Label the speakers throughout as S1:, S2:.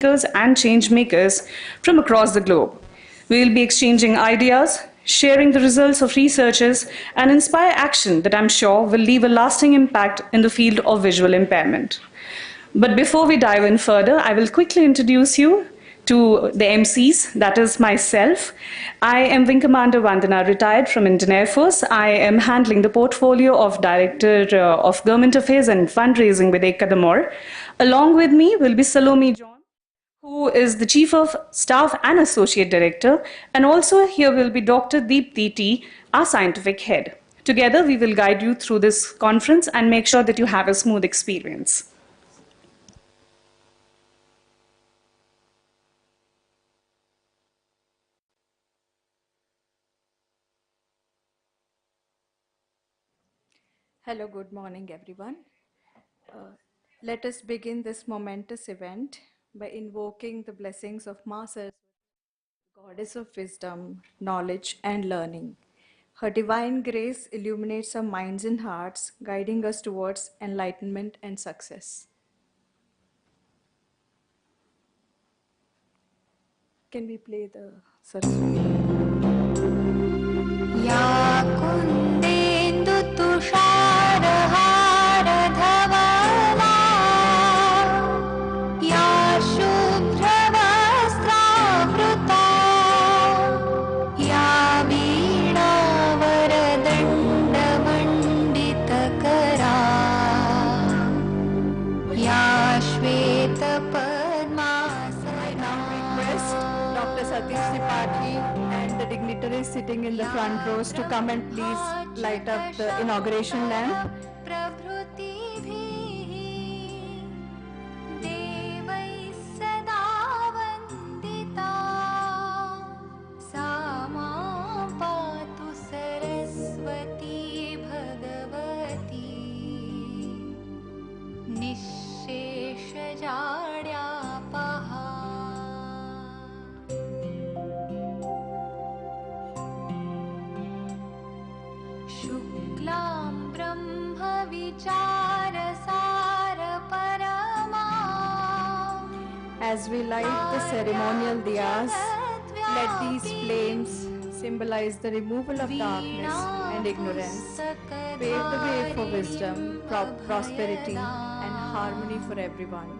S1: thinkers and change makers from across the globe. We will be exchanging ideas, sharing the results of researches, and inspire action that I'm sure will leave a lasting impact in the field of visual impairment. But before we dive in further, I will quickly introduce you to the MCs, that is myself. I am Wing Commander Vandana, retired from Indian Air Force. I am handling the portfolio of Director of Government Affairs and Fundraising with Kadam. Along with me will be Salome John, who is the Chief of Staff and Associate Director. And also here will be Dr. Deepti T, our Scientific Head. Together, we will guide you through this conference and make sure that you have a smooth experience.
S2: Hello, good morning, everyone. Let us begin this momentous event by invoking the blessings of Ma Saraswati, Goddess of wisdom, knowledge, and learning. Her divine grace illuminates our minds and hearts, guiding us towards enlightenment and success. Can we play the Saraswati?
S3: Ya kundendu तुषारहार धवला या शुभ्रवस्त्रावृता या वीणावरदण्डमण्डितकरा या श्वेतपद्मासना.
S2: Request Dr. Satish Tripathi and the dignitaries sitting in the front rows to come and please light up the inauguration lamp. As we light the ceremonial diyas, let these flames symbolize the removal of darkness and ignorance, pave the way for wisdom, prosperity, and harmony for everyone.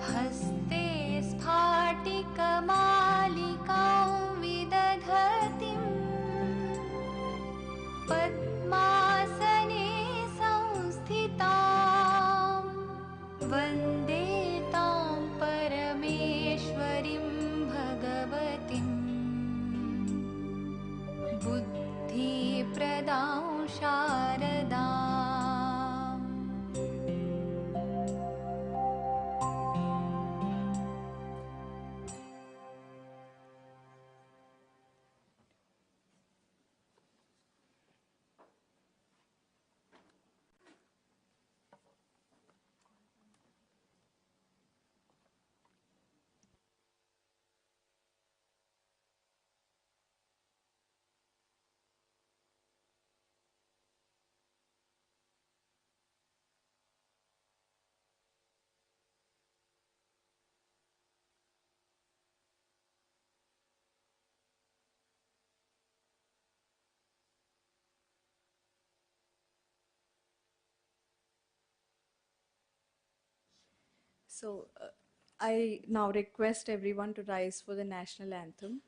S3: हस्ते स्फाटिकमालिकां विदधतिम् पद्मासने संस्थितां वन्दे तां परमेश्वरीं भगवतीं बुद्धिप्रदां शारदाम्.
S2: So I now request everyone to rise for the national anthem.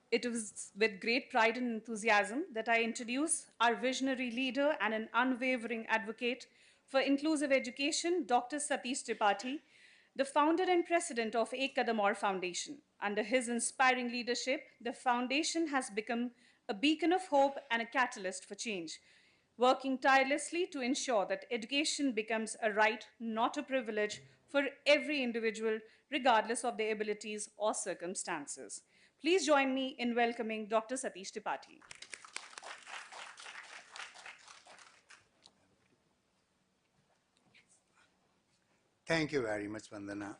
S1: It is with great pride and enthusiasm that I introduce our visionary leader and an unwavering advocate for inclusive education, Dr. Satish Tripathi, the founder and president of Ek Kadam Aur Foundation. Under his inspiring leadership, the foundation has become a beacon of hope and a catalyst for change, working tirelessly to ensure that education becomes a right, not a privilege, for every individual, regardless of their abilities or circumstances. Please join me in welcoming Dr. Satish Tripathi.
S4: Thank you very much, Vandana.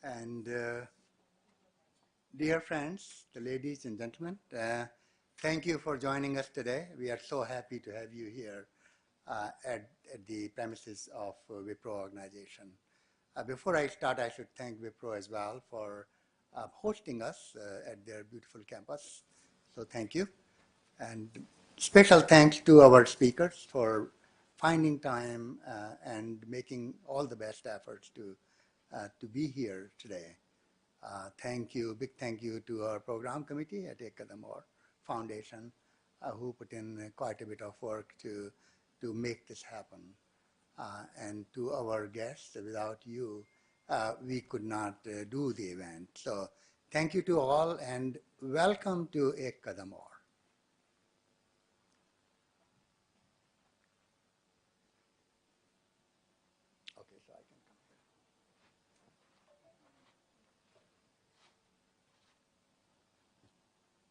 S4: And dear friends, the ladies and gentlemen, thank you for joining us today. We are so happy to have you here at the premises of Wipro organization. Before I start, I should thank Wipro as well for hosting us at their beautiful campus. So thank you. And special thanks to our speakers for finding time and making all the best efforts to be here today. Thank you, big thank you to our program committee at Ek Kadam Aur Foundation, who put in quite a bit of work to make this happen. And to our guests, without you, we could not do the event. So thank you to all and welcome to Ek Kadam Aur. Okay, so I can come here.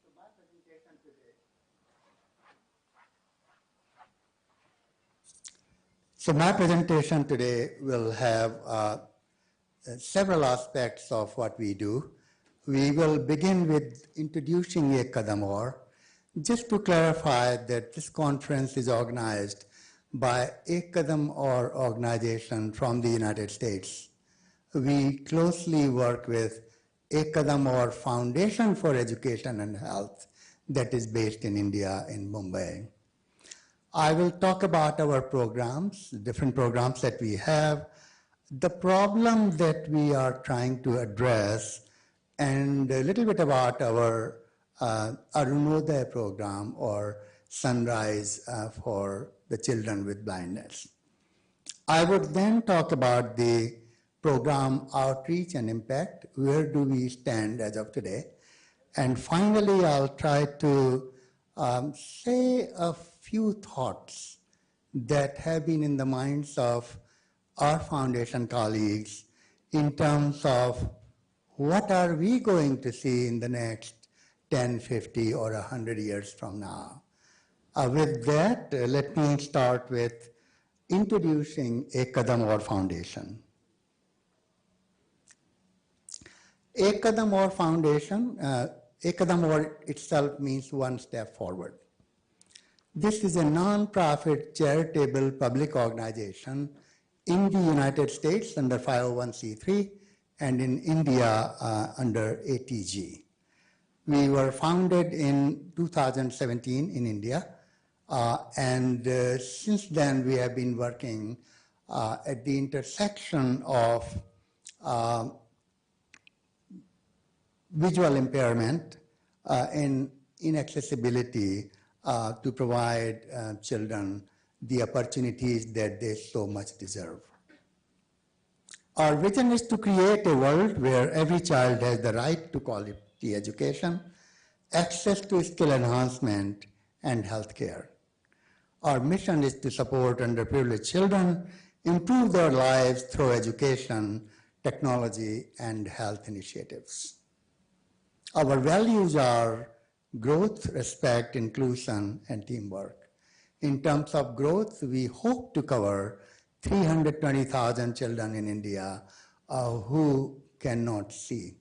S4: So my presentation today. So my presentation today will have several aspects of what we do. We will begin with introducing Ek Kadam Aur. Just to clarify that this conference is organized by Ek Kadam Aur organization from the United States. We closely work with Ek Kadam Aur Foundation for Education and Health that is based in India, in Mumbai. I will talk about our programs, different programs that we have, the problem that we are trying to address, and a little bit about our Arunodaya program or Sunrise for the children with blindness. I would then talk about the program outreach and impact. Where do we stand as of today? And finally, I'll try to say a few thoughts that have been in the minds of our foundation colleagues in terms of what are we going to see in the next 10, 50, or 100 years from now. With that, let me start with introducing Ek Kadam Aur Foundation. Ek Kadam Aur Foundation, Ek Kadam Aur itself means one step forward. This is a non-profit charitable public organization in the United States under 501c3 and in India under ATG. We were founded in 2017 in India, and since then we have been working at the intersection of visual impairment and inaccessibility to provide children the opportunities that they so much deserve. Our vision is to create a world where every child has the right to quality education, access to skill enhancement, and health care. Our mission is to support underprivileged children, improve their lives through education, technology, and health initiatives. Our values are growth, respect, inclusion, and teamwork. In terms of growth, we hope to cover 320,000 children in India who cannot see,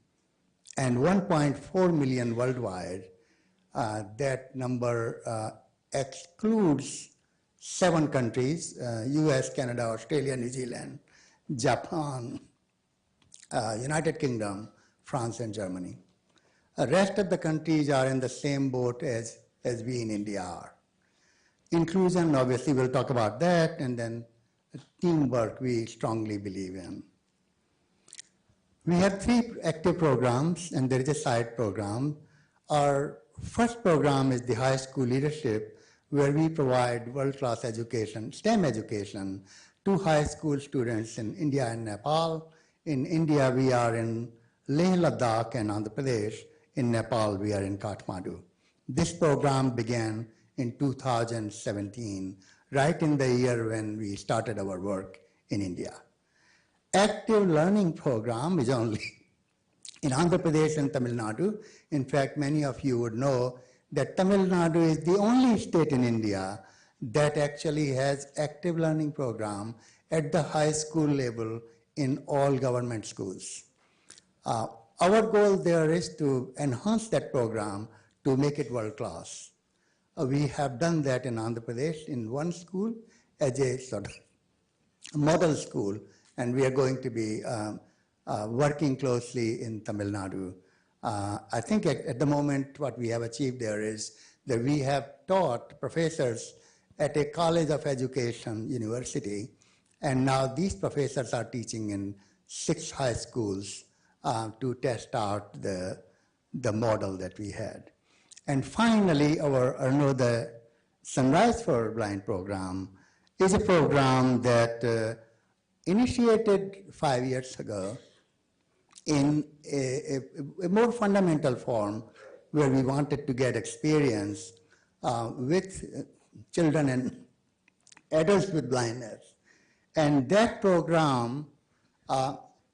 S4: and 1.4 million worldwide. That number excludes 7 countries, US, Canada, Australia, New Zealand, Japan, United Kingdom, France, and Germany. The rest of the countries are in the same boat as we in India are. Inclusion, obviously, we'll talk about that, and then teamwork we strongly believe in. We have 3 active programs, and there is a side program. Our first program is the high school leadership, where we provide world-class education, STEM education, to high school students in India and Nepal. In India, we are in Leh, Ladakh, and Andhra Pradesh. In Nepal, we are in Kathmandu. This program began in 2017, right in the year when we started our work in India. Active learning program is only in Andhra Pradesh and Tamil Nadu. In fact, many of you would know that Tamil Nadu is the only state in India that actually has active learning program at the high school level in all government schools. Our goal there is to enhance that program to make it world class. We have done that in Andhra Pradesh in one school as a sort of model school, and we are going to be working closely in Tamil Nadu. I think at the moment what we have achieved there is that we have taught professors at a college of education university, and now these professors are teaching in 6 high schools to test out the model that we had. And finally, our the Sunrise for Blind program is a program that initiated 5 years ago in a more fundamental form, where we wanted to get experience with children and adults with blindness. And that program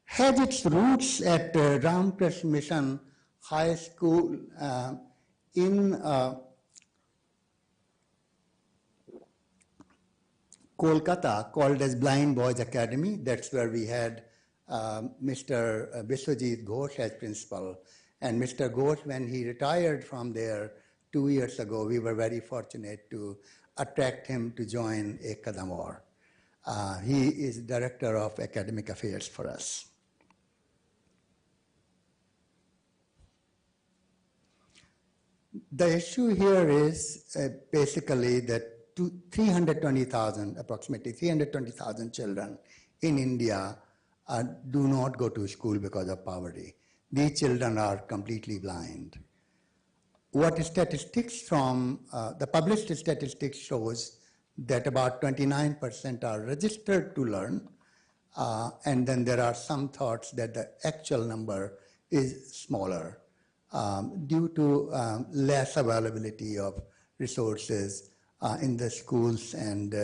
S4: has its roots at Ramakrishna Mission High School in Kolkata, called as Blind Boys Academy. That's where we had Mr. Biswajit Ghosh as principal. And Mr. Ghosh, when he retired from there 2 years ago, we were very fortunate to attract him to join a Kadam. He is Director of Academic Affairs for us. The issue here is basically that approximately 320,000 children in India do not go to school because of poverty. These children are completely blind. What statistics from the published statistics shows that about 29% are registered to learn, and then there are some thoughts that the actual number is smaller due to less availability of resources in the schools and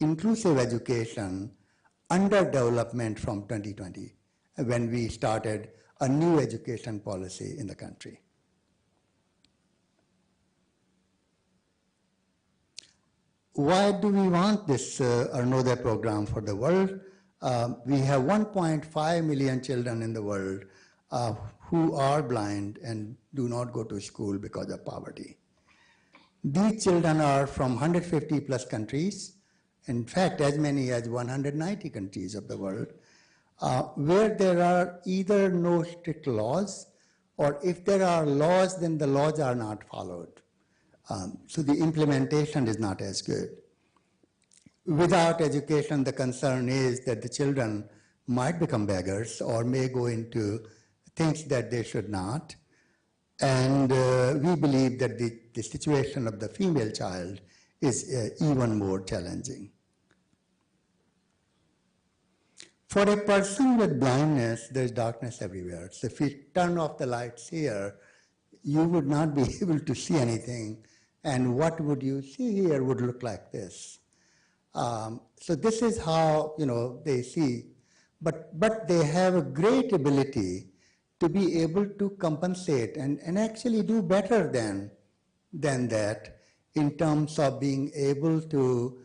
S4: inclusive education underdevelopment from 2020, when we started a new education policy in the country. Why do we want this Arnoda program for the world? We have 1.5 million children in the world who are blind and do not go to school because of poverty. These children are from 150 plus countries, in fact, as many as 190 countries of the world, where there are either no strict laws, or if there are laws, then the laws are not followed. So the implementation is not as good. Without education, the concern is that the children might become beggars or may go into things that they should not. And we believe that the situation of the female child is even more challenging. For a person with blindness, there's darkness everywhere. So if we turn off the lights here, you would not be able to see anything. And what would you see here would look like this. So this is how they see. But they have a great ability to be able to compensate and actually do better than that in terms of being able to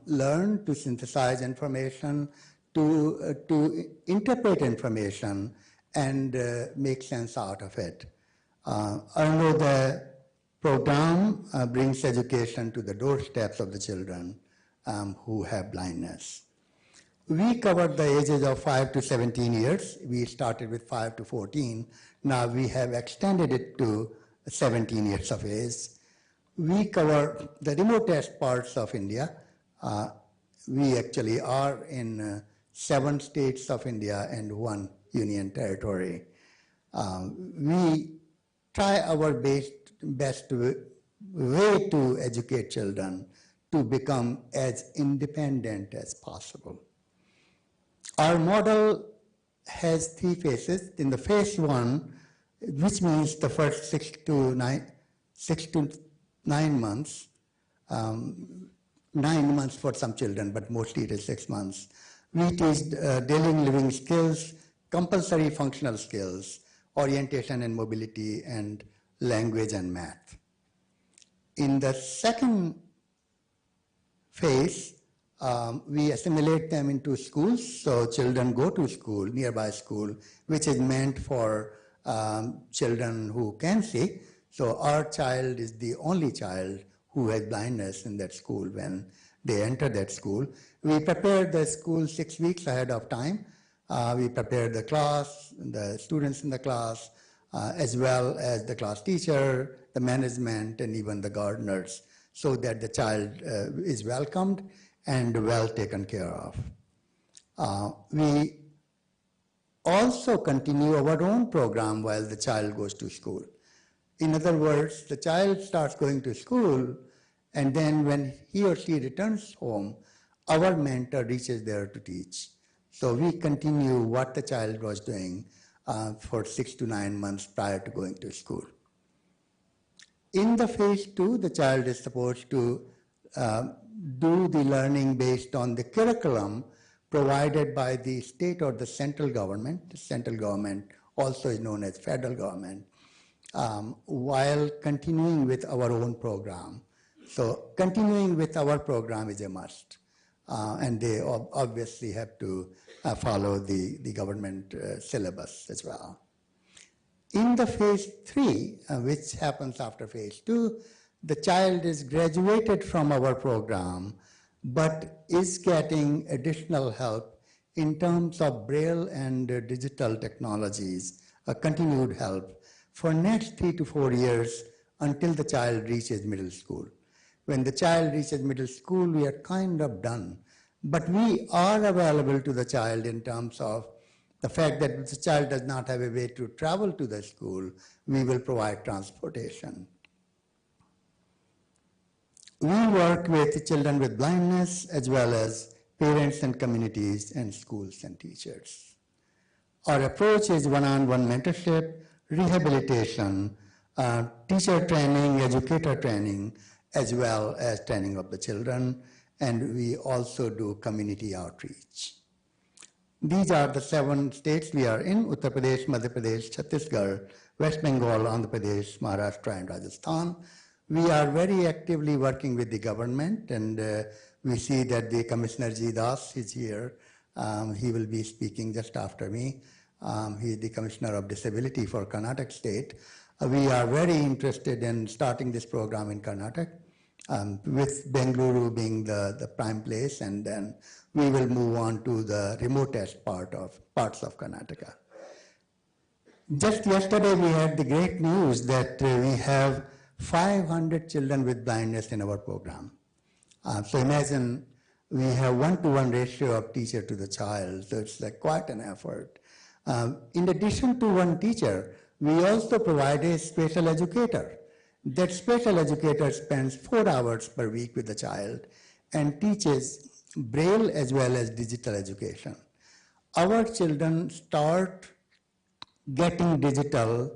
S4: learn to synthesize information, to interpret information and make sense out of it. Although the program brings education to the doorsteps of the children who have blindness. We covered the ages of 5 to 17 years. We started with 5 to 14. Now we have extended it to 17 years of age. We cover the remotest parts of India. We actually are in 7 states of India and 1 Union Territory. We try our best way to educate children to become as independent as possible. Our model has 3 phases. In the phase 1, which means the first 6 to 9 months, 9 months for some children, but mostly it is 6 months. We teach daily living skills, compulsory functional skills, orientation and mobility, and language and math. In the second phase, we assimilate them into schools, so children go to school, nearby school, which is meant for children who can see. So our child is the only child who has blindness in that school when they enter that school. We prepare the school 6 weeks ahead of time. We prepare the class, the students in the class, as well as the class teacher, the management, and even the gardeners, so that the child is welcomed and well taken care of. We also continue our own program while the child goes to school. In other words, the child starts going to school, and then when he or she returns home, our mentor reaches there to teach. So we continue what the child was doing for 6 to 9 months prior to going to school. In the phase 2, the child is supposed to do the learning based on the curriculum provided by the state or the central government. The central government also is known as federal government, while continuing with our own program. So continuing with our program is a must, and they obviously have to follow the government syllabus as well. In the phase 3, which happens after phase 2, the child is graduated from our program, but is getting additional help in terms of Braille and digital technologies, continued help for next 3 to 4 years until the child reaches middle school. When the child reaches middle school, we are kind of done. But we are available to the child in terms of the fact that if the child does not have a way to travel to the school, we will provide transportation. We work with children with blindness as well as parents and communities and schools and teachers. Our approach is one-on-one mentorship, rehabilitation, teacher training, educator training, as well as training of the children, and we also do community outreach. These are the 7 states we are in: Uttar Pradesh, Madhya Pradesh, Chhattisgarh, West Bengal, Andhra Pradesh, Maharashtra, and Rajasthan. We are very actively working with the government, and we see that the Commissioner G. Das is here. He will be speaking just after me. He is the Commissioner of Disability for Karnataka State. We are very interested in starting this program in Karnataka, with Bengaluru being the prime place, and then we will move on to the remotest parts of Karnataka. Just yesterday we had the great news that we have 500 children with blindness in our program. So imagine we have 1-to-1 ratio of teacher to the child, so it's like quite an effort. In addition to one teacher, we also provide a special educator. That special educator spends 4 hours per week with the child and teaches Braille as well as digital education. Our children start getting digital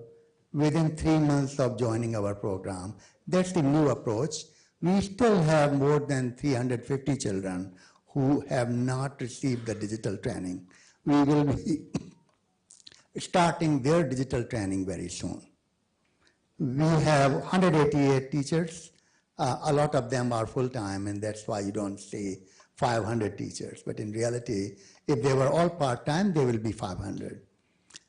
S4: within 3 months of joining our program. That's the new approach. We still have more than 350 children who have not received the digital training. We will be starting their digital training very soon. We have 188 teachers. A lot of them are full-time, and that's why you don't see 500 teachers. But in reality, if they were all part-time, they will be 500.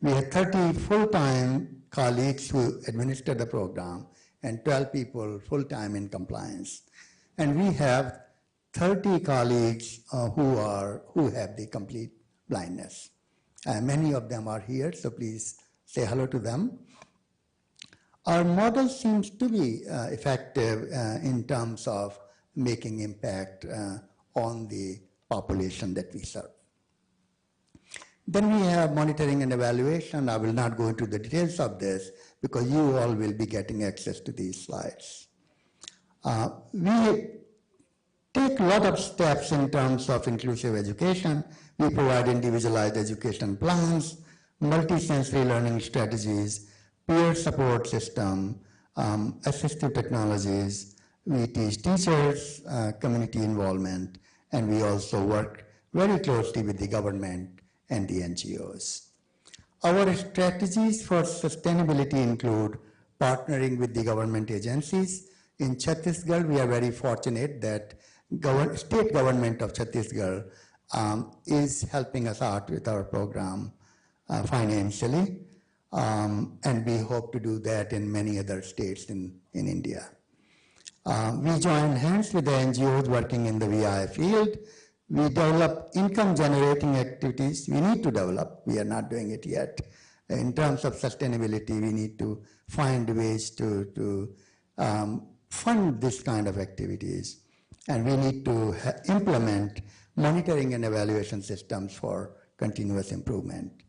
S4: We have 30 full-time colleagues who administer the program and 12 people full-time in compliance. And we have 30 colleagues who have the complete blindness. Many of them are here, so please say hello to them. Our model seems to be effective in terms of making impact on the population that we serve. Then we have monitoring and evaluation. I will not go into the details of this because you all will be getting access to these slides. We take a lot of steps in terms of inclusive education. We provide individualized education plans, multisensory learning strategies, peer support system, assistive technologies. We teach teachers, community involvement, and we also work very closely with the government and the NGOs. Our strategies for sustainability include partnering with the government agencies. In Chhattisgarh, we are very fortunate that state government of Chhattisgarh is helping us out with our program financially, and we hope to do that in many other states in India. We join hands with the NGOs working in the VI field. We develop income-generating activities. We need to develop. We are not doing it yet. In terms of sustainability, we need to find ways to fund this kind of activities. And we need to implement monitoring and evaluation systems for continuous improvement.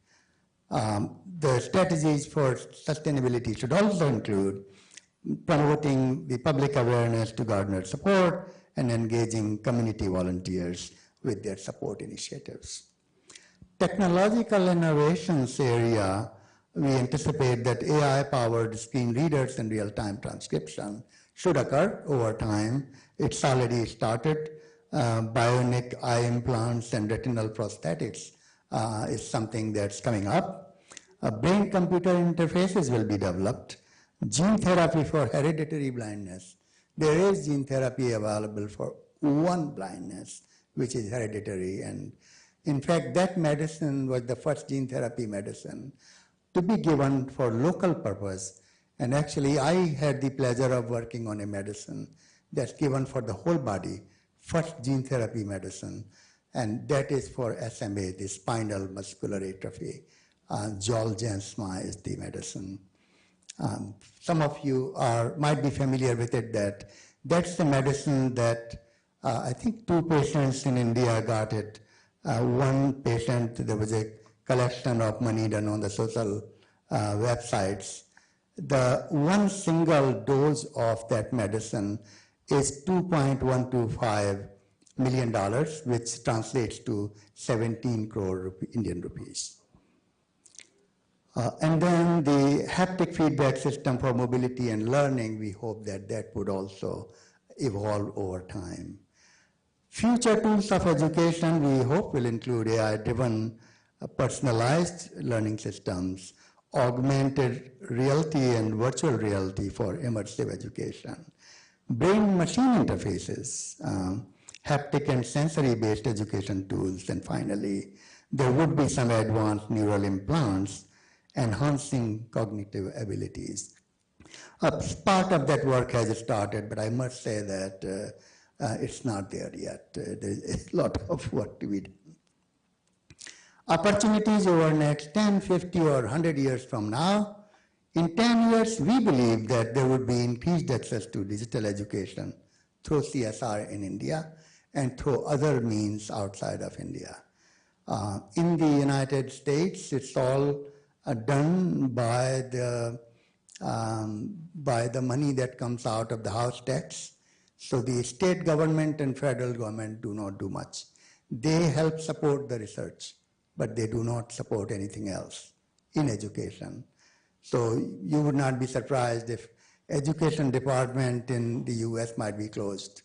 S4: The strategies for sustainability should also include promoting the public awareness to garner support and engaging community volunteers with their support initiatives. Technological innovations area, we anticipate that AI-powered screen readers and real-time transcription should occur over time. It's already started. Bionic eye implants and retinal prosthetics is something that's coming up. Brain-computer interfaces will be developed. Gene therapy for hereditary blindness. There is gene therapy available for one blindness, which is hereditary. And in fact, that medicine was the first gene therapy medicine to be given for local purpose. And actually, I had the pleasure of working on a medicine that's given for the whole body, first gene therapy medicine, and that is for SMA, the spinal muscular atrophy. Zolgensma is the medicine. Some of you might be familiar with it, that's the medicine that I think 2 patients in India got it. One patient, there was a collection of money done on the social websites. The one single dose of that medicine is $2.125 million, which translates to 17 crore Indian rupees. And then the haptic feedback system for mobility and learning, we hope that that would also evolve over time. Future tools of education, we hope, will include AI-driven personalized learning systems, augmented reality and virtual reality for immersive education, brain-machine interfaces, haptic and sensory-based education tools, and finally, there would be some advanced neural implants enhancing cognitive abilities. Part of that work has started, but I must say that it's not there yet. There's a lot of work to be done. Opportunities over next 10, 50, or 100 years from now. In 10 years, we believe that there would be increased access to digital education through CSR in India and through other means outside of India. In the United States, it's all done by the money that comes out of the house tax. So the state government and federal government do not do much. They help support the research, but they do not support anything else in education. So you would not be surprised if education department in the US might be closed.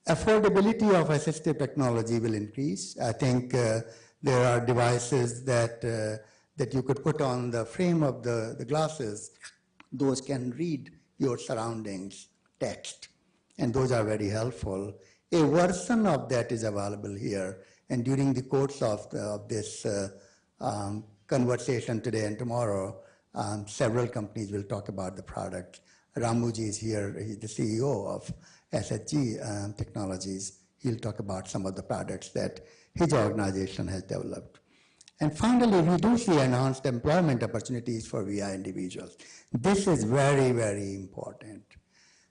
S4: Affordability of assistive technology will increase. I think there are devices that you could put on the frame of the glasses. Those can read your surroundings text, and those are very helpful. A version of that is available here, and during the course of this conversation today and tomorrow, several companies will talk about the product. Ramuji is here, he's the CEO of SHG Technologies. He'll talk about some of the products that his organization has developed. And finally, we do see enhanced employment opportunities for VI individuals. This is very, very important.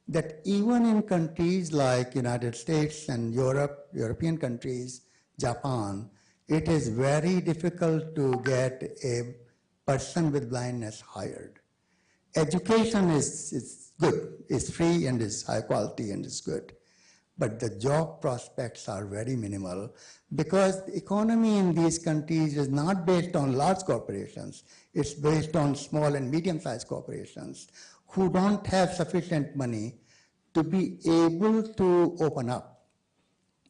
S4: That even in countries like United States and Europe, European countries, Japan, it is very difficult to get a person with blindness hired. Education is good, is free and is high quality and is good. But the job prospects are very minimal because the economy in these countries is not based on large corporations. It's based on small and medium-sized corporations who don't have sufficient money to be able to open up.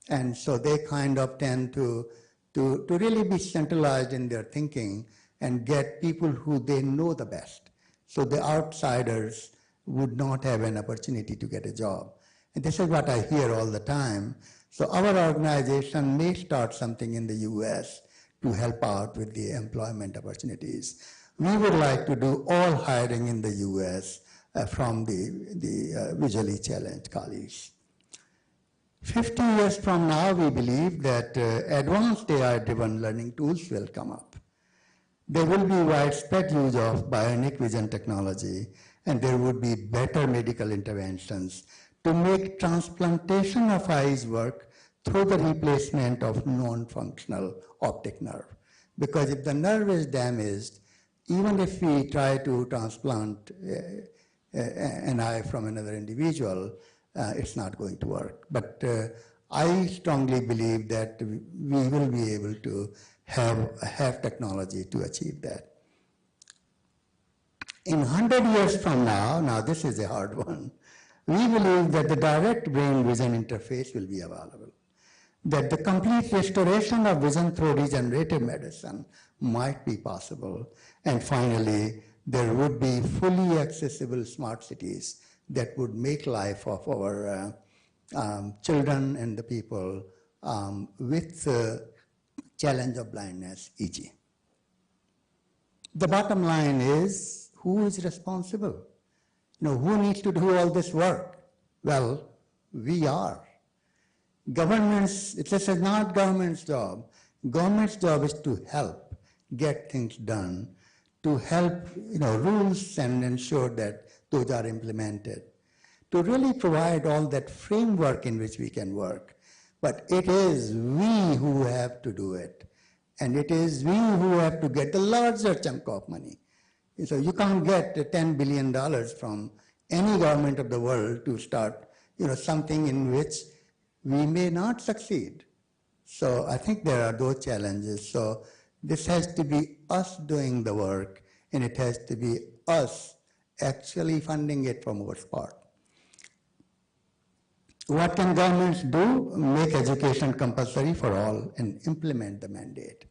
S4: And so they kind of tend to really be centralized in their thinking and get people who they know the best. So the outsiders would not have an opportunity to get a job. And this is what I hear all the time. So our organization may start something in the US to help out with the employment opportunities. We would like to do all hiring in the US from the visually challenged colleagues. 50 years from now, we believe that advanced AI-driven learning tools will come up. There will be widespread use of bionic vision technology, and there would be better medical interventions to make transplantation of eyes work through the replacement of non-functional optic nerve. Because if the nerve is damaged, even if we try to transplant an eye from another individual, it's not going to work. But I strongly believe that we will be able to have technology to achieve that. In 100 years from now this is a hard one, we believe that the direct brain-vision interface will be available, that the complete restoration of vision through regenerative medicine might be possible, and finally, there would be fully accessible smart cities that would make life of our children and the people with the challenge of blindness easy. The bottom line is, who is responsible? Who needs to do all this work? Well, we are. Governments, this is not government's job. Government's job is to help get things done, to help rules and ensure that those are implemented, to really provide all that framework in which we can work. But it is we who have to do it. And it is we who have to get the larger chunk of money. So you can't get $10 billion from any government of the world to start something in which we may not succeed. So I think there are those challenges. So this has to be us doing the work, and it has to be us actually funding it for most part. What can governments do? Make education compulsory for all and implement the mandate.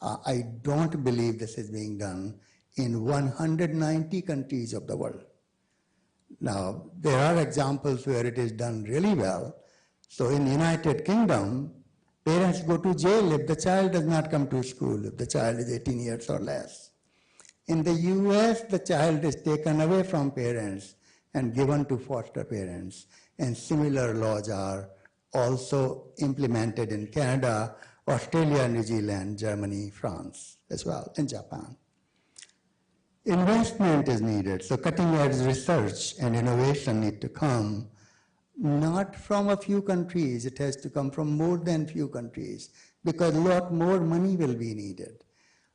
S4: I don't believe this is being done in 190 countries of the world. Now, there are examples where it is done really well. So in the United Kingdom, parents go to jail if the child does not come to school, if the child is 18 years or less. In the US, the child is taken away from parents and given to foster parents. And similar laws are also implemented in Canada, Australia, New Zealand, Germany, France as well, and Japan. Investment is needed, so cutting-edge research and innovation need to come not from a few countries, it has to come from more than few countries, because a lot more money will be needed.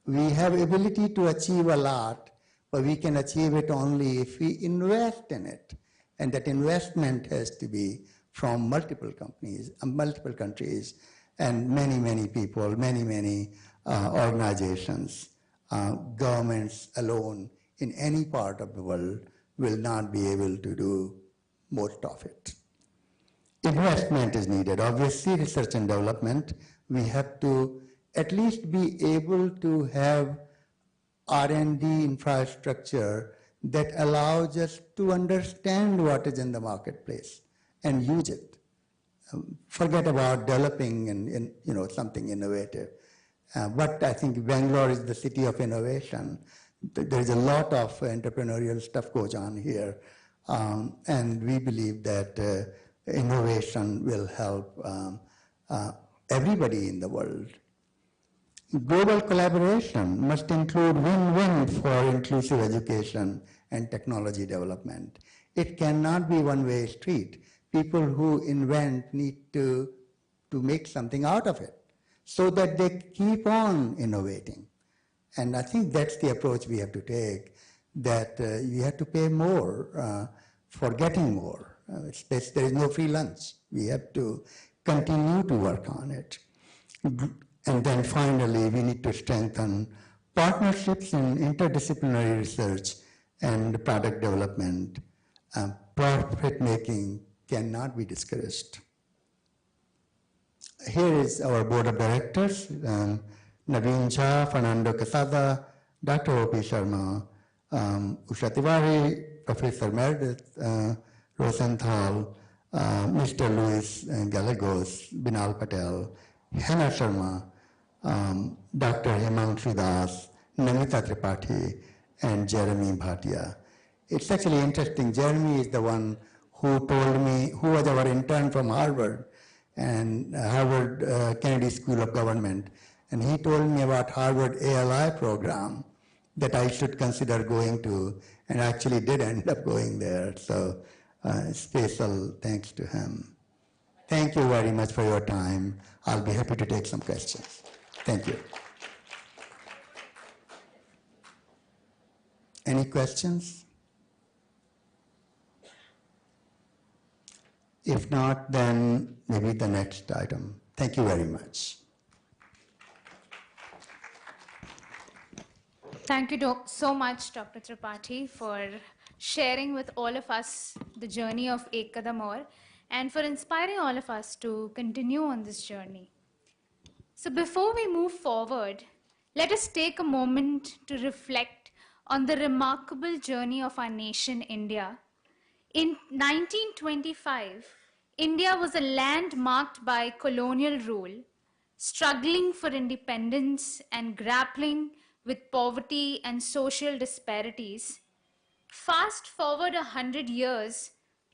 S4: We have ability to achieve a lot, but we can achieve it only if we invest in it. And that investment has to be from multiple companies, multiple countries, and many, many people, many organizations. Governments alone in any part of the world will not be able to do most of it. Investment is needed. Obviously, research and development, we have to at least be able to have R&D infrastructure that allows us to understand what is in the marketplace and use it. Forget about developing and something innovative. But I think Bangalore is the city of innovation. There's a lot of entrepreneurial stuff goes on here. And we believe that innovation will help everybody in the world. Global collaboration must include win-win for inclusive education and technology development. It cannot be one-way street. People who invent need to make something out of it. so that they keep on innovating. And I think that's the approach we have to take, that you have to pay more for getting more. There is no free lunch. We have to continue to work on it. And then finally, we need to strengthen partnerships in interdisciplinary research and product development. Profit making cannot be discouraged. Here is our board of directors, Naveen Jha, Fernando Quesada, Dr. O.P. Sharma, Usha Tiwari, Professor Meredith Rosenthal, Mr. Luis Gallegos, Binal Patel, Hannah Sharma, Dr. Himanshu Das, Namita Tripathi, and Jeremy Bhatia. It's actually interesting. Jeremy is the one who told me, who was our intern from Harvard, and Harvard Kennedy School of Government. And he told me about Harvard ALI program that I should consider going to, and I actually did end up going there. So special thanks to him. Thank you very much for your time. I'll be happy to take some questions. Thank you. Any questions? If not, then maybe the next item. Thank you very much.
S5: Thank you so much, Dr. Tripathi, for sharing with all of us the journey of Ek Kadam Aur, and for inspiring all of us to continue on this journey. So before we move forward, let us take a moment to reflect on the remarkable journey of our nation, India. In 1925, India was a land marked by colonial rule, struggling for independence and grappling with poverty and social disparities. Fast forward 100 years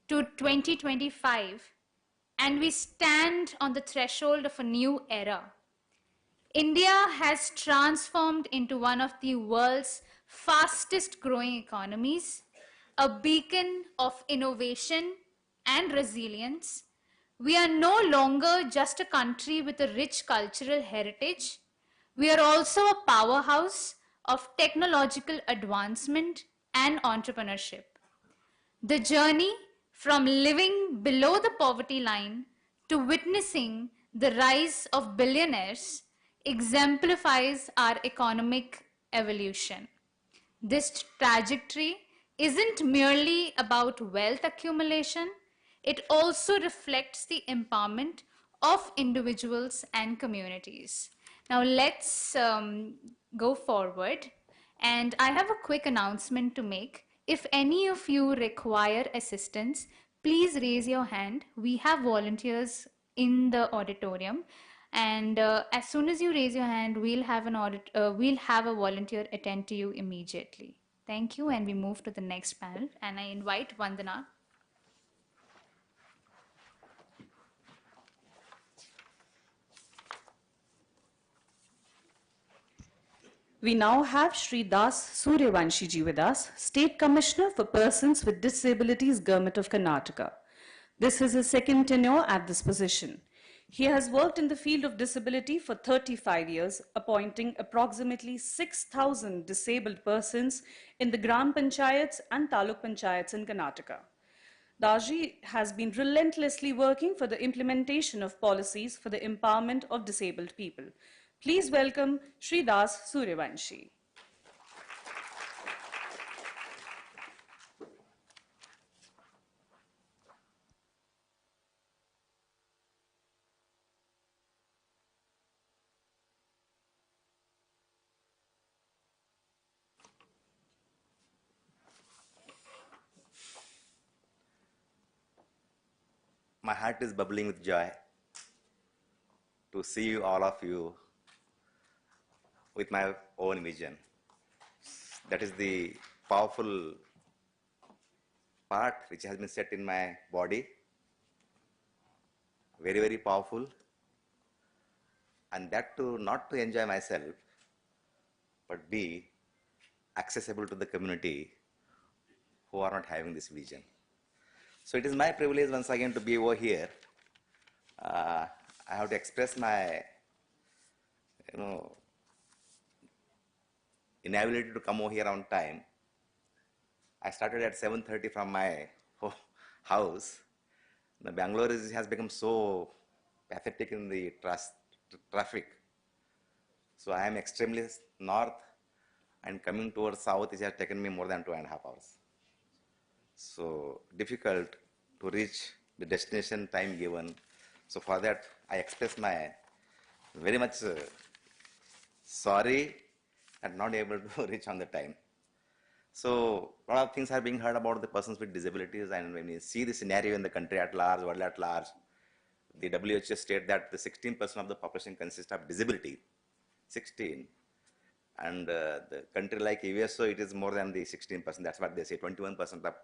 S5: to 2025, and we stand on the threshold of a new era. India has transformed into one of the world's fastest growing economies, a beacon of innovation and resilience. We are no longer just a country with a rich cultural heritage. We are also a powerhouse of technological advancement and entrepreneurship. The journey from living below the poverty line to witnessing the rise of billionaires exemplifies our economic evolution. This trajectory isn't merely about wealth accumulation, it also reflects the empowerment of individuals and communities. Now let's go forward, and I have a quick announcement to make. If any of you require assistance, please raise your hand. We have volunteers in the auditorium, and as soon as you raise your hand, we'll have a volunteer attend to you immediately. Thank you, and we move to the next panel, and I invite Vandana.
S1: We now have Shri Das Suryavanshi ji with us, State Commissioner for Persons with Disabilities, Government of Karnataka. This is his second tenure at this position. He has worked in the field of disability for 35 years, appointing approximately 6,000 disabled persons in the Gram Panchayats and Taluk Panchayats in Karnataka. Daji has been relentlessly working for the implementation of policies for the empowerment of disabled people. Please welcome Shri Das Suryavanshi.
S6: My heart is bubbling with joy to see all of you with my own vision. That is the powerful part which has been set in my body. Very, very powerful. And that too, not to enjoy myself, but be accessible to the community who are not having this vision. So it is my privilege once again to be over here. I have to express my you know, inability to come over here on time. I started at 7:30 from my house. The Bangalore has become so pathetic in the traffic. So I am extremely north, and coming towards south, it has taken me more than 2.5 hours. So difficult to reach the destination time given. So for that, I express my very much sorry and not able to reach on the time. So a lot of things are being heard about the persons with disabilities, and when you see the scenario in the country at large, world at large, the WHO state that the 16% of the population consists of disability, 16, and the country like US, so it is more than the 16%. That's what they say. 21% of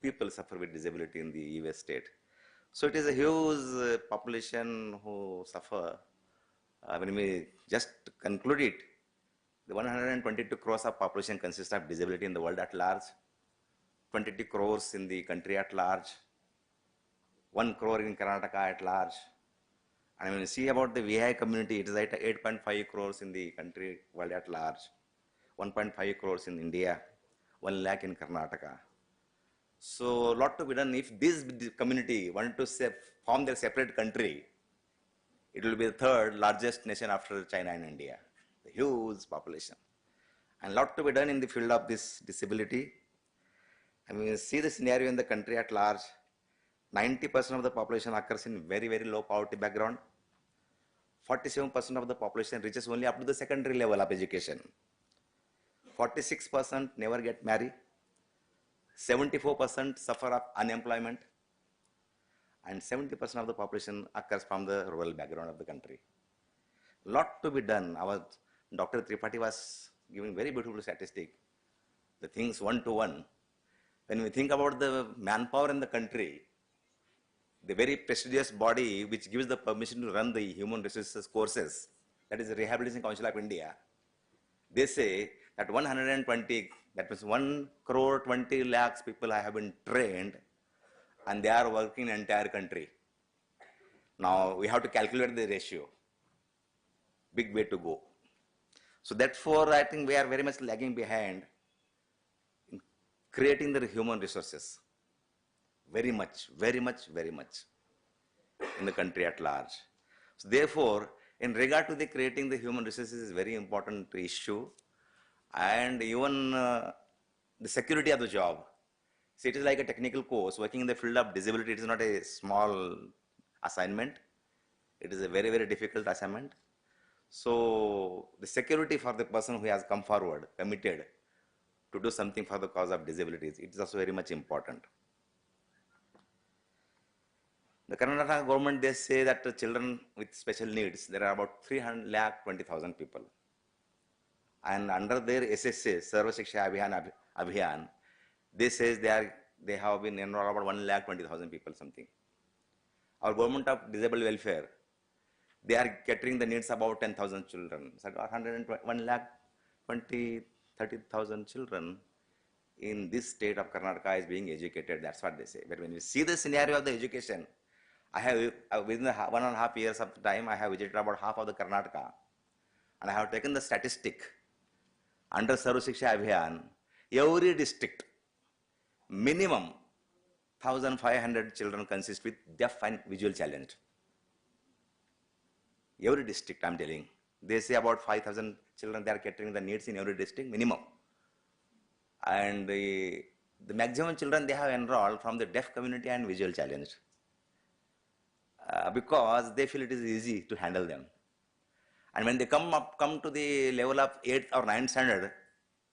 S6: people suffer with disability in the US state. So it is a huge population who suffer. When we just conclude it, the 122 crores of population consists of disability in the world at large, 22 crores in the country at large, 1 crore in Karnataka at large. And when you see about the VI community, it is at 8.5 crores in the country world at large, 1.5 crores in India, 1 lakh in Karnataka. So a lot to be done. If this community wanted to form their separate country, it will be the third largest nation after China and India. A huge population. And a lot to be done in the field of this disability. And when you see the scenario in the country at large, 90% of the population occurs in very, very low poverty background. 47% of the population reaches only up to the secondary level of education. 46% never get married. 74% suffer of unemployment. And 70% of the population occurs from the rural background of the country. Lot to be done. Our Dr. Tripathi was giving very beautiful statistic. The things one to one. When we think about the manpower in the country, the very prestigious body which gives the permission to run the human resources courses, that is the Rehabilitation Council of India, they say that 120, that means 1 crore 20 lakhs people have been trained, and they are working in the entire country. Now we have to calculate the ratio. Big way to go. So therefore, I think we are very much lagging behind in creating the human resources. Very much, very much, very much in the country at large. So therefore, in regard to the creating the human resources is very important issue, and even the security of the job. So it is like a technical course. Working in the field of disability, it is not a small assignment. It is a very, very difficult assignment. So the security for the person who has come forward, committed to do something for the cause of disabilities, it is also very much important. The Karnataka government, they say that the children with special needs, there are about 320,000 people. And under their SSA, Sarva Shiksha Abhiyan, they say they have been enrolled about 120,000 people something. Our government of disabled welfare, they are catering the needs about 10,000 children. So 1,20,30,000 children in this state of Karnataka is being educated. That's what they say. But when you see the scenario of the education, I have, within the 1.5 years of time, I have visited about half of the Karnataka, and I have taken the statistic. Under Sarva Shiksha Abhiyan, every district, minimum 1,500 children consist with deaf and visual challenge. Every district, I'm telling. They say about 5,000 children, they are catering the needs in every district, minimum. And the maximum children they have enrolled from the deaf community and visual challenged. Because they feel it is easy to handle them. And when they come to the level of 8th or 9th standard,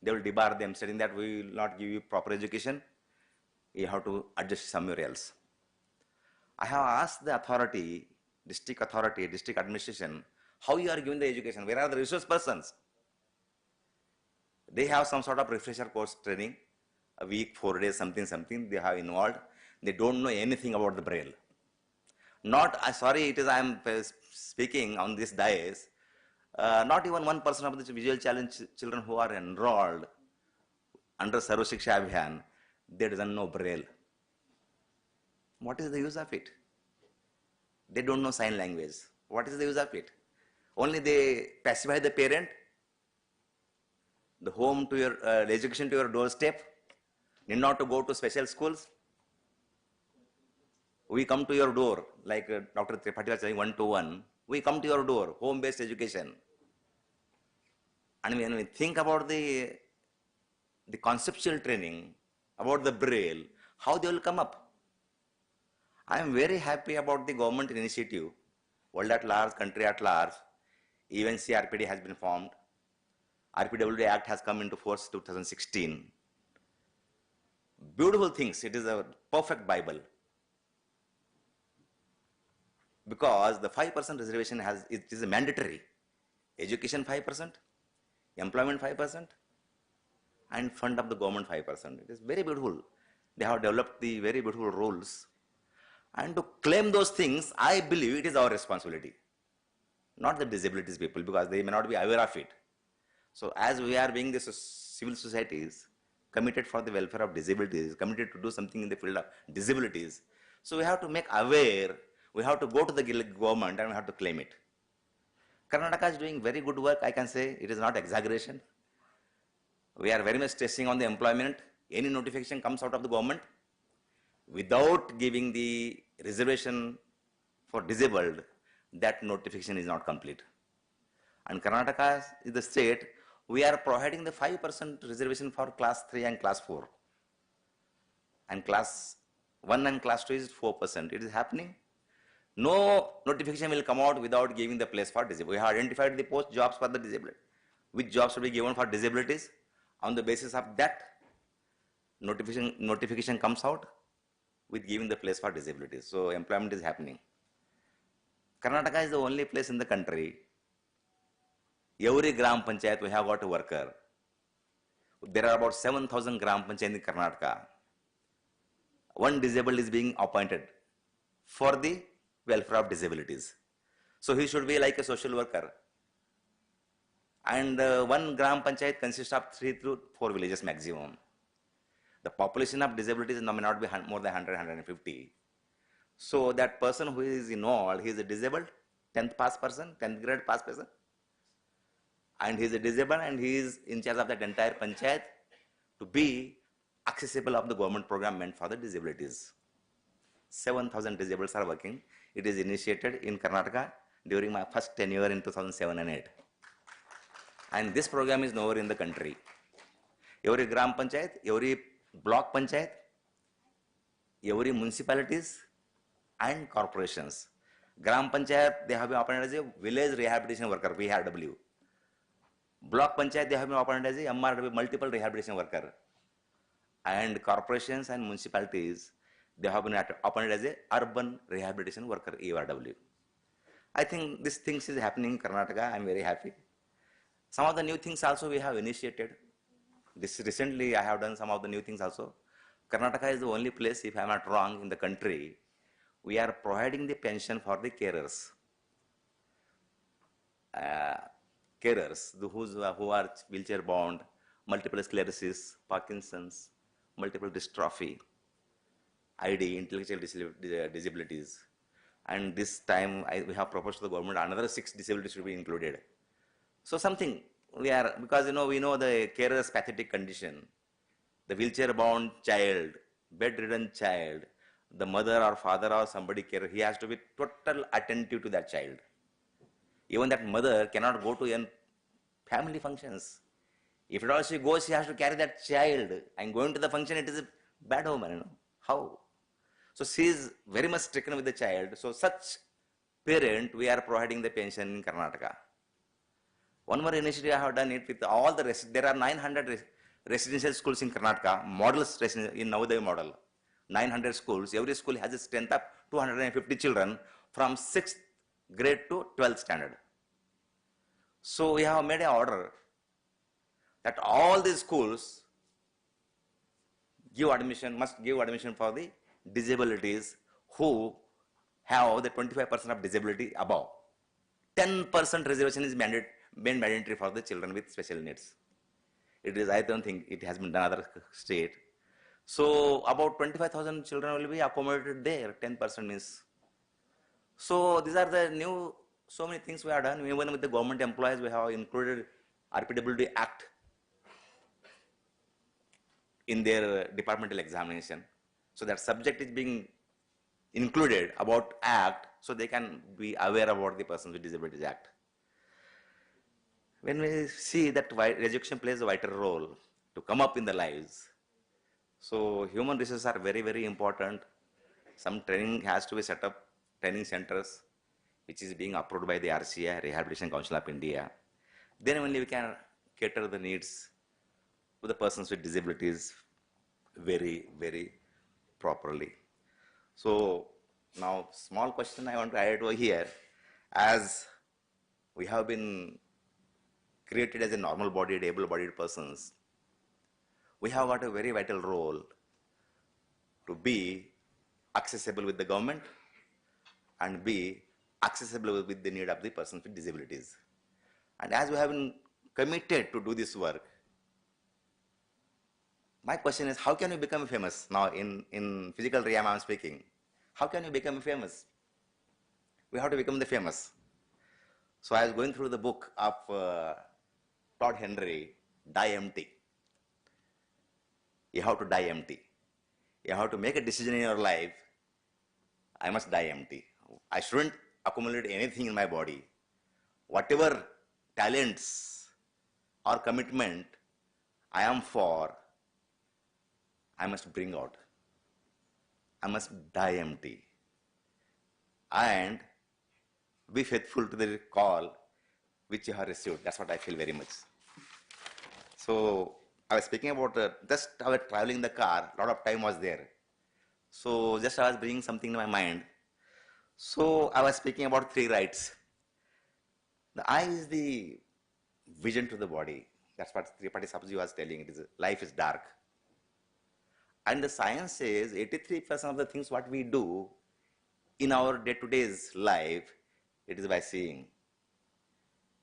S6: they will debar them, saying that we will not give you proper education, you have to adjust somewhere else. I have asked the authority, district administration, how you are giving the education, where are the resource persons? They have some sort of refresher course training, a week, 4 days, something they have involved. They don't know anything about the Braille. Not, sorry, it is I am speaking on this dais, not even 1% of the visual challenge children who are enrolled under Sarva Shiksha Abhiyan, they doesn't know Braille. What is the use of it? They don't know sign language. What is the use of it? Only they pacify the parent, the home to your education to your doorstep, need not to go to special schools. We come to your door, like Dr. Tripathi was saying, one-to-one. We come to your door, home-based education. And when we think about the conceptual training, about the Braille, how they will come up. I am very happy about the government initiative, world at large, country at large. Even CRPD has been formed. RPWD Act has come into force 2016. Beautiful things. It is a perfect Bible. Because the 5% reservation it is a mandatory. Education 5%, employment 5%, and fund of the government 5%. It is very beautiful. They have developed the very beautiful rules. And to claim those things, I believe it is our responsibility. Not the disabilities people, because they may not be aware of it. So as we are being the civil societies, committed for the welfare of disabilities, committed to do something in the field of disabilities, so we have to make aware, we have to go to the government and we have to claim it. Karnataka is doing very good work, I can say. It is not exaggeration. We are very much stressing on the employment. Any notification comes out of the government, without giving the reservation for disabled, that notification is not complete. And Karnataka is the state, we are providing the 5% reservation for class 3 and class 4. And class 1 and class 2 is 4%. It is happening. No notification will come out without giving the place for disabled. We have identified the post jobs for the disabled. Which jobs should be given for disabilities? On the basis of that, notification comes out with giving the place for disabilities. So employment is happening. Karnataka is the only place in the country, every gram panchayat we have got a worker. There are about 7,000 gram panchayat in Karnataka. One disabled is being appointed for the welfare of disabilities. So he should be like a social worker. And one gram panchayat consists of 3 to 4 villages maximum. The population of disabilities may not be more than 100, 150. So that person who is involved, he is a disabled, 10th pass person, 10th grade pass person. And he is a disabled and he is in charge of that entire panchayat to be accessible of the government program meant for the disabilities. 7,000 disabled are working. It is initiated in Karnataka during my first tenure in 2007 and 8. And this program is nowhere in the country. Every gram panchayat, every block panchayat, every municipalities and corporations. Gram panchayat, they have been appointed as a village rehabilitation worker, VRW. Block panchayat, they have been appointed as a MRW, multiple rehabilitation worker. And corporations and municipalities, they have been appointed as a urban rehabilitation worker, ERW. I think these things is happening in Karnataka. I am very happy. Some of the new things also we have initiated. This recently I have done some of the new things also. Karnataka is the only place, if I am not wrong, in the country, we are providing the pension for the carers. Carers who are wheelchair bound, multiple sclerosis, Parkinson's, multiple dystrophy, ID, intellectual disabilities. And this time we have proposed to the government another 6 disabilities should be included. So something we are, because we know the carer's pathetic condition, the wheelchair bound child, bedridden child, the mother or father or somebody carer, he has to be total attentive to that child. Even that mother cannot go to family functions. If at all she goes, she has to carry that child, and going to the function, it is a bad omen. How? So she is very much stricken with the child. So such parent, we are providing the pension in Karnataka. One more initiative I have done it with all the there are 900 residential schools in Karnataka, models in Navodaya model. 900 schools. Every school has a strength of 250 children from 6th grade to 12th standard. So we have made an order that all these schools must give admission for the disabilities who have the 25% of disability above. 10% reservation is mandatory for the children with special needs. It is, I don't think it has been done in other state. So about 25,000 children will be accommodated there, 10% means. So these are the new so many things we have done. Even with the government employees, we have included RPWD Act in their departmental examination. So that subject is being included about Act, so they can be aware about the Persons with Disabilities Act. When we see that education plays a vital role to come up in the lives, so human resources are very, very important. Some training has to be set up, training centers, which is being approved by the RCI, Rehabilitation Council of India. Then only we can cater the needs of the persons with disabilities very, very properly. So now, small question I want to add over here. As we have been created as a normal-bodied, able-bodied persons, we have got a very vital role to be accessible with the government and be accessible with the need of the persons with disabilities. And as we have been committed to do this work, my question is, how can we become famous? Now, in physical realm, I'm speaking. How can we become famous? We have to become the famous. So I was going through the book of Todd Henry, Die Empty. You have to die empty. You have to make a decision in your life. I must die empty. I shouldn't accumulate anything in my body. Whatever talents or commitment I am for, I must bring out. I must die empty and be faithful to the call which you have received. That's what I feel very much. So I was speaking about just I was traveling in the car, a lot of time was there. So just I was bringing something to my mind. So I was speaking about 3 rights. The eye is the vision to the body. That's what Tripathi Sabji was telling. It is life is dark. And the science says 83% of the things what we do in our day-to-day life, it is by seeing.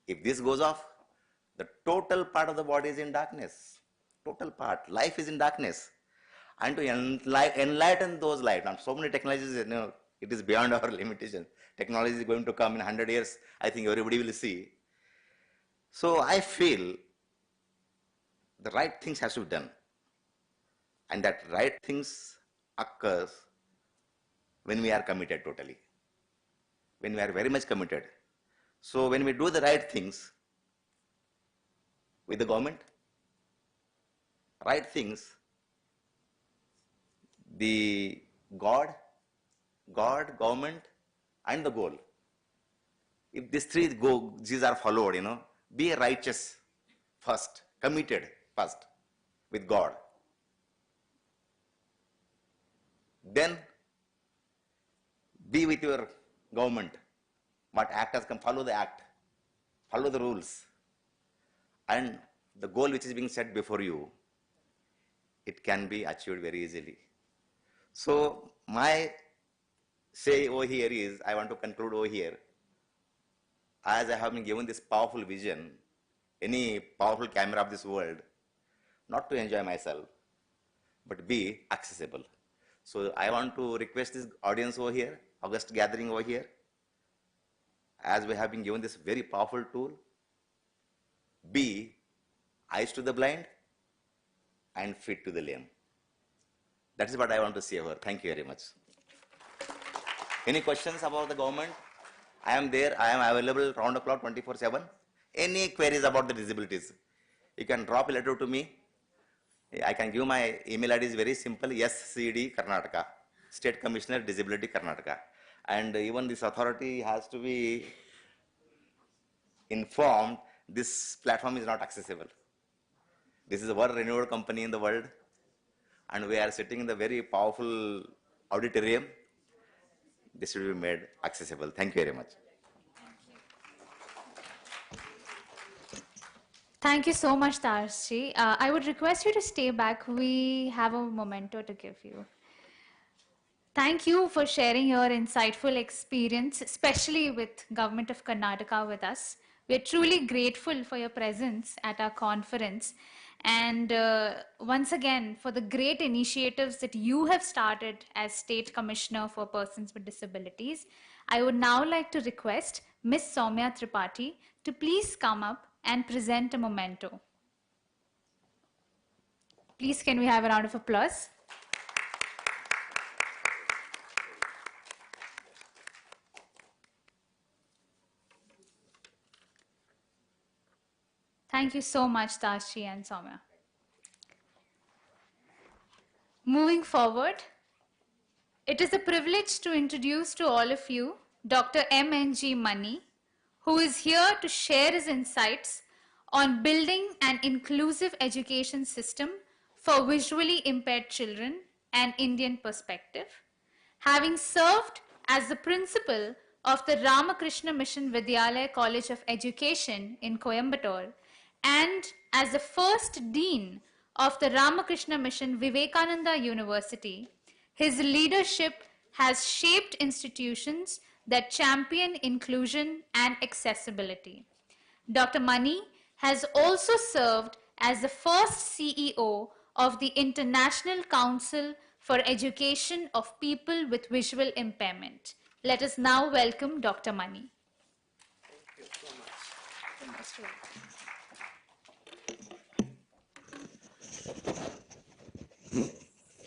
S6: If this goes off, the total part of the body is in darkness. Total part. Life is in darkness. And to enlighten those light, and so many technologies, it is beyond our limitation. Technology is going to come in 100 years. I think everybody will see. So I feel the right things has to be done. And that right things occurs when we are committed totally. When we are very much committed. So when we do the right things with the government, right things, the God, government, and the goal. If these 3 G's are followed, be righteous first, committed first with God. Then be with your government. What act has come, follow the act, follow the rules. And the goal which is being set before you, it can be achieved very easily. So my say over here is, I want to conclude over here, as I have been given this powerful vision, any powerful camera of this world, not to enjoy myself, but be accessible. So I want to request this audience over here, August gathering over here, as we have been given this very powerful tool, be eyes to the blind and feet to the lame. That is what I want to say over. Thank you very much. Any questions about the government? I am there. I am available round the clock 24/7. Any queries about the disabilities, you can drop a letter to me. I can give my email ID is very simple, SCD Karnataka, State Commissioner Disability Karnataka. And even this authority has to be informed, this platform is not accessible. This is a world-renowned company in the world, and we are sitting in the very powerful auditorium. This should be made accessible. Thank you very much.
S5: Thank you so much, Tarshi. I would request you to stay back. We have a memento to give you. Thank you for sharing your insightful experience, especially with Government of Karnataka with us. We're truly grateful for your presence at our conference. And once again, for the great initiatives that you have started as State Commissioner for Persons with Disabilities. I would now like to request Ms. Soumya Tripathi, to please come up and present a memento. Please, can we have a round of applause? Thank you so much, Tashi and Soumya. Moving forward, it is a privilege to introduce to all of you Dr. M.N.G. Mani, who is here to share his insights on building an inclusive education system for visually impaired children and Indian perspective, having served as the principal of the Ramakrishna Mission Vidyalaya College of Education in Coimbatore and as the first dean of the Ramakrishna Mission Vivekananda University. His leadership has shaped institutions that champion inclusion and accessibility. Dr. Mani has also served as the first CEO of the International Council for Education of People with Visual Impairment. Let us now welcome Dr. Mani.
S7: Thank you so much.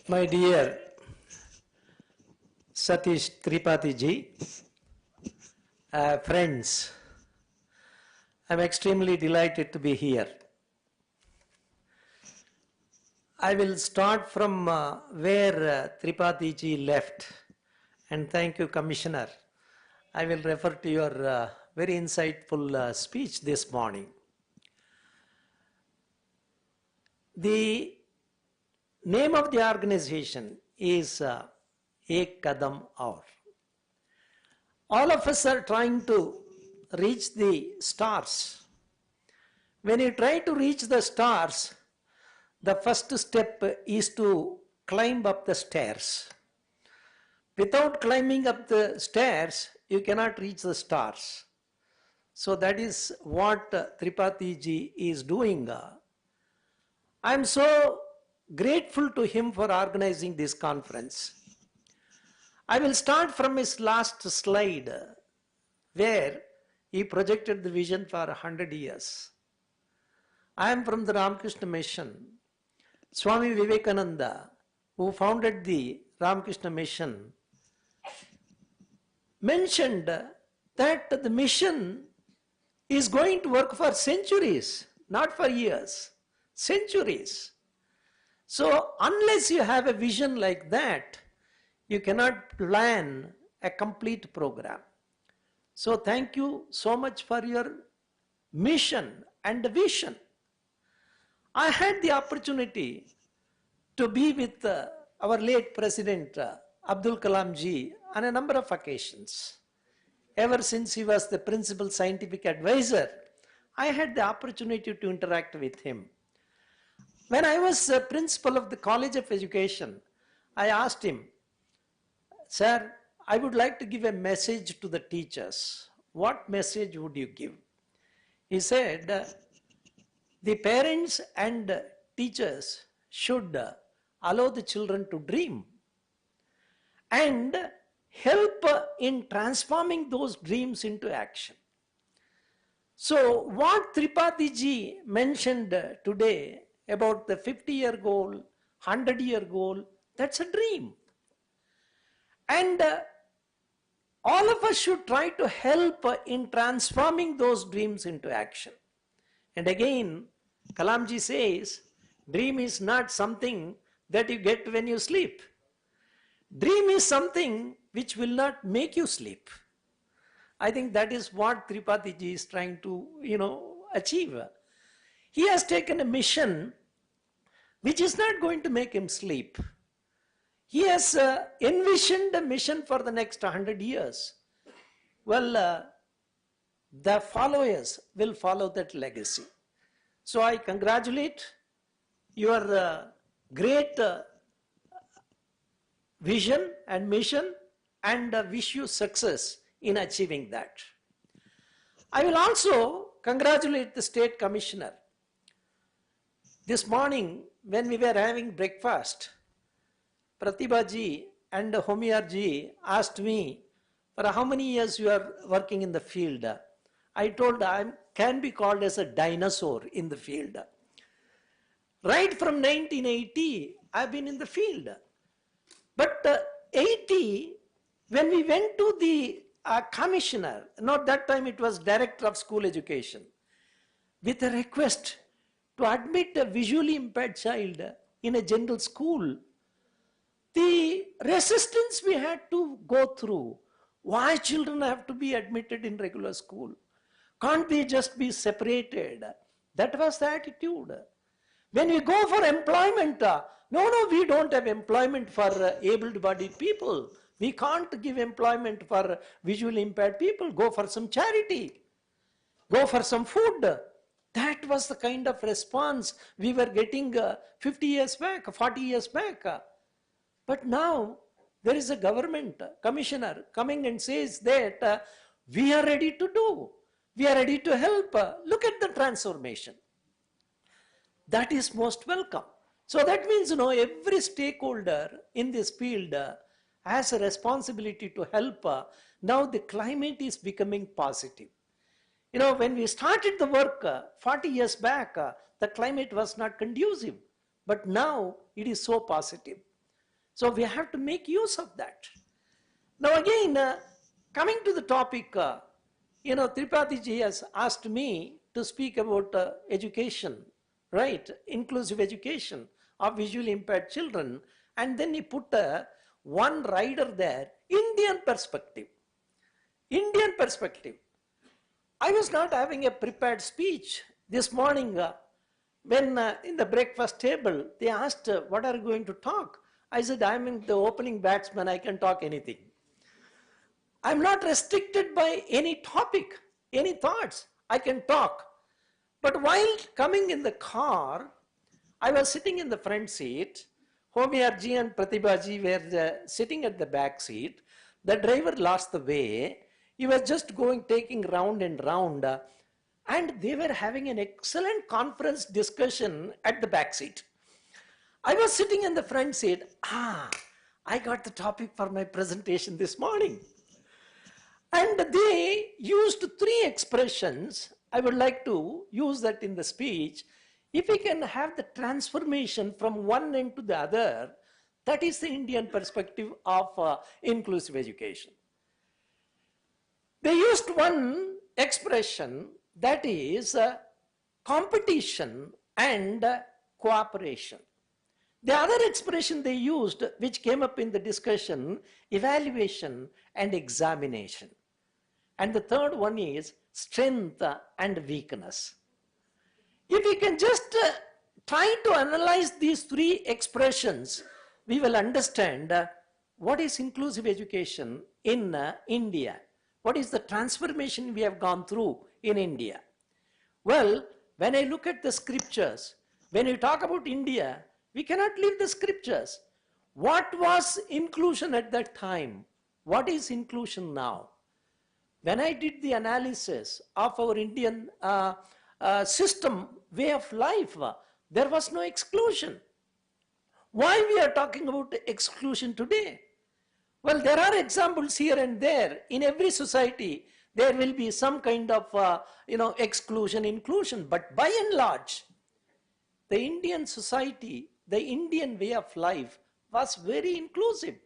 S7: My dear Satish Tripathi ji, friends, I'm extremely delighted to be here. I will start from where Tripathi ji left, and thank you, Commissioner. I will refer to your very insightful speech this morning. The name of the organization is Ek Kadam Aur. All of us are trying to reach the stars. When you try to reach the stars, the first step is to climb up the stairs. Without climbing up the stairs, you cannot reach the stars. So that is what Tripathi ji is doing. I am so grateful to him for organizing this conference. I will start from his last slide where he projected the vision for 100 years. I am from the Ramakrishna Mission. Swami Vivekananda, who founded the Ramakrishna Mission, mentioned that the mission is going to work for centuries, not for years, centuries. So unless you have a vision like that, you cannot plan a complete program. So thank you so much for your mission and vision. I had the opportunity to be with our late President Abdul Kalam ji on a number of occasions. Ever since he was the principal scientific advisor, I had the opportunity to interact with him. When I was principal of the College of Education, I asked him, "Sir, I would like to give a message to the teachers. What message would you give?" He said, "The parents and teachers should allow the children to dream and help in transforming those dreams into action." So what Tripathi ji mentioned today about the 50-year goal, 100-year goal, that's a dream. And all of us should try to help in transforming those dreams into action. And again, Kalamji says, dream is not something that you get when you sleep. Dream is something which will not make you sleep. I think that is what Tripathi ji is trying to, achieve. He has taken a mission which is not going to make him sleep. He has envisioned a mission for the next 100 years. Well, the followers will follow that legacy. So I congratulate your great vision and mission and wish you success in achieving that. I will also congratulate the State Commissioner. This morning when we were having breakfast, Pratibha ji and Homiyar ji asked me For how many years you are working in the field? I told I can be called as a dinosaur in the field. Right from 1980, I've been in the field. But 80, when we went to the commissioner, not that time it was director of school education, with a request to admit a visually impaired child in a general school, the resistance we had to go through, why children have to be admitted in regular school? Can't they just be separated? That was the attitude. When we go for employment, no, we don't have employment for able-bodied people. We can't give employment for visually impaired people. Go for some charity. Go for some food. That was the kind of response we were getting 50 years back, 40 years back. But now there is a government commissioner coming and says that we are ready to do. We are ready to help. Look at the transformation. That is most welcome. So that means, every stakeholder in this field has a responsibility to help. Now the climate is becoming positive. When we started the work 40 years back, the climate was not conducive. But now it is so positive. So we have to make use of that. Now again, coming to the topic, Tripathi ji has asked me to speak about education, right? Inclusive education of visually impaired children. And then he put one rider there, Indian perspective. Indian perspective. I was not having a prepared speech this morning when in the breakfast table, they asked, what are you going to talk? I said, I'm in the opening batsman, I can talk anything. I'm not restricted by any topic, any thoughts, I can talk. But while coming in the car, I was sitting in the front seat, Homiarji and Pratibhaji were sitting at the back seat. The driver lost the way. He was just taking round and round, and they were having an excellent conference discussion at the back seat. I was sitting in the front seat. I got the topic for my presentation this morning. And they used 3 expressions. I would like to use that in the speech. If we can have the transformation from one end to the other, that is the Indian perspective of inclusive education. They used one expression, that is competition and cooperation. The other expression they used, which came up in the discussion, evaluation and examination. And the third one is strength and weakness. If we can just try to analyze these 3 expressions, we will understand what is inclusive education in India. What is the transformation we have gone through in India? Well, when I look at the scriptures, when we talk about India, we cannot leave the scriptures. What was inclusion at that time? What is inclusion now? When I did the analysis of our Indian system, way of life, there was no exclusion. Why we are talking about exclusion today? Well, there are examples here and there. In every society, there will be some kind of exclusion, inclusion. But by and large, the Indian society, the Indian way of life was very inclusive.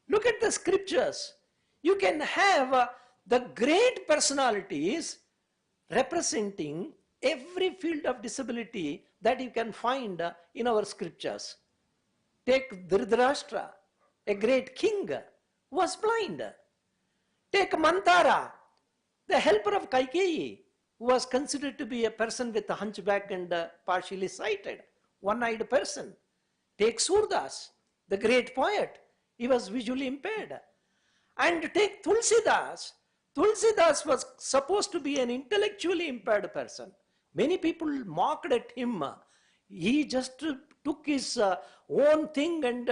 S7: Look at the scriptures. You can have the great personalities representing every field of disability that you can find in our scriptures. Take Dhritarashtra, a great king, who was blind. Take Mantara, the helper of Kaikeyi, who was considered to be a person with a hunchback and partially sighted, one-eyed person. Take Surdas, the great poet, he was visually impaired. And take Tulsidas. Tulsidas was supposed to be an intellectually impaired person. Many people mocked at him. He just took his own thing and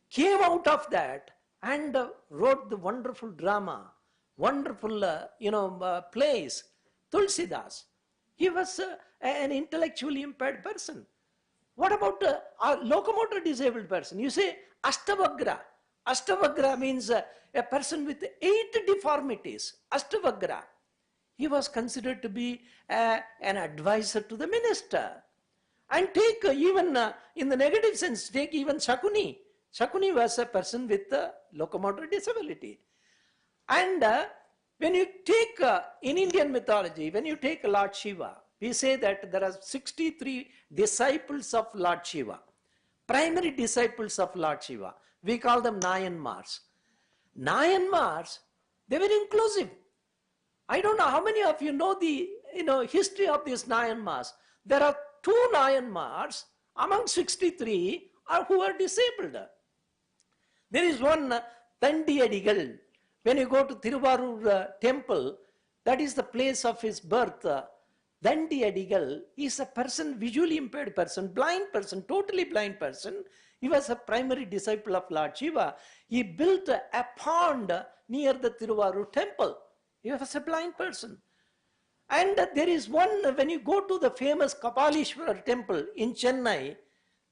S7: came out of that and wrote the wonderful drama, wonderful plays. Tulsidas, he was an intellectually impaired person. What about a locomotor disabled person? You say Ashtavagra. Ashtavagra means a person with 8 deformities. Ashtavagra. He was considered to be an advisor to the minister. And take even in the negative sense, take even Shakuni. Shakuni was a person with locomotor disability. And when you take, in Indian mythology, when you take Lord Shiva, we say that there are 63 disciples of Lord Shiva, primary disciples of Lord Shiva. We call them Nayanmars. Nayanmars, they were inclusive. I don't know how many of you know the history of these Nayanmars. There are 2 Nayanmars among 63 who are disabled. There is one Tandiyadigal. When you go to Thiruvarur temple, that is the place of his birth. Tandiyadigal is a person, visually impaired person, blind person, totally blind person. He was a primary disciple of Lord Shiva. He built a pond near the Thiruvarur temple. He was a blind person. And there is one, when you go to the famous Kapalishwar temple in Chennai,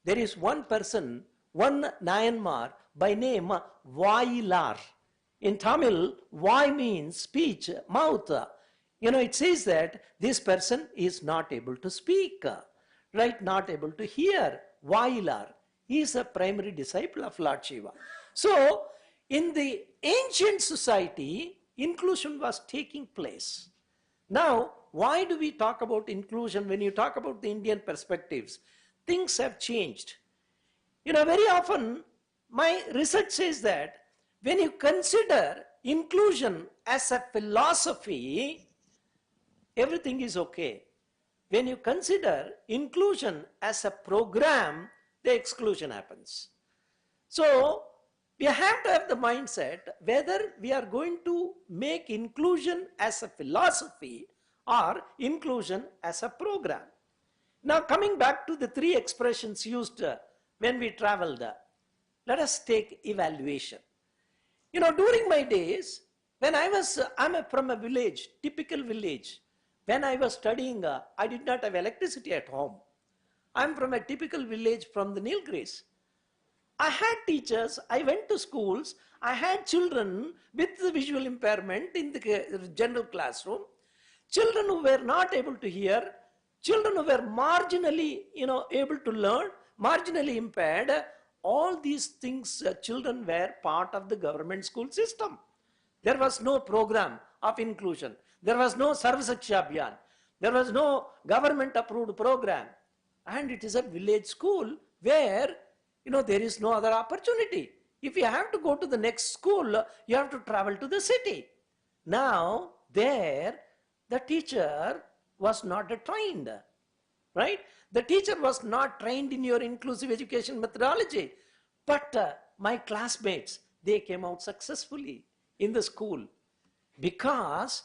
S7: there is one person, one Nayanmar by name Vailar. In Tamil, Vai means speech, mouth. It says that this person is not able to speak, right? Not able to hear. Vailar. He is a primary disciple of Lord Shiva. So, in the ancient society, inclusion was taking place. Now, why do we talk about inclusion? When you talk about the Indian perspectives, things have changed. Very often, my research says that when you consider inclusion as a philosophy, everything is okay. When you consider inclusion as a program, the exclusion happens. So, we have to have the mindset whether we are going to make inclusion as a philosophy or inclusion as a program. Now, coming back to the 3 expressions used when we traveled, let us take evaluation. During my days, when I'm from a village, typical village. When I was studying, I did not have electricity at home. I'm from a typical village from the Nilgiris. I had teachers, I went to schools, I had children with the visual impairment in the general classroom, children who were not able to hear, children who were marginally, able to learn, marginally impaired. All these things, children were part of the government school system. There was no program of inclusion. There was no Sarva Shiksha Abhiyan. There was no government approved program. And it is a village school where, there is no other opportunity. If you have to go to the next school, you have to travel to the city. Now, there, the teacher was not trained, right? The teacher was not trained in your inclusive education methodology. But my classmates, they came out successfully in the school because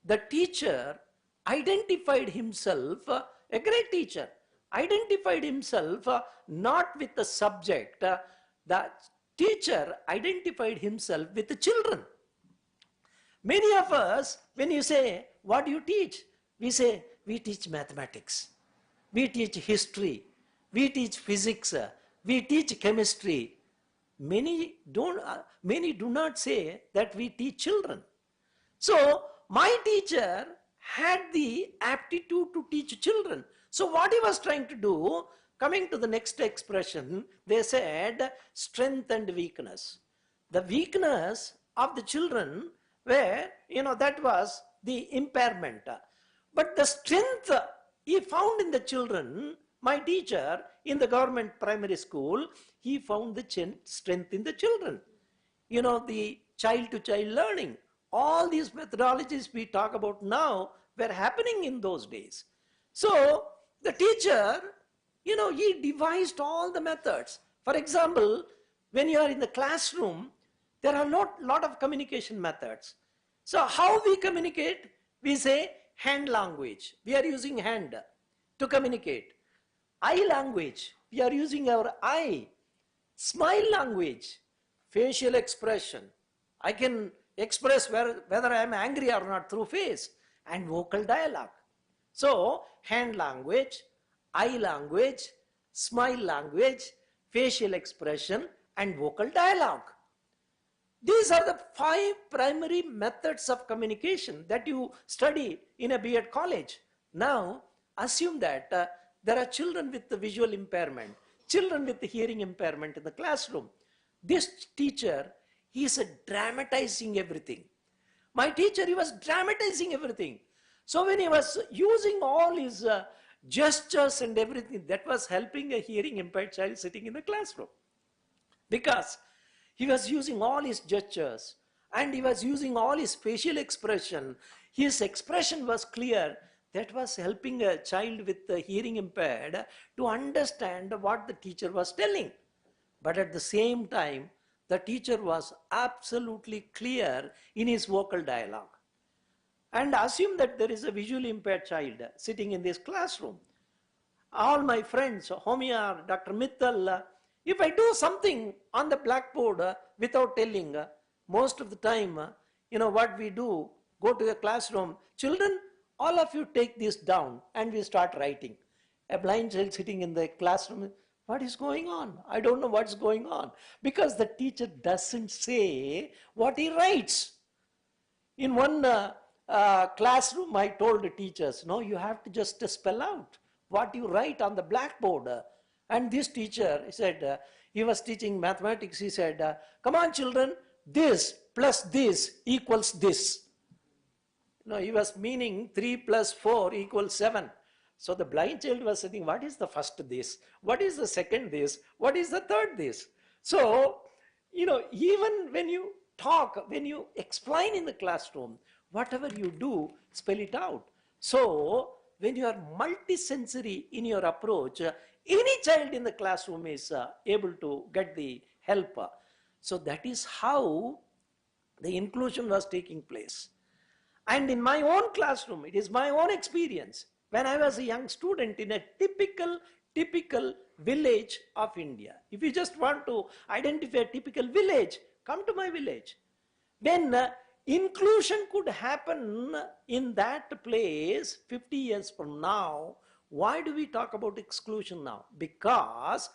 S7: the teacher identified himself, a great teacher, identified himself not with the subject. The teacher identified himself with the children. Many of us, when you say, what do you teach? We say, we teach mathematics, we teach history, we teach physics, we teach chemistry. Many do not say that we teach children. So, my teacher had the aptitude to teach children. So, what he was trying to do, coming to the next expression, they said strength and weakness. The weakness of the children were, that was the impairment. But the strength he found in the children, my teacher in the government primary school, he found the strength in the children. The child-to-child learning. All these methodologies we talk about now were happening in those days. So, the teacher, he devised all the methods. For example, when you are in the classroom, there are not a lot of communication methods. So, how we communicate? We say hand language. We are using hand to communicate. Eye language. We are using our eye. Smile language. Facial expression. I can express whether I am angry or not through face. And vocal dialogue. So, hand language, eye language, smile language, facial expression and vocal dialogue. These are the 5 primary methods of communication that you study in a B.Ed college. Now, assume that there are children with the visual impairment, children with the hearing impairment in the classroom. This teacher, he is dramatizing everything. My teacher, he was dramatizing everything. So when he was using all his gestures and everything, that was helping a hearing impaired child sitting in the classroom. Because he was using all his gestures and he was using all his facial expression. His expression was clear. That was helping a child with the hearing impaired to understand what the teacher was telling. But at the same time, the teacher was absolutely clear in his vocal dialogue. And assume that there is a visually impaired child sitting in this classroom. All my friends, Homia, Dr. Mittal, if I do something on the blackboard without telling, most of the time, what we do, go to the classroom, children, all of you take this down, and we start writing. A blind child sitting in the classroom, what is going on? I don't know what's going on. Because the teacher doesn't say what he writes. In one classroom, I told the teachers, no, you have to just spell out what you write on the blackboard. And this teacher, he said, he was teaching mathematics, he said, come on children, this plus this equals this. He was meaning 3 plus 4 equals 7. So the blind child was saying, what is the first this? What is the second this? What is the third this? So, even when you talk, when you explain in the classroom, whatever you do, spell it out. So, when you are multisensory in your approach, any child in the classroom is able to get the help. So that is how the inclusion was taking place. And in my own classroom, it is my own experience. When I was a young student in a typical village of India. If you just want to identify a typical village, come to my village. Then inclusion could happen in that place 50 years from now. Why do we talk about exclusion now? Because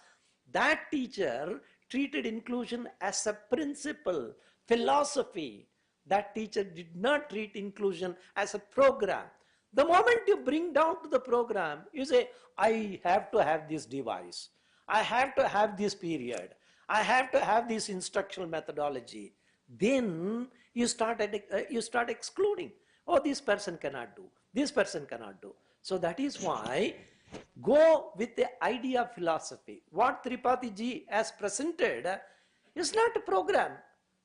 S7: that teacher treated inclusion as a principle, philosophy. That teacher did not treat inclusion as a program. The moment you bring down to the program, you say, I have to have this device. I have to have this period. I have to have this instructional methodology. Then you start excluding. Oh, this person cannot do. This person cannot do. So that is why go with the idea of philosophy. What Tripathi ji has presented is not a program.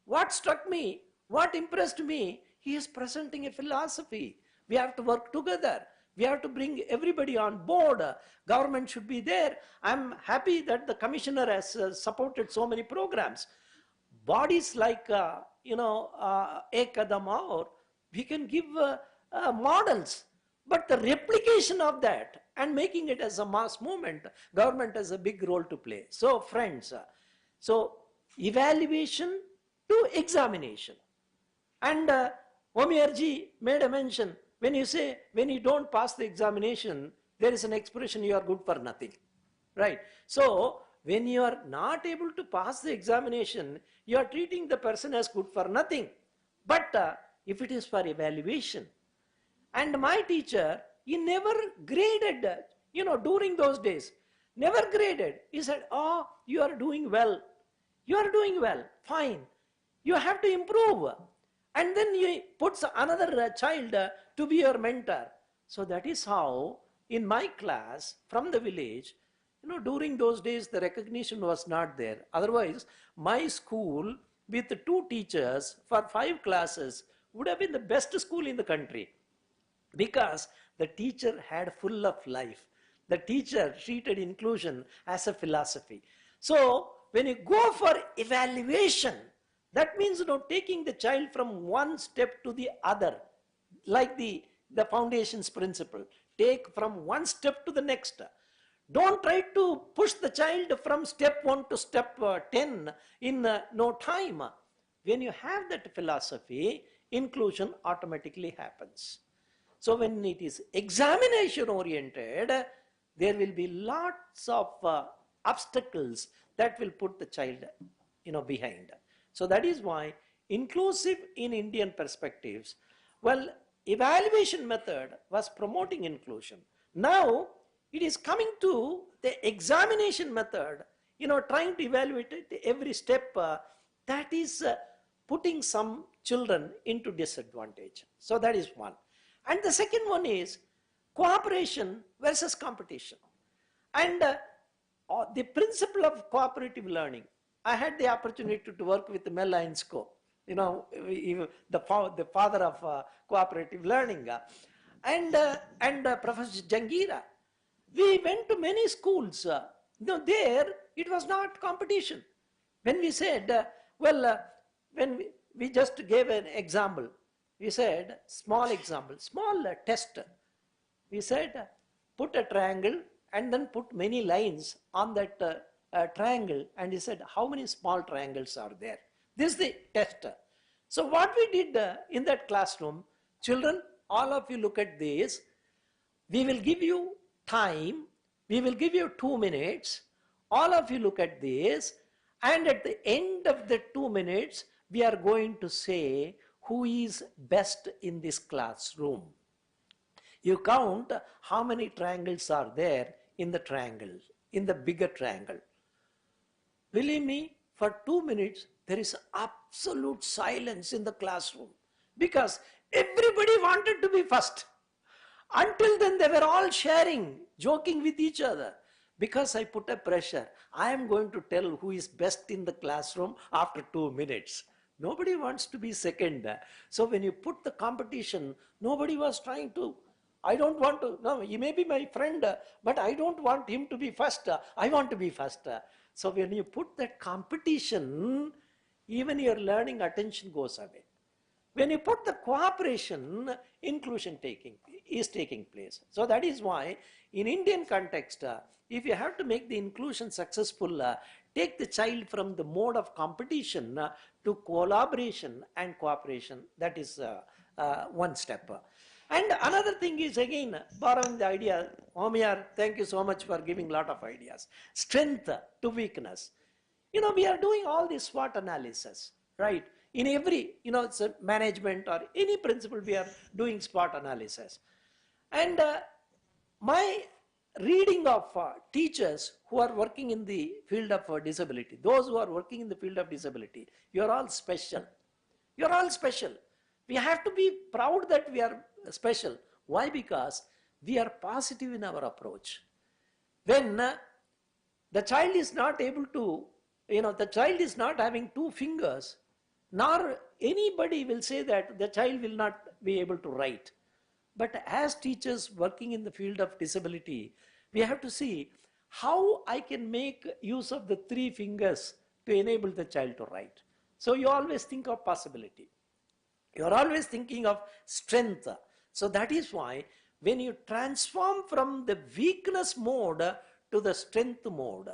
S7: What struck me, what impressed me, he is presenting a philosophy. We have to work together. We have to bring everybody on board. Government should be there. I'm happy that the commissioner has supported so many programs. Bodies like, Kadam, or we can give models. But the replication of that and making it as a mass movement, government has a big role to play. So friends, evaluation to examination. And Omiyarji made a mention, when you don't pass the examination, there is an expression, you are good for nothing, right? So when you are not able to pass the examination, you are treating the person as good for nothing. But if it is for evaluation, and my teacher, he never graded, during those days, never graded. He said, oh, you are doing well. You are doing well, fine. You have to improve. And then he puts another child to be your mentor. So that is how, in my class, from the village, during those days, the recognition was not there. Otherwise, my school, with 2 teachers for 5 classes, would have been the best school in the country. Because the teacher had full of life. The teacher treated inclusion as a philosophy. So when you go for evaluation, that means taking the child from one step to the other, like the foundations principle. Take from one step to the next. Don't try to push the child from step 1 to step 10 in no time. When you have that philosophy, inclusion automatically happens. So when it is examination oriented, there will be lots of obstacles that will put the child behind. So that is why inclusive in Indian perspectives, well, evaluation method was promoting inclusion. Now it is coming to the examination method, trying to evaluate it every step, that is putting some children into disadvantage. So that is one. And the second one is cooperation versus competition. And the principle of cooperative learning. I had the opportunity to work with Mel Einsko, the father of cooperative learning, and Professor Jangira. We went to many schools. There it was not competition. When we said, when we just gave an example, we said, small example, small test. We said, put a triangle and then put many lines on that triangle, and he said, how many small triangles are there? This is the test. So what we did in that classroom, children, all of you look at this. We will give you time. We will give you 2 minutes. All of you look at this. And at the end of the 2 minutes, we are going to say who is best in this classroom. You count how many triangles are there in the triangle, in the bigger triangle. Believe me, for 2 minutes, there is absolute silence in the classroom because everybody wanted to be first. Until then, they were all sharing, joking with each other. Because I put a pressure, I am going to tell who is best in the classroom after 2 minutes. Nobody wants to be second. So when you put the competition, nobody was trying to, I don't want to, no, he may be my friend, but I don't want him to be first. I want to be first. So when you put that competition, even your learning attention goes away. When you put the cooperation, inclusion is taking place. So that is why in Indian context, if you have to make the inclusion successful, take the child from the mode of competition to collaboration and cooperation. That is one step. And another thing is, again, borrowing the idea, Omiyar, thank you so much for giving a lot of ideas. Strength to weakness. We are doing all this SWOT analysis, right? In every, it's a management or any principle, we are doing SWOT analysis. And my reading of teachers who are working in the field of disability, those who are working in the field of disability, you are all special. You are all special. We have to be proud that we are special. Why? Because we are positive in our approach. When the child is not able to, the child is not having 2 fingers, nor anybody will say that the child will not be able to write. But as teachers working in the field of disability, we have to see how I can make use of the 3 fingers to enable the child to write. So you always think of possibility. You are always thinking of strength. So that is why when you transform from the weakness mode to the strength mode,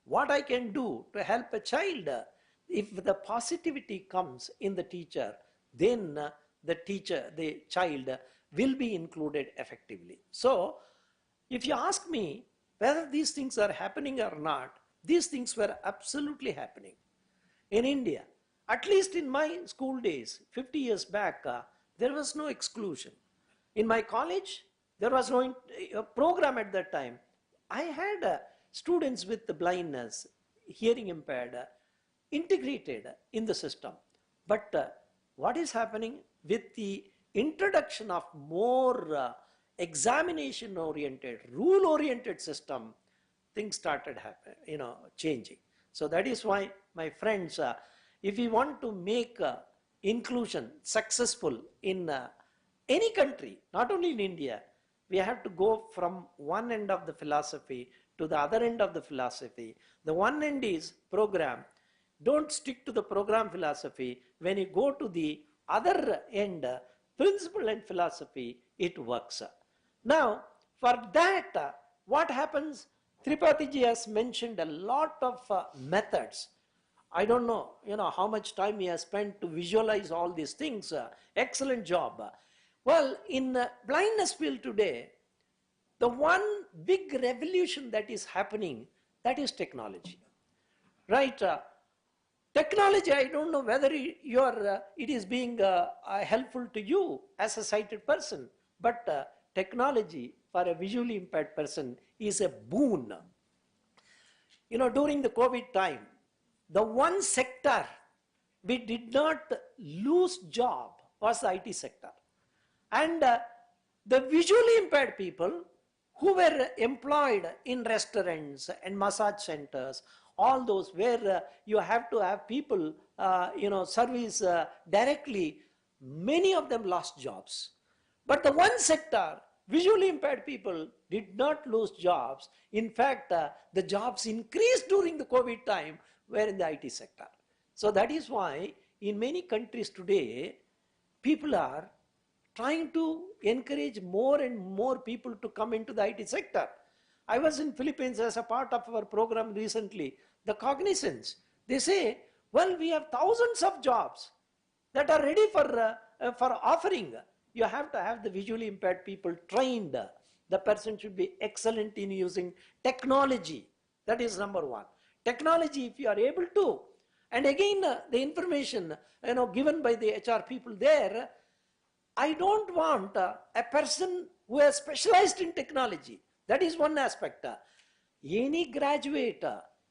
S7: what I can do to help a child, if the positivity comes in the teacher, then the child will be included effectively. So if you ask me whether these things are happening or not, these things were absolutely happening. In India, at least in my school days, 50 years back, there was no exclusion. In my college, there was no program at that time. I had students with the blindness, hearing impaired, integrated in the system. But what is happening with the introduction of more examination-oriented, rule-oriented system, things started changing. So that is why, my friends, if we want to make inclusion successful in any country, not only in India, we have to go from one end of the philosophy to the other end of the philosophy. The one end is program. Don't stick to the program philosophy. When you go to the other end, principle and philosophy, it works. Now, for that, what happens? Tripathi ji has mentioned a lot of methods. I don't know, how much time he has spent to visualize all these things. Excellent job. Well, in blindness field today, the one big revolution that is happening, that is technology. Right? Technology, I don't know whether it is being helpful to you as a sighted person, but technology for a visually impaired person is a boon. During the COVID time, the one sector we did not lose job was the IT sector. And the visually impaired people who were employed in restaurants and massage centers, all those where you have to have people, service directly, many of them lost jobs. But the one sector, visually impaired people did not lose jobs. In fact, the jobs increased during the COVID time were in the IT sector. So that is why in many countries today, people are trying to encourage more and more people to come into the IT sector. I was in Philippines as a part of our program recently, the Cognizance. They say, well, we have thousands of jobs that are ready for offering. You have to have the visually impaired people trained. The person should be excellent in using technology. That is number one. Technology, if you are able to. And again, the information given by the HR people there, I don't want a person who has specialized in technology. That is one aspect. Any graduate,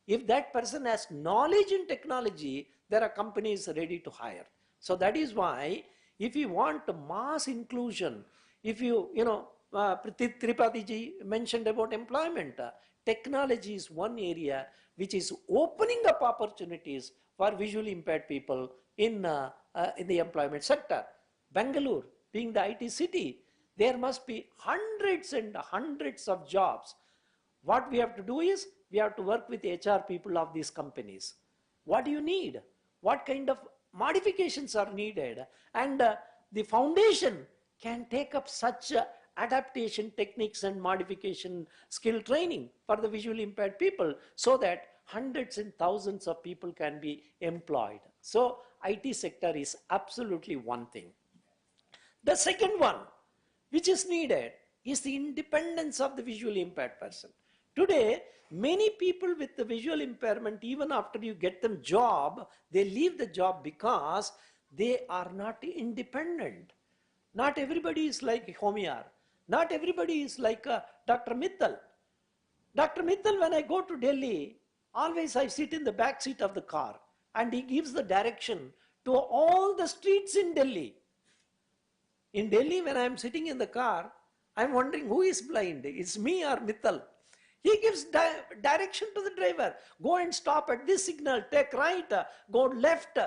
S7: if that person has knowledge in technology, there are companies ready to hire. So that is why, if you want mass inclusion, if Tripathi ji mentioned about employment, technology is one area which is opening up opportunities for visually impaired people in the employment sector. Bangalore, being the IT city, there must be hundreds and hundreds of jobs. What we have to do is, we have to work with HR people of these companies. What do you need? What kind of modifications are needed? And the foundation can take up such adaptation techniques and modification skill training for the visually impaired people, so that hundreds and thousands of people can be employed. So IT sector is absolutely one thing. The second one, which is needed, is the independence of the visually impaired person. Today, many people with the visual impairment, even after you get them job, they leave the job because they are not independent. Not everybody is like Homiar. Not everybody is like Dr. Mittal. Dr. Mittal, when I go to Delhi, always I sit in the back seat of the car and he gives the direction to all the streets in Delhi. In Delhi, when I am sitting in the car, I am wondering who is blind, it's me or Mittal. He gives direction to the driver. Go and stop at this signal, take right, go left.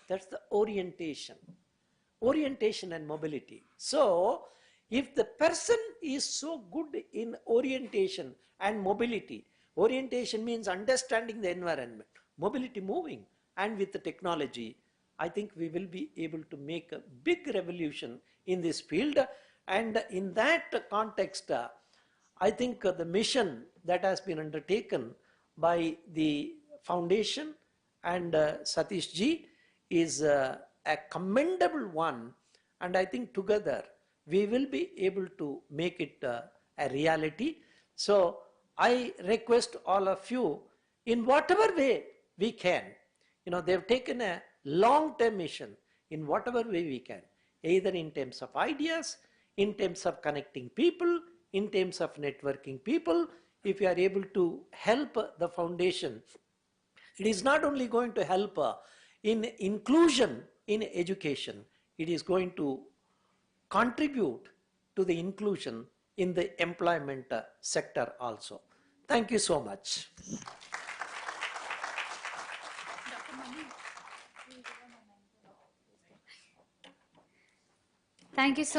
S7: That's the orientation. Orientation and mobility. So, if the person is so good in orientation and mobility, orientation means understanding the environment, mobility moving, and with the technology, I think we will be able to make a big revolution in this field. And in that context, I think the mission that has been undertaken by the foundation and Satish ji is a commendable one. And I think together we will be able to make it a reality. So I request all of you, in whatever way we can, they've taken a long-term mission, in whatever way we can, either in terms of ideas, in terms of connecting people, in terms of networking people. If you are able to help the foundation, it is not only going to help in inclusion in education, it is going to contribute to the inclusion in the employment sector also. Thank you so much.
S5: Thank you so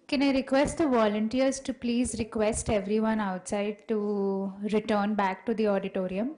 S5: Can I request the volunteers to please request everyone outside to return back to the auditorium?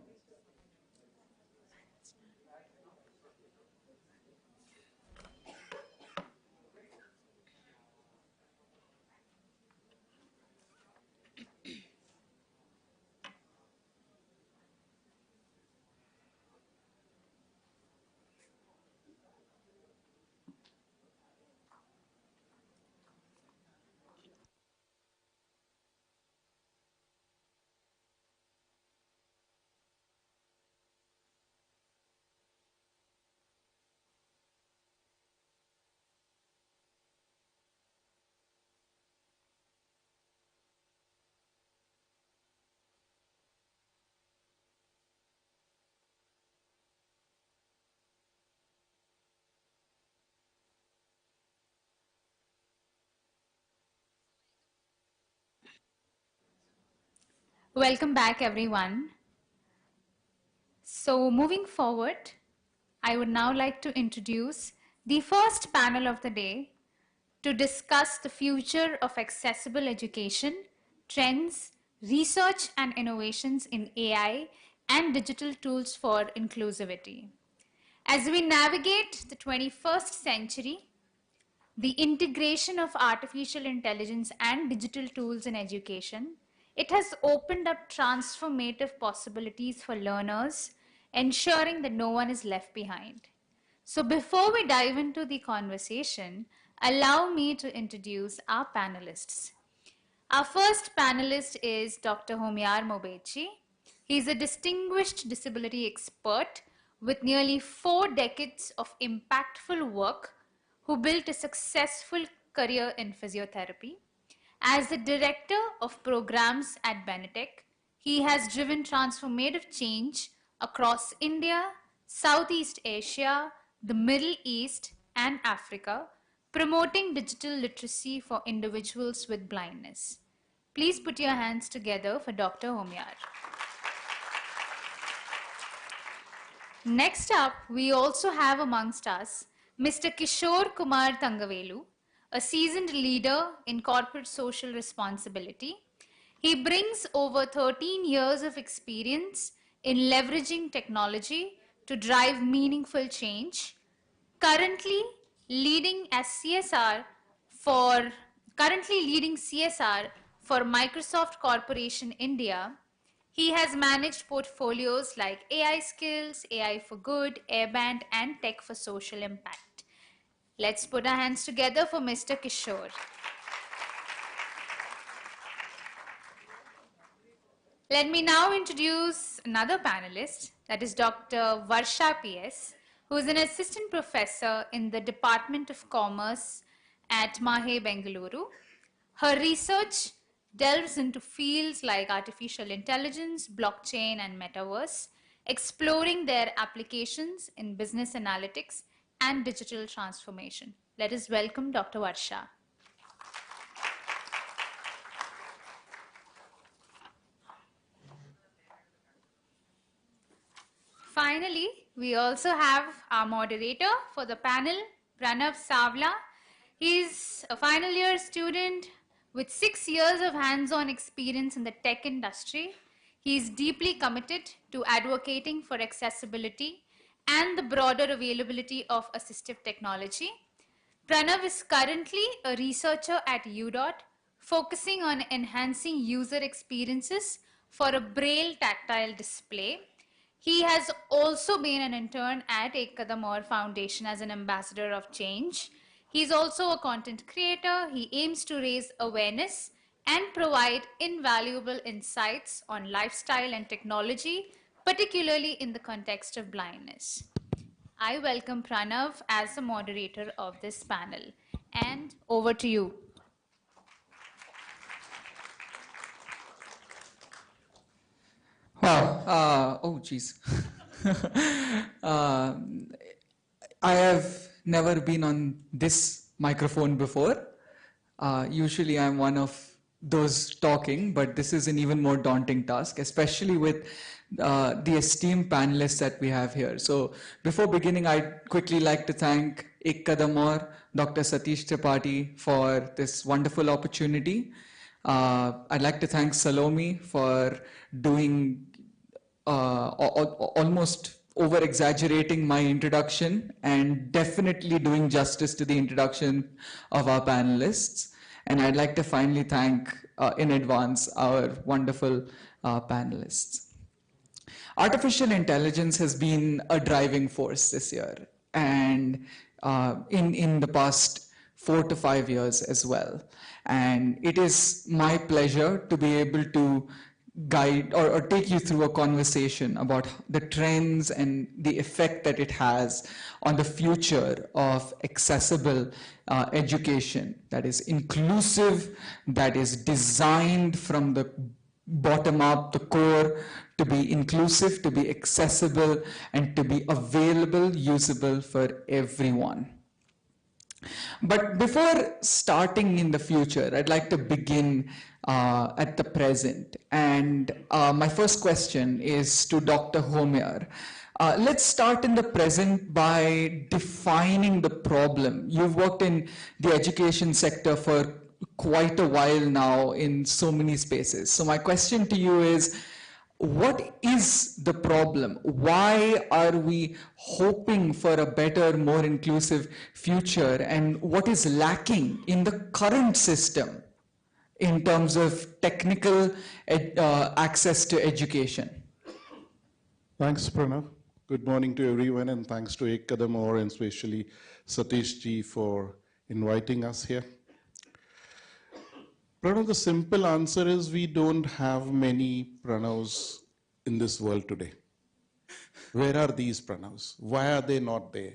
S5: Welcome back, everyone. So moving forward, I would now like to introduce the first panel of the day to discuss the future of accessible education, trends, research and innovations in AI and digital tools for inclusivity. As we navigate the 21st century, the integration of artificial intelligence and digital tools in education, it has opened up transformative possibilities for learners, ensuring that no one is left behind. So before we dive into the conversation, allow me to introduce our panelists. Our first panelist is Dr. Homyar Mobechi. He's a distinguished disability expert with nearly 4 decades of impactful work who built a successful career in physiotherapy. As the director of programs at Benetech, he has driven transformative change across India, Southeast Asia, the Middle East, and Africa, promoting digital literacy for individuals with blindness. Please put your hands together for Dr. Homyar. Next up, we also have amongst us Mr. Kishore Kumar Thangavelu, a seasoned leader in corporate social responsibility. He brings over 13 years of experience in leveraging technology to drive meaningful change, currently leading CSR for Microsoft Corporation India. He has managed portfolios like AI Skills, AI for Good, Airband, and Tech for Social Impact. Let's put our hands together for Mr. Kishore. Let me now introduce another panelist, that is Dr. Varsha PS, who is an assistant professor in the Department of Commerce at Mahe, Bengaluru. Her research delves into fields like artificial intelligence, blockchain, and metaverse, exploring their applications in business analytics and digital transformation. Let us welcome Dr. Varsha. Finally, we also have our moderator for the panel, Pranav Savla. He's a final year student with 6 years of hands-on experience in the tech industry. He is deeply committed to advocating for accessibility and the broader availability of assistive technology. Pranav is currently a researcher at UDOT, focusing on enhancing user experiences for a braille tactile display. He has also been an intern at Kadam Foundation as an ambassador of change. He is also a content creator. He aims to raise awareness and provide invaluable insights on lifestyle and technology, particularly in the context of blindness. I welcome Pranav as the moderator of this panel. And over to you.
S8: Wow. Oh, geez. I have never been on this microphone before. Usually I'm one of those talking, but this is an even more daunting task, especially with the esteemed panelists that we have here. So before beginning, I'd quickly like to thank Ek Kadam Aur, Dr. Satish Tripathi, for this wonderful opportunity. I'd like to thank Salome for doing almost over exaggerating my introduction and definitely doing justice to the introduction of our panelists. And I'd like to finally thank in advance our wonderful panelists. Artificial intelligence has been a driving force this year and in the past 4 to 5 years as well. And it is my pleasure to be able to guide or take you through a conversation about the trends and the effect that it has on the future of accessible education that is inclusive, that is designed from the bottom up, the core, to be inclusive, to be accessible, and to be available, usable for everyone. But before starting in the future, I'd like to begin at the present. And my first question is to Dr. Homer. Let's start in the present by defining the problem. You've worked in the education sector for quite a while now in so many spaces. So my question to you is, what is the problem? Why are we hoping for a better, more inclusive future? And what is lacking in the current system in terms of technical access to education?
S9: Thanks, Pranav. Good morning to everyone, and thanks to Ek Kadam Aur and especially Satish ji for inviting us here. Pranav, the simple answer is we don't have many Pranavs in this world today. Where are these Pranavs? Why are they not there?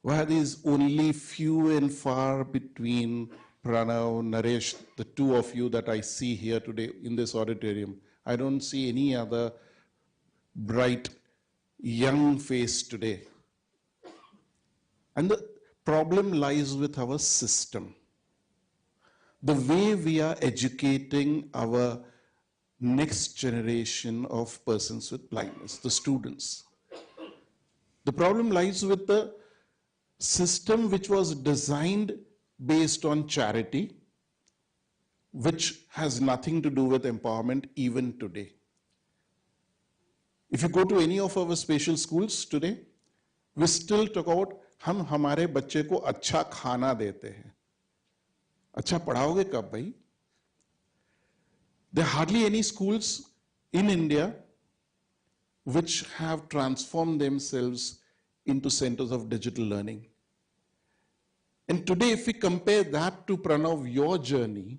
S9: Why are these only few and far between Pranav, Naresh, the two of you that I see here today in this auditorium? I don't see any other bright, young face today. And the problem lies with our system. The way we are educating our next generation of persons with blindness, the students. The problem lies with the system which was designed based on charity, which has nothing to do with empowerment even today. If you go to any of our special schools today, we still talk about हम हमारे बच्चे को अच्छा खाना देते हैं. अच्छा पढ़ाओगे कब भाई? There are hardly any schools in India which have transformed themselves into centers of digital learning. And today, if we compare that to Pranav, your journey,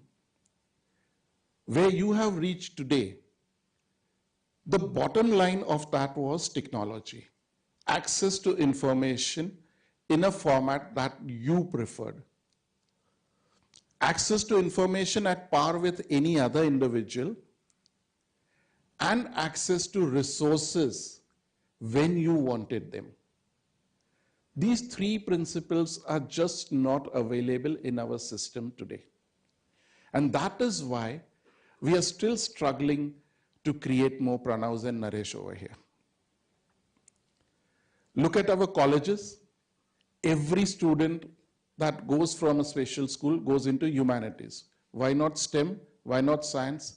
S9: where you have reached today, the bottom line of that was technology, access to information in a format that you preferred. Access to information at par with any other individual, and access to resources when you wanted them. These three principles are just not available in our system today. And that is why we are still struggling to create more Pranavs and Naresh over here. Look at our colleges. Every student that goes from a special school goes into humanities. Why not STEM? Why not science?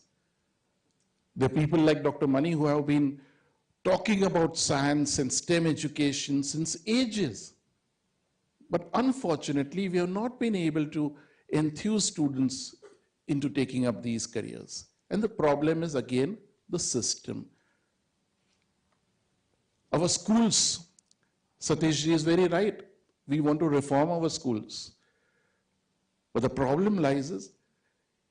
S9: There are people like Dr. Mani who have been talking about science and STEM education since ages. But unfortunately, we have not been able to enthuse students into taking up these careers. And the problem is, again, the system. Our schools, Satish ji is very right. We want to reform our schools. But the problem lies is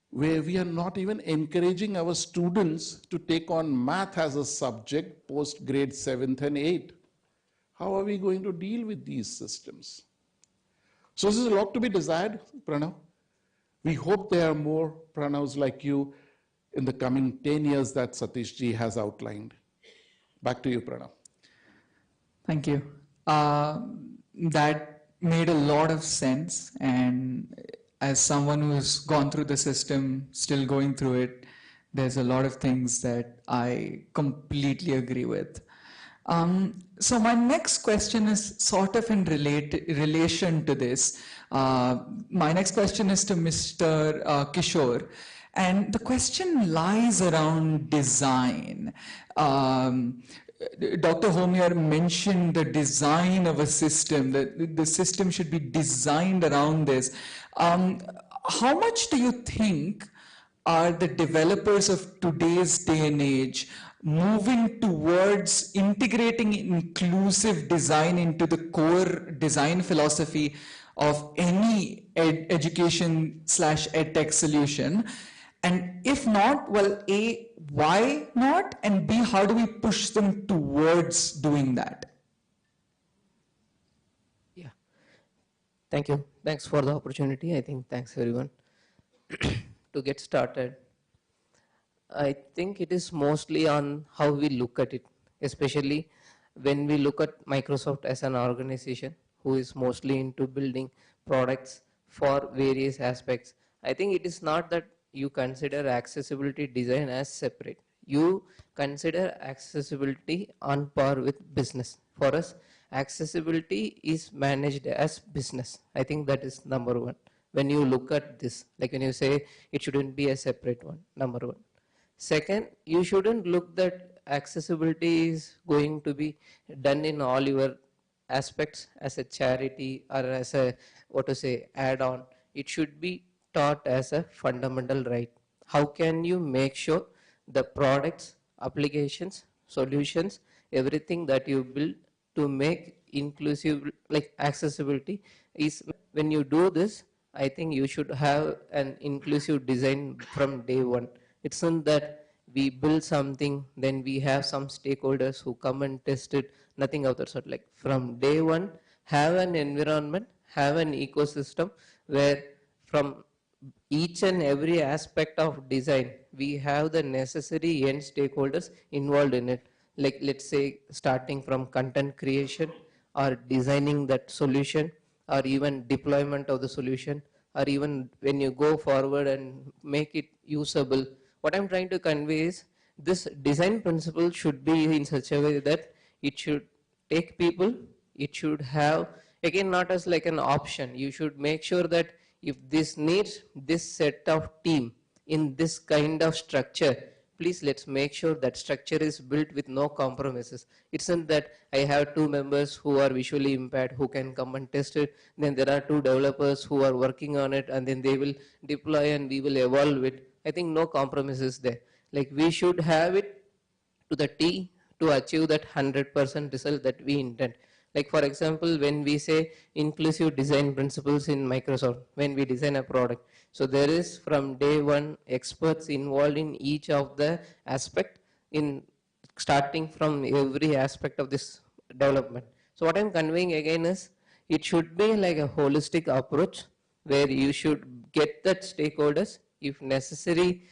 S9: where we are not even encouraging our students to take on math as a subject post grade 7th and 8th. How are we going to deal with these systems? So this is a lot to be desired, Pranav. We hope there are more Pranavs like you in the coming 10 years that Satish ji has outlined. Back to you, Pranav.
S8: Thank you. That made a lot of sense, and as someone who's gone through the system, still going through it, there's a lot of things that I completely agree with. So my next question is sort of in relation to this. My next question is to Mr. Kishore, and the question lies around design. Dr. Homier mentioned the design of a system, that the system should be designed around this. How much do you think are the developers of today's day and age moving towards integrating inclusive design into the core design philosophy of any education slash edtech solution? And if not, well, A, why not? And B, how do we push them towards doing that?
S10: Yeah, thank you. Thanks for the opportunity. I think thanks everyone. To get started, I think it is mostly on how we look at it, especially when we look at Microsoft as an organization who is mostly into building products for various aspects. I think it is not that you consider accessibility design as separate. You consider accessibility on par with business. For us, accessibility is managed as business. I think that is number one. When you look at this, like when you say it shouldn't be a separate one, number one. Second, you shouldn't look that accessibility is going to be done in all your aspects as a charity or as a, what to say, add-on. It should be taught as a fundamental right. How can you make sure the products, applications, solutions, everything that you build to make inclusive, like accessibility is, when you do this, I think you should have an inclusive design from day one. It's not that we build something, then we have some stakeholders who come and test it, nothing of that sort. Like from day one, have an environment, have an ecosystem where from each and every aspect of design, we have the necessary end stakeholders involved in it. Like let's say starting from content creation or designing that solution or even deployment of the solution, or even when you go forward and make it usable. What I'm trying to convey is this design principle should be in such a way that it should take people, it should have, again, not as like an option. You should make sure that if this needs this set of team in this kind of structure, please let's make sure that structure is built with no compromises. It's not that I have two members who are visually impaired who can come and test it, then there are two developers who are working on it, and then they will deploy and we will evolve it. I think no compromises there. Like we should have it to the T to achieve that 100% result that we intend. Like for example, when we say inclusive design principles in Microsoft, when we design a product, so there is from day one experts involved in each of the aspect, in starting from every aspect of this development. So what I'm conveying again is it should be like a holistic approach where you should get that stakeholders, if necessary,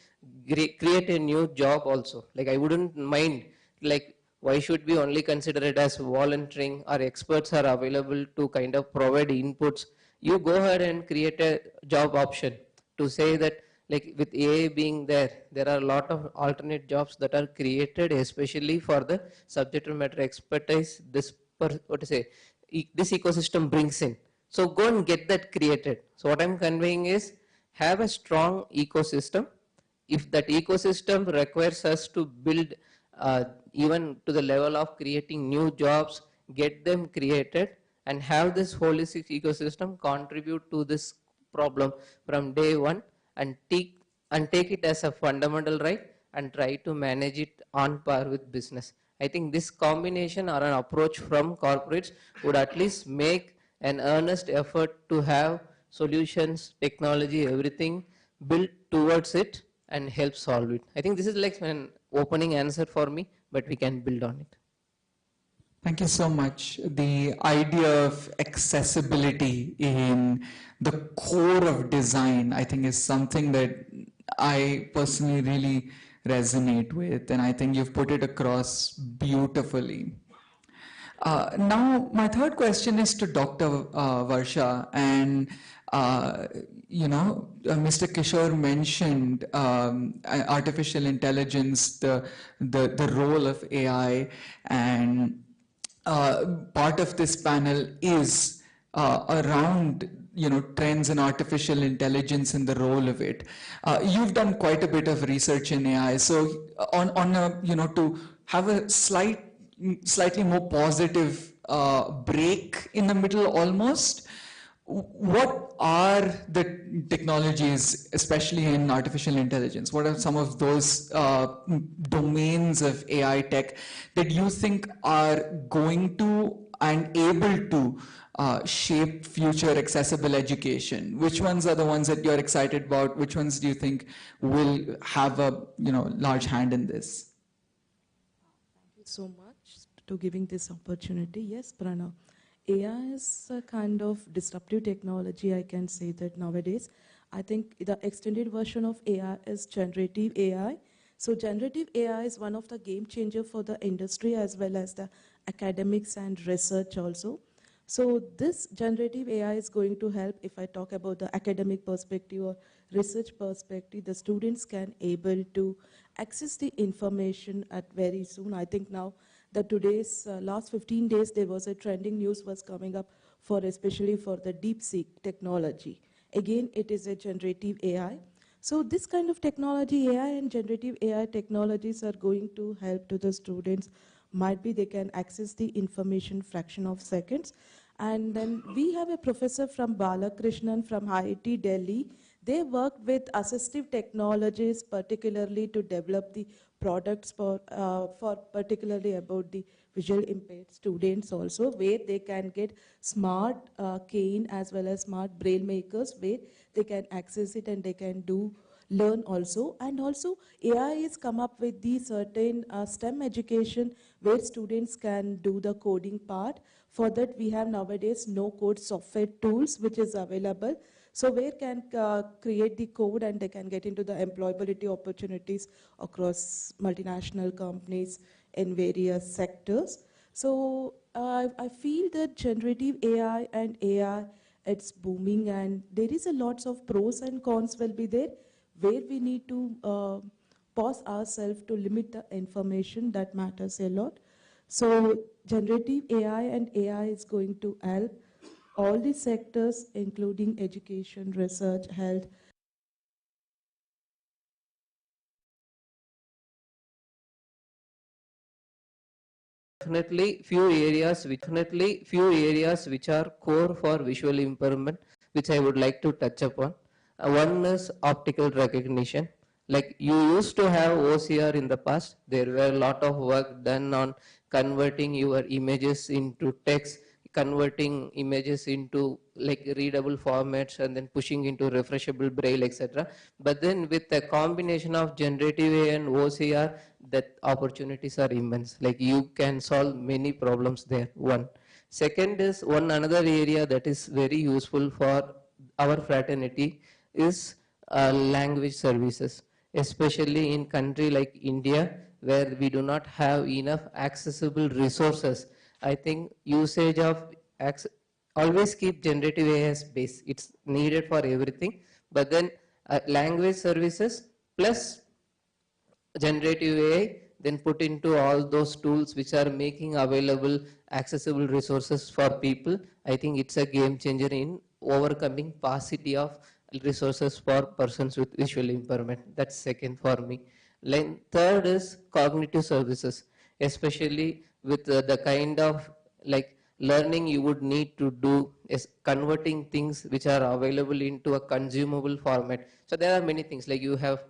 S10: create a new job also. Like I wouldn't mind, like why should we only consider it as volunteering, or experts are available to kind of provide inputs. You go ahead and create a job option to say that, like with AI being there, there are a lot of alternate jobs that are created especially for the subject matter expertise this this ecosystem brings in. So go and get that created. So what I'm conveying is have a strong ecosystem. If that ecosystem requires us to build even to the level of creating new jobs, get them created and have this holistic ecosystem contribute to this problem from day one, and take it as a fundamental right and try to manage it on par with business. I think this combination or an approach from corporates would at least make an earnest effort to have solutions, technology, everything built towards it and help solve it. I think this is like an opening answer for me, but we can build on it.
S8: Thank you so much. The idea of accessibility in the core of design, I think, is something that I personally really resonate with, and I think you've put it across beautifully. Now, my third question is to Dr. Varsha, and Mr. Kishore mentioned artificial intelligence, the role of AI, and part of this panel is around trends in artificial intelligence and the role of it. You've done quite a bit of research in AI, so on a, to have a slightly more positive break in the middle almost. What are the technologies, especially in artificial intelligence? What are some of those domains of AI tech that you think are going to and able to shape future accessible education? Which ones are the ones that you're excited about? Which ones do you think will have a large hand in this?
S11: Thank you so much to giving this opportunity. Yes, Pranav. AI is a kind of disruptive technology, I can say that nowadays. I think the extended version of AI is generative AI. So generative AI is one of the game changer for the industry as well as the academics and research also. So this generative AI is going to help, if I talk about the academic perspective or research perspective, the students can able to access the information at very soon. I think now that today's last 15 days, there was a trending news was coming up for especially for the DeepSeek technology. Again, it is a generative AI. So this kind of technology, AI and generative AI technologies are going to help to the students. Might be they can access the information fraction of seconds. And then we have a professor from Balakrishnan from IIT Delhi. They worked with assistive technologies, particularly to develop the products for particularly about the visual impaired students also, where they can get smart cane as well as smart braille makers, where they can access it and they can learn also. And also AI is come up with the certain STEM education where students can do the coding part. For that we have nowadays no code software tools which is available. So where can create the code and they can get into the employability opportunities across multinational companies in various sectors. So I feel that generative AI and AI, it's booming and there is a lots of pros and cons will be there where we need to pause ourselves to limit the information that matters a lot. So generative AI and AI is going to help all the sectors, including education, research, health.
S10: Definitely few areas which are core for visual impairment, which I would like to touch upon. One is optical recognition. Like you used to have OCR in the past, there were a lot of work done on converting your images into text, converting images into like readable formats and then pushing into refreshable braille, etc. But then with the combination of generative AI and OCR, that opportunities are immense. Like you can solve many problems there. One. Second is another area that is very useful for our fraternity is language services, especially in country like India, where we do not have enough accessible resources. I think usage of always keep generative AI as base. It's needed for everything, but then language services plus generative AI, then put into all those tools which are making available accessible resources for people. I think it's a game changer in overcoming paucity of resources for persons with visual impairment. That's second for me. Third is cognitive services, especially with the kind of like learning you would need to do is converting things which are available into a consumable format. So there are many things like you have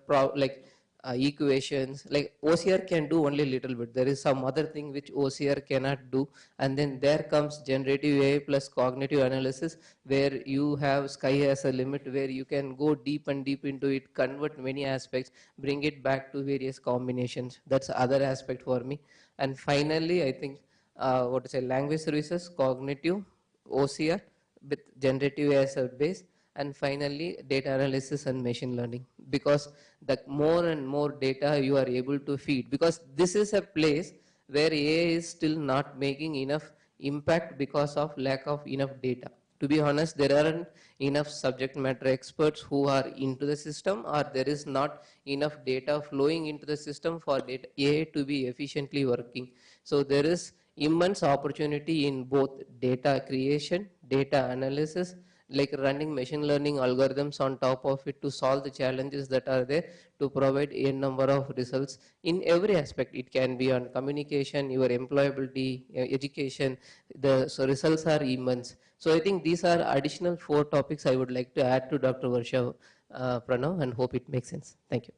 S10: equations, like OCR can do only little bit. There is some other thing which OCR cannot do, and then there comes generative AI plus cognitive analysis, where you have sky as a limit, where you can go deep and deep into it, convert many aspects, bring it back to various combinations. That's other aspect for me. And finally, I think language services, cognitive, OCR with generative AI as a base, and finally data analysis and machine learning, because the more and more data you are able to feed, because this is a place where AI is still not making enough impact because of lack of enough data. To be honest, there aren't enough subject matter experts who are into the system, or there is not enough data flowing into the system for AI to be efficiently working. So there is immense opportunity in both data creation, data analysis, like running machine learning algorithms on top of it to solve the challenges that are there, to provide a number of results in every aspect. It can be on communication, your employability, education. So results are immense. So I think these are additional 4 topics I would like to add to Dr. Varsha, Pranav, and hope it makes sense. Thank you.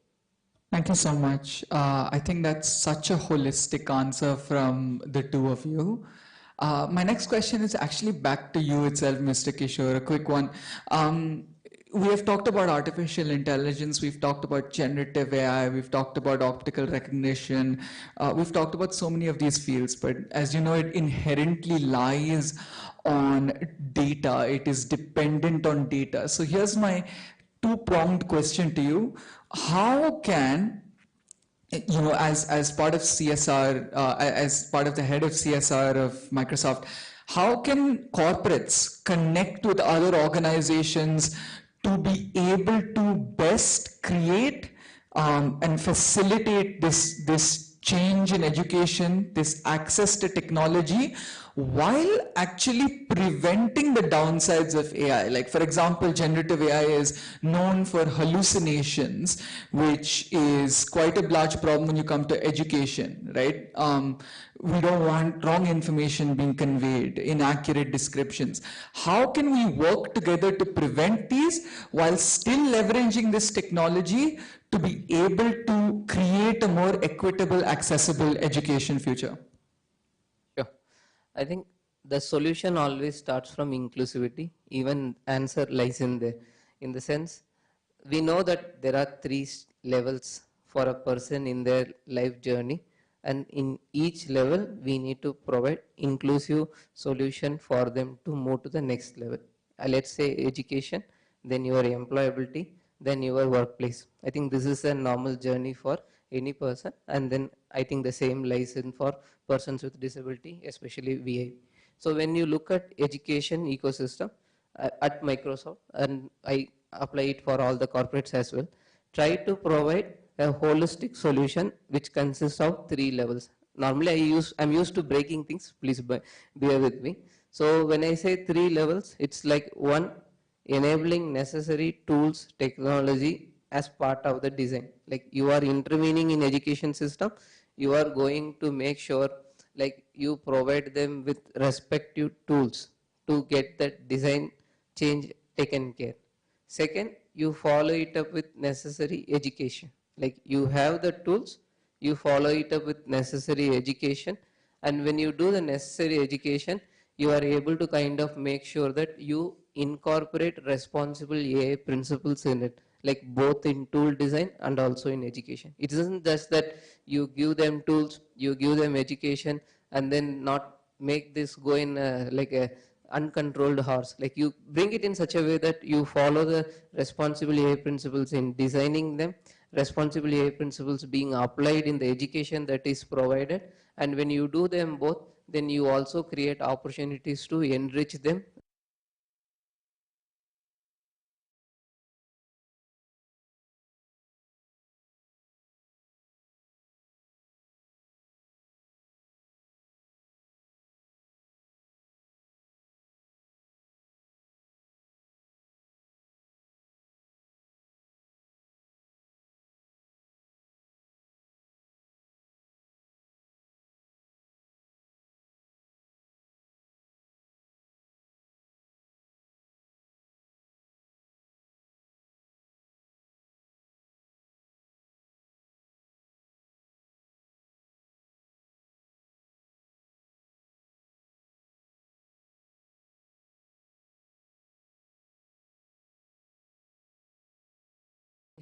S8: Thank you so much. I think that's such a holistic answer from the two of you. My next question is actually back to you itself, Mr. Kishore, a quick one. We have talked about artificial intelligence, we've talked about generative AI, we've talked about optical recognition, we've talked about so many of these fields, but as you know, it inherently lies on data, it is dependent on data. So here's my two-pronged question to you. How can, you know, as part of CSR, as part of the head of CSR of Microsoft, how can corporates connect with other organizations to be able to best create and facilitate this change in education, this access to technology, while actually preventing the downsides of AI? Like, for example, generative AI is known for hallucinations, which is quite a large problem when you come to education, right? We don't want wrong information being conveyed, inaccurate descriptions. How can we work together to prevent these while still leveraging this technology to be able to create a more equitable, accessible education future?
S10: Sure. I think the solution always starts from inclusivity. Even answer lies in there. In the sense, we know that there are 3 levels for a person in their life journey, and in each level we need to provide inclusive solution for them to move to the next level. Let's say education, then your employability, then your workplace. I think this is a normal journey for any person, and then I think the same lies in for persons with disability, especially VA. So when you look at education ecosystem at Microsoft, and I apply it for all the corporates as well, try to provide a holistic solution which consists of 3 levels. Normally I'm used to breaking things, please bear with me. So when I say 3 levels, it's like 1, enabling necessary tools, technology as part of the design. Like you are intervening in education system, you are going to make sure like you provide them with respective tools to get that design change taken care. Second, you follow it up with necessary education. Like you have the tools, you follow it up with necessary education, and when you do the necessary education, you are able to kind of make sure that you incorporate responsible AI principles in it, like both in tool design and also in education. It isn't just that you give them tools, you give them education, and then not make this go in like a uncontrolled horse. Like you bring it in such a way that you follow the responsible AI principles in designing them, responsible AI principles being applied in the education that is provided, and when you do them both, then you also create opportunities to enrich them.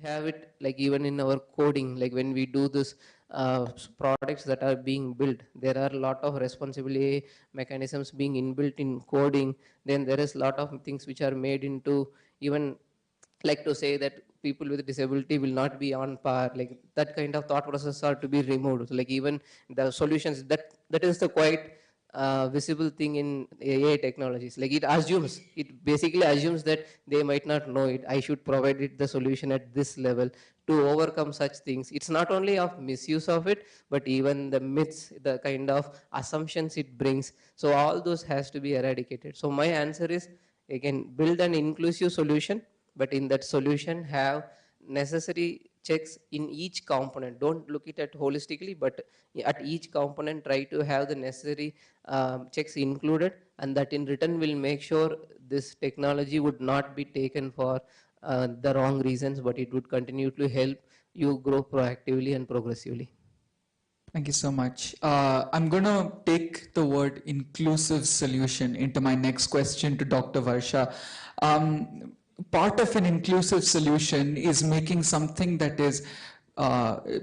S10: Have it like even in our coding, like when we do this products that are being built, there are a lot of responsibility mechanisms being inbuilt in coding. Then there is a lot of things which are made into, even like to say that people with disability will not be on par, like that kind of thought process are to be removed. So like even the solutions, that is the quite visible thing in AI technologies. Like it basically assumes that they might not know it. I should provide it the solution at this level to overcome such things. It's not only of misuse of it, but even the myths, the kind of assumptions it brings. So all those has to be eradicated. So my answer is, again, build an inclusive solution, but in that solution have necessary checks in each component. Don't look it at holistically, but at each component try to have the necessary checks included, and that in return will make sure this technology would not be taken for the wrong reasons, but it would continue to help you grow proactively and progressively.
S8: Thank you so much. I'm going to take the word inclusive solution into my next question to Dr. Varsha. Part of an inclusive solution is making something that is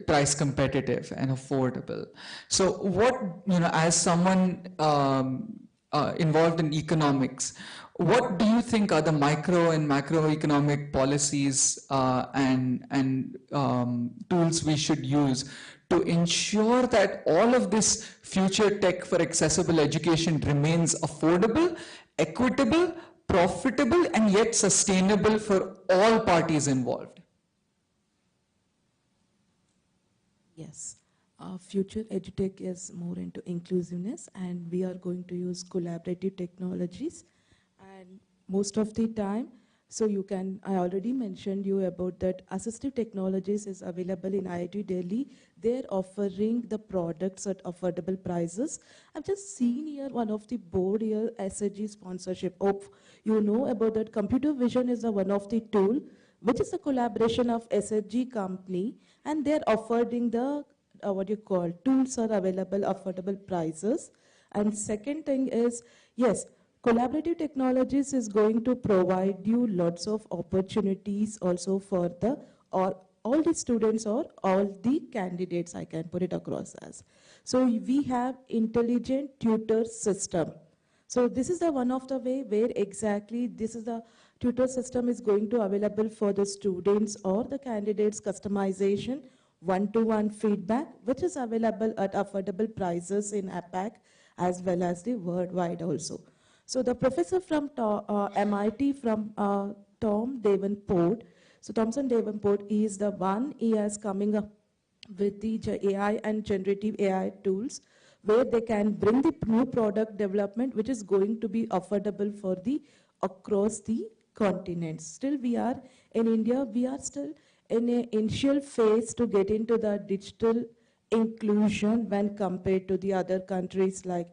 S8: price competitive and affordable. So what, as someone involved in economics, what do you think are the micro and macroeconomic policies and tools we should use to ensure that all of this future tech for accessible education remains affordable, equitable, profitable, and yet sustainable for all parties involved?
S11: Yes. Future EduTech is more into inclusiveness, and we are going to use collaborative technologies. And most of the time, so you can, I already mentioned you about that assistive technologies is available in IIT Delhi. They're offering the products at affordable prices. I've just seen here one of the board here, SHG sponsorship. Oh, you know about that. Computer vision is one of the tool, which is a collaboration of SHG company, and they're offering the tools are available, affordable prices. And second thing is, yes, collaborative technologies is going to provide you lots of opportunities also for the, or all the students or all the candidates, I can put it across as. So we have intelligent tutor system. So this is the one of the way where exactly this is the tutor system is going to available for the students or the candidates customization, one-to-one feedback, which is available at affordable prices in APAC as well as the worldwide also. So the professor from MIT from Tom Davenport, so Thomson Davenport is the one, he is coming up with the AI and generative AI tools where they can bring the new product development which is going to be affordable for the across the continents. Still we are in India, we are still in an initial phase to get into the digital inclusion when compared to the other countries like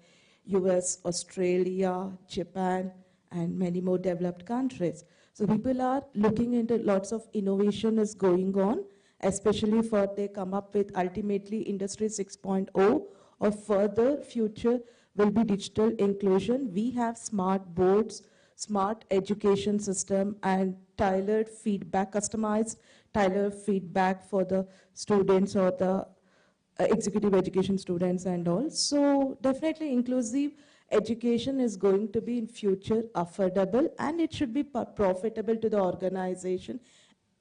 S11: US, Australia, Japan, and many more developed countries. So people are looking into lots of innovation is going on, especially for they come up with ultimately Industry 6.0 or further future will be digital inclusion. We have smart boards, smart education system, and tailored feedback, customized tailored feedback for the students or the executive education students and all. So definitely inclusive education is going to be in future affordable, and it should be profitable to the organization.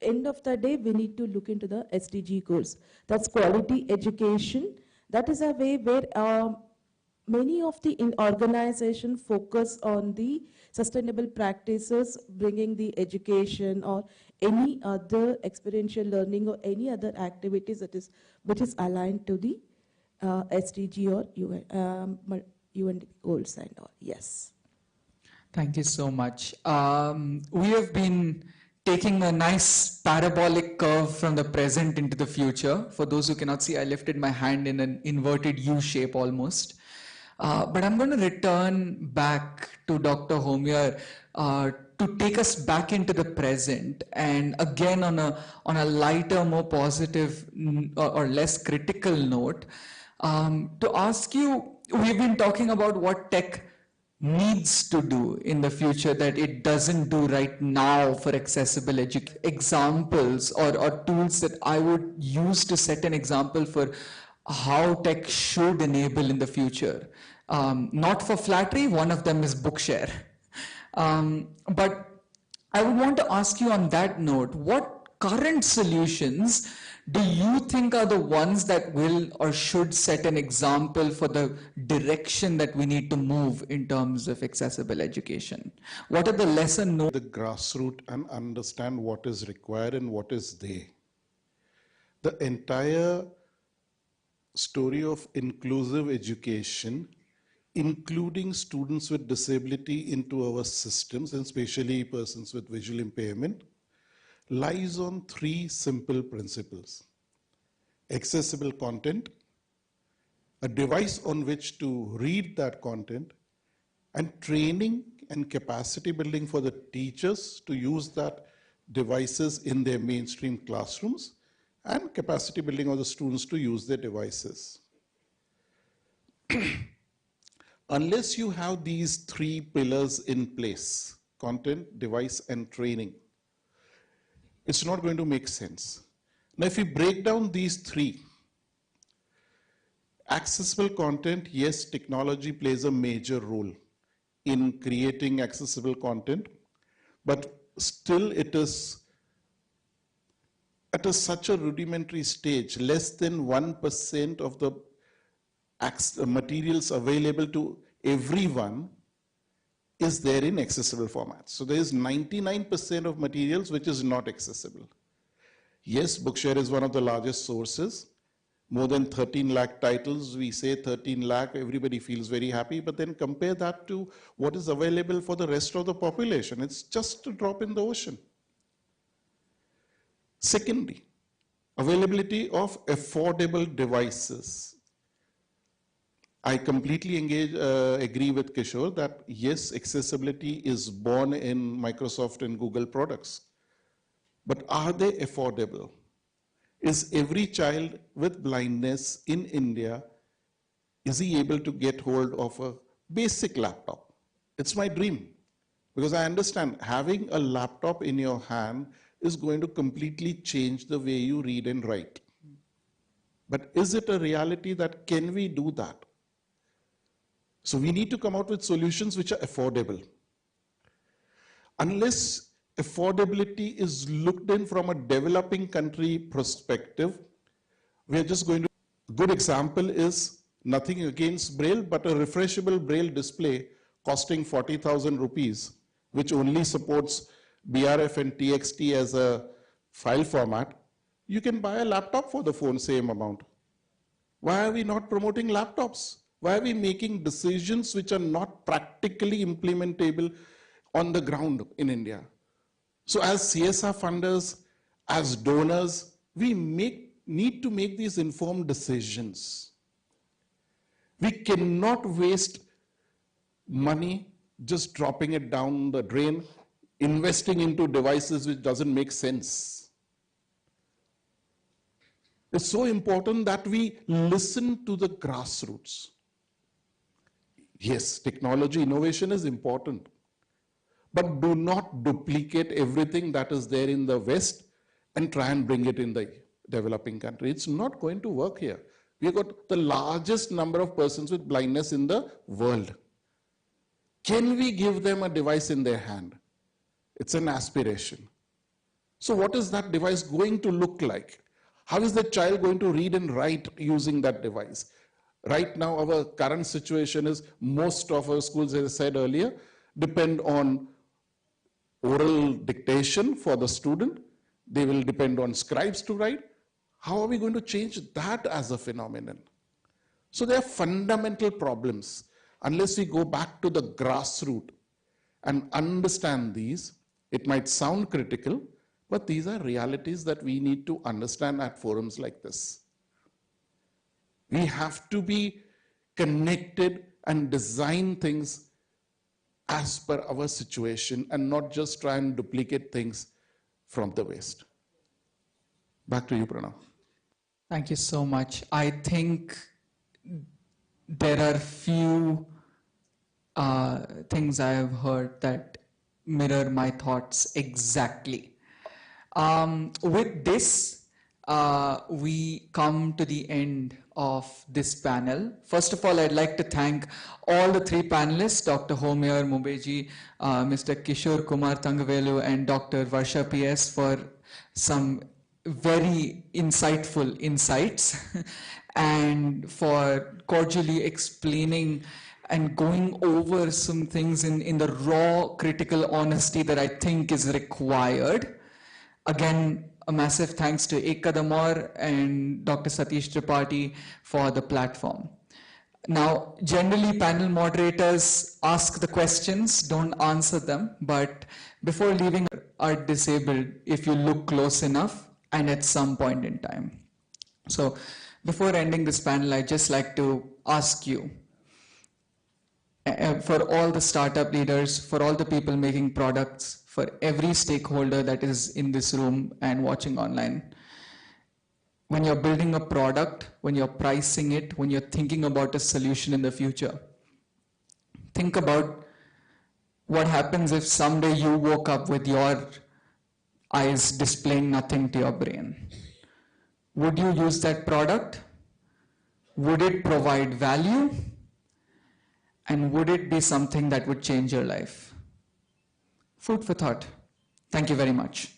S11: End of the day, we need to look into the SDG goals. That's quality education. That is a way where many of the organization focus on the sustainable practices, bringing the education or any other experiential learning or any other activities that is which is aligned to the SDG or UN goals and all. Yes.
S8: Thank you so much. We have been taking a nice parabolic curve from the present into the future. For those who cannot see, I lifted my hand in an inverted U shape almost. But I'm going to return back to Dr. Homier to take us back into the present, and again on a lighter, more positive or less critical note, to ask you, we've been talking about what tech needs to do in the future that it doesn't do right now for accessible education. Examples or tools that I would use to set an example for how tech should enable in the future. Not for flattery, one of them is Bookshare. But I would want to ask you on that note, what current solutions do you think are the ones that will or should set an example for the direction that we need to move in terms of accessible education? What are the lesson notes?
S9: The grassroots and understand what is required and what is there. the entire story of inclusive education, including students with disability into our systems, and especially persons with visual impairment, lies on three simple principles: accessible content, a device on which to read that content, and training and capacity building for the teachers to use that devices in their mainstream classrooms, and capacity building of the students to use their devices. Unless you have these three pillars in place, content, device, and training, it's not going to make sense. Now, if we break down these three, accessible content, yes, technology plays a major role in creating accessible content, but still it is at such a rudimentary stage. Less than 1% of the materials available to everyone is there in accessible formats. So there is 99% of materials which is not accessible. Yes, Bookshare is one of the largest sources. More than 13 lakh titles, we say 13 lakh, everybody feels very happy, but then compare that to what is available for the rest of the population. It's just a drop in the ocean. Secondly, availability of affordable devices. I completely agree with Kishore that yes, accessibility is born in Microsoft and Google products, but are they affordable? Is every child with blindness in India, is he able to get hold of a basic laptop? It's my dream, because I understand having a laptop in your hand is going to completely change the way you read and write. But is it a reality that can we do that? So we need to come out with solutions which are affordable. Unless affordability is looked in from a developing country perspective, we are just going to, a good example is nothing against Braille, but a refreshable Braille display costing 40,000 rupees, which only supports BRF and TXT as a file format. You can buy a laptop for the phone, same amount. Why are we not promoting laptops? Why are we making decisions which are not practically implementable on the ground in India? So as CSR funders, as donors, we need to make these informed decisions. We cannot waste money just dropping it down the drain, investing into devices which doesn't make sense. It's so important that we listen to the grassroots. Yes, technology innovation is important, but do not duplicate everything that is there in the West and try and bring it in the developing country. It's not going to work here. We've got the largest number of persons with blindness in the world. Can we give them a device in their hand? It's an aspiration. So what is that device going to look like? How is the child going to read and write using that device? Right now, our current situation is most of our schools, as I said earlier, depend on oral dictation for the student. They will depend on scribes to write. How are we going to change that as a phenomenon? So there are fundamental problems. Unless we go back to the grassroots and understand these, it might sound critical, but these are realities that we need to understand at forums like this. We have to be connected and design things as per our situation and not just try and duplicate things from the West. Back to you, Pranav.
S8: Thank you so much. I think there are few things I have heard that mirror my thoughts exactly. With this, we come to the end of this panel. First of all, I'd like to thank all the three panelists, Dr. Homer Mubeji, Mr. Kishore Kumar Thangavelu, and Dr. Varsha PS for some very insightful insights and for cordially explaining and going over some things in the raw critical honesty that I think is required. Again, a massive thanks to Ek Kadam Aur and Dr. Satish Tripathi for the platform. Now, generally panel moderators ask the questions, don't answer them, but before leaving are disabled if you look close enough and at some point in time. So before ending this panel, I'd just like to ask you, for all the startup leaders, for all the people making products, for every stakeholder that is in this room and watching online, when you're building a product, when you're pricing it, when you're thinking about a solution in the future, think about what happens if someday you woke up with your eyes displaying nothing to your brain. Would you use that product? Would it provide value? And would it be something that would change your life? Food for thought. Thank you very much.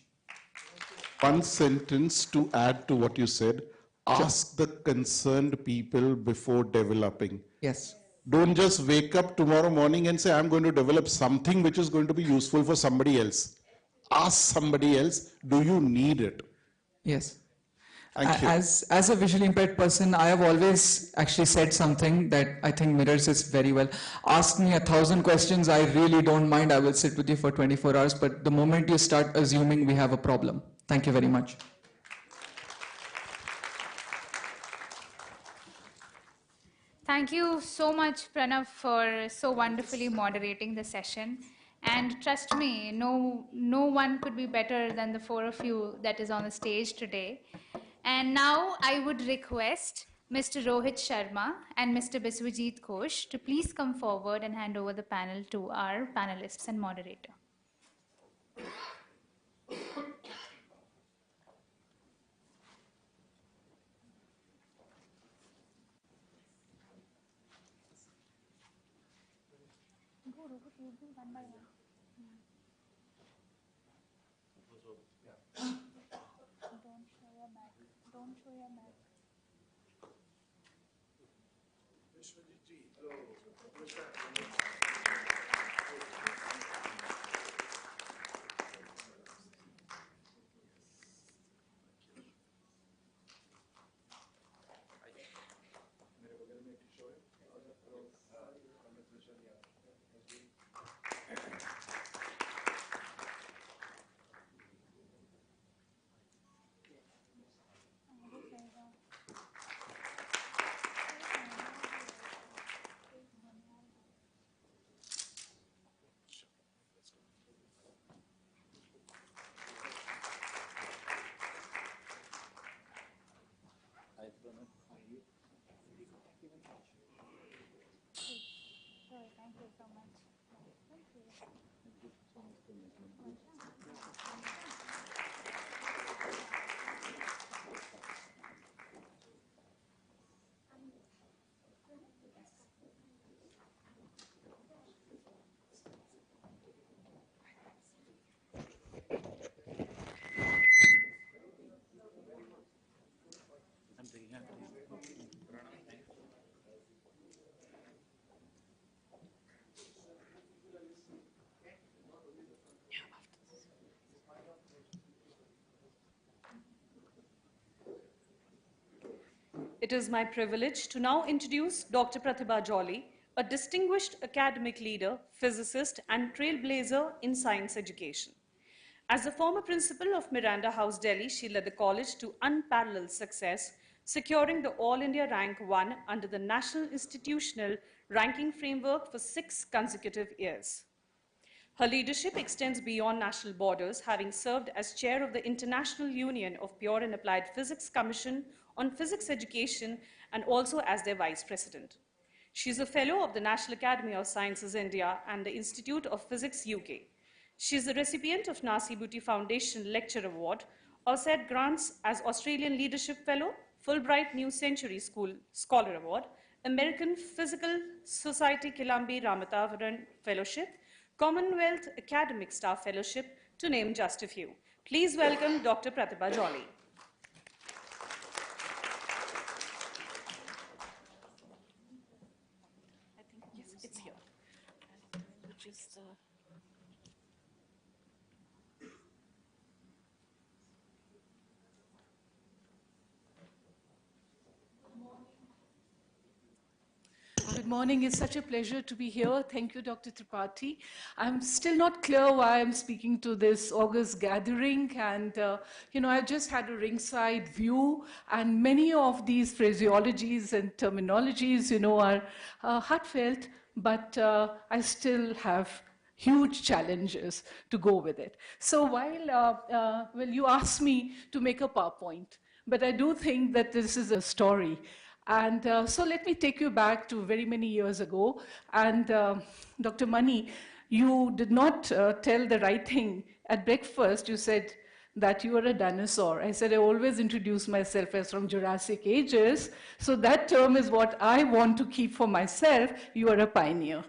S9: One sentence to add to what you said. Ask the concerned people before developing.
S8: Yes.
S9: Don't just wake up tomorrow morning and say, I'm going to develop something which is going to be useful for somebody else. Ask somebody else, do you need it?
S8: Yes.
S9: Thank you.
S8: As a visually impaired person, I have always actually said something that I think mirrors this very well. Ask me 1,000 questions, I really don't mind. I will sit with you for 24 hours, but the moment you start assuming, we have a problem. Thank you very much.
S5: Thank you so much, Pranav, for so wonderfully moderating the session. And trust me, no one could be better than the four of you that is on the stage today. And now I would request Mr. Rohit Sharma and Mr. Biswajit Ghosh to please come forward and hand over the panel to our panelists and moderator. Don't show your back. Thank you so much. Thank you.
S1: It is my privilege to now introduce Dr. Pratibha Jolly, a distinguished academic leader, physicist, and trailblazer in science education. As a former principal of Miranda House, Delhi, she led the college to unparalleled success, securing the All India Rank 1 under the National Institutional Ranking Framework for 6 consecutive years. Her leadership extends beyond national borders, having served as chair of the International Union of Pure and Applied Physics Commission on Physics Education and also as their vice president. She is a fellow of the National Academy of Sciences India and the Institute of Physics UK. She is the recipient of Nasi Booty Foundation Lecture Award, OSED grants as Australian Leadership Fellow, Fulbright New Century School Scholar Award, American Physical Society Kilambi Ramatavaran Fellowship, Commonwealth Academic Staff Fellowship, to name just a few. Please welcome Dr. Pratibha Jolly. I think yes, it's here. Which is
S12: morning. It's such a pleasure to be here. Thank you, Dr. Tripathi. I'm still not clear why I'm speaking to this August gathering. And, I just had a ringside view. And many of these phraseologies and terminologies, are heartfelt. But I still have huge challenges to go with it. So while you asked me to make a PowerPoint, but I do think that this is a story. And so let me take you back to very many years ago. And Dr. Mani, you did not tell the right thing. At breakfast, you said that you are a dinosaur. I said I always introduce myself as from Jurassic ages. So that term is what I want to keep for myself. You are a pioneer.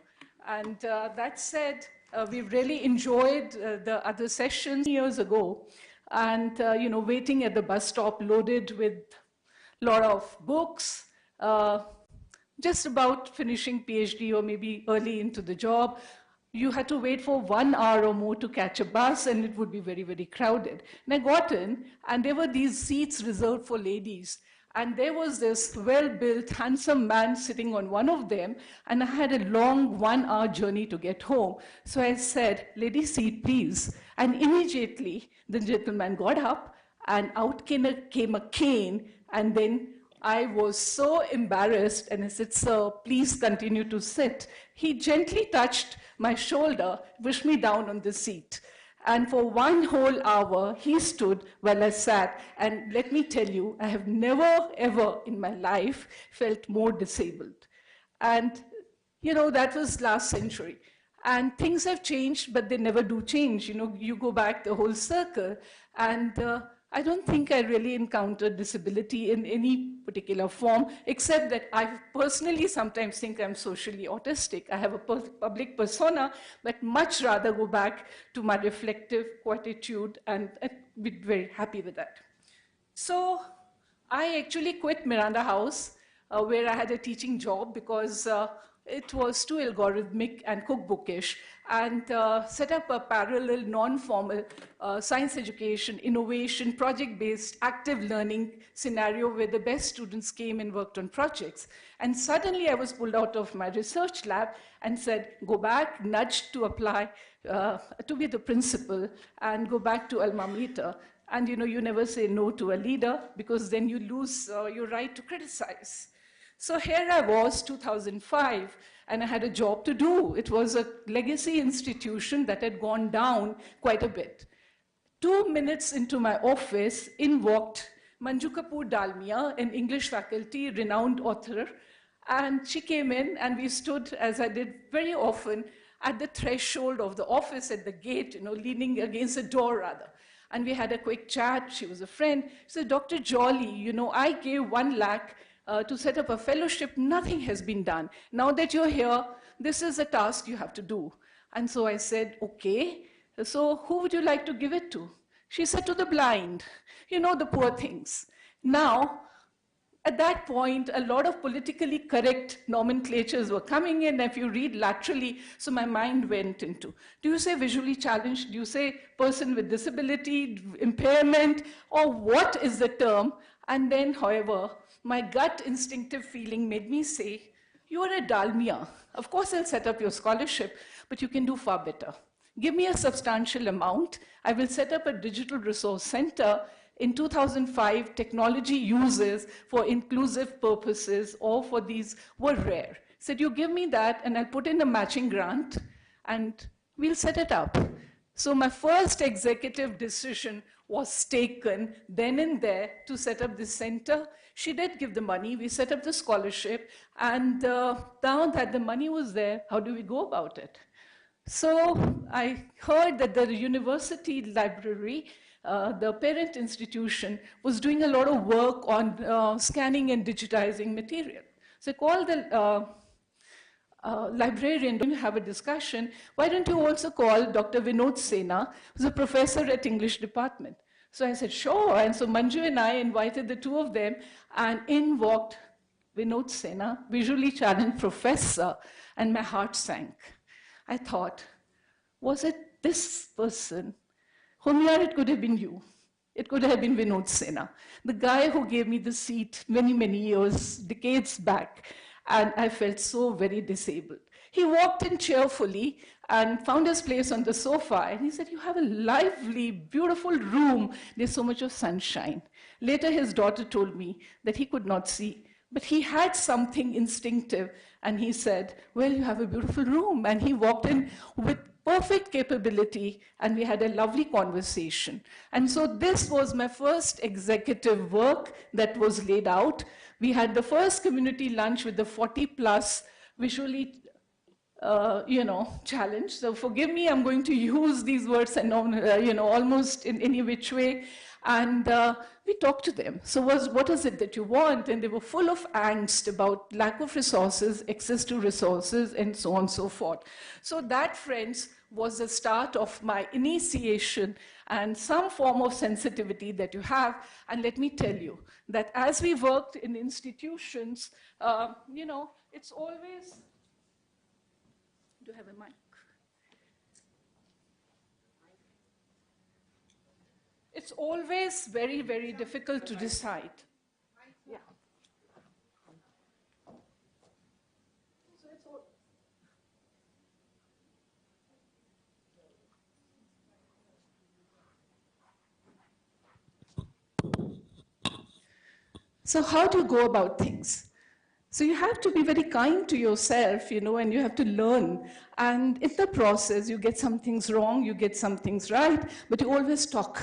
S12: And that said, we've really enjoyed the other sessions years ago. And, waiting at the bus stop loaded with a lot of books, just about finishing PhD or maybe early into the job. You had to wait for 1 hour or more to catch a bus, and it would be very, very crowded. And I got in, and there were these seats reserved for ladies. And there was this well-built, handsome man sitting on one of them, and I had a long 1 hour journey to get home. So I said, "Lady seat, please." And immediately, the gentleman got up, and out came a cane, and then I was so embarrassed, and I said, "Sir, please continue to sit." He gently touched my shoulder, pushed me down on the seat. And for 1 whole hour, he stood while I sat. And let me tell you, I have never, ever in my life felt more disabled. And, that was last century. And things have changed, but they never do change. You go back the whole circle. And I don't think I really encountered disability in any particular form, except that I personally sometimes think I'm socially autistic. I have a public persona, but much rather go back to my reflective quietude, and I'd be very happy with that. So I actually quit Miranda House, where I had a teaching job, because it was too algorithmic and cookbookish, and set up a parallel, non-formal science education, innovation, project-based, active learning scenario where the best students came and worked on projects. And suddenly I was pulled out of my research lab and said, go back, nudged to apply to be the principal and go back to alma mater. And you never say no to a leader, because then you lose your right to criticize. So here I was, 2005, and I had a job to do. It was a legacy institution that had gone down quite a bit. 2 minutes into my office, in walked Manju Kapoor Dalmia, an English faculty, renowned author, and she came in, and we stood, as I did very often, at the threshold of the office, at the gate, leaning against the door, rather. And we had a quick chat. She was a friend. She said, "Dr. Jolly, I gave 1 lakh to set up a fellowship. Nothing has been done. Now that you're here, this is a task you have to do." And so I said, "Okay, so who would you like to give it to?" She said, "To the blind, the poor things." Now, at that point, a lot of politically correct nomenclatures were coming in. If you read laterally, so my mind went into, do you say visually challenged? Do you say person with disability, impairment, or what is the term? And then, however, my gut instinctive feeling made me say, "You are a Dalmia. Of course, I'll set up your scholarship, but you can do far better. Give me a substantial amount. I will set up a digital resource center." In 2005, technology uses for inclusive purposes or for these were rare. Said, "You give me that, and I'll put in a matching grant, and we'll set it up." So my first executive decision was taken then and there to set up this center. She did give the money. We set up the scholarship. And now that the money was there, how do we go about it? So I heard that the university library, the parent institution, was doing a lot of work on scanning and digitizing material. So I called the librarian to have a discussion. "Why don't you also call Dr. Vinod Sena, who's a professor at English department?" So I said, "Sure." And so Manju and I invited the two of them, and in walked Vinod Sena, visually challenged professor, and my heart sank. I thought, was it this person? Humyar, it could have been you. It could have been Vinod Sena, the guy who gave me the seat many, many years, decades back. and I felt so very disabled. He walked in cheerfully and found his place on the sofa, and he said, "You have a lively, beautiful room. There's so much of sunshine." Later, his daughter told me that he could not see, but he had something instinctive, and he said, "Well, you have a beautiful room." And he walked in with perfect capability, and we had a lovely conversation. And so this was my first executive work that was laid out. We had the first community lunch with the 40+ visually challenge. So forgive me, I'm going to use these words and almost in any which way. And we talked to them. So what is it that you want? And they were full of angst about lack of resources, access to resources, and so on and so forth. So that, friends, was the start of my initiation and some form of sensitivity that you have. And let me tell you that as we worked in institutions, it's always, do you have a mic? It's always very, very difficult to decide. Yeah. So how do you go about things? So you have to be very kind to yourself, and you have to learn. And in the process, you get some things wrong, you get some things right, but you always talk.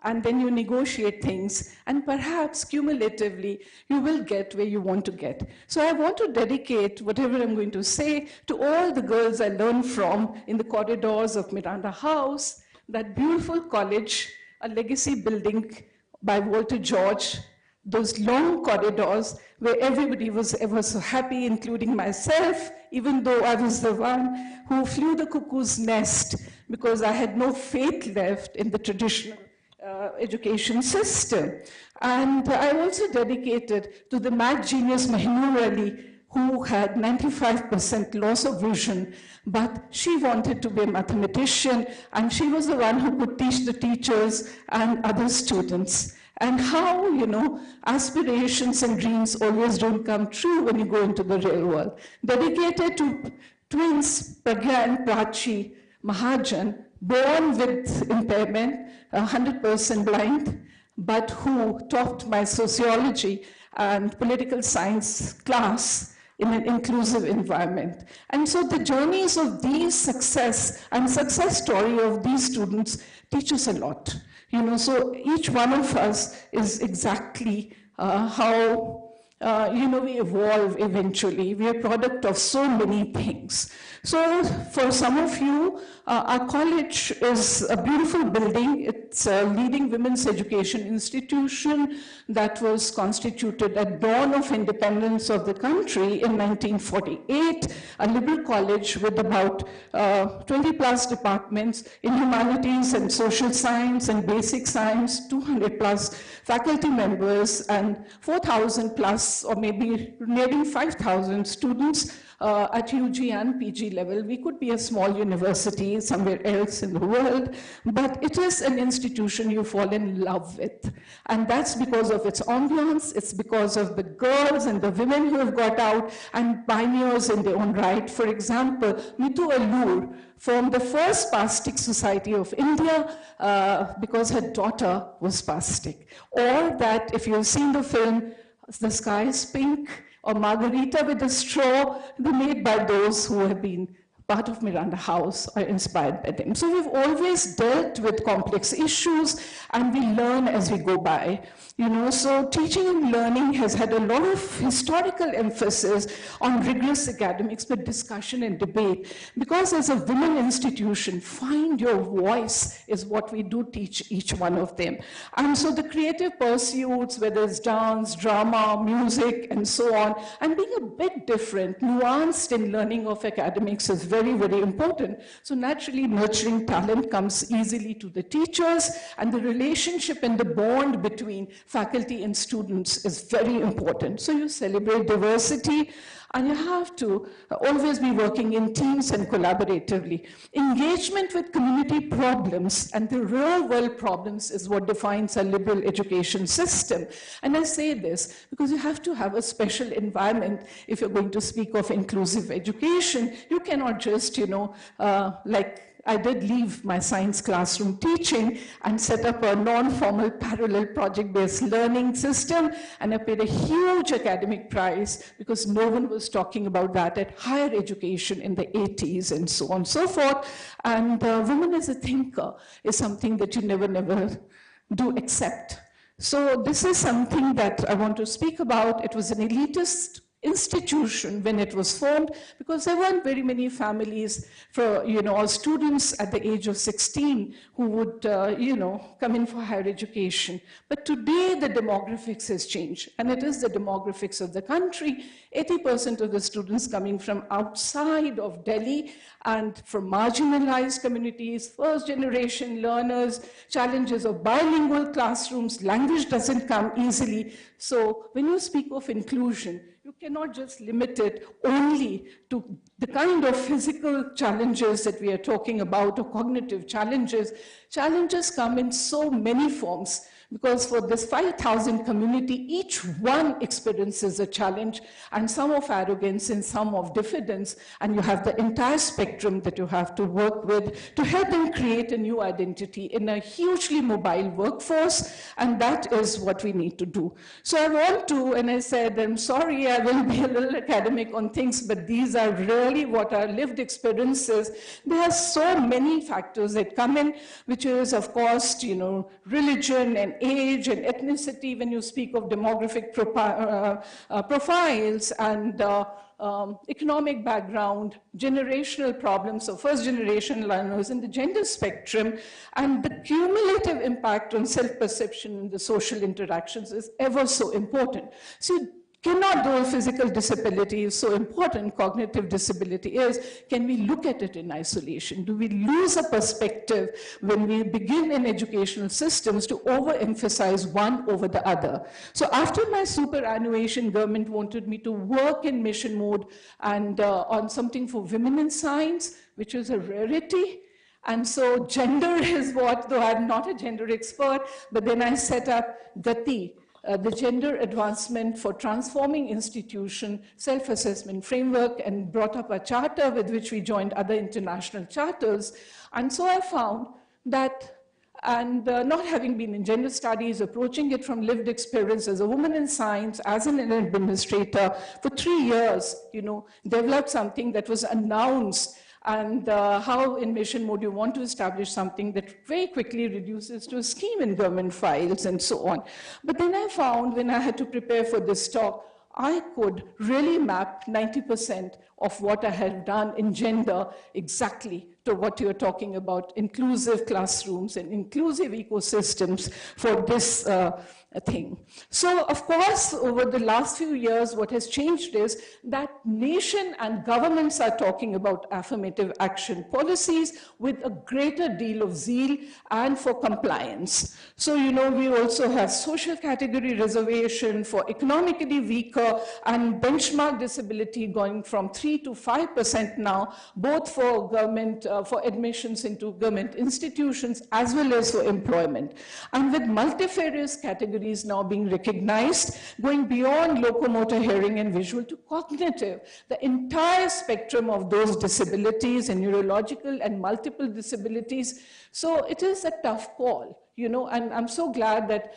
S12: And then you negotiate things, and perhaps cumulatively, you will get where you want to get. So I want to dedicate whatever I'm going to say to all the girls I learned from in the corridors of Miranda House, that beautiful college, a legacy building by Walter George, those long corridors where everybody was ever so happy, including myself, even though I was the one who flew the cuckoo's nest because I had no faith left in the traditional education system. And I also dedicated to the mad genius Mahinoor Ali, who had 95% loss of vision, but she wanted to be a mathematician, and she was the one who could teach the teachers and other students. And how, aspirations and dreams always don't come true when you go into the real world. Dedicated to twins, Pragya and Prachi Mahajan, born with impairment, 100% blind, but who taught my sociology and political science class in an inclusive environment. And so the journeys of these success and success story of these students teach us a lot. So each one of us is exactly how we evolve eventually. We are a product of so many things. So for some of you, our college is a beautiful building. It's a leading women's education institution that was constituted at dawn of independence of the country in 1948, a liberal college with about 20+ departments in humanities and social science and basic science, 200+ faculty members, and 4,000+, or maybe nearing 5,000 students at UG and PG level. We could be a small university somewhere else in the world, but it is an institution you fall in love with. And that's because of its ambiance, it's because of the girls and the women who have got out and pioneers in their own right. For example, Mitu Allur formed the first spastic society of India because her daughter was spastic. Or that, if you've seen the film, The Sky is Pink, or Margarita with a Straw, they're made by those who have been part of Miranda House or inspired by them. So we've always dealt with complex issues, and we learn as we go by. So teaching and learning has had a lot of historical emphasis on rigorous academics with discussion and debate. Because as a women institution, find your voice is what we do teach each one of them. And so the creative pursuits, whether it's dance, drama, music, and so on, and being a bit different, nuanced in learning of academics is very, very important. So naturally, nurturing talent comes easily to the teachers, and the relationship and the bond between faculty and students is very important. So you celebrate diversity. And you have to always be working in teams and collaboratively. Engagement with community problems and the real world problems is what defines a liberal education system. And I say this because you have to have a special environment if you're going to speak of inclusive education. You cannot just, like I did leave my science classroom teaching and set up a non-formal parallel project-based learning system, and I paid a huge academic price because no one was talking about that at higher education in the 80s and so on and so forth. And women as a thinker is something that you never do accept. So this is something that I want to speak about. It was an elitist institution when it was formed because there weren't very many families for, or students at the age of 16 who would, come in for higher education. But today the demographics has changed, and it is the demographics of the country. 80% of the students coming from outside of Delhi and from marginalized communities, first generation learners, challenges of bilingual classrooms, language doesn't come easily. So when you speak of inclusion, you cannot just limit it only to the kind of physical challenges that we are talking about or cognitive challenges. Challenges come in so many forms because for this 5,000 community, each one experiences a challenge, and some of arrogance and some of diffidence, and you have the entire spectrum that you have to work with to help them create a new identity in a hugely mobile workforce, and that is what we need to do. So I want to, and I said, I'm sorry, I will be a little academic on things, but these are really what are lived experiences. There are so many factors that come in, which is, of course, religion and age and ethnicity when you speak of demographic profiles, and economic background, generational problems of first generation learners in the gender spectrum, and the cumulative impact on self-perception and the social interactions is ever so important. So you cannot do physical disability is so important, cognitive disability is, can we look at it in isolation? Do we lose a perspective when we begin in educational systems to overemphasize one over the other? So after my superannuation, government wanted me to work in mission mode and on something for women in science, which is a rarity. And so gender is what, though I'm not a gender expert, but then I set up Gati, the Gender Advancement for Transforming Institution Self-Assessment Framework, and brought up a charter with which we joined other international charters. And so I found that, and not having been in gender studies, approaching it from lived experience as a woman in science, as an administrator, for 3 years, developed something that was announced, and how in mission mode you want to establish something that very quickly reduces to a scheme in government files and so on. But then I found when I had to prepare for this talk, I could really map 90% of what I had done in gender exactly to what you're talking about, inclusive classrooms and inclusive ecosystems for this thing. So, of course, over the last few years, what has changed is that nation and governments are talking about affirmative action policies with a greater deal of zeal and for compliance. So, we also have social category reservation for economically weaker and benchmark disability going from 3 to 5% now, both for government, for admissions into government institutions as well as for employment. And with multifarious categories now being recognized, going beyond locomotor, hearing, and visual to cognitive, the entire spectrum of those disabilities and neurological and multiple disabilities. So it is a tough call. And I'm so glad that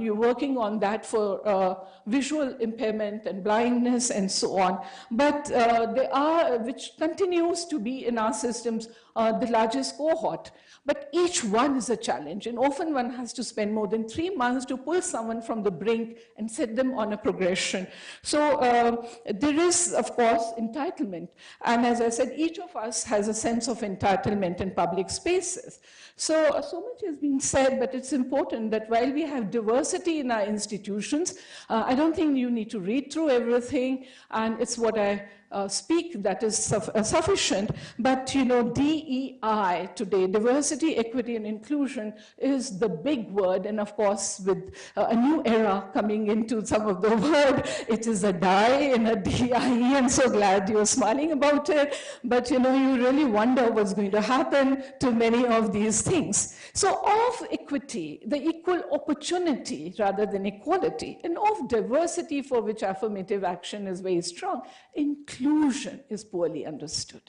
S12: you're working on that for visual impairment and blindness and so on. But there are, which continues to be in our systems, the largest cohort. But each one is a challenge, and often one has to spend more than 3 months to pull someone from the brink and set them on a progression. So there is, of course, entitlement. And as I said, each of us has a sense of entitlement in public spaces. So much has been said, but it's important that while we have diversity in our institutions, I don't think you need to read through everything, and it's what I speak that is sufficient, but DEI today, diversity, equity, and inclusion, is the big word, and of course with a new era coming into some of the word, it is a die and a DIE, and so glad you're smiling about it, but you really wonder what's going to happen to many of these things. So of equity, the equal opportunity rather than equality, and of diversity, for which affirmative action is very strong, inclusion is poorly understood.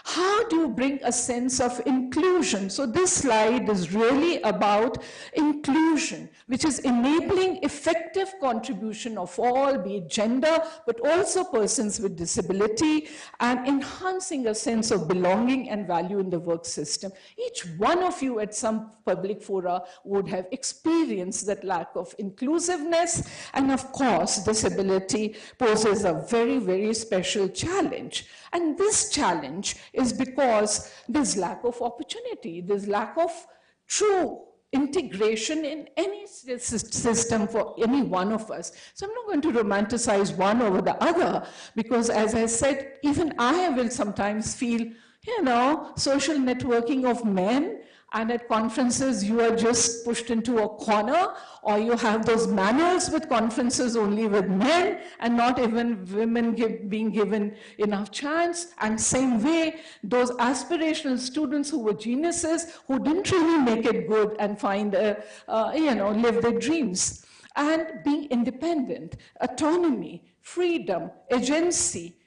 S12: How do you bring a sense of inclusion? So this slide is really about inclusion, which is enabling effective contribution of all, be it gender, but also persons with disability, and enhancing a sense of belonging and value in the work system. Each one of you at some public fora would have experienced that lack of inclusiveness, and of course, disability poses a very, very special challenge. And this challenge is because there's lack of opportunity, there's lack of true integration in any system for any one of us. So I'm not going to romanticize one over the other, because as I said, even I will sometimes feel, social networking of men, and at conferences you are just pushed into a corner, or you have those manuals with conferences only with men and not even women being given enough chance. And same way, those aspirational students who were geniuses, who didn't really make it good and find, live their dreams. And being independent, autonomy, freedom, agency,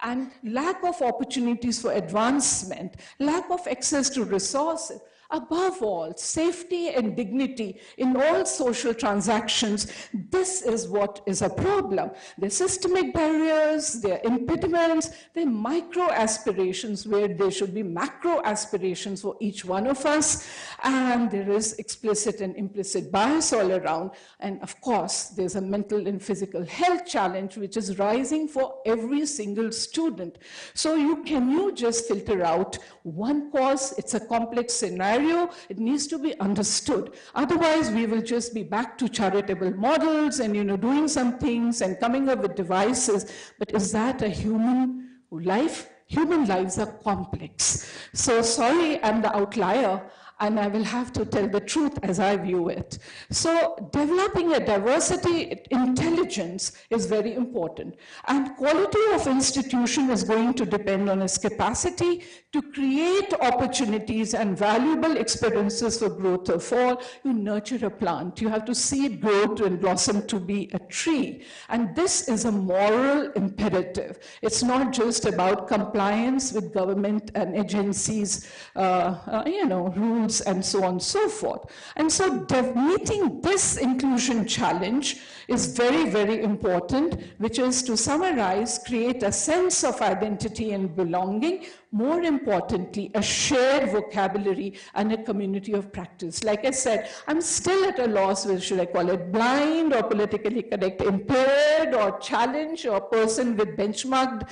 S12: and lack of opportunities for advancement, lack of access to resources. Above all, safety and dignity in all social transactions. This is what is a problem. There are systemic barriers, there are impediments, there are micro aspirations where there should be macro aspirations for each one of us, and there is explicit and implicit bias all around. And of course, there's a mental and physical health challenge which is rising for every single student. So can you just filter out one cause? It's a complex scenario. It needs to be understood. Otherwise, we will just be back to charitable models and doing some things and coming up with devices. But is that a human life? Human lives are complex. So sorry, I'm the outlier, and I will have to tell the truth as I view it. So developing a diversity intelligence is very important. And quality of institution is going to depend on its capacity to create opportunities and valuable experiences for growth of all. You nurture a plant. You have to see it grow and blossom to be a tree. And this is a moral imperative. It's not just about compliance with government and agencies, rules, and so on and so forth. And so meeting this inclusion challenge is very, very important, which is, to summarize, create a sense of identity and belonging, more importantly, a shared vocabulary and a community of practice. Like I said, I'm still at a loss with, should I call it blind or politically correct, impaired or challenged or person with benchmarked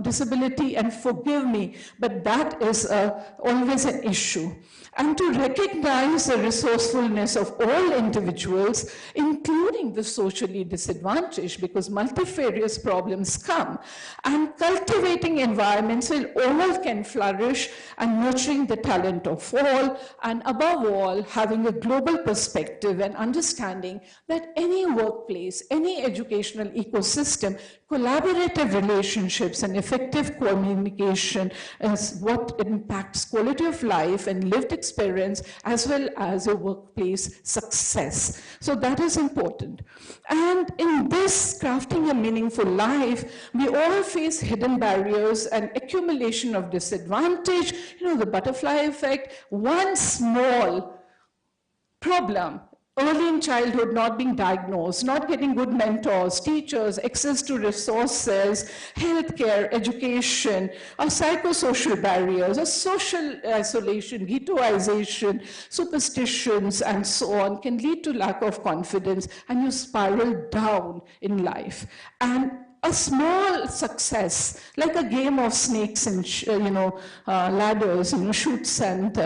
S12: disability, and forgive me, but that is always an issue. And to recognize the resourcefulness of all individuals, including the socially disadvantaged, because multifarious problems come, and cultivating environments where all can flourish, and nurturing the talent of all, and above all, having a global perspective and understanding that any workplace, any educational ecosystem, collaborative relationships and effective communication is what impacts quality of life and lived experience, as well as your workplace success. So that is important. And in this crafting a meaningful life, we all face hidden barriers and accumulation of disadvantage, the butterfly effect. One small problem, early in childhood, not being diagnosed, not getting good mentors, teachers, access to resources, healthcare, education, or psychosocial barriers, or social isolation, ghettoization, superstitions, and so on, can lead to lack of confidence, and you spiral down in life. And a small success, like a game of snakes and ladders, chutes and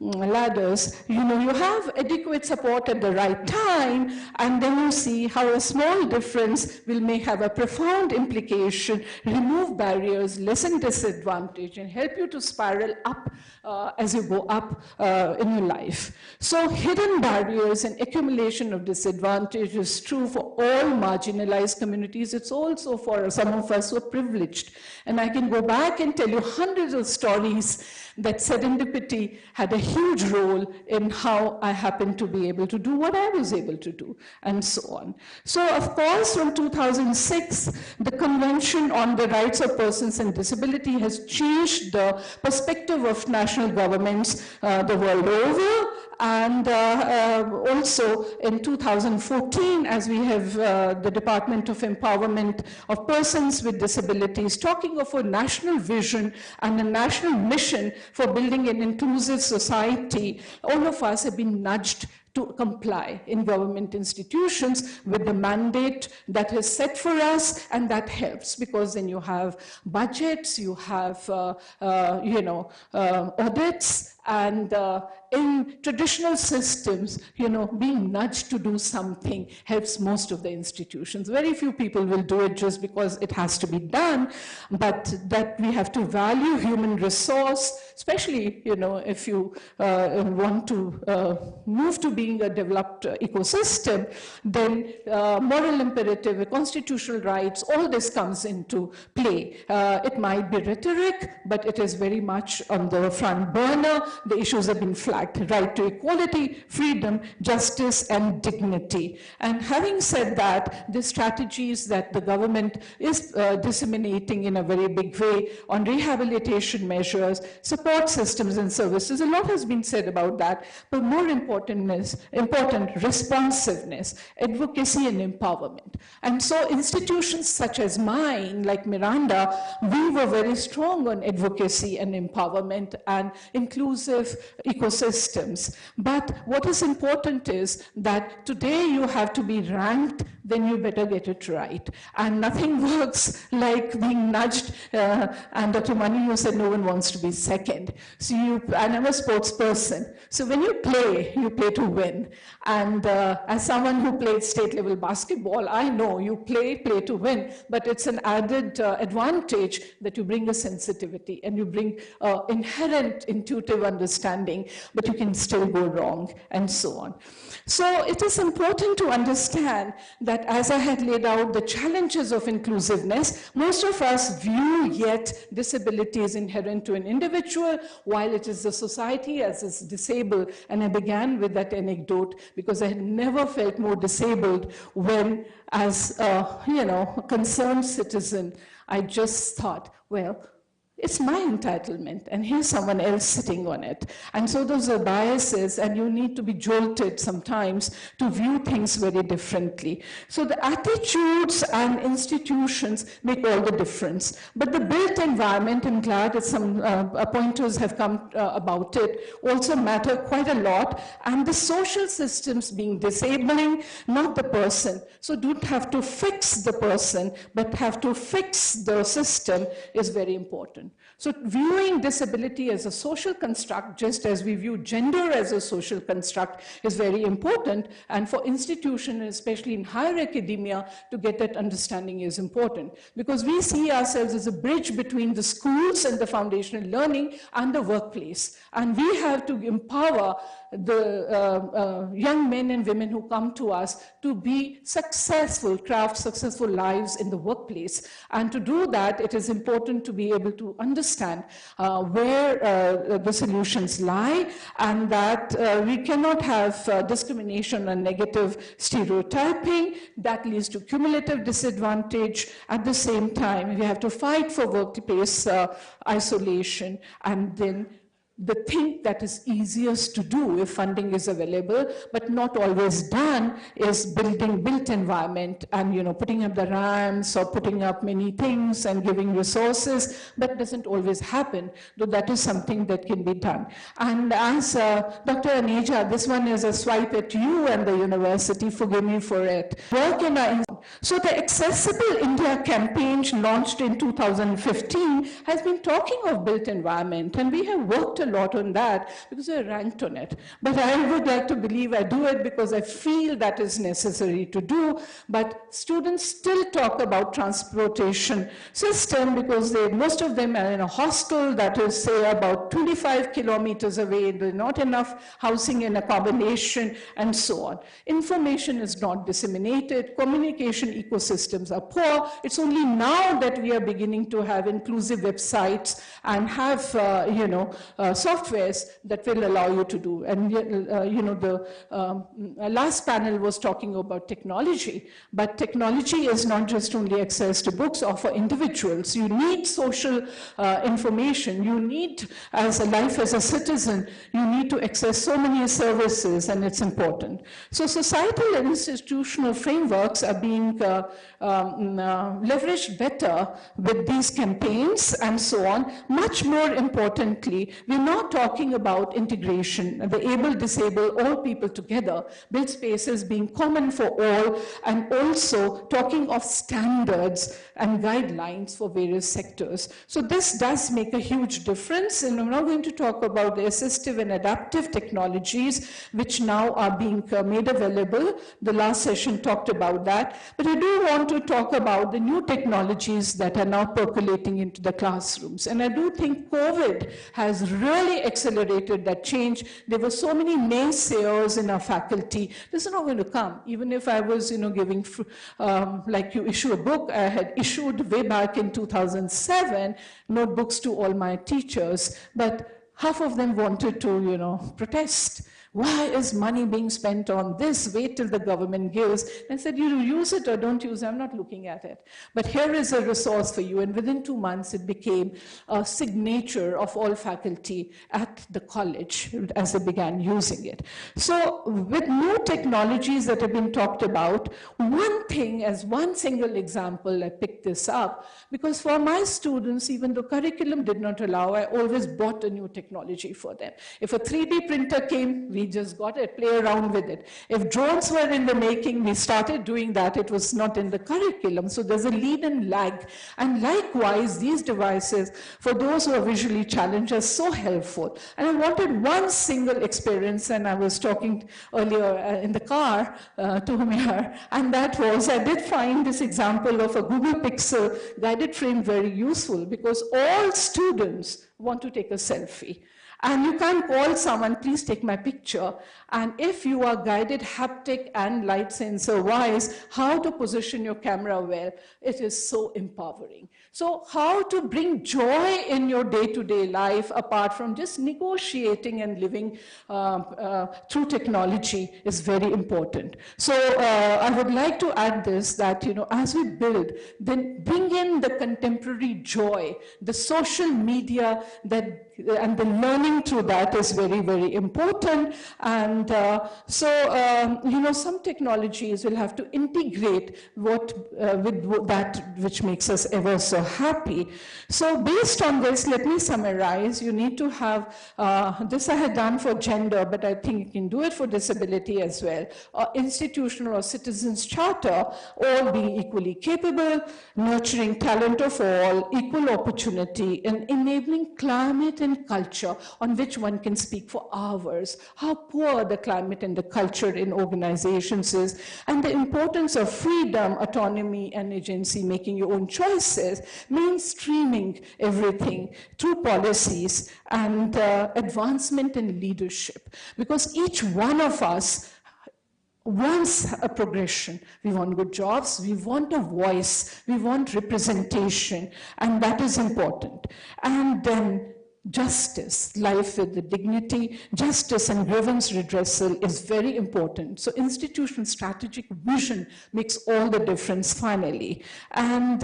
S12: ladders, you have adequate support at the right time, and then you see how a small difference may have a profound implication, remove barriers, lessen disadvantage, and help you to spiral up as you go up in your life. So hidden barriers and accumulation of disadvantage is true for all marginalized communities. It's also for some of us who are privileged. And I can go back and tell you hundreds of stories that serendipity had a huge role in how I happened to be able to do what I was able to do, and so on. So, of course, from 2006, the Convention on the Rights of Persons with Disability has changed the perspective of national governments the world over. And also in 2014, as we have the Department of Empowerment of Persons with Disabilities talking of a national vision and a national mission for building an inclusive society, all of us have been nudged to comply in government institutions with the mandate that is set for us, and that helps because then you have budgets, you have audits, and in traditional systems, being nudged to do something helps most of the institutions. Very few people will do it just because it has to be done, but that we have to value human resource, especially, if you want to move to being a developed ecosystem, then moral imperative, constitutional rights, all this comes into play. It might be rhetoric, but it is very much on the front burner. The issues have been flagged: right to equality, freedom, justice, and dignity. And having said that, the strategies that the government is disseminating in a very big way on rehabilitation measures, support systems and services, a lot has been said about that, but more important, responsiveness, advocacy, and empowerment. And so institutions such as mine, like Miranda, we were very strong on advocacy and empowerment and inclusive ecosystems. But what is important is that today you have to be ranked, then you better get it right. And nothing works like being nudged. And Dr. Mani, you said no one wants to be second. So and I'm a sports person. So when you play to win. And as someone who played state level basketball, I know you play to win, but it's an added advantage that you bring a sensitivity and you bring inherent intuitive understanding, but you can still go wrong, and so on. So it is important to understand that, as I had laid out the challenges of inclusiveness, most of us view yet disability is inherent to an individual, while it is the society as is disabled. And I began with that anecdote because I had never felt more disabled when, as a concerned citizen, I just thought, well, it's my entitlement, and here's someone else sitting on it. And so those are biases, and you need to be jolted sometimes to view things very differently. So the attitudes and institutions make all the difference. But the built environment, I'm glad that some pointers have come about it, also matter quite a lot. And the social systems being disabling, not the person. So don't have to fix the person, but have to fix the system is very important. So viewing disability as a social construct, just as we view gender as a social construct, is very important. And for institutions, especially in higher academia, to get that understanding is important. Because we see ourselves as a bridge between the schools and the foundational learning and the workplace. And we have to empower the young men and women who come to us to be successful, craft successful lives in the workplace. And to do that, it is important to be able to understand where the solutions lie, and that we cannot have discrimination and negative stereotyping that leads to cumulative disadvantage. At the same time, we have to fight for workplace isolation, and then the thing that is easiest to do if funding is available, but not always done, is building built environment and putting up the ramps or putting up many things and giving resources. That doesn't always happen, though that is something that can be done. And as Dr. Aneja, this one is a swipe at you and the university, forgive me for it. Work in our So the Accessible India campaign launched in 2015 has been talking of built environment, and we have worked a lot on that because we're ranked on it. But I would like to believe I do it because I feel that is necessary to do, but students still talk about transportation system because most of them are in a hostel that is, say, about 25 kilometers away. There's not enough housing and accommodation, and so on. Information is not disseminated. Communication ecosystems are poor. It's only now that we are beginning to have inclusive websites and have, softwares that will allow you to do. And, the last panel was talking about technology, but technology is not just only access to books or for individuals. You need social information. You need, as a life as a citizen, you need to access so many services, and it's important. So societal and institutional frameworks are being leveraged better with these campaigns and so on. Much more importantly, we're not talking about integration, the able, disable, all people together, build spaces being common for all, and also talking of standards and guidelines for various sectors. So this does make a huge difference, and I'm now going to talk about the assistive and adaptive technologies which now are being made available. The last session talked about that, but I do want to talk about the new technologies that are now percolating into the classrooms. And I do think COVID has really accelerated that change. There were so many naysayers in our faculty. This is not going to come. Even if I was, giving, like you issue a book, I had issued way back in 2007 notebooks to all my teachers, but half of them wanted to, protest. Why is money being spent on this? Wait till the government gives. And I said, you use it or don't use it, I'm not looking at it. But here is a resource for you. And within 2 months, it became a signature of all faculty at the college as they began using it. So with new technologies that have been talked about, one thing, as one single example, I picked this up, because for my students, even though curriculum did not allow, I always bought a new technology for them. If a 3D printer came, we just got it, play around with it. If drones were in the making, we started doing that. It was not in the curriculum. So there's a lead and lag. And likewise, these devices, for those who are visually challenged, are so helpful. And I wanted one single experience, and I was talking earlier in the car to Humir, and that was, I did find this example of a Google Pixel guided frame very useful because all students want to take a selfie. And you can't call someone, please take my picture. And if you are guided haptic and light sensor wise, how to position your camera well, it is so empowering. So how to bring joy in your day-to-day life apart from just negotiating and living through technology is very important. So I would like to add this, that as we build, then bring in the contemporary joy, the social media and the learning through that is very, very important. And some technologies will have to integrate with that which makes us ever so happy. So based on this, let me summarize. You need to have, this I had done for gender, but I think you can do it for disability as well. Institutional or citizens charter, all being equally capable, nurturing talent of all, equal opportunity, and enabling climate and culture on which one can speak for hours. How poor the climate and the culture in organizations is, and the importance of freedom, autonomy, and agency, making your own choices, mainstreaming everything through policies and advancement in leadership. Because each one of us wants a progression. We want good jobs, we want a voice, we want representation, and that is important. And then justice, life with the dignity, justice and grievance redressal is very important. So institutional strategic vision makes all the difference finally. And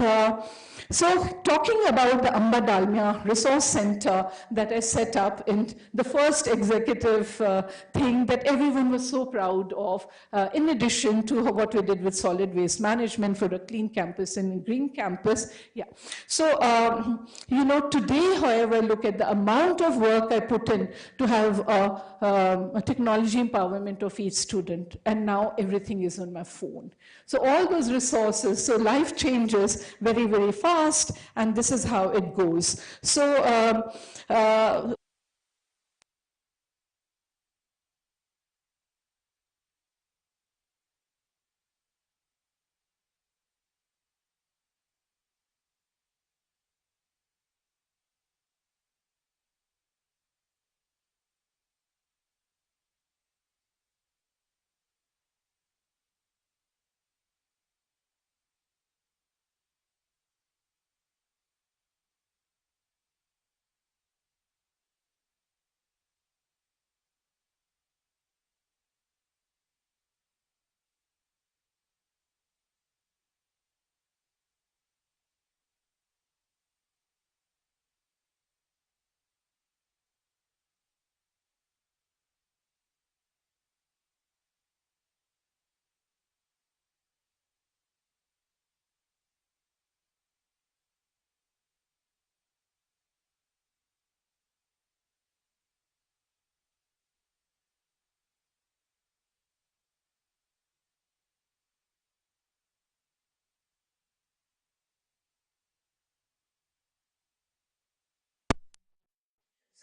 S12: so talking about the Amba Dalmia Resource Center that I set up in the first executive thing that everyone was so proud of, in addition to what we did with solid waste management for a clean campus and a green campus. Yeah. So, today, however, look at the amount of work I put in to have a technology empowerment of each student, and now everything is on my phone. So all those resources, so life changes very, very fast, and this is how it goes. So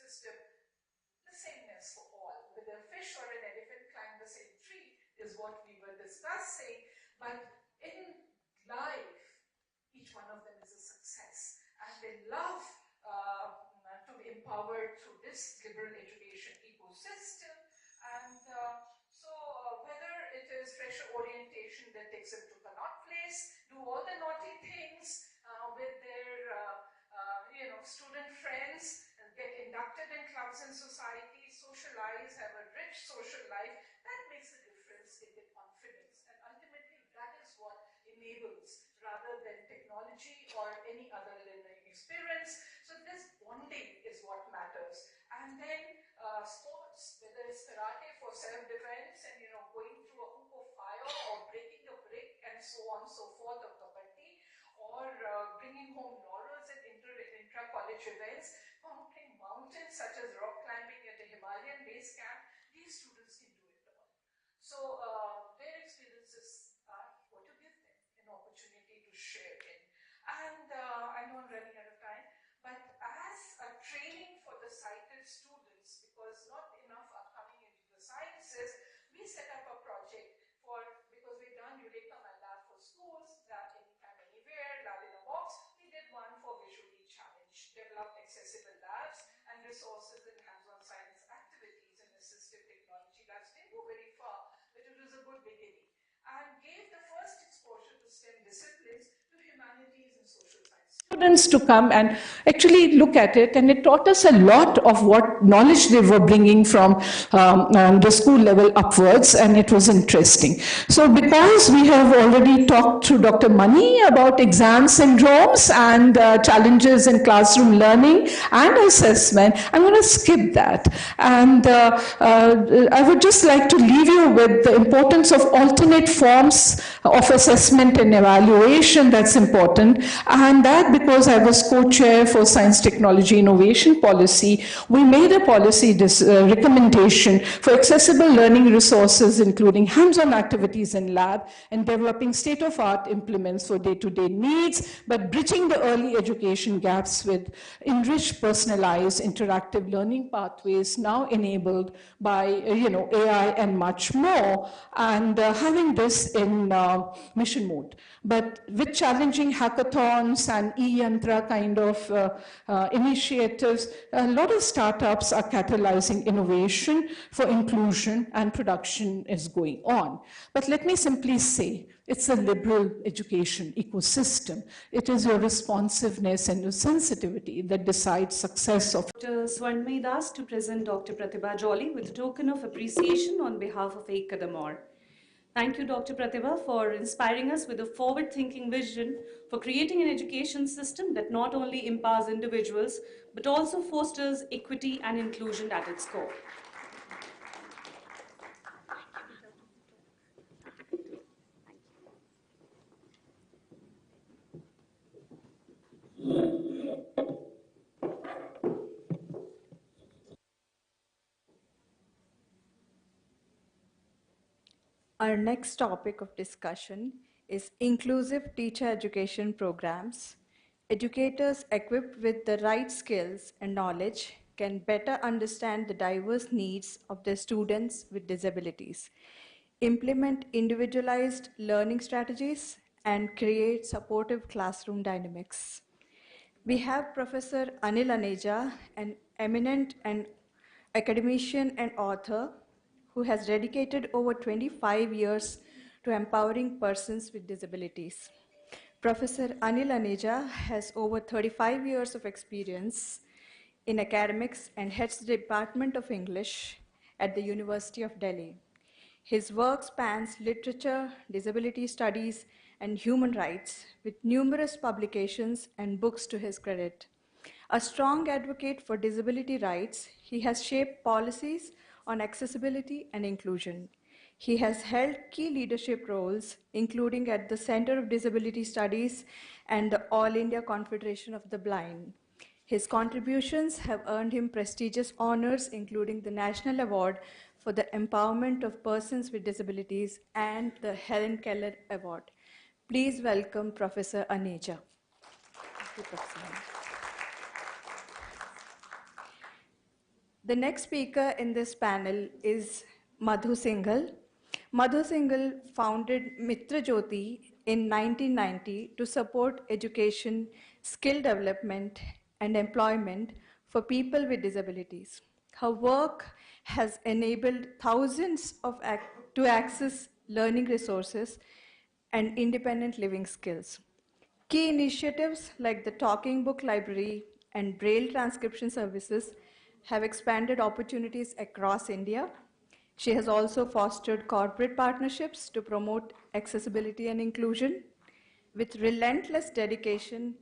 S12: system, the sameness for all. Whether a fish or an elephant climb the same tree is what we were discussing. But in life, each one of them is a success. And they love to be empowered through this liberal education ecosystem. And whether it is fresher orientation that takes them to the not place, do all the naughty things with their student friends, get inducted in clubs and societies, socialize, have a rich social life, that makes a difference in the confidence. And ultimately, that is what enables, rather than technology or any other learning experience. So this bonding is what matters. And then sports, whether it's karate for self-defense and going through a hoop of fire or breaking a brick and so on and so forth, or kabaddi, or bringing home laurels at intra-college events, mounting mountains such as rock climbing at a Himalayan base camp, these students can do it all. So their experiences are what to give them an opportunity to share in. And I know I'm running out of time, but as a training for the sighted students, because not enough are coming into the sciences, we set up a project because we've done Eureka My Lab for schools, anytime, anywhere, lab in a box. We did one for visually challenged, developed accessible labs and resources in hands-on science activities and assistive technology labs. Didn't go very far, but it was a good beginning, and gave the first exposure to STEM disciplines to humanities and social science students to come and actually look at it, and it taught us a lot of what knowledge they were bringing from the school level upwards, and it was interesting. So because we have already talked to Dr. Mani about exam syndromes and challenges in classroom learning and assessment, I'm going to skip that. And I would just like to leave you with the importance of alternate forms of assessment and evaluation. That's important. And that because I was co-chair for Science Technology Innovation Policy, we made a policy recommendation for accessible learning resources, including hands-on activities in lab and developing state-of-art implements for day-to-day needs, but bridging the early education gaps with enriched, personalized, interactive learning pathways now enabled by AI and much more, and having this in mission mode. But with challenging hackathons and e-yantra kind of initiatives, a lot of startups are catalyzing innovation for inclusion, and production is going on. But let me simply say, it's a liberal education ecosystem. It is your responsiveness and your sensitivity that decides success of.
S1: Dr. Swarnmay Das to present Dr. Pratibha Jolly with a token of appreciation on behalf of Ek Kadam Aur. Thank you, Dr. Pratibha, for inspiring us with a forward-thinking vision for creating an education system that not only empowers individuals, but also fosters equity and inclusion at its core.
S2: Our next topic of discussion is inclusive teacher education programs. Educators equipped with the right skills and knowledge can better understand the diverse needs of their students with disabilities, implement individualized learning strategies, and create supportive classroom dynamics. We have Professor Anil Aneja, an eminent and academician and author who has dedicated over 25 years to empowering persons with disabilities. Professor Anil Aneja has over 35 years of experience in academics and heads the Department of English at the University of Delhi. His work spans literature, disability studies, and human rights, with numerous publications and books to his credit. A strong advocate for disability rights, he has shaped policies on accessibility and inclusion. He has held key leadership roles, including at the Center of Disability Studies and the All India Confederation of the Blind. His contributions have earned him prestigious honors, including the National Award for the Empowerment of Persons with Disabilities and the Helen Keller Award. Please welcome Professor Aneja. Thank you, Professor. The next speaker in this panel is Madhu Singhal. Madhu Singhal founded Mitra Jyoti in 1990 to support education, skill development, and employment for people with disabilities. Her work has enabled thousands to access learning resources and independent living skills. Key initiatives like the Talking Book Library and Braille transcription services have expanded opportunities across India. She has also fostered corporate partnerships to promote accessibility and inclusion. With relentless dedication,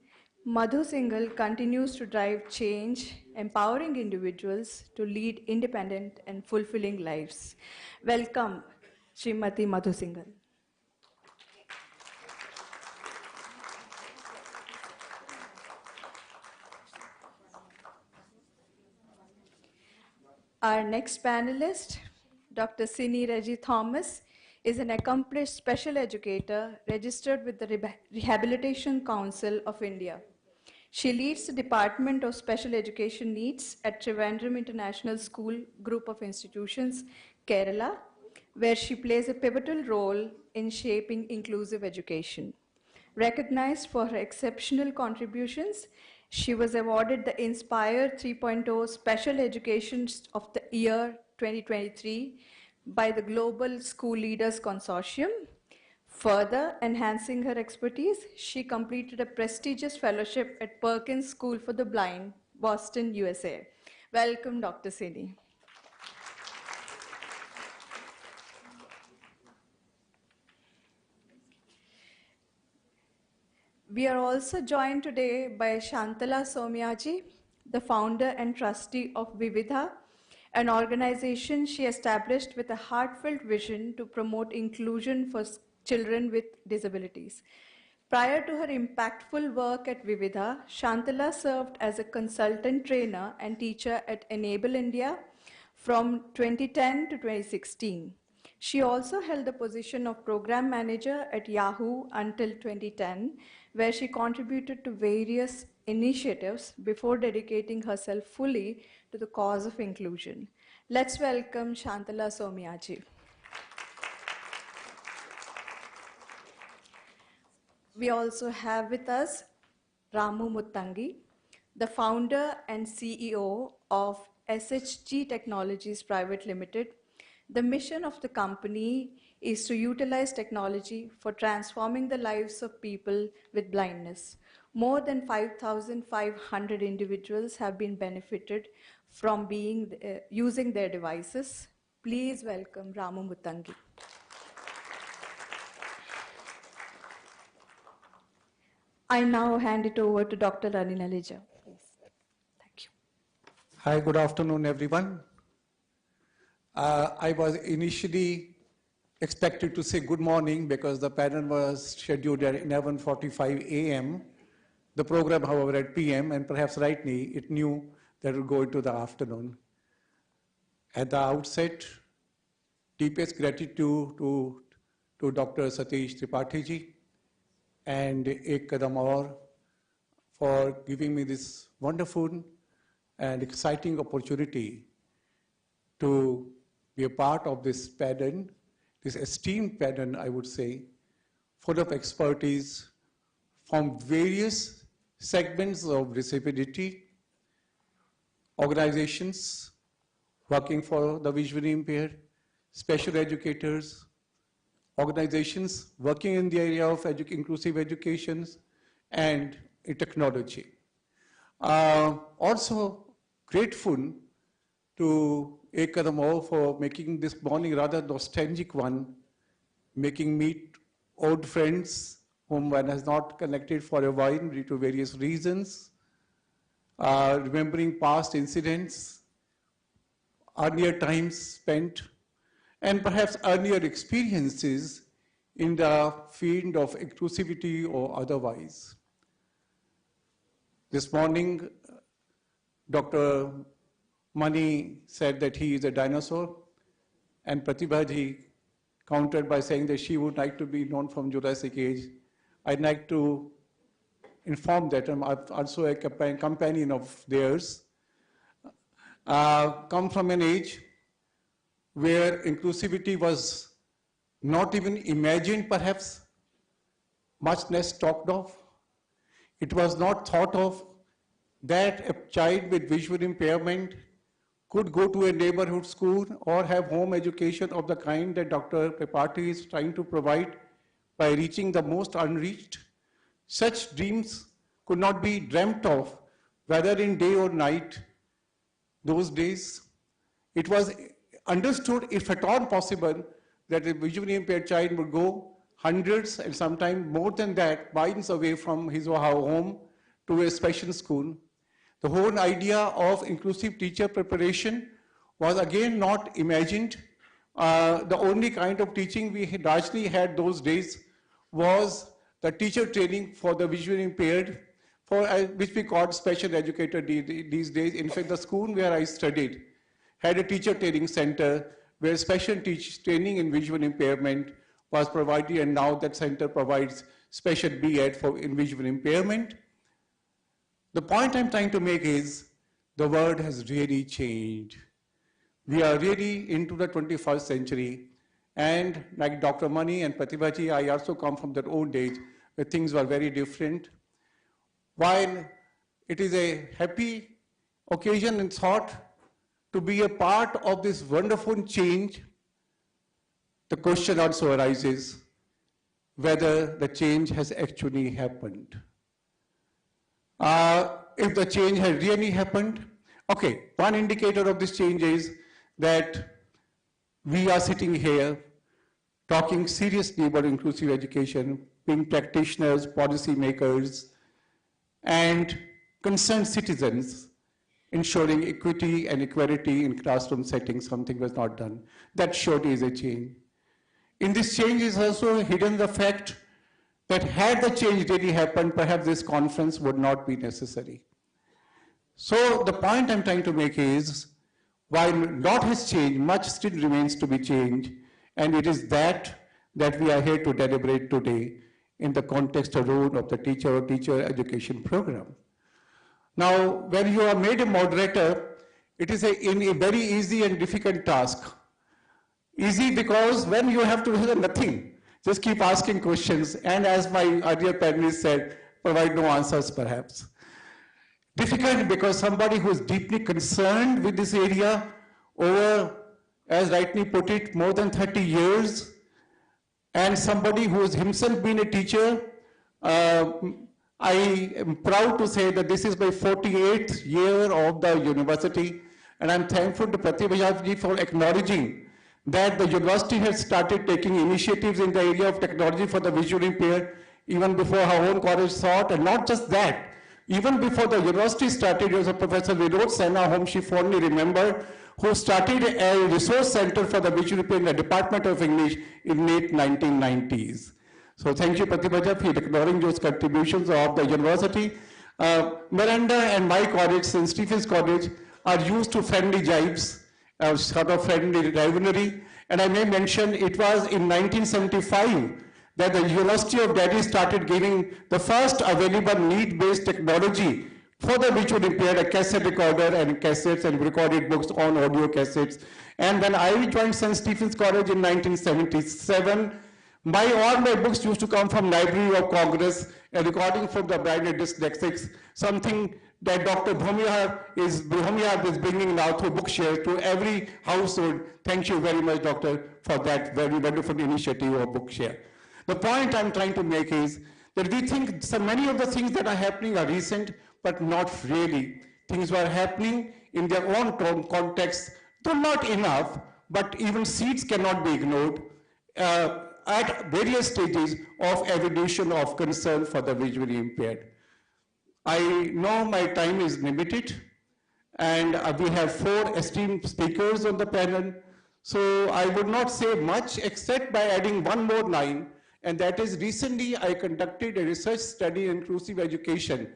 S2: Madhu Singhal continues to drive change, empowering individuals to lead independent and fulfilling lives. Welcome, Srimati Madhu Singhal. Our next panelist, Dr. Sini Reggie Thomas, is an accomplished special educator registered with the Rehabilitation Council of India. She leads the Department of Special Education Needs at Trivandrum International School Group of Institutions, Kerala, where she plays a pivotal role in shaping inclusive education. Recognized for her exceptional contributions, she was awarded the Inspire 3.0 Special Education of the Year 2023 by the Global School Leaders Consortium. Further enhancing her expertise, she completed a prestigious fellowship at Perkins School for the Blind, Boston, USA. Welcome, Dr. Sini. We are also joined today by Shantala Somyaji, the founder and trustee of Vividha, an organization she established with a heartfelt vision to promote inclusion for children with disabilities. Prior to her impactful work at Vividha, Shantala served as a consultant trainer and teacher at Enable India from 2010 to 2016. She also held the position of program manager at Yahoo until 2010, where she contributed to various initiatives before dedicating herself fully to the cause of inclusion. Let's welcome Shantala Somyaji. We also have with us Ramu Muttangi, the founder and CEO of SHG Technologies Private Limited. The mission of the company is to utilize technology for transforming the lives of people with blindness. More than 5,500 individuals have been benefited from using their devices. Please welcome Ramu Muttangi. I now hand it over to Dr. Anil Aneja. Please. Thank you.
S13: Hi, good afternoon, everyone. I was initially expected to say good morning because the panel was scheduled at 11:45 a.m. The program, however, at p.m., and perhaps rightly, it knew that it would go into the afternoon. At the outset, deepest gratitude to to Dr. Satish Tripathi ji and Ek Kadam Aur for giving me this wonderful and exciting opportunity to be a part of this pattern, this esteemed pattern, I would say, full of expertise from various segments of disability, organizations working for the visually impaired, special educators, organizations working in the area of inclusive education and technology. Also grateful to Ek Kadam Aur for making this morning rather nostalgic one, making meet old friends whom one has not connected for a while due to various reasons, remembering past incidents, earlier times spent, and perhaps earlier experiences in the field of inclusivity or otherwise. This morning, Dr. Mani said that he is a dinosaur, and Pratibha ji countered by saying that she would like to be known from Jurassic age. I'd like to inform that I'm also a companion of theirs, come from an age where inclusivity was not even imagined perhaps, much less talked of. It was not thought of that a child with visual impairment could go to a neighborhood school or have home education of the kind that Dr. Tripathi is trying to provide by reaching the most unreached. Such dreams could not be dreamt of, whether in day or night. Those days, it was understood, if at all possible, that a visually impaired child would go hundreds and sometimes more than that, miles away from his or her home to a special school. The whole idea of inclusive teacher preparation was again not imagined. The only kind of teaching we largely had those days was the teacher training for the visually impaired, which we called special educator these days. In fact, the school where I studied had a teacher training center where special training in visual impairment was provided, and now that center provides special B.Ed in visual impairment. The point I'm trying to make is the world has really changed. We are really into the 21st century, and like Dr. Mani and Pratibha, I also come from that old age where things were very different. While it is a happy occasion and thought to be a part of this wonderful change, the question also arises whether the change has actually happened. If the change has really happened, okay, one indicator of this change is that we are sitting here talking seriously about inclusive education, being practitioners, policy makers, and concerned citizens, ensuring equity and equality in classroom settings. Something was not done. That surely is a change. In this change is also hidden the fact that had the change really happened, perhaps this conference would not be necessary. So the point I'm trying to make is, while lot has changed, much still remains to be changed, and it is that we are here to deliberate today in the context of role of the teacher or teacher education program. Now, when you are made a moderator, it is a very easy and difficult task. Easy because when you have to do nothing, just keep asking questions, and as my earlier panelist said, provide no answers perhaps. Difficult because somebody who is deeply concerned with this area over, as rightly put it, more than 30 years, and somebody who has himself been a teacher. I am proud to say that this is my 48th year of the university, and I'm thankful to Pratibha ji for acknowledging that the university has started taking initiatives in the area of technology for the visually impaired even before her own college thought. And not just that, even before the university started, there was a Professor Vinod Saina, whom she fondly remembered, who started a resource center for the visually impaired in the Department of English in late 1990s. So thank you, Pratibha, for acknowledging those contributions of the university. Miranda and my college, St. Stephen's College, are used to friendly jibes, sort of friendly rivalry. And I may mention it was in 1975 that the University of Delhi started giving the first available need-based technology for the visual impaired, a cassette recorder and cassettes and recorded books on audio cassettes. And when I joined St. Stephen's College in 1977, all my books used to come from Library of Congress, a recording from the blind and dyslexics, something that Dr. Bhumihar is bringing now through Bookshare to every household. Thank you very much, Doctor, for that very wonderful initiative of Bookshare. The point I'm trying to make is that we think so many of the things that are happening are recent, but not really. Things were happening in their own context, though not enough, but even seeds cannot be ignored at various stages of evolution of concern for the visually impaired. I know my time is limited, and we have 4 esteemed speakers on the panel, so I would not say much except by adding one more line, and that is recently I conducted a research study in inclusive education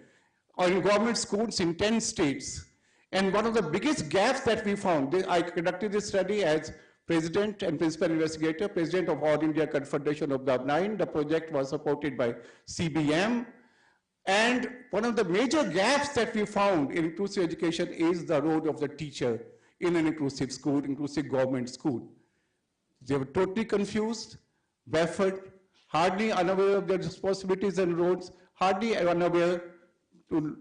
S13: in government schools in 10 states. And one of the biggest gaps that we found, I conducted this study as President and Principal Investigator, President of All India Confederation of the Blind. The project was supported by CBM. And one of the major gaps that we found in inclusive education is the role of the teacher in an inclusive school, inclusive government school. They were totally confused, baffled, hardly unaware of their responsibilities and roles, hardly unaware to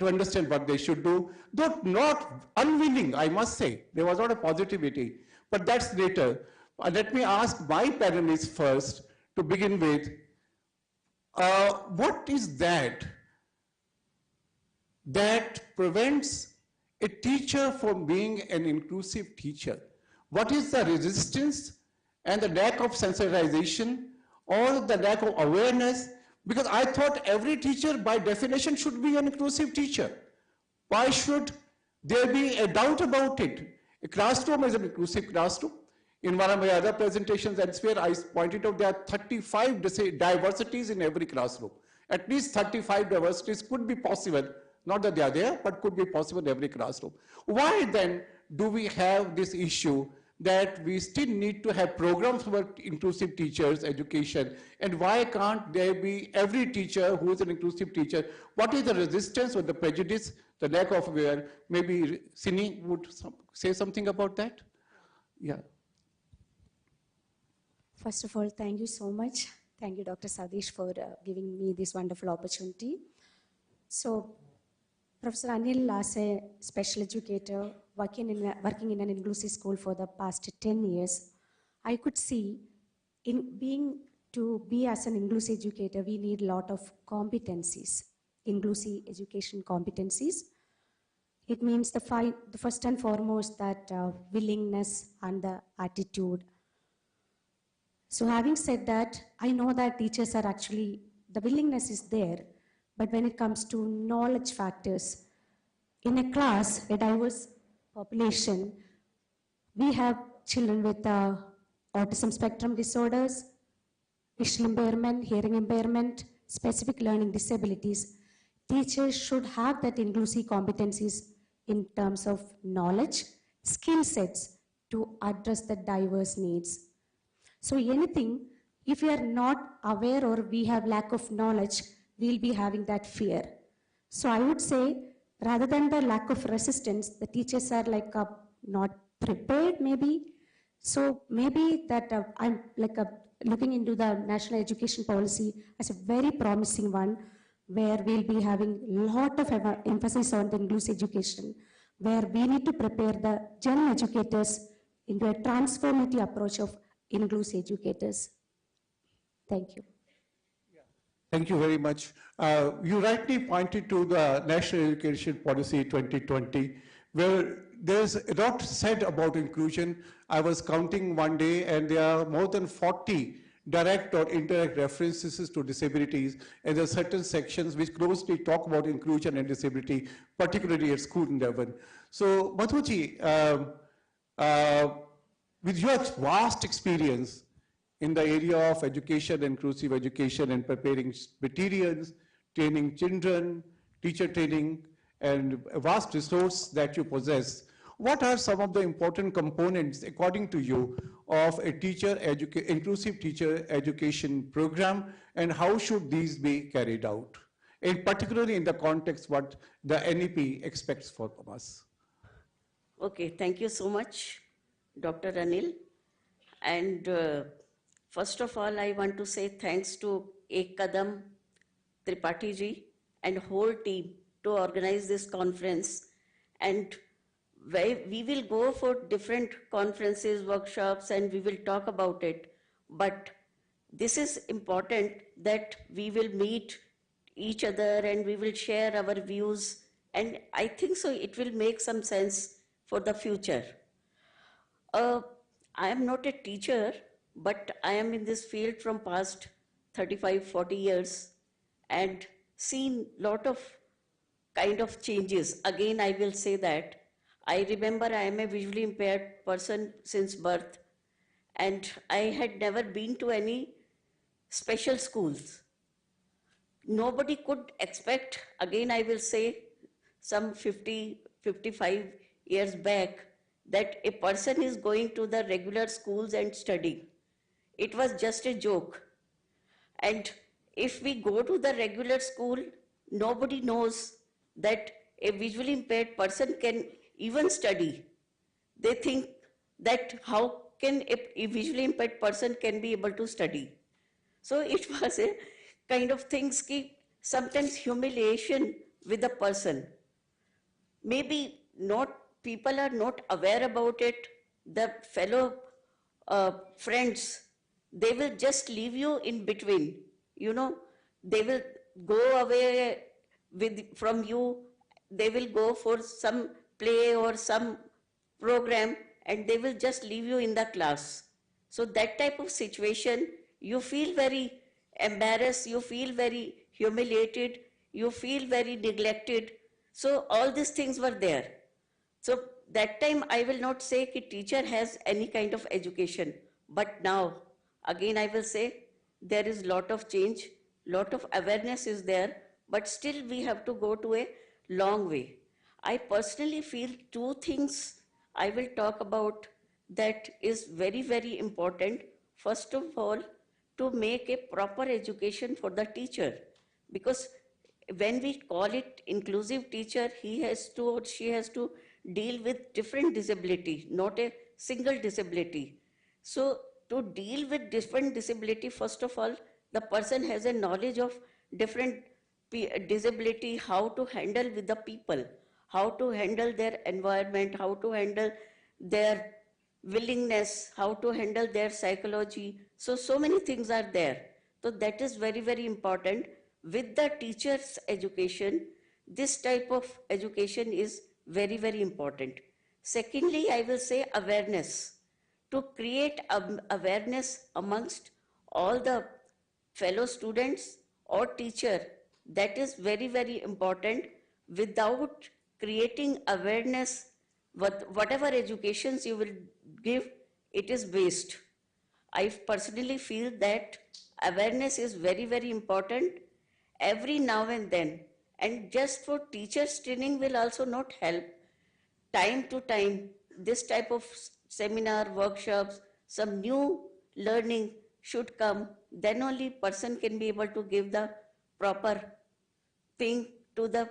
S13: understand what they should do, though not unwilling, I must say. There was not a positivity, but that's later. Let me ask my panelists first to begin with. What is that prevents a teacher from being an inclusive teacher? What is the resistance and the lack of sensitization or the lack of awareness? Because I thought every teacher by definition should be an inclusive teacher. Why should there be a doubt about it? A classroom is an inclusive classroom. In one of my other presentations elsewhere, I pointed out there are 35 diversities in every classroom. At least 35 diversities could be possible. Not that they are there, but could be possible in every classroom. Why then do we have this issue that we still need to have programs for inclusive teachers, education, and why can't there be every teacher who is an inclusive teacher? What is the resistance or the prejudice, the lack of aware? Maybe Sini would say something about that? Yeah.
S14: First of all, thank you so much. Thank you, Dr. Sadish, for giving me this wonderful opportunity. So, Professor Anil, as a special educator, working in an inclusive school for the past 10 years, I could see to be as an inclusive educator, we need a lot of competencies, inclusive education competencies. It means the first and foremost that willingness and the attitude. So having said that, I know that teachers are actually, the willingness is there, but when it comes to knowledge factors, in a class, a diverse population, we have children with autism spectrum disorders, visual impairment, hearing impairment, specific learning disabilities. Teachers should have that inclusive competencies in terms of knowledge, skill sets to address the diverse needs. So anything, if we are not aware or we have lack of knowledge, we'll be having that fear. So I would say, rather than the lack of resistance, the teachers are like not prepared maybe. So maybe that I'm like looking into the national education policy as a very promising one, where we'll be having a lot of emphasis on the inclusive education, where we need to prepare the general educators into a transformative approach of inclusive educators. Thank you.
S13: Thank you very much. You rightly pointed to the National Education Policy 2020, where there's a lot said about inclusion. I was counting one day, and there are more than 40 direct or indirect references to disabilities, and there are certain sections which closely talk about inclusion and disability, particularly at school level. So, Madhuji, with your vast experience in the area of education, inclusive education, and preparing materials, training children, teacher training, and a vast resource that you possess, What are some of the important components, according to you, of a inclusive teacher education program, and how should these be carried out? And particularly in the context what the NEP expects from us.
S15: Okay, thank you so much, Dr. Anil. And first of all, I want to say thanks to Kadam, Tripathi ji, and whole team to organize this conference. And we will go for different conferences, workshops, and we will talk about it. But this is important that we will meet each other and we will share our views. And I think so it will make some sense for the future. I am not a teacher, but I am in this field from past 35, 40 years and seen lot of kind of changes. Again, I will say that. I remember I am a visually impaired person since birth, and I had never been to any special schools. Nobody could expect, again I will say, some 50, 55 years back, that a person is going to the regular schools and studying. It was just a joke. And if we go to the regular school, nobody knows that a visually impaired person can even study. They think that how can a visually impaired person can be able to study. So it was a kind of things, sometimes humiliation with a person. Maybe people are not aware about it. The fellow friends, they will just leave you in between. They will go away from you. They will go for some play or some program and they will just leave you in the class. So that type of situation, you feel very embarrassed, you feel very humiliated, you feel very neglected. So all these things were there. So that time I will not say that teacher has any kind of education, but now again I will say there is lot of change, lot of awareness is there, but still we have to go to a long way. I personally feel two things I will talk about that is very, very important. First of all, to make a proper education for the teacher, because when we call it inclusive teacher, he has to or she has to deal with different disability, not a single disability. So to deal with different disability, first of all, the person has a knowledge of different disability, how to handle with the people, how to handle their environment, how to handle their willingness, how to handle their psychology. So many things are there. So that is very, very important. With the teacher's education, this type of education is very, very important. Secondly, I will say awareness. To create awareness amongst all the fellow students or teacher, that is very, very important. Without creating awareness, whatever educations you will give, it is waste. I personally feel that awareness is very, very important every now and then. And just for teachers training will also not help. Time to time, this type of seminar, workshops, some new learning should come. Then only person can be able to give the proper thing to the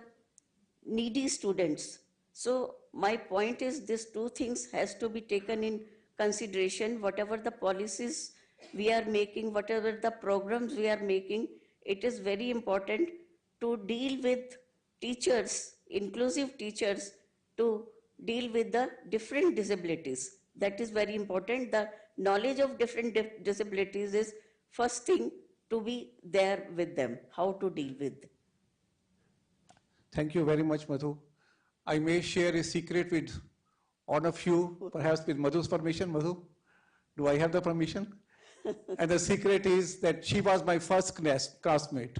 S15: needy students. So my point is these two things has to be taken in consideration. Whatever the policies we are making, whatever the programs we are making, it is very important to deal with teachers, inclusive teachers, to deal with the different disabilities. That is very important. The knowledge of different disabilities is first thing to be there with them, how to deal with.
S13: Thank you very much, Madhu. I may share a secret with all of you, perhaps with Madhu's permission. Madhu, do I have the permission? And the secret is that she was my first classmate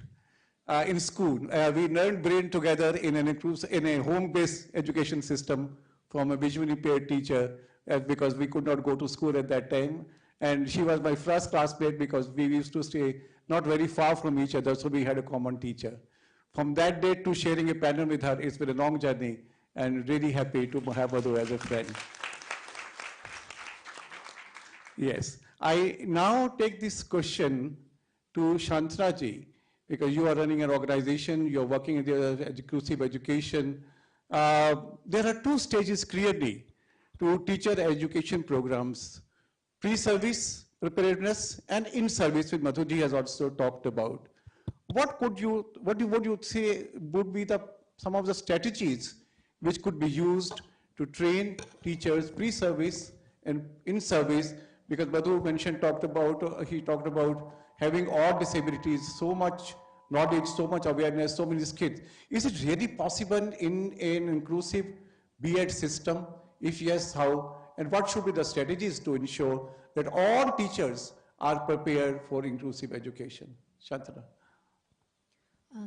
S13: in school. We learned brain together in a home-based education system from a visually impaired teacher because we could not go to school at that time. And she was my first classmate because we used to stay not very far from each other, so we had a common teacher. From that day to sharing a panel with her, it's been a long journey. and really happy to have Madhu as a friend. Yes, I now take this question to Shantana ji, because you are running an organization, you're working in the inclusive education. There are two stages clearly to teacher education programs: pre-service preparedness and in-service, which Madhuji has also talked about. What would you say would be some of the strategies which could be used to train teachers pre-service and in-service? Because Madhu talked about having all disabilities, so much knowledge, so much awareness, so many skills. Is it really possible in an inclusive B.Ed system? If yes, how? And what should be the strategies to ensure that all teachers are prepared for inclusive education? Shantana.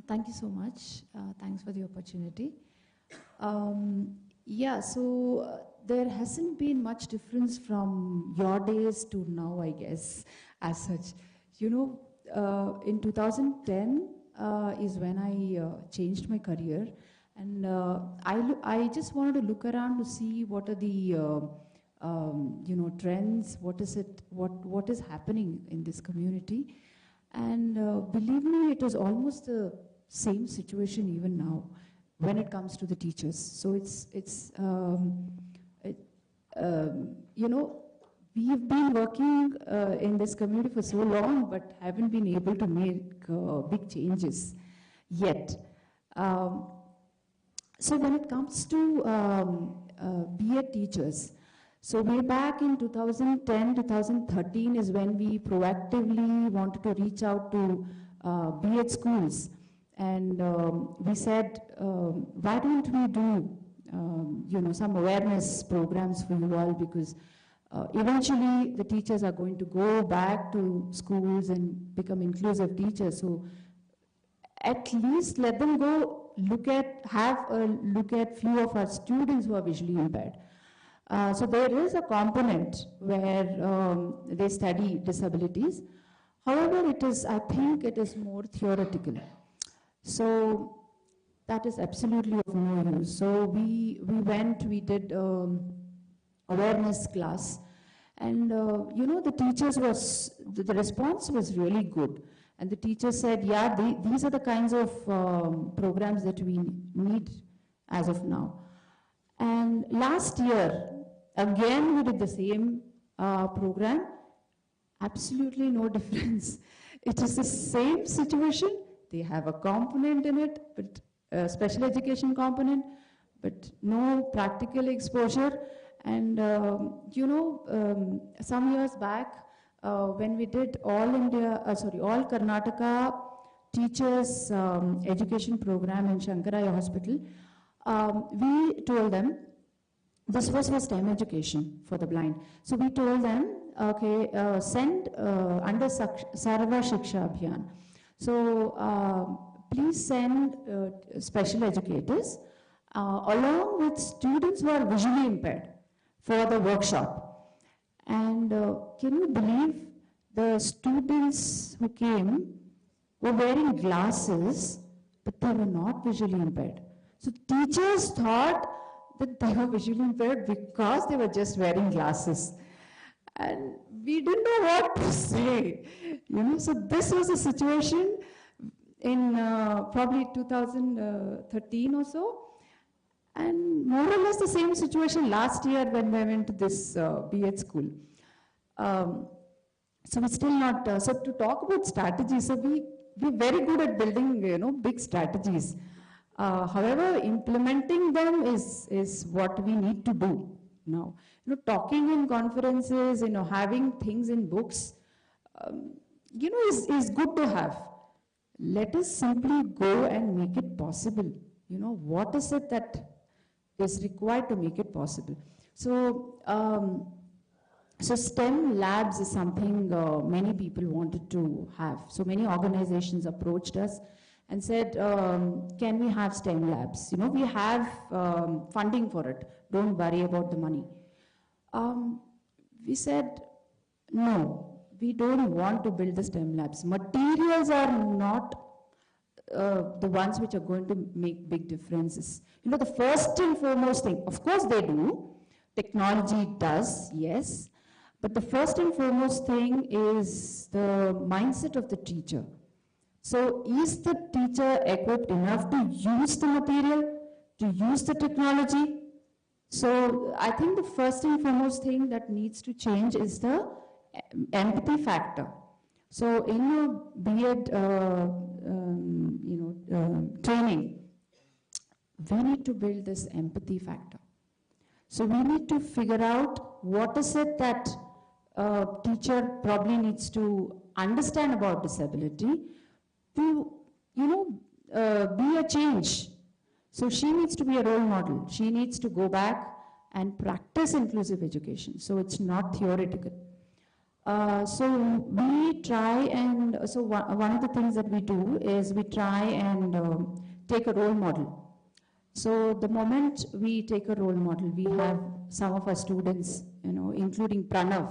S16: Thank you so much. Thanks for the opportunity. There hasn't been much difference from your days to now, I guess, as such. You know, in 2010 is when I changed my career, and I just wanted to look around to see what are the trends, what is happening in this community. And believe me, it is almost the same situation even now when it comes to the teachers. So we've been working in this community for so long, but haven't been able to make big changes yet. So when it comes to B.Ed teachers, so way back in 2010, 2013 is when we proactively wanted to reach out to B.Ed schools. And we said, why don't we do some awareness programs for you all, because eventually the teachers are going to go back to schools and become inclusive teachers. So at least let them go have a look at few of our students who are visually impaired. So there is a component where they study disabilities. However, I think it is more theoretical. So that is absolutely of no use. So we did awareness class, and the teachers the response was really good. And the teachers said, yeah, these are the kinds of programs that we need as of now. And last year, again, we did the same program. Absolutely no difference. It is the same situation. They have a component in it, but a special education component, but no practical exposure. And some years back, when we did all Karnataka teachers education program in Shankaraya Hospital, we told them, this was for STEM education for the blind. So we told them, okay, send under Sarva Shiksha Abhiyan. So please send special educators along with students who are visually impaired for the workshop. And can you believe the students who came were wearing glasses, but they were not visually impaired. So teachers thought that they were visually impaired because they were just wearing glasses. And we didn't know what to say. So this was a situation in probably 2013 or so. And more or less the same situation last year when we went to this B.Ed school. So we're still not, so to talk about strategies, so we're very good at building, big strategies. However, implementing them is what we need to do now. Talking in conferences, having things in books, is good to have. Let us simply go and make it possible. What is it that is required to make it possible? So, so STEM labs is something many people wanted to have. So many organizations approached us and said, can we have STEM labs? We have funding for it. Don't worry about the money. We said, no, we don't want to build the STEM labs. Materials are not the ones which are going to make big differences. You know, the first and foremost thing, of course they do, technology does, yes, but the first and foremost thing is the mindset of the teacher. So is the teacher equipped enough to use the material, to use the technology? So I think the first and foremost thing that needs to change is the empathy factor. So in a B.Ed training, we need to build this empathy factor. So we need to figure out what is it that a teacher probably needs to understand about disability to, be a change. So she needs to be a role model. She needs to go back and practice inclusive education. So it's not theoretical. So we try and, so one of the things that we do is we try and take a role model. So the moment we take a role model, we have some of our students, including Pranav,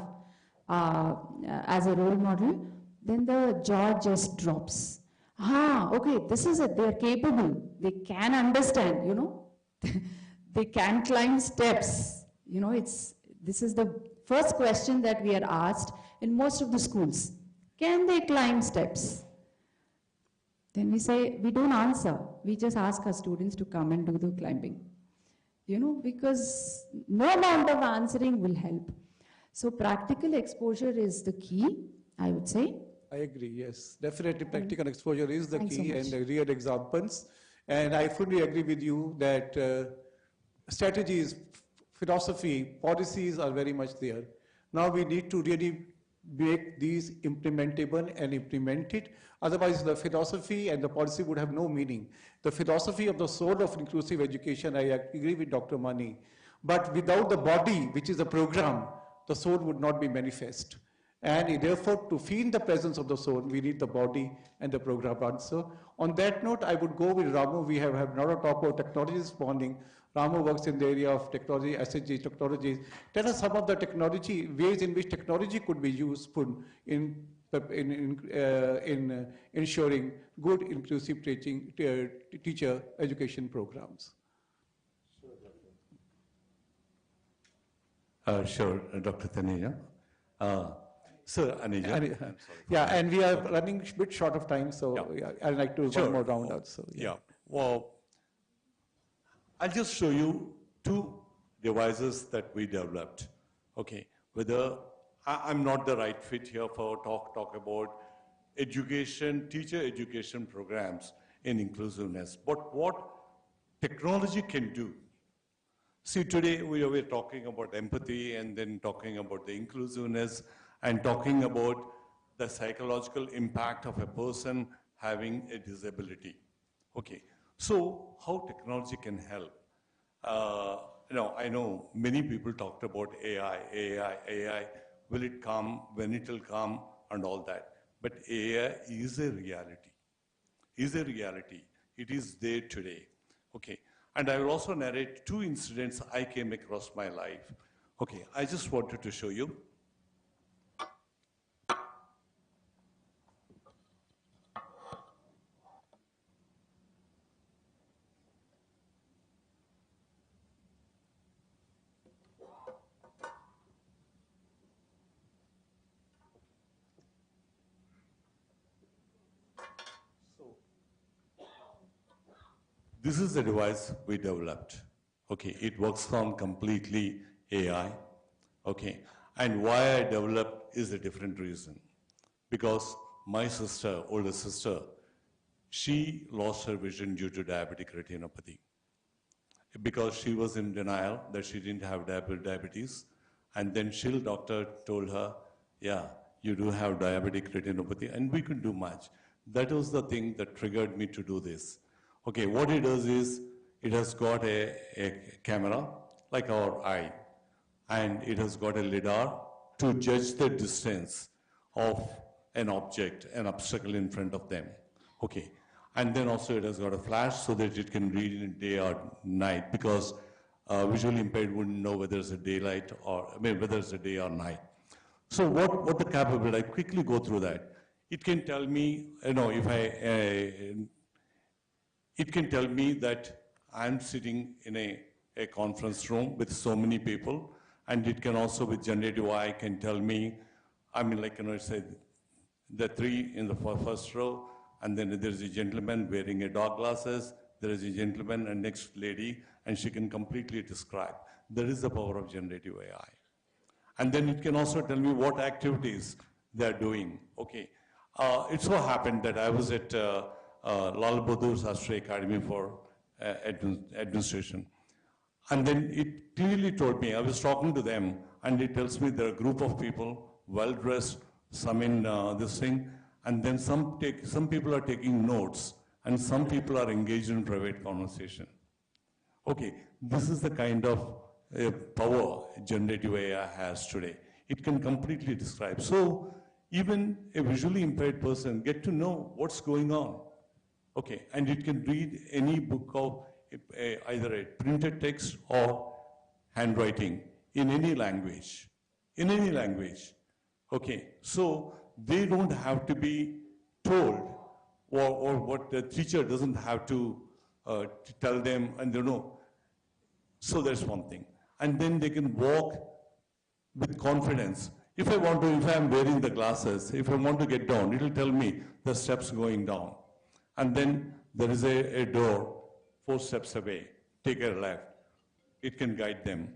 S16: as a role model, then the jaw just drops. Okay, this is it, they're capable, they can understand, they can climb steps. This is the first question that we are asked in most of the schools. Can they climb steps? Then we say, we don't answer. We just ask our students to come and do the climbing. Because no amount of answering will help. So practical exposure is the key, I would say.
S13: I agree, yes. Definitely practical exposure is the
S16: Thanks
S13: key,
S16: so much.
S13: and real examples. And I fully agree with you that strategies, philosophy, policies are very much there. Now we need to really make these implementable and implement it. Otherwise, the philosophy and the policy would have no meaning. The philosophy of the soul of inclusive education, I agree with Dr. Mani. But without the body, which is the program, the soul would not be manifest. And therefore, to feel the presence of the soul, we need the body and the program answer. On that note, I would go with Ramu. We have had another talk about technology this morning. Ramu works in the area of technology, SHG technologies. Tell us some of the technology, ways in which technology could be useful in ensuring good inclusive teacher education programs.
S17: Sure, Dr. Taneja. Sir, Anija. I'm sorry.
S13: Yeah, and we are running a bit short of time, so yeah, I'd like to one more round out. So,
S17: yeah, well, I'll just show you two devices that we developed. Okay, whether I'm not the right fit here for talk about education, teacher education programs in inclusiveness, but what technology can do. See, today we are talking about empathy and then talking about the inclusiveness and talking about the psychological impact of a person having a disability. Okay, so how technology can help? I know many people talked about AI. Will it come, when it will come, and all that. But AI is a reality. It is there today. Okay, and I will also narrate two incidents I came across my life. Okay, I just wanted to show you. This is the device we developed. Okay, it works on completely AI. Okay, and why I developed is a different reason. Because my sister, older sister, she lost her vision due to diabetic retinopathy. Because she was in denial that she didn't have diabetes. And then Shil doctor told her, yeah, you do have diabetic retinopathy, and we couldn't do much. That was the thing that triggered me to do this. Okay, what it does is, it has got a camera, like our eye, and it has got a lidar to judge the distance of an object, an obstacle in front of them. Okay, and then also it has got a flash so that it can read in day or night, because visually impaired wouldn't know whether it's a daylight or, whether it's a day or night. So what the capability, I quickly go through that. It can tell me, if It can tell me that I'm sitting in a conference room with so many people, and it can also, with generative AI, can tell me, I mean, like, say the three in the first row, and then there's a gentleman wearing a dog glasses, there is a gentleman and next lady, and she can completely describe. There is the power of generative AI. And then it can also tell me what activities they're doing. Okay. It so happened that I was at Lal Bahadur Shastri Academy for Administration. And then it clearly told me, I was talking to them, and it tells me there are a group of people, well-dressed, some in this thing, and then some people are taking notes, and some people are engaged in private conversation. Okay, this is the kind of power generative AI has today. It can completely describe. So even a visually impaired person get to know what's going on. Okay, and it can read any book of either a printed text or handwriting in any language. In any language. Okay, so they don't have to be told, or what the teacher doesn't have to tell them, and they know. So that's one thing. And then they can walk with confidence. If I'm wearing the glasses, if I want to get down, it will tell me the steps going down. And then there is a door 4 steps away, take a left. It can guide them.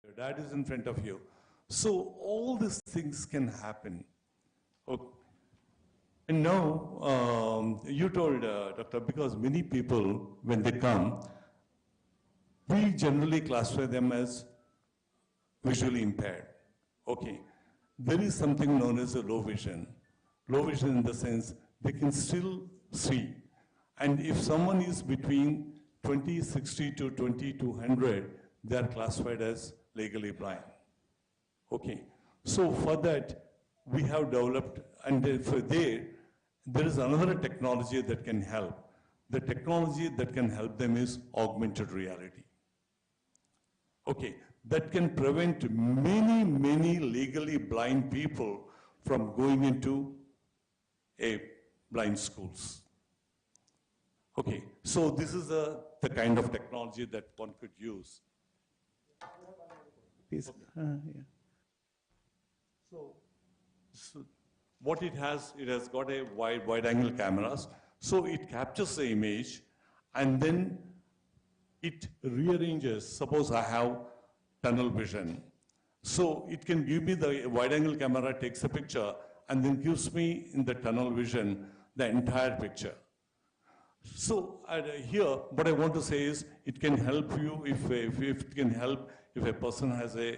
S17: Your dad is in front of you. So all these things can happen. Okay. And now, you told, Doctor, because many people, when they come, we generally classify them as visually impaired. Okay. There is something known as a low vision. Low vision in the sense they can still see. And if someone is between 20/60 to 20/200, they are classified as legally blind. Okay. So for that, we have developed, and for there is another technology that can help. The technology that can help them is augmented reality. Okay, that can prevent many, many legally blind people from going into a blind schools. Okay, so this is the kind of technology that one could use.
S13: Please.
S17: Okay.
S13: Yeah.
S17: So what it has got a wide angle cameras. So it captures the image and then it rearranges. Suppose I have tunnel vision. So it can give me the wide angle camera, takes a picture and then gives me in the tunnel vision the entire picture. So here, what I want to say is it can help you if it can help if a person has a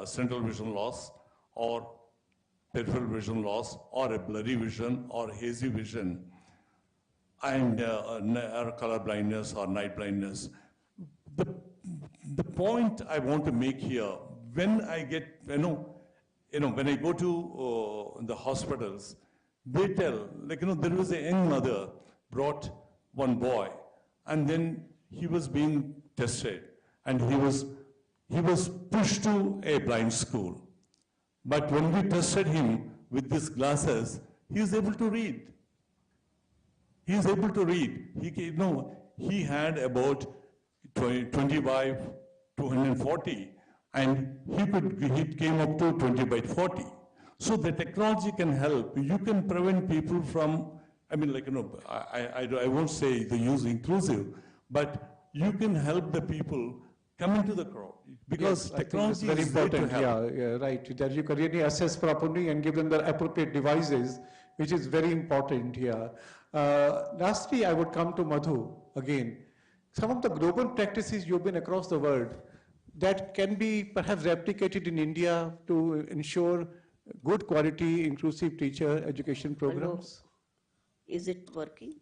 S17: central vision loss or peripheral vision loss or a blurry vision or hazy vision and or color blindness or night blindness. The point I want to make here, when I get, when I go to the hospitals, they tell, there was a young mother brought one boy and then he was being tested and he was pushed to a blind school. But when we tested him with these glasses, he is able to read. He is able to read. He had about 20/240, and he came up to 20/40. So the technology can help. You can prevent people from, I won't say the use inclusive, but you can help the people come into the crowd. Because
S13: yes,
S17: technology
S13: very
S17: is
S13: important.
S17: there to help.
S13: Yeah, right. That you can really assess properly and give them the appropriate devices, which is very important here. Lastly, I would come to Madhu again. Some of the global practices you've been across the world that can be perhaps replicated in India to ensure good quality, inclusive teacher education programs.
S15: Hello. Is it working?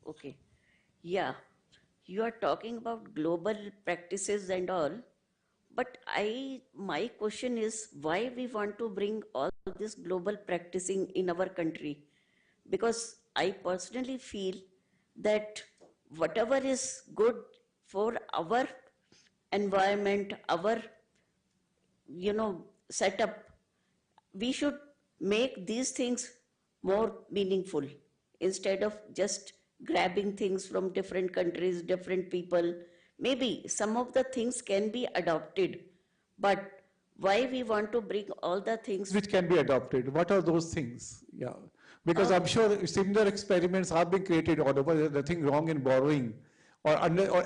S15: Okay. Yeah. You are talking about global practices and all, but my question is why we want to bring all this global practicing in our country? Because I personally feel that whatever is good for our environment, our, setup, we should make these things more meaningful instead of just grabbing things from different countries, different people. Maybe some of the things can be adopted, but why we want to bring all the things
S13: which can be adopted? What are those things? Yeah, because I'm sure similar experiments have been created all over. There's nothing wrong in borrowing or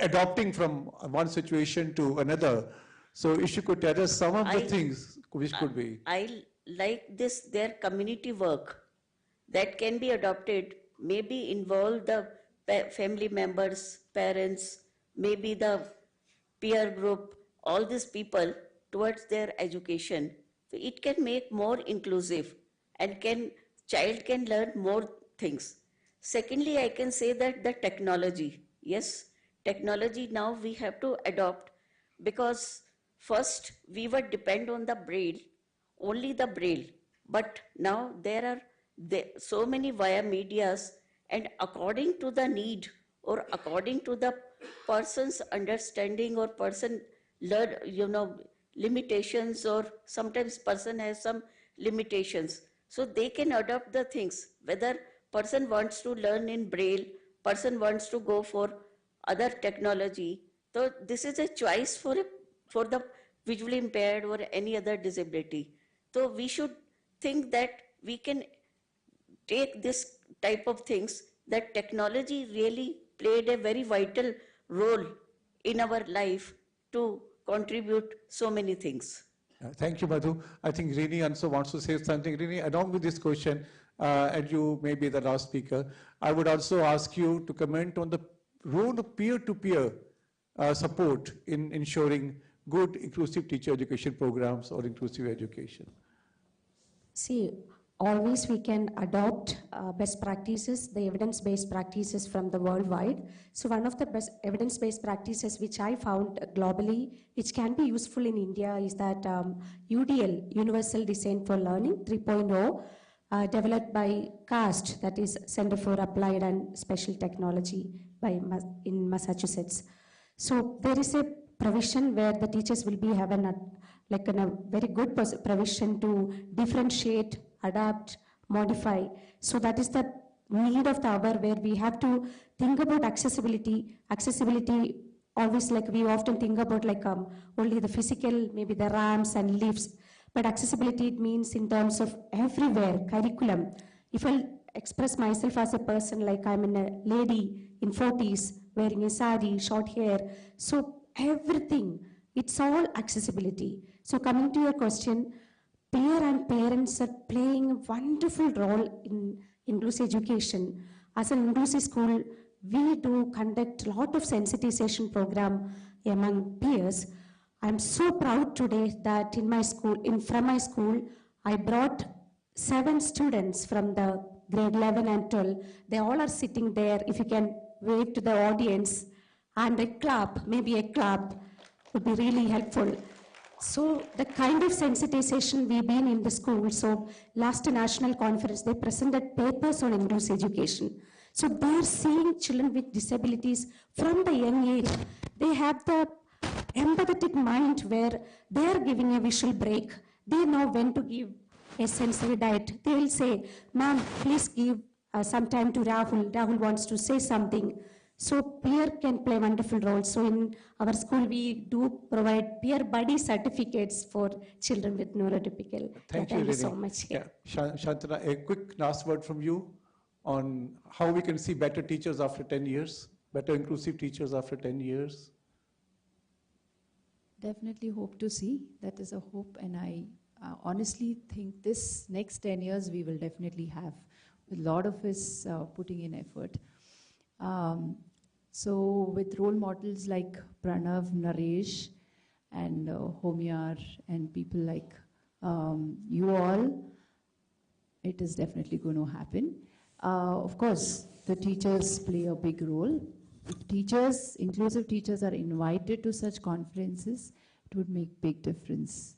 S13: adopting from one situation to another. So if you could tell us some of the things which could be.
S15: I like this, their community work that can be adopted, maybe involve the family members, parents, maybe the peer group, all these people towards their education. So it can make more inclusive and child can learn more things. Secondly, I can say that the technology, yes, technology now we have to adopt, because first we were depend on the braille, only the braille, but now there are so many via medias, and according to the need or according to the person's understanding or person learn, limitations, or sometimes person has some limitations, so they can adopt the things, whether person wants to learn in braille, person wants to go for other technology. So this is a choice for the visually impaired or any other disability. So we should think that we can take this type of things, that technology really played a very vital role in our life to contribute so many things.
S13: Thank you, Madhu. I think Rini also wants to say something. Rini, along with this question, and you may be the last speaker, I would also ask you to comment on the role of peer-to-peer support in ensuring good inclusive teacher education programs or inclusive education.
S14: See, always we can adopt best practices, the evidence-based practices from the worldwide. So one of the best evidence-based practices which I found globally, which can be useful in India, is that UDL, Universal Design for Learning 3.0, developed by CAST, that is Center for Applied and Special Technology in Massachusetts. So there is a provision where the teachers will be having a very good provision to differentiate, adapt, modify. So that is the need of the hour, where we have to think about accessibility. Accessibility, always we often think about only the physical, maybe the ramps and lifts. But accessibility, it means in terms of everywhere, curriculum. If I express myself as a person, I'm in a lady in 40s, wearing a sari, short hair. So everything, it's all accessibility. So coming to your question, peer and parents are playing a wonderful role in inclusive education. As an inclusive school, we do conduct a lot of sensitization program among peers. I'm so proud today that in my school, from my school, I brought 7 students from the grade 11 and 12. They all are sitting there. If you can wave to the audience, and a clap, maybe a clap, would be really helpful. So the kind of sensitization we've been in the school, so last national conference, they presented papers on inclusive education. So they're seeing children with disabilities from the young age. They have the empathetic mind where they're giving a visual break. They know when to give a sensory diet. They will say, ma'am, please give some time to Rahul. Rahul wants to say something. So peer can play a wonderful role. So in our school, we do provide peer buddy certificates for children with neurotypical.
S13: Thank
S14: you so much.
S13: Yeah. Shantana, a quick last word from you on how we can see better teachers after 10 years, better inclusive teachers after 10 years.
S16: Definitely hope to see. That is a hope, and I honestly think this next 10 years we will definitely have, with a lot of us putting in effort. So with role models like Pranav, Naresh, and Homyar, and people like you all, it is definitely going to happen. Of course, the teachers play a big role. If teachers, inclusive teachers, are invited to such conferences, it would make big difference.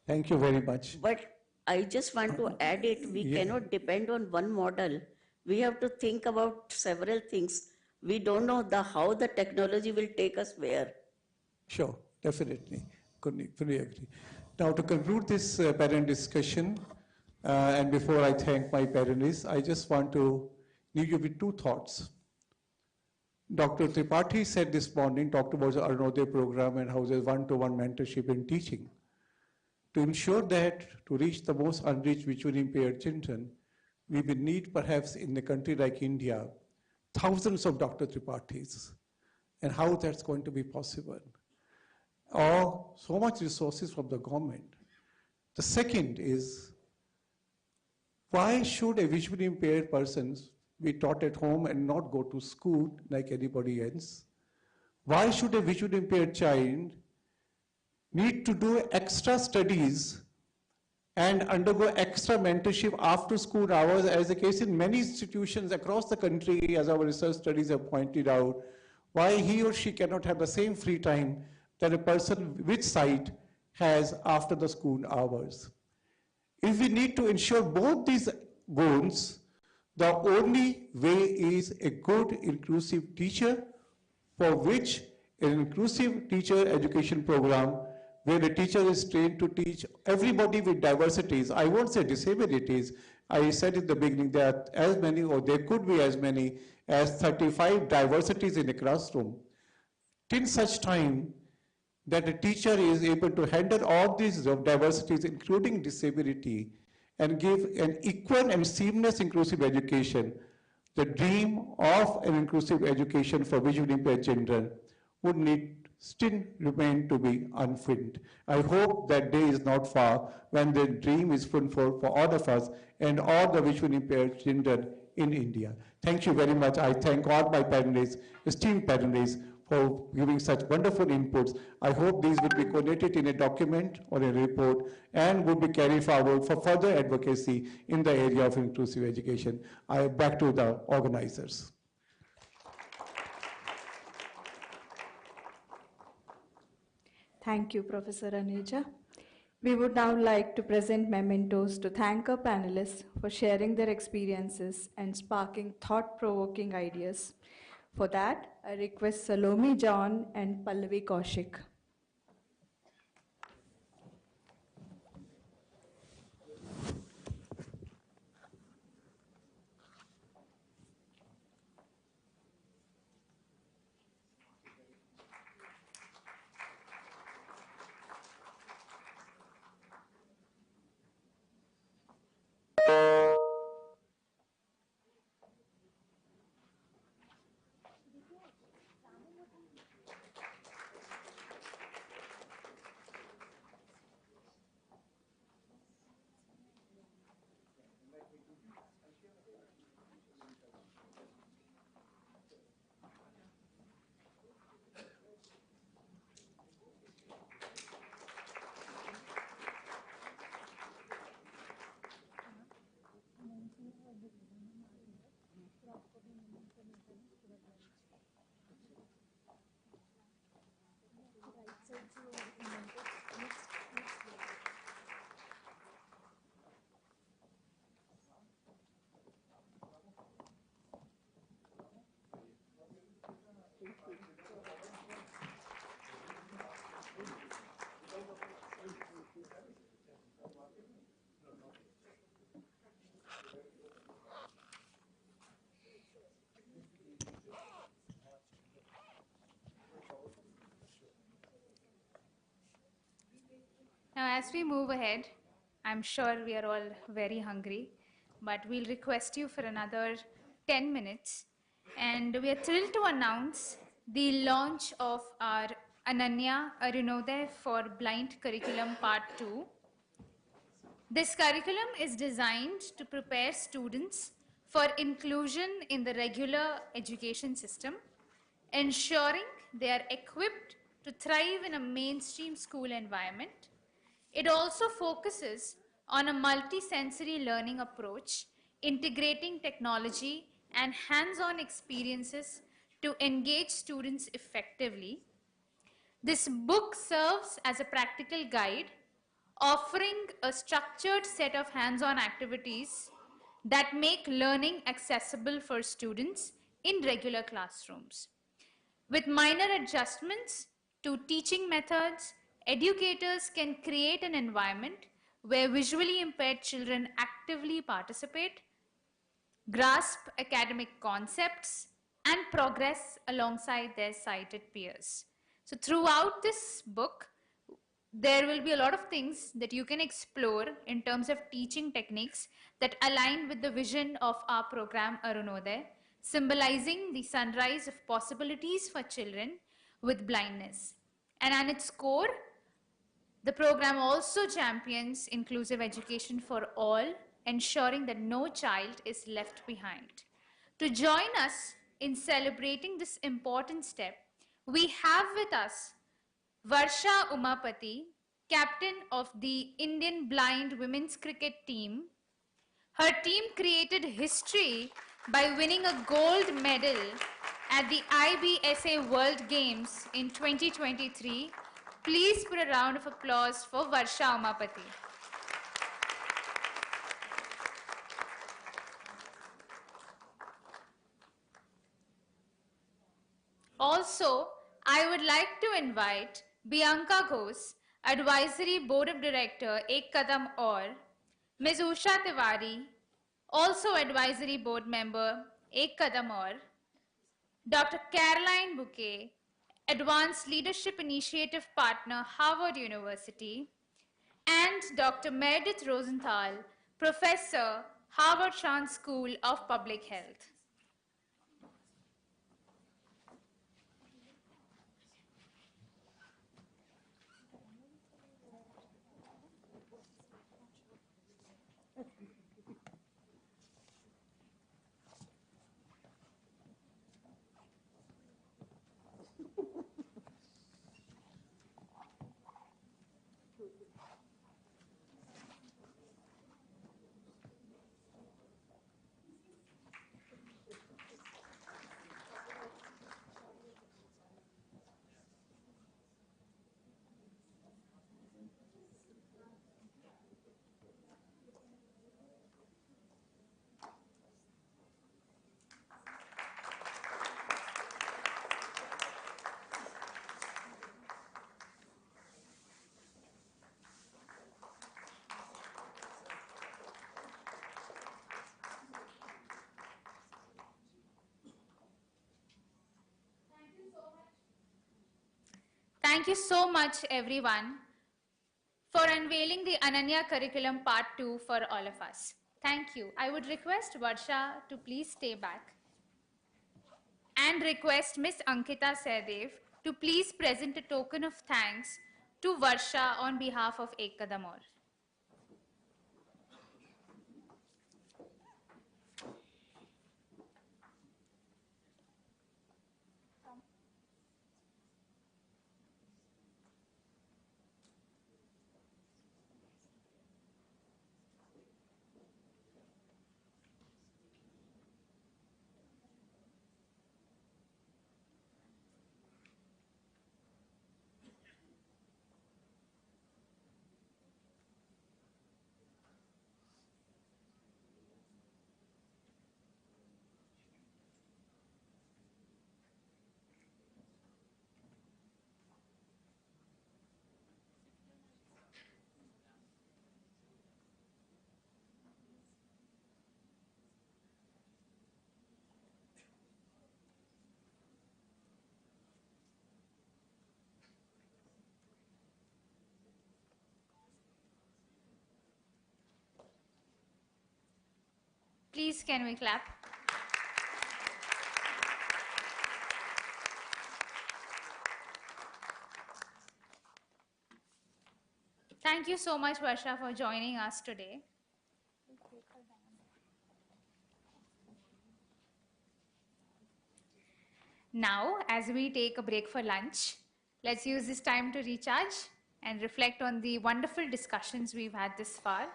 S13: Thank you very much.
S15: But I just want to add it, we cannot depend on one model. We have to think about several things. We don't know how the technology will take us where.
S13: Sure, definitely. Fully agree. Now, to conclude this parent discussion, and before I thank my parents, I just want to leave you with two thoughts. Dr. Tripathi said this morning, talked about the Arunodaya program and how there's one-to-one mentorship in teaching. To ensure that, to reach the most unreached visually impaired children, we will need perhaps in a country like India, thousands of Dr. Tripathis, and how that's going to be possible. Or so much resources from the government. The second is, why should a visually impaired person be taught at home and not go to school like anybody else? Why should a visually impaired child need to do extra studies and undergo extra mentorship after school hours, as the case in many institutions across the country, as our research studies have pointed out? Why he or she cannot have the same free time that a person with sight has after the school hours? If we need to ensure both these goals, the only way is a good inclusive teacher, for which an inclusive teacher education program where the teacher is trained to teach everybody with diversities. I won't say disabilities. I said in the beginning that as many, or there could be as many as 35 diversities in a classroom. Till such time that a teacher is able to handle all these diversities, including disability, and give an equal and seamless inclusive education, the dream of an inclusive education for visually impaired children would still remain to be unfulfilled. I hope that day is not far when the dream is fulfilled for all of us and all the visually impaired children in India. Thank you very much. I thank all my panelists, esteemed panelists, for giving such wonderful inputs. I hope these will be collated in a document or a report and will be carried forward for further advocacy in the area of inclusive education. Back to the organizers.
S2: Thank you, Professor Aneja. We would now like to present mementos to thank our panelists for sharing their experiences and sparking thought-provoking ideas. For that, I request Salome John and Pallavi Kaushik.
S5: Now, as we move ahead, I'm sure we are all very hungry, but we'll request you for another 10 minutes. And we are thrilled to announce the launch of our Ananya Arunodaya for Blind Curriculum Part 2. This curriculum is designed to prepare students for inclusion in the regular education system, ensuring they are equipped to thrive in a mainstream school environment. It also focuses on a multisensory learning approach, integrating technology and hands-on experiences to engage students effectively. This book serves as a practical guide, offering a structured set of hands-on activities that make learning accessible for students in regular classrooms. With minor adjustments to teaching methods, educators can create an environment where visually impaired children actively participate, grasp academic concepts, and progress alongside their sighted peers. So throughout this book, there will be a lot of things that you can explore in terms of teaching techniques that align with the vision of our program Arunodaya, symbolizing the sunrise of possibilities for children with blindness. And at its core, the program also champions inclusive education for all, ensuring that no child is left behind. To join us in celebrating this important step, we have with us Varsha Umapati, captain of the Indian Blind Women's Cricket team. Her team created history by winning a gold medal at the IBSA World Games in 2023. Please put a round of applause for Varsha Umapati. Also, I would like to invite Bianca Ghosh, Advisory Board of Director, Ek Kadam Aur, Ms. Usha Tiwari, also Advisory Board Member, Ek Kadam Aur, Dr. Caroline Bouquet, Advanced Leadership Initiative Partner, Harvard University, and Dr. Meredith Rosenthal, Professor, Harvard Chan School of Public Health. Thank you so much, everyone, for unveiling the Ananya Curriculum Part 2 for all of us. Thank you. I would request Varsha to please stay back and request Ms. Ankita Sehdev to please present a token of thanks to Varsha on behalf of Ek Kadam Aur. Please, can we clap? Thank you so much, Varsha, for joining us today. Now, as we take a break for lunch, let's use this time to recharge and reflect on the wonderful discussions we've had this far.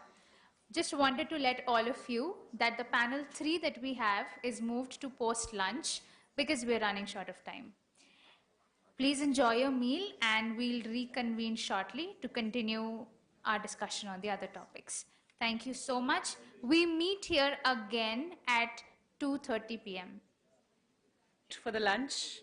S5: Just wanted to let all of you that the panel 3 that we have is moved to post-lunch because we're running short of time. Please enjoy your meal and we'll reconvene shortly to continue our discussion on the other topics. Thank Thank you so much. We meet here again at 2:30 p.m.
S1: For the lunch.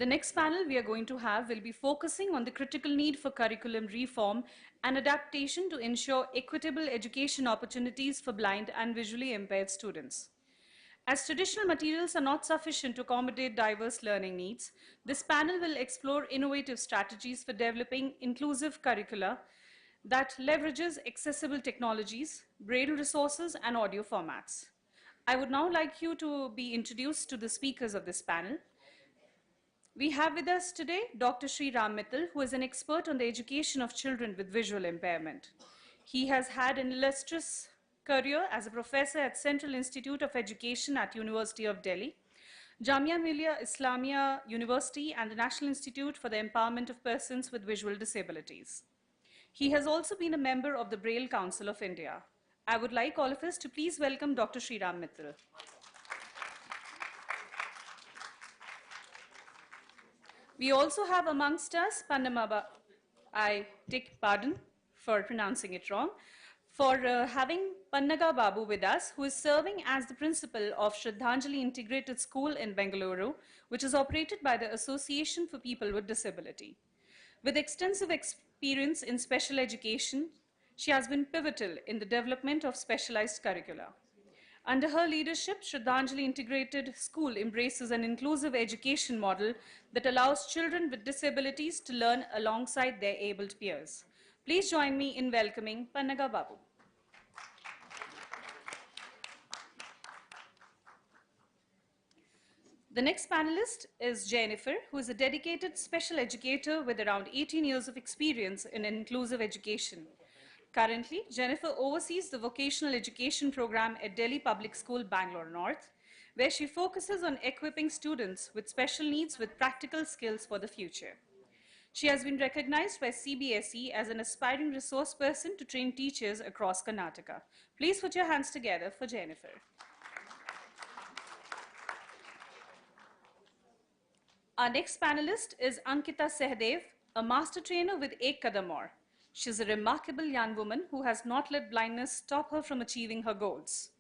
S1: The next panel we are going to have will be focusing on the critical need for curriculum reform and adaptation to ensure equitable education opportunities for blind and visually impaired students. As traditional materials are not sufficient to accommodate diverse learning needs, this panel will explore innovative strategies for developing inclusive curricula that leverages accessible technologies, braille resources, and audio formats. I would now like you to be introduced to the speakers of this panel. We have with us today Dr. Sri Ram Mittal, who is an expert on the education of children with visual impairment. He has had an illustrious career as a professor at Central Institute of Education at University of Delhi, Jamia Millia Islamia University, and the National Institute for the Empowerment of Persons with Visual Disabilities. He has also been a member of the Braille Council of India. I would like all of us to please welcome Dr. Sri Ram Mittal. We also have amongst us Pannamaba, I take pardon for pronouncing it wrong, for having Pannaga Babu with us, who is serving as the principal of Shraddhanjali Integrated School in Bengaluru, which is operated by the Association for People with Disability. With extensive experience in special education, she has been pivotal in the development of specialized curricula. Under her leadership, Shraddhanjali Integrated School embraces an inclusive education model that allows children with disabilities to learn alongside their abled peers. Please join me in welcoming Pannaga Babu. The next panelist is Jennifer, who is a dedicated special educator with around 18 years of experience in inclusive education. Currently, Jennifer oversees the vocational education program at Delhi Public School, Bangalore North, where she focuses on equipping students with special needs with practical skills for the future. She has been recognized by CBSE as an aspiring resource person to train teachers across Karnataka. Please put your hands together for Jennifer. Our next panelist is Ankita Sehdev, a master trainer with Ek Kadam Aur. She's a remarkable young woman who has not let blindness stop her from achieving her goals.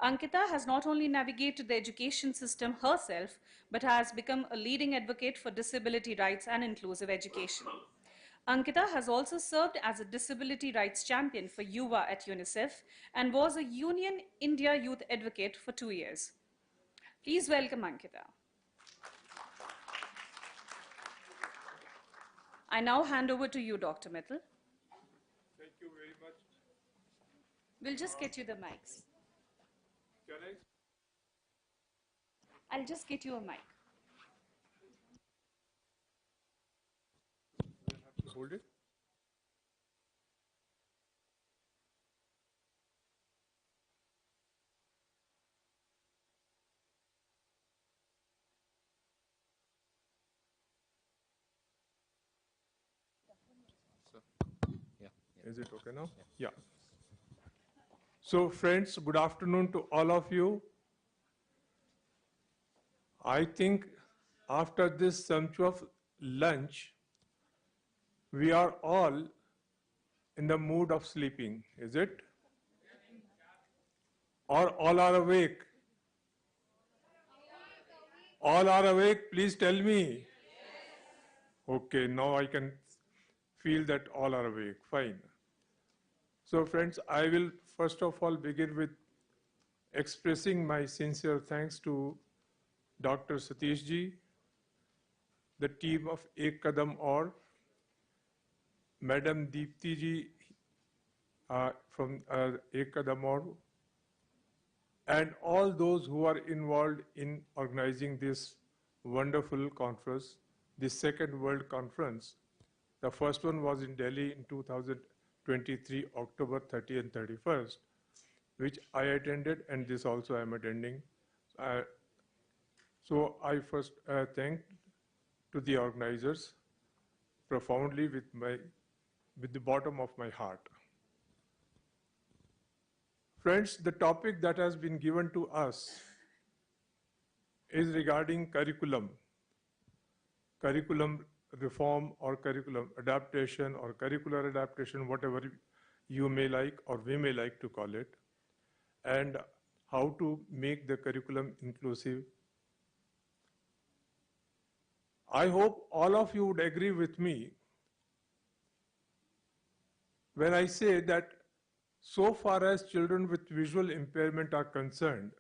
S1: Ankita has not only navigated the education system herself, but has become a leading advocate for disability rights and inclusive education. Ankita has also served as a disability rights champion for Yuva at UNICEF and was a Union India Youth Advocate for 2 years. Please welcome Ankita. I now hand over to you, Dr. Mittal.
S18: Thank you very much.
S1: We'll just get you the mics.
S18: Can
S1: I'll just get you a mic.
S18: I have to hold it? Is it okay now? Yeah. So friends, good afternoon to all of you. I think after this sumptuous lunch, we are all in the mood of sleeping, is it? Or all are awake? All are awake, please tell me. Okay, now I can feel that all are awake, fine. So friends, I will first of all begin with expressing my sincere thanks to Dr. Satish ji, the team of Ek Kadam Aur, Madam Deepti ji from Ek Kadam Aur, and all those who are involved in organizing this wonderful conference, the second World Conference. The first one was in Delhi in 2023, October 30 and 31st, which I attended, and this also I am attending. So I first thank to the organizers profoundly with the bottom of my heart. Friends, the topic that has been given to us is regarding curriculum reform or curriculum adaptation or curricular adaptation, whatever you may like or we may like to call it, and how to make the curriculum inclusive. I hope all of you would agree with me when I say that so far as children with visual impairment are concerned,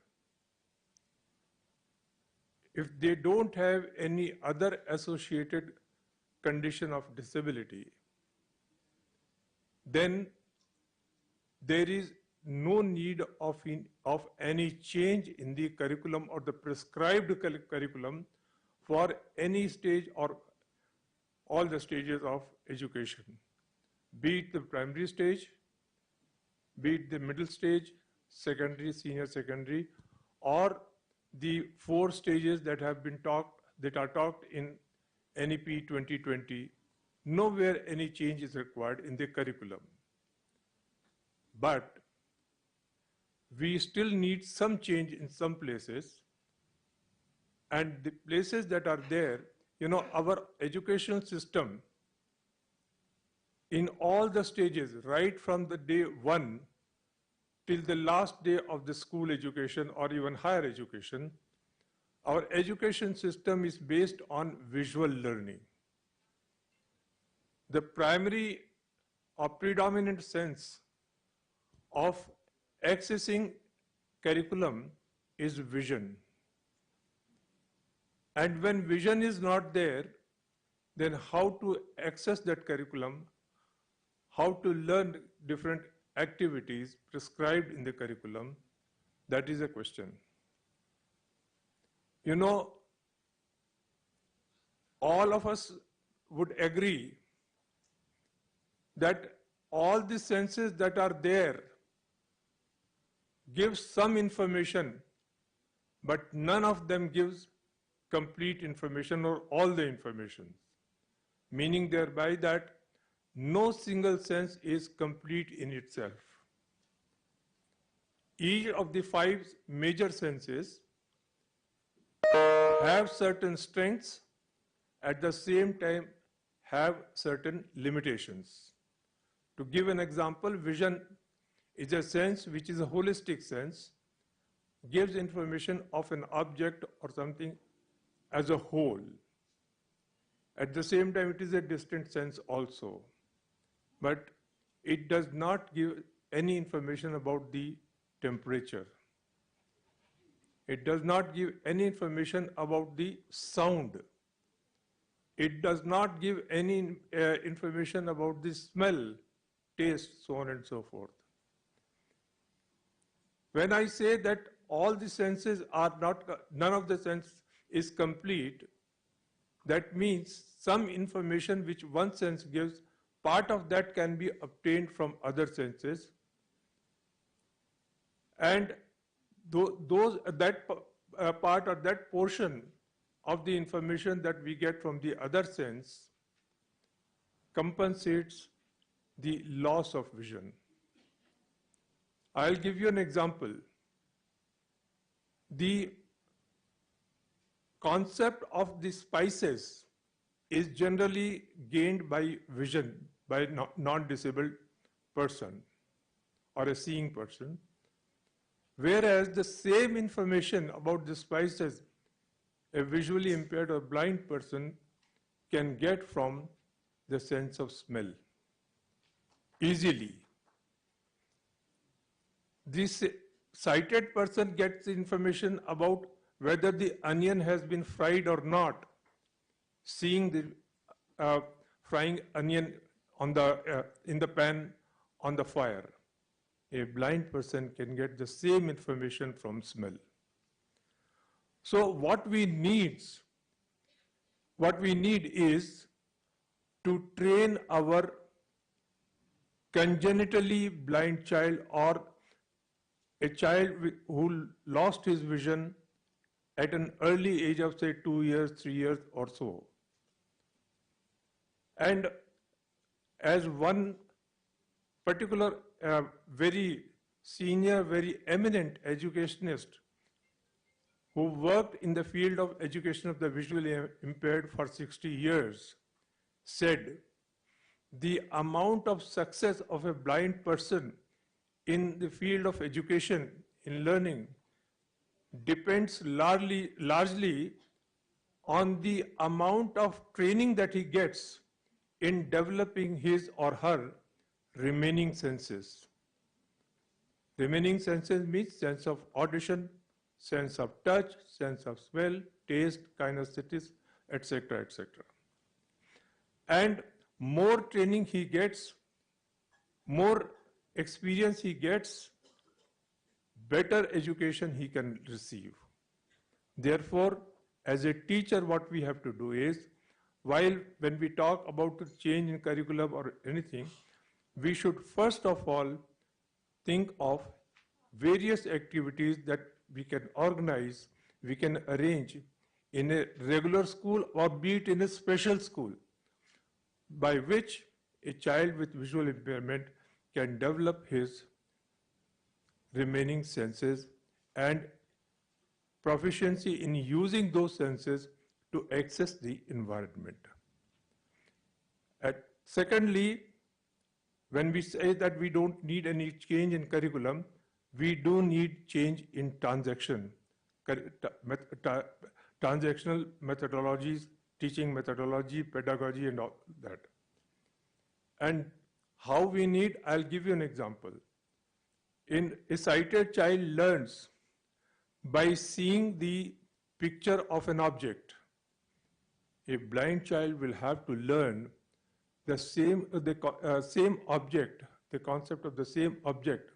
S18: if they don't have any other associated condition of disability, then there is no need of any change in the curriculum or the prescribed curriculum for any stage or all the stages of education, be it the primary stage, be it the middle stage, secondary, senior secondary, or the 4 stages that are taught in NEP 2020. Nowhere any change is required in the curriculum. But we still need some change in some places, and the places that are there, our education system in all the stages, right from the day 1 till the last day of the school education or even higher education, our education system is based on visual learning. The primary or predominant sense of accessing curriculum is vision. And when vision is not there, then how to access that curriculum, how to learn different activities prescribed in the curriculum, that is a question. All of us would agree that all the senses that are there give some information, but none of them gives complete information or all the information, meaning thereby that no single sense is complete in itself. Each of the 5 major senses have certain strengths, at the same time have certain limitations. To give an example, vision is a sense which is a holistic sense, gives information of an object or something as a whole. At the same time, it is a distant sense also. But it does not give any information about the temperature. It does not give any information about the sound. It does not give any information about the smell, taste, so on and so forth. When I say that all the senses are not, none of the sense is complete, that means some information which one sense gives, part of that can be obtained from other senses, and that part or that portion of the information that we get from the other sense compensates the loss of vision. I'll give you an example. The concept of the spices is generally gained by vision, by a non-disabled person or a seeing person, whereas the same information about the spices a visually impaired or blind person can get from the sense of smell easily. This sighted person gets information about whether the onion has been fried or not, seeing the frying onion on in the pan on the fire. A blind person can get the same information from smell. So what we need is to train our congenitally blind child or a child who lost his vision at an early age of, say, 2 years, 3 years or so. And as one particular very senior, very eminent educationist who worked in the field of education of the visually impaired for 60 years, said, the amount of success of a blind person in the field of education, in learning, depends largely on the amount of training that he gets in developing his or her remaining senses. Remaining senses means sense of audition, sense of touch, sense of smell, taste, kinesthetics, etc., etc. And more training he gets, more experience he gets, better education he can receive. Therefore, as a teacher, what we have to do is, when we talk about the change in curriculum or anything, we should first of all think of various activities that we can organize, we can arrange in a regular school or be it in a special school, by which a child with visual impairment can develop his remaining senses and proficiency in using those senses to access the environment. Secondly, when we say that we don't need any change in curriculum, we do need change in transactional methodologies, teaching methodology, pedagogy, and all that. And how we need, I'll give you an example. In a sighted child learns by seeing the picture of an object. A blind child will have to learn the same object, the concept of the same object,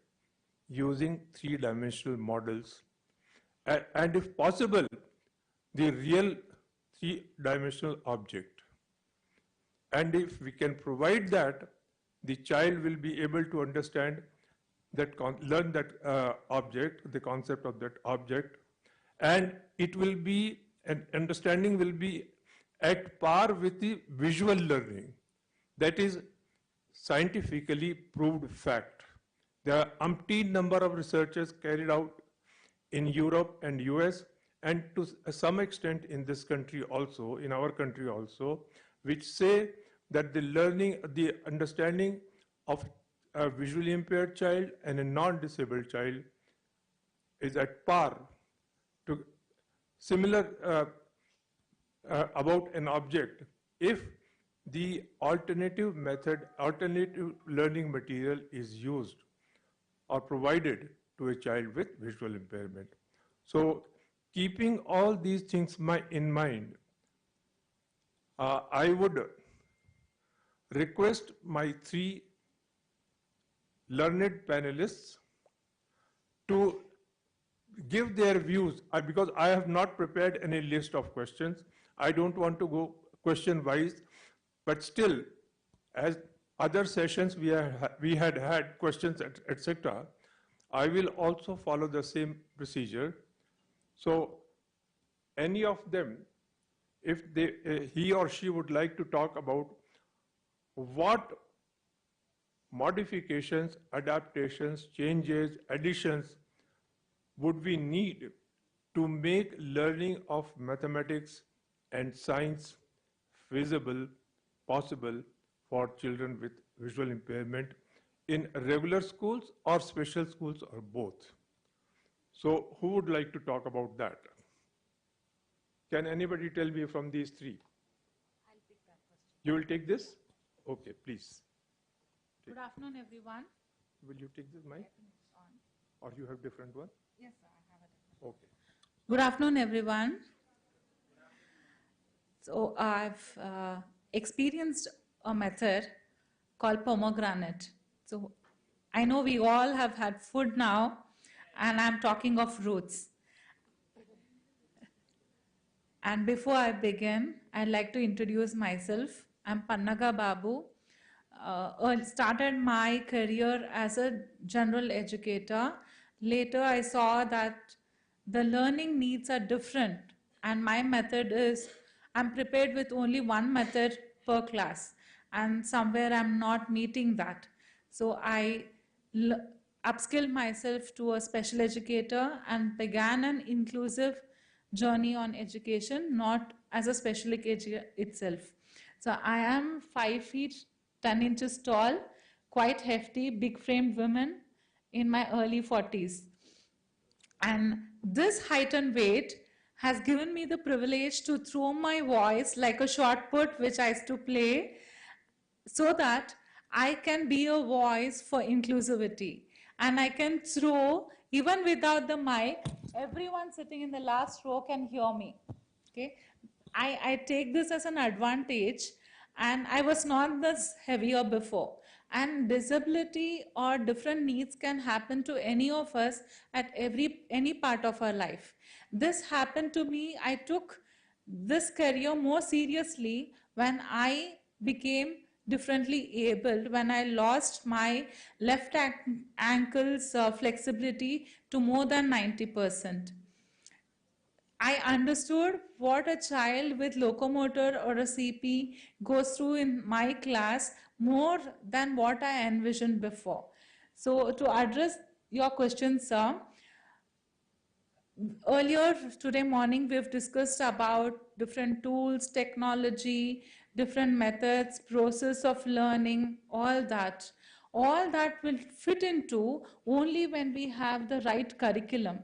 S18: using three-dimensional models, and if possible, the real three-dimensional object. And if we can provide that, the child will be able to understand that, learn that object, the concept of that object, and it will be, an understanding will be at par with the visual learning. That is scientifically proved fact. There are umpteen number of researches carried out in Europe and US, and to some extent in this country also, in our country also, which say that the learning, the understanding of a visually impaired child and a non-disabled child is at par. To similar about an object, if the alternative method, alternative learning material is used or provided to a child with visual impairment. So keeping all these things in mind, I would request my three learned panelists to give their views, because I have not prepared any list of questions. I don't want to go question-wise, but still, as other sessions we had questions, etc., I will also follow the same procedure. So any of them, if he or she would like to talk about what modifications, adaptations, changes, additions would we need to make learning of mathematics and science feasible, possible for children with visual impairment in regular schools or special schools or both. So who would like to talk about that? Can anybody tell me from these three?
S19: I'll pick that question.
S18: You will take this? Okay, please.
S19: Good afternoon, everyone.
S18: Will you take this mic? Or you have different one?
S19: Yes, sir, I have a different.
S18: Okay.
S19: Good afternoon, everyone. So I've experienced a method called pomegranate. So I know we all have had food now, and I'm talking of roots. And before I begin, I'd like to introduce myself. I'm Pannaga Babu. Started my career as a general educator. Later, I saw that the learning needs are different, and my method is I'm prepared with only one method per class, and somewhere I'm not meeting that. So I upskilled myself to a special educator and began an inclusive journey on education, not as a special educator itself. So I am 5 feet 10 inches tall, quite hefty, big framed woman in my early 40s. And this height and weight has given me the privilege to throw my voice like a shot put, which I used to play, so that I can be a voice for inclusivity. And I can throw, even without the mic, everyone sitting in the last row can hear me. Okay, I take this as an advantage, and I was not this heavier before. And disability or different needs can happen to any of us at any part of our life. This happened to me. I took this career more seriously when I became differently abled, when I lost my left ankle's flexibility to more than 90%. I understood what a child with locomotor or a CP goes through in my class more than what I envisioned before. So to address your question, sir, earlier today morning we've discussed about different tools, technology, different methods, process of learning, all that. All that will fit into only when we have the right curriculum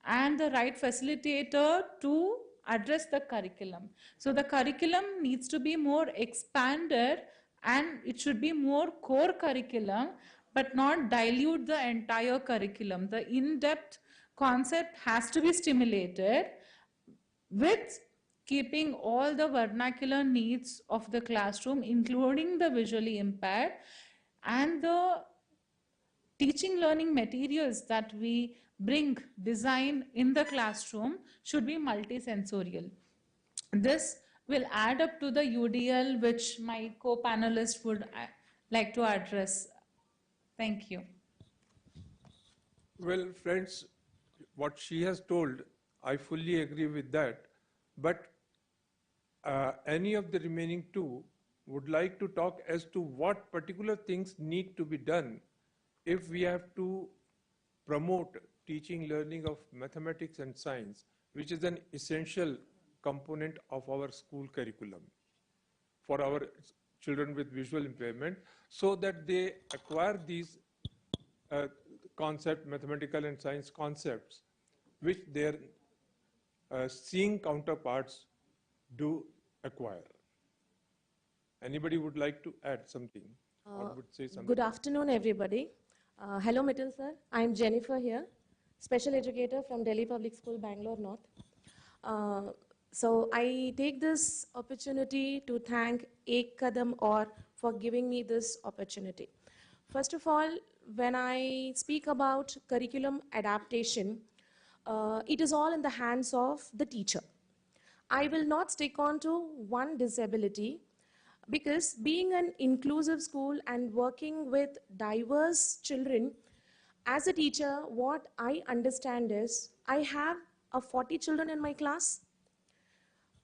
S19: and the right facilitator to address the curriculum. So the curriculum needs to be more expanded and it should be more core curriculum, but not dilute the entire curriculum. The in-depth concept has to be stimulated with keeping all the vernacular needs of the classroom, including the visually impaired, and the teaching learning materials that we bring design in the classroom should be multisensorial. This will add up to the UDL which my co-panelist would like to address. Thank you.
S18: Well, friends, what she has told, I fully agree with that. But any of the remaining two would like to talk as to what particular things need to be done if we have to promote teaching learning of mathematics and science, which is an essential component of our school curriculum for our children with visual impairment, so that they acquire these mathematical and science concepts, which their seeing counterparts do acquire. Anybody would like to add something or would say something?
S20: Good afternoon, everybody. Hello, Mittal sir. I'm Jennifer here, special educator from Delhi Public School, Bangalore North. So I take this opportunity to thank Kadam for giving me this opportunity. First of all, when I speak about curriculum adaptation, it is all in the hands of the teacher. I will not stick on to one disability, because being an inclusive school and working with diverse children, as a teacher, what I understand is I have 40 children in my class.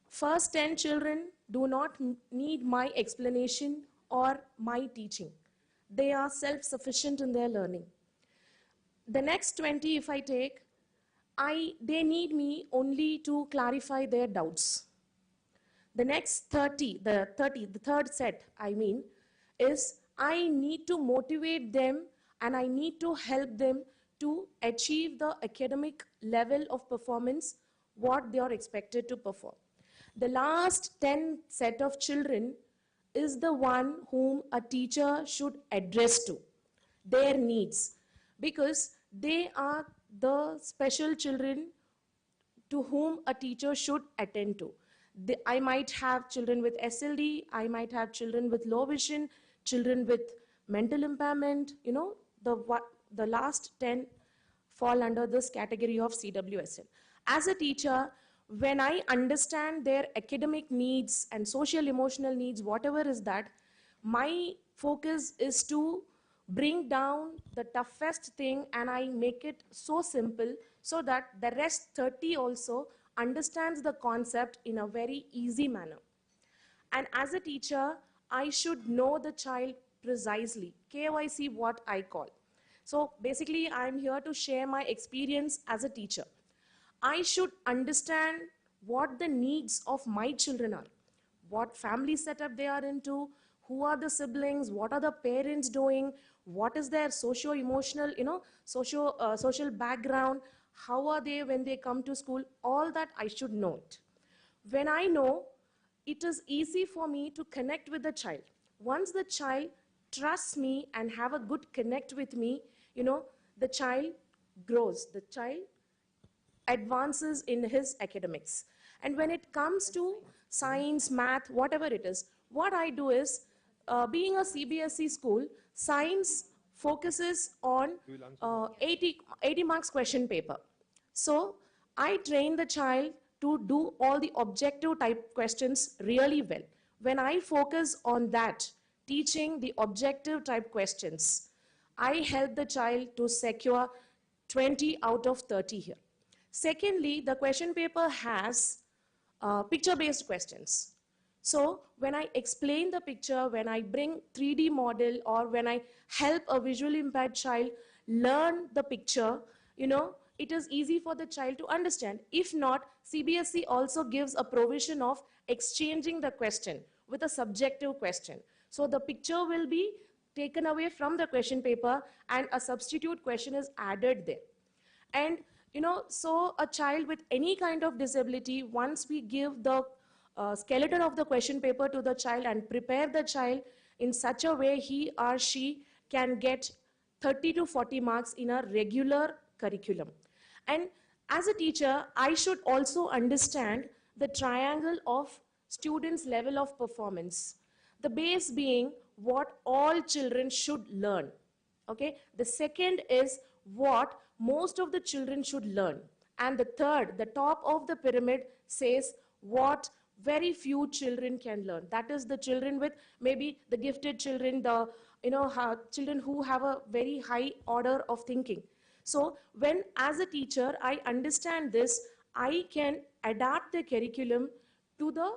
S20: First 10 children do not need my explanation or my teaching. They are self-sufficient in their learning. The next 20, if I take, they need me only to clarify their doubts. The next 30, the third set, is I need to motivate them and I need to help them to achieve the academic level of performance what they are expected to perform. The last 10 set of children is the one whom a teacher should address to, their needs, because they are the special children to whom a teacher should attend to. I might have children with SLD, I might have children with low vision, children with mental impairment, the last 10 fall under this category of CWSL. As a teacher, when I understand their academic needs and social emotional needs, whatever is that, my focus is to bring down the toughest thing and I make it so simple so that the rest 30 also understands the concept in a very easy manner. And as a teacher, I should know the child precisely. KYC, what I call. So basically, I'm here to share my experience as a teacher. I should understand what the needs of my children are, what family setup they are into, who are the siblings, what are the parents doing, what is their socio-emotional, social background, how are they when they come to school, all that I should know it. When I know, it is easy for me to connect with the child. Once the child trusts me and have a good connect with me, the child grows, the child advances in his academics. And when it comes to science, math, whatever it is, what I do is, being a CBSE school, science focuses on 80 marks question paper. So I train the child to do all the objective type questions really well. When I focus on that, teaching the objective type questions, I help the child to secure 20 out of 30 here. Secondly, the question paper has picture-based questions. So when I explain the picture, when I bring 3D model, or when I help a visually impaired child learn the picture, it is easy for the child to understand. If not, CBSE also gives a provision of exchanging the question with a subjective question. So the picture will be taken away from the question paper and a substitute question is added there. And so a child with any kind of disability, once we give the skeleton of the question paper to the child and prepare the child in such a way he or she can get 30 to 40 marks in a regular curriculum. And as a teacher, I should also understand the triangle of students' level of performance. The base being what all children should learn. Okay. The second is what most of the children should learn. And the third, the top of the pyramid, says what very few children can learn. That is the children with maybe the gifted children, the children who have a very high order of thinking. So when as a teacher I understand this, I can adapt the curriculum to the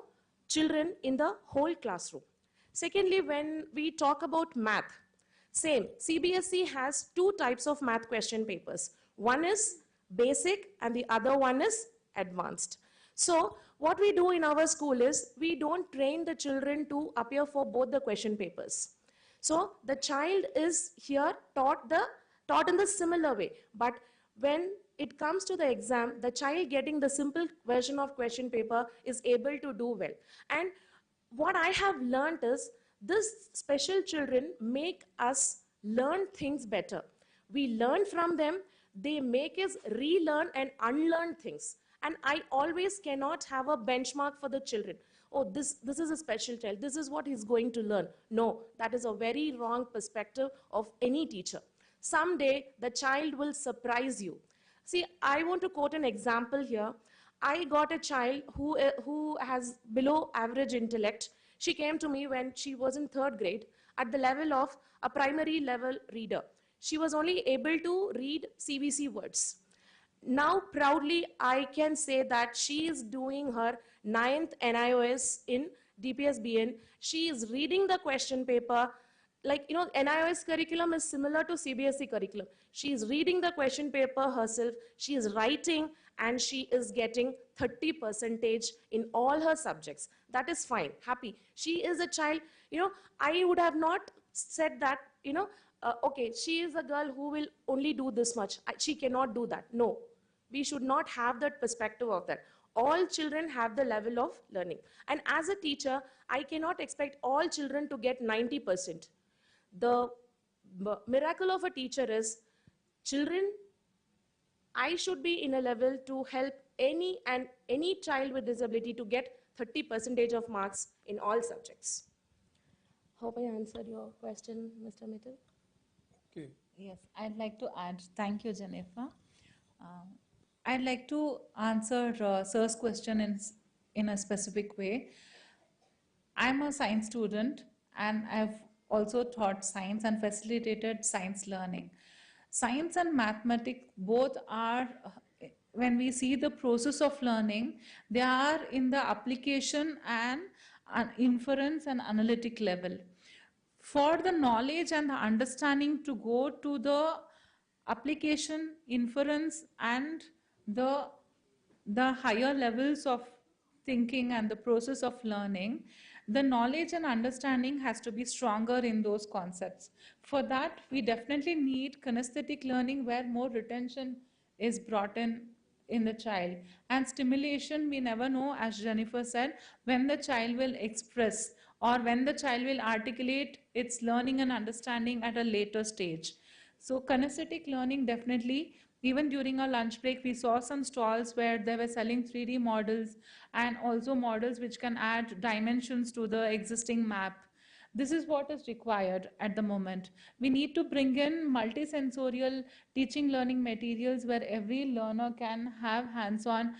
S20: children in the whole classroom. Secondly, when we talk about math, same, CBSE has two types of math question papers. One is basic and the other one is advanced. So what we do in our school is we don't train the children to appear for both the question papers. So the child is here taught in the similar way. But when it comes to the exam, the child getting the simple version of question paper is able to do well. And what I have learned is this special children make us learn things better. We learn from them, they make us relearn and unlearn things. And I always cannot have a benchmark for the children. Oh, this is a special child, this is what he's going to learn. No, that is a very wrong perspective of any teacher. Someday, the child will surprise you. See, I want to quote an example here. I got a child who has below average intellect. She came to me when she was in 3rd grade at the level of a primary level reader. She was only able to read CBC words. Now, proudly, I can say that she is doing her 9th NIOS in DPSBN. She is reading the question paper. Like, NIOS curriculum is similar to CBSE curriculum. She is reading the question paper herself. She is writing and she is getting 30% in all her subjects. That is fine, happy. She is a child, I would have not said that, okay, she is a girl who will only do this much. She cannot do that. No, we should not have that perspective of that. All children have the level of learning. And as a teacher, I cannot expect all children to get 90%. The miracle of a teacher is children, I should be in a level to help any child with disability to get 30% of marks in all subjects. Hope I answered your question, Mr. Mittal.
S18: Okay.
S19: Yes, I'd like to add. Thank you, Jennifer. I'd like to answer Sir's question in a specific way. I'm a science student and I've also taught science and facilitated science learning. Science and mathematics both are, when we see the process of learning, they are in the application and inference and analytic level. For the knowledge and the understanding to go to the application, inference, and the higher levels of thinking and the process of learning, the knowledge and understanding has to be stronger in those concepts. For that, we definitely need kinesthetic learning where more retention is brought in the child. And stimulation, we never know, as Jennifer said, when the child will express or when the child will articulate its learning and understanding at a later stage. So kinesthetic learning, definitely. Even during our lunch break, we saw some stalls where they were selling 3D models and also models which can add dimensions to the existing map. This is what is required at the moment. We need to bring in multisensorial teaching learning materials where every learner can have hands-on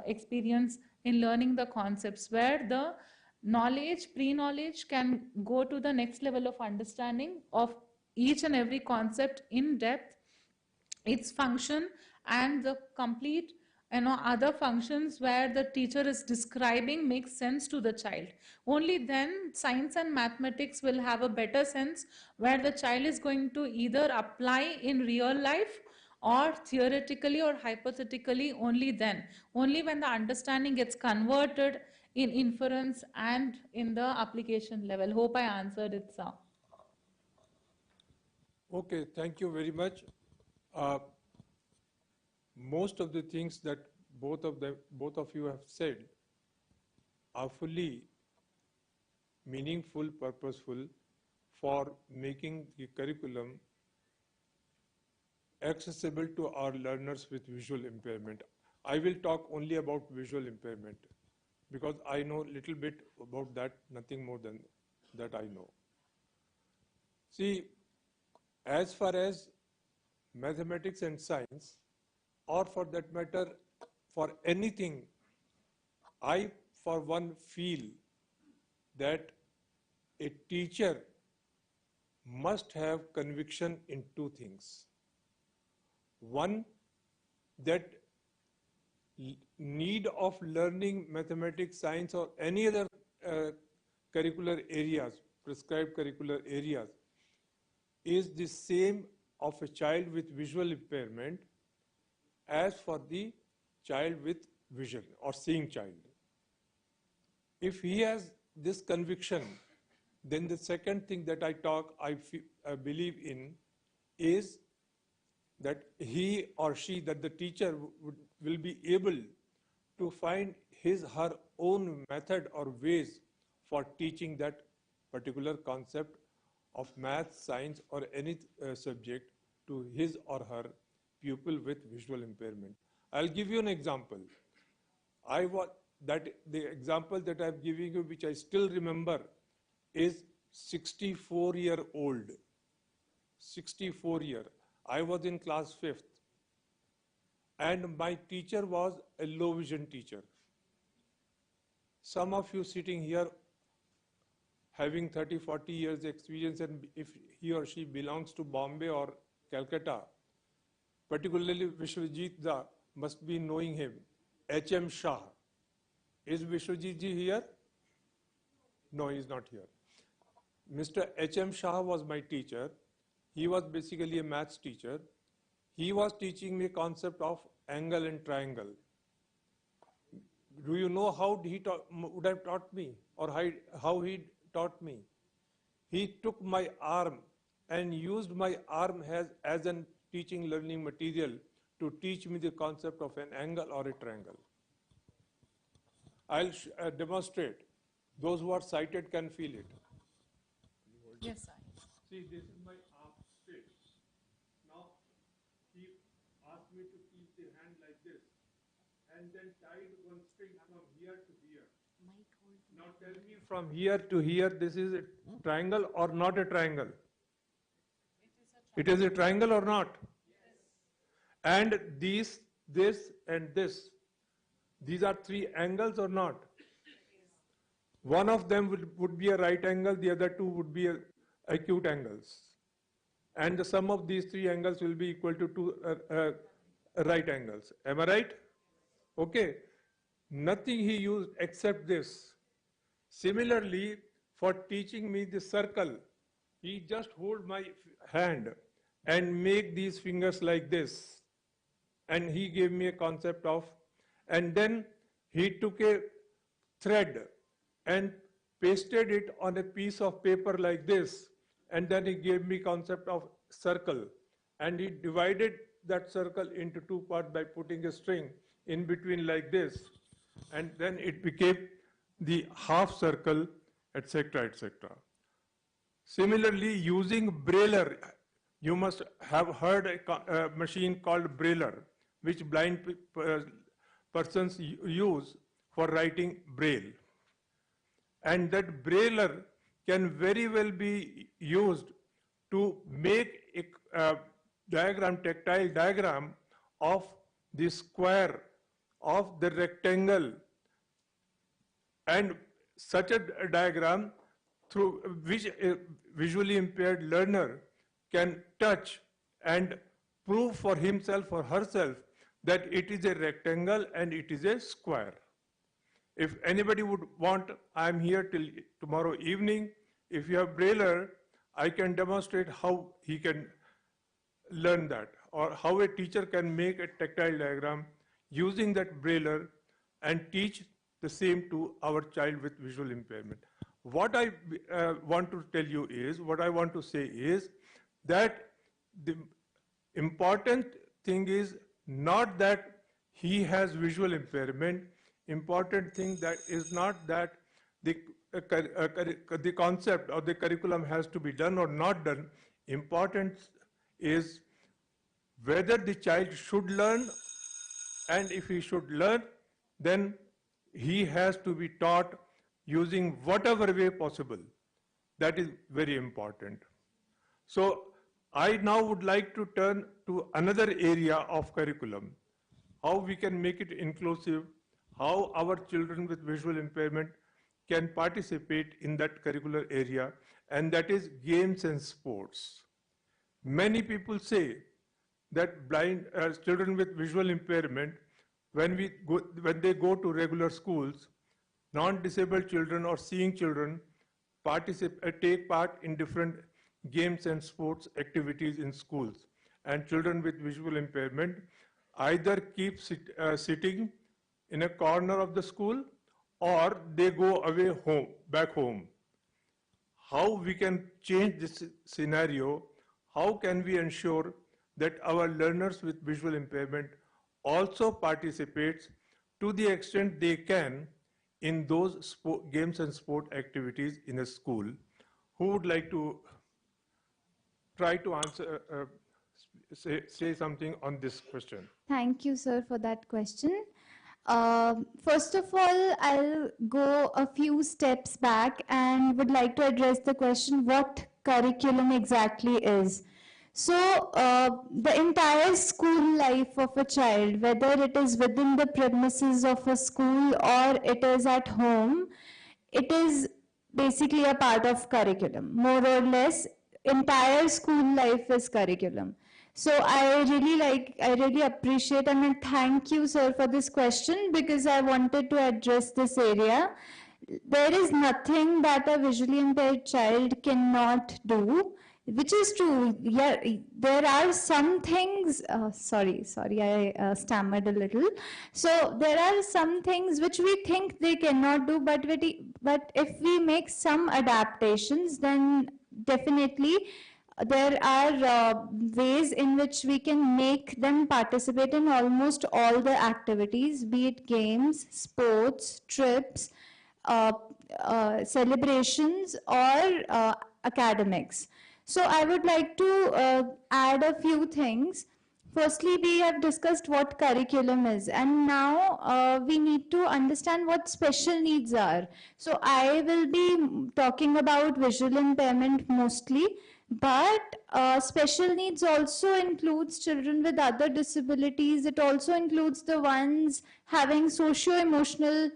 S19: experience in learning the concepts, where the knowledge, pre-knowledge can go to the next level of understanding of each and every concept in depth, its function, and the complete other functions where the teacher is describing makes sense to the child. Only then science and mathematics will have a better sense, where the child is going to either apply in real life or theoretically or hypothetically. Only then, only when the understanding gets converted in inference and in the application level. Hope I answered it, sir.
S18: Okay, thank you very much. Most of the things that both of you have said are fully meaningful, purposeful for making the curriculum accessible to our learners with visual impairment. I will talk only about visual impairment because I know little bit about that, nothing more than that I know. See, as far as mathematics and science, or for that matter, for anything, I, for one, feel that a teacher must have conviction in two things. One, that need of learning mathematics, science, or any other curricular areas, prescribed curricular areas, is the same of a child with visual impairment as for the child with vision or seeing child. If he has this conviction, then the second thing that I believe in is that he or she, that the teacher will be able to find his, her own method or ways for teaching that particular concept of math, science, or any subject to his or her pupil with visual impairment. I'll give you an example. The example that I'm giving you, which I still remember, is 64-year-old. 64-year. I was in class 5th. And my teacher was a low vision teacher. Some of you sitting here having 30, 40 years experience, and if he or she belongs to Bombay or Calcutta, particularly Vishwajit Da, must be knowing him. H.M. Shah. Is Vishwajit ji here? No, he is not here. Mr. H.M. Shah was my teacher. He was basically a maths teacher. He was teaching me concept of angle and triangle. Do you know how he would have taught me, or how he taught me? He took my arm and used my arm as a teaching learning material to teach me the concept of an angle or a triangle. I'll demonstrate. Those who are sighted can feel it.
S19: Yes, sir.
S18: See, this is my arm straight. Now, he asked me to keep the hand like this and then tied one string from here to here. Now tell me, from here to here, this is a triangle or not a triangle? It is a triangle or not? Yes. And this and this, these are three angles or not? One of them would be a right angle, the other two would be acute angles. And the sum of these three angles will be equal to two right angles. Am I right? Okay. Nothing he used except this. Similarly, for teaching me the circle, he just hold my hand and make these fingers like this. And he gave me a concept of, and then he took a thread and pasted it on a piece of paper like this, and then he gave me concept of circle, and he divided that circle into two parts by putting a string in between like this, and then it became the half circle, etc., etc. Similarly, using Brailler, you must have heard a machine called Brailler, which blind persons use for writing Braille. And that Brailler can very well be used to make a diagram, tactile diagram of the square, of the rectangle, and such a diagram through which a visually impaired learner can touch and prove for himself or herself that it is a rectangle and it is a square. If anybody would want, I'm here till tomorrow evening. If you have Brailler, I can demonstrate how he can learn that, or how a teacher can make a tactile diagram using that Brailler and teach the same to our child with visual impairment. What I want to tell you is, what I want to say is that the important thing is not that he has visual impairment. Important thing that is not that the concept or the curriculum has to be done or not done. Important is whether the child should learn, and if he should learn, then he has to be taught using whatever way possible. That is very important. So I now would like to turn to another area of curriculum, how we can make it inclusive, how our children with visual impairment can participate in that curricular area, and that is games and sports. Many people say that blind children with visual impairment, when they go to regular schools, non-disabled children or seeing children take part in different games and sports activities in schools, and children with visual impairment either keep sitting in a corner of the school, or they go away back home. How we can change this scenario? How can we ensure that our learners with visual impairment also participates to the extent they can in those games and sport activities in a school? Who would like to try to answer, say something on this question?
S5: Thank you, sir, for that question. First of all, I'll go a few steps back and would like to address the question what curriculum exactly is. So the entire school life of a child, whether it is within the premises of a school or it is at home, it is basically a part of curriculum. More or less, entire school life is curriculum. So I really appreciate and thank you, sir, for this question, because I wanted to address this area. There is nothing that a visually impaired child cannot do, which is true. Yeah, there are some things, sorry, I stammered a little. So there are some things which we think they cannot do, but if we make some adaptations, then definitely there are ways in which we can make them participate in almost all the activities, be it games, sports, trips, celebrations, or academics. So I would like to add a few things. Firstly, we have discussed what curriculum is, and now we need to understand what special needs are. So I will be talking about visual impairment mostly, but special needs also includes children with other disabilities. It also includes the ones having socio-emotional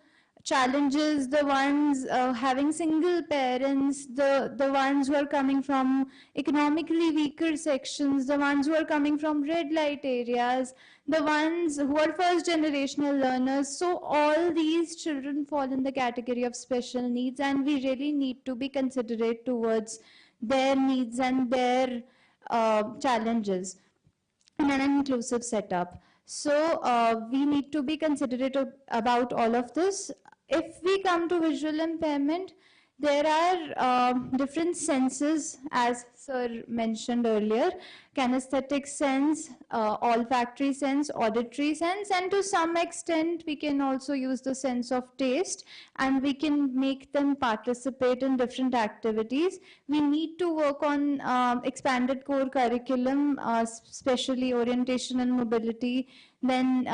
S5: challenges, the ones having single parents, the ones who are coming from economically weaker sections, the ones who are coming from red light areas, the ones who are first generational learners. So all these children fall in the category of special needs, and we really need to be considerate towards their needs and their
S16: challenges in an inclusive setup. So we need to be considerate about all of this. If we come to visual impairment, there are different senses, as Sir mentioned earlier: kinesthetic sense, olfactory sense, auditory sense, and to some extent we can also use the sense of taste, and we can make them participate in different activities. We need to work on expanded core curriculum, especially orientation and mobility. Then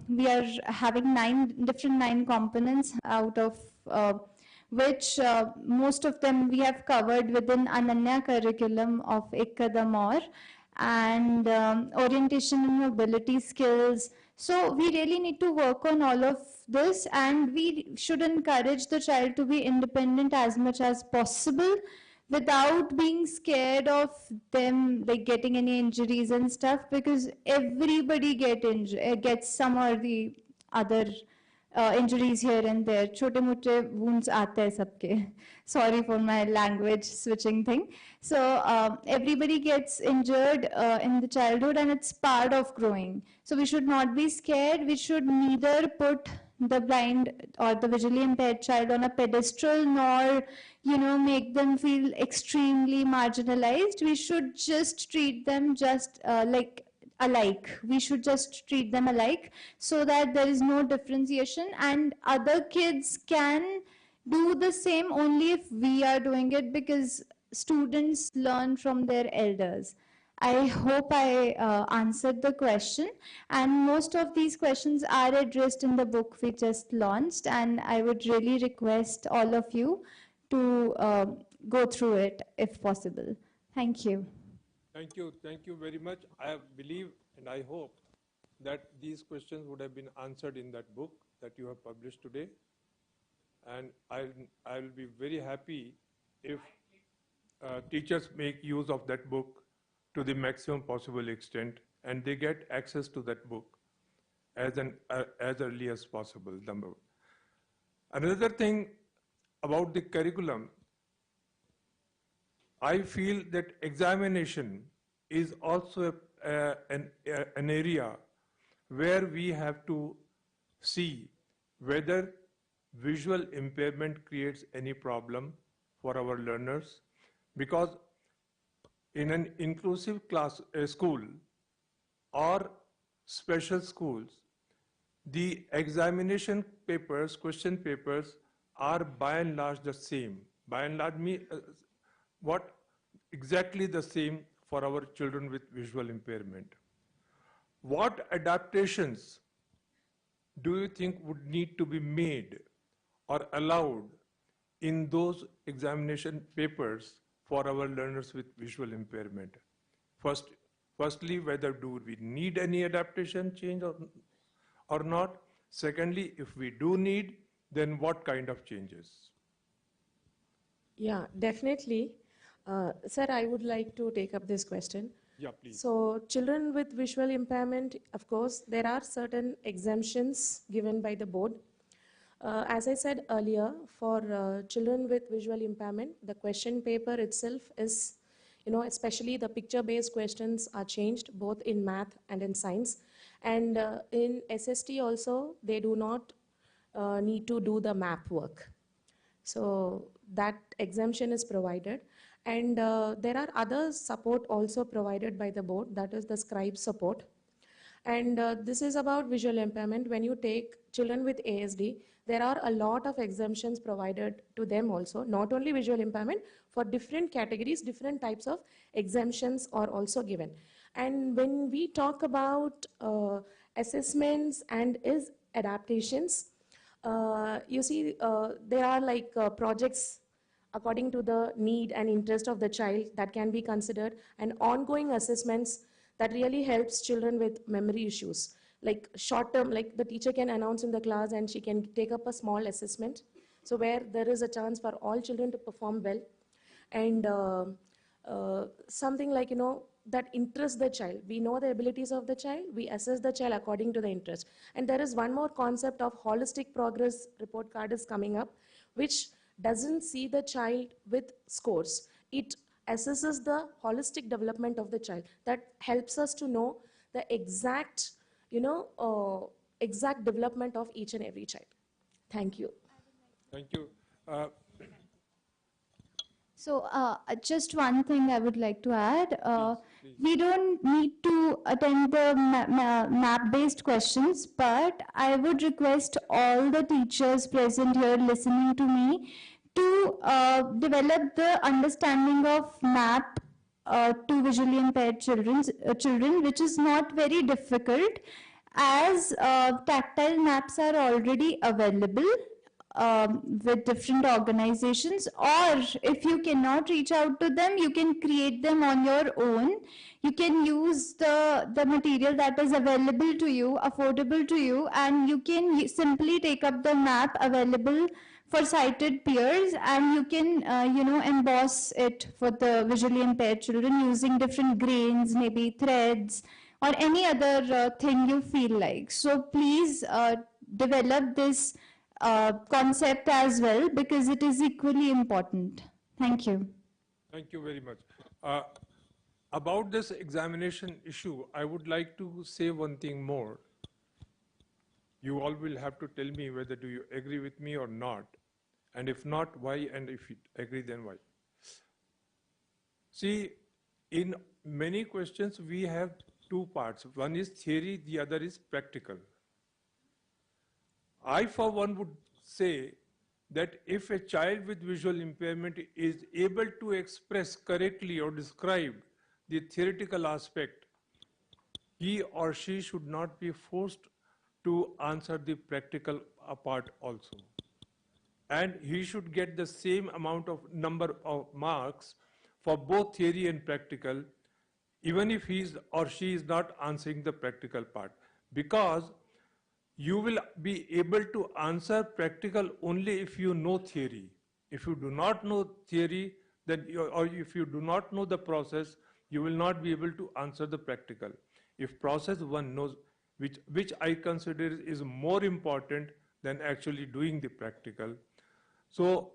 S16: we are having 9 components, out of which most of them we have covered within Ananya curriculum of Ek Kadam Aur, and orientation and mobility skills. So we really need to work on all of this, and we should encourage the child to be independent as much as possible without being scared of them like getting any injuries and stuff, because everybody gets some or the other injuries here and there. Chote mote wounds aate hai sabke. Sorry for my language switching thing. So everybody gets injured in the childhood, and it's part of growing. So we should not be scared. We should neither put the blind or the visually impaired child on a pedestal, nor make them feel extremely marginalized. We should just treat them just alike. We should just treat them alike, so that there is no differentiation, and other kids can do the same only if we are doing it, because students learn from their elders. I hope I answered the question, and most of these questions are addressed in the book we just launched, and I would really request all of you to go through it if possible. Thank you.
S18: Thank you very much. I believe and I hope that these questions would have been answered in that book that you have published today. And I'll be very happy if teachers make use of that book to the maximum possible extent, and they get access to that book as early as possible. Number one. Another thing about the curriculum, I feel that examination is also an area where we have to see whether visual impairment creates any problem for our learners, because in an inclusive school or special schools, the examination papers, question papers are by and large the same. By and large, what exactly the same for our children with visual impairment. What adaptations do you think would need to be made or allowed in those examination papers for our learners with visual impairment? Firstly, whether do we need any adaptation change or not? Secondly, if we do need, then what kind of changes?
S20: Yeah, definitely. Sir, I would like to take up this question.
S18: Yeah, please.
S20: So children with visual impairment, of course, there are certain exemptions given by the board. As I said earlier, for children with visual impairment, the question paper itself is, especially the picture-based questions are changed both in math and in science. And in SST also, they do not need to do the map work. So that exemption is provided. And there are other support also provided by the board, that is the scribe support. And this is about visual impairment. When you take children with ASD, there are a lot of exemptions provided to them also, not only visual impairment, for different categories, different types of exemptions are also given. And when we talk about assessments and adaptations, you see there are like projects according to the need and interest of the child that can be considered, and ongoing assessments that really helps children with memory issues. Like short term, like the teacher can announce in the class and she can take up a small assessment. So where there is a chance for all children to perform well. And something like, that interests the child. We know the abilities of the child, we assess the child according to the interest. And there is one more concept of holistic progress report card is coming up, which doesn't see the child with scores. It assesses the holistic development of the child. That helps us to know the exact, exact development of each and every child. Thank you.
S18: Thank you.
S5: So just one thing I would like to add.
S18: Please.
S5: We don't need to attend the map-based questions, but I would request all the teachers present here listening to me to develop the understanding of map to visually impaired children, which is not very difficult, as tactile maps are already available with different organizations, or if you cannot reach out to them, you can create them on your own. You can use the material that is available to you, affordable to you, and you can simply take up the map available for sighted peers, and you can emboss it for the visually impaired children using different grains, maybe threads, or any other thing you feel like. So please develop this concept as well, because it is equally important. Thank you.
S18: Thank you very much. About this examination issue, I would like to say one thing more. You all will have to tell me whether do you agree with me or not. And if not, why? And if you agree, then why? See, in many questions, we have two parts. One is theory, the other is practical. I, for one, would say that if a child with visual impairment is able to express correctly or describe the theoretical aspect, he or she should not be forced to answer the practical part also. And he should get the same amount of number of marks for both theory and practical, even if he or she is not answering the practical part. Because you will be able to answer practical only if you know theory. If you do not know theory, then or if you do not know the process, you will not be able to answer the practical. If process one knows, which I consider is more important than actually doing the practical. So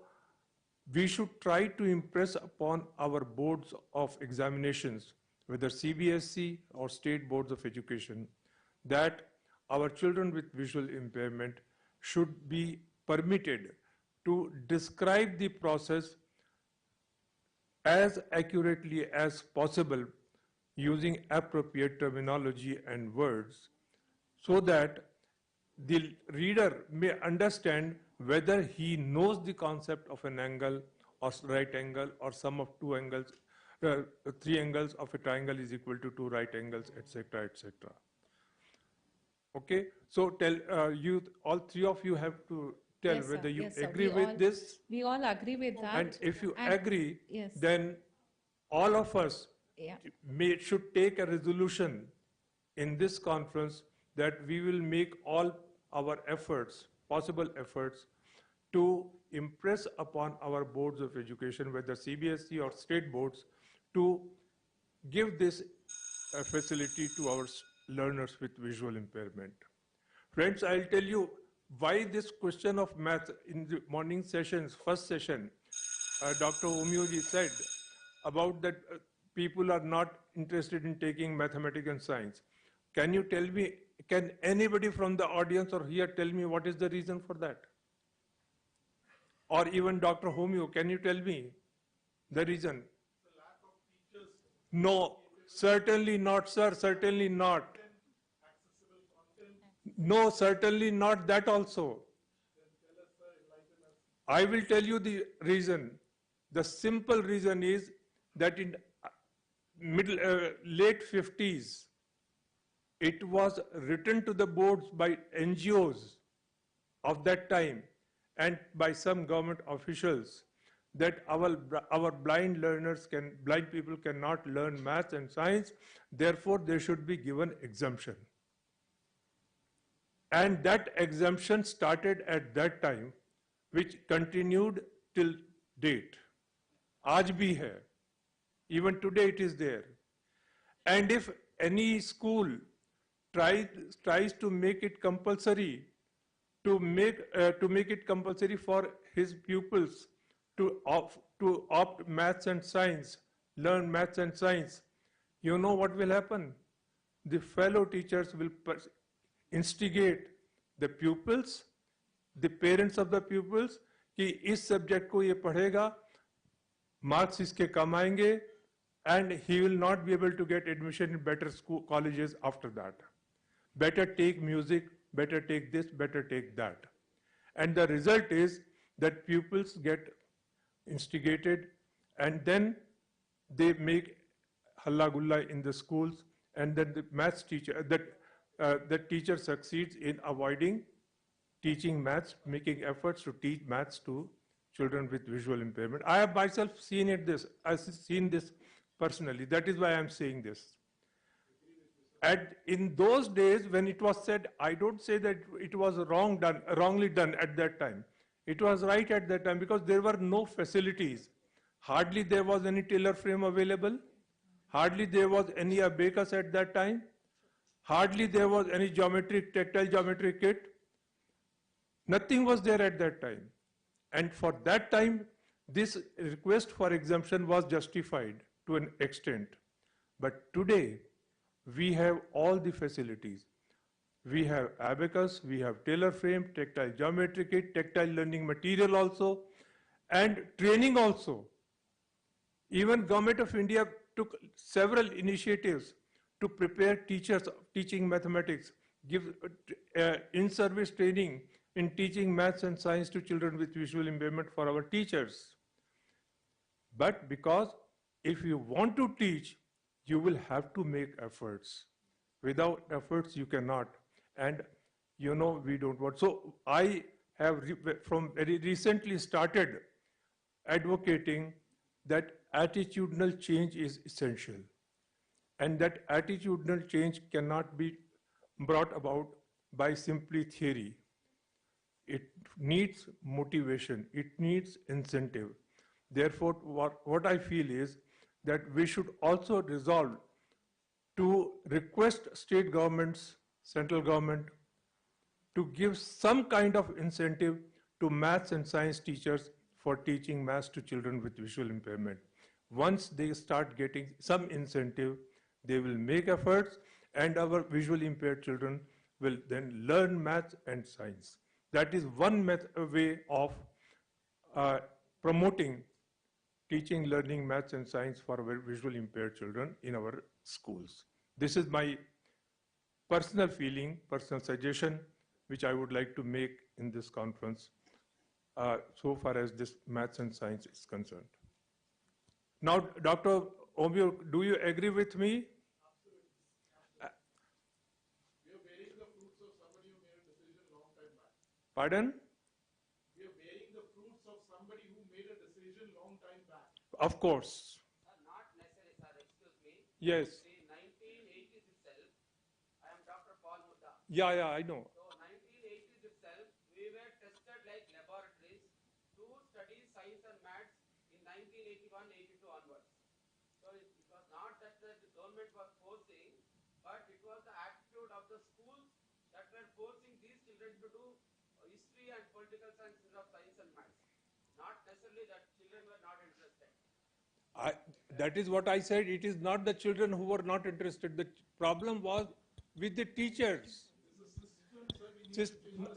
S18: we should try to impress upon our boards of examinations, whether CBSE or state boards of education, that our children with visual impairment should be permitted to describe the process as accurately as possible using appropriate terminology and words, so that the reader may understand whether he knows the concept of an angle or right angle or sum of two angles, three angles of a triangle is equal to two right angles, etc., etc. Okay, so tell you, all three of you have to tell
S19: Yes,
S18: whether
S19: sir.
S18: you
S19: Yes, sir.
S18: agree with this.
S19: We all agree with that.
S18: And if you
S19: And-
S18: agree,
S19: yes.
S18: then all of us
S19: Yeah.
S18: should take a resolution in this conference that we will make all our efforts, possible efforts, to impress upon our boards of education, whether CBSE or state boards, to give this facility to our learners with visual impairment. Friends, I'll tell you why this question of math in the morning sessions, first session, Dr. Omyoji said about that people are not interested in taking mathematics and science. Can you tell me, can anybody from the audience or here tell me what is the reason for that? Or even Dr. Homyo, can you tell me the reason? The lack of teachers. No, certainly not, sir, certainly not. No, certainly not that also. I will tell you the reason. The simple reason is that in late 50s, it was written to the boards by NGOs of that time and by some government officials that our blind people cannot learn maths and science, therefore they should be given exemption. And that exemption started at that time, which continued till date. Aaj bhi hai. Even today it is there. And if any school tries to make it compulsory, to make it compulsory for his pupils to opt maths and science learn maths and science, you know what will happen? The fellow teachers will instigate the pupils, the parents of the pupils, कि इस subject को ये पढ़ेगा, marks इसके कम आएंगे, and he will not be able to get admission in better school colleges after that. Better take music, better take this, better take that. And the result is that pupils get instigated, and then they make halla gulla in the schools, and then the maths teacher, the teacher succeeds in avoiding teaching maths, making efforts to teach maths to children with visual impairment. I have myself seen I've seen this personally. That is why I'm saying this. And in those days when it was said, I don't say that it was wrongly done at that time. It was right at that time because there were no facilities. Hardly there was any tailor frame available. Hardly there was any abacus at that time. Hardly there was any tactile geometry kit. Nothing was there at that time. And for that time, this request for exemption was justified to an extent. But today, we have all the facilities. We have abacus, we have tailor frame, tactile geometry kit, tactile learning material also, and training also. Even Government of India took several initiatives to prepare teachers teaching mathematics, give in-service training in teaching maths and science to children with visual impairment for our teachers. But because if you want to teach, you will have to make efforts. Without efforts, you cannot. And you know, we don't want. So I have from very recently started advocating that attitudinal change is essential. And that attitudinal change cannot be brought about by simply theory. It needs motivation, it needs incentive. Therefore, what I feel is that we should also resolve to request state governments, central government, to give some kind of incentive to maths and science teachers for teaching maths to children with visual impairment. Once they start getting some incentive, they will make efforts, and our visually impaired children will then learn maths and science. That is one way of promoting teaching, learning maths and science for our visually impaired children in our schools. This is my personal feeling, personal suggestion, which I would like to make in this conference so far as this maths and science is concerned. Now, Dr. Omio, do you agree with me? Pardon?
S9: We are bearing the fruits of somebody who made a decision long time back.
S18: Of course.
S10: Not necessarily, sir. Excuse me.
S18: Yes.
S10: In 1980s itself, I am Dr. Paul Mudha.
S18: Yeah, I know.
S10: So 1980s itself, we were tested like laboratories to study science and maths in 1981-82 onwards. So it was not that the government was forcing, but it was the attitude of the schools that were forcing these children to do history and political sciences of science and maths. Not necessarily that children were not interested.
S18: That is what I said. It is not the children who were not interested. The problem was with the teachers.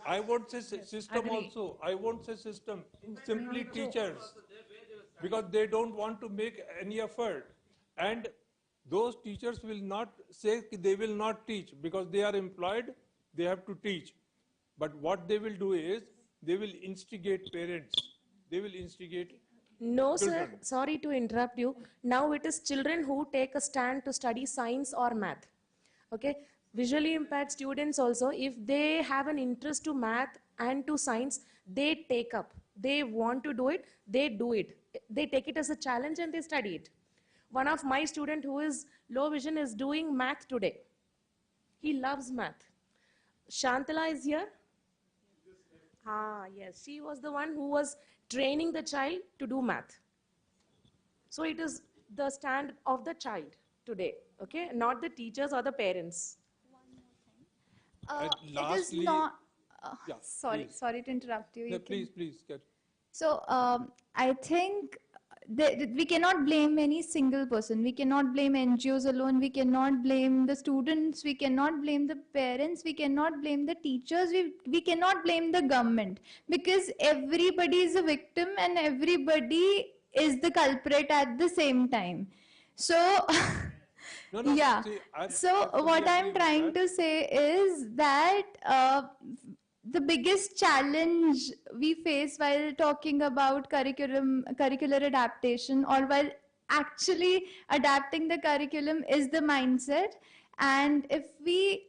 S18: I won't say system also. I won't say system. Simply teachers. Because they don't want to make any effort. And those teachers will not say they will not teach because they are employed, they have to teach. But what they will do is, they will instigate parents. They will instigate
S20: No,
S18: children.
S20: sir. Sorry to interrupt you. Now it is children who take a stand to study science or math. Okay? Visually impaired students also, if they have an interest to math and to science, they take up. They want to do it, they do it. They take it as a challenge and they study it. One of my student who is low vision is doing math today. He loves math. Shantala is here. Ah, yes. She was the one who was training the child to do math. So it is the stand of the child today, okay? Not the teachers or the parents.
S5: It is not. Sorry to interrupt you.
S18: No, please.
S5: So I think we cannot blame any single person. We cannot blame NGOs alone. We cannot blame the students. We cannot blame the parents. We cannot blame the teachers. We cannot blame the government, because everybody is a victim and everybody is the culprit at the same time. So yeah.
S18: See,
S5: So
S18: fully
S5: what
S18: agree
S5: I'm
S18: with
S5: trying
S18: that.
S5: to say is that the biggest challenge we face while talking about curricular adaptation, or while actually adapting the curriculum, is the mindset. And if we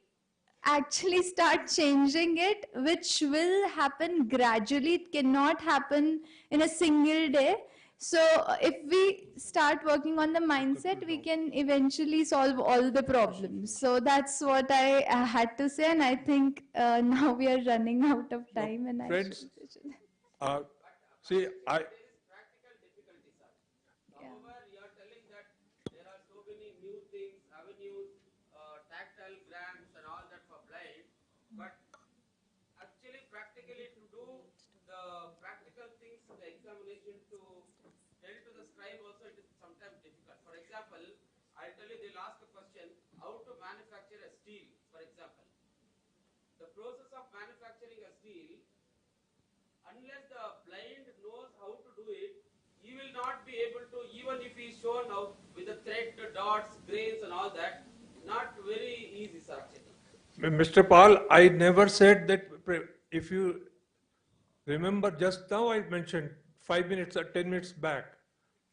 S5: actually start changing it, which will happen gradually, it cannot happen in a single day. So if we start working on the mindset, we can eventually solve all the problems. So that's what I had to say, and I think now we are running out of time, and
S18: Friends,
S5: I should.
S18: see,
S21: tactile grants and all that for blind, but actually practically to do the practical things in the examination, to tell to the scribe also, it is sometimes difficult. For example, I'll tell you, they'll ask a question, how to manufacture a steel, for example. The process of manufacturing a steel, unless the blind knows how to do it, he will not be able to, even if he is shown how with the thread, the dots, grains and all that, not very easy, sir, actually.
S18: Mr. Paul, I never said that. If you remember, just now I mentioned 5 minutes or 10 minutes back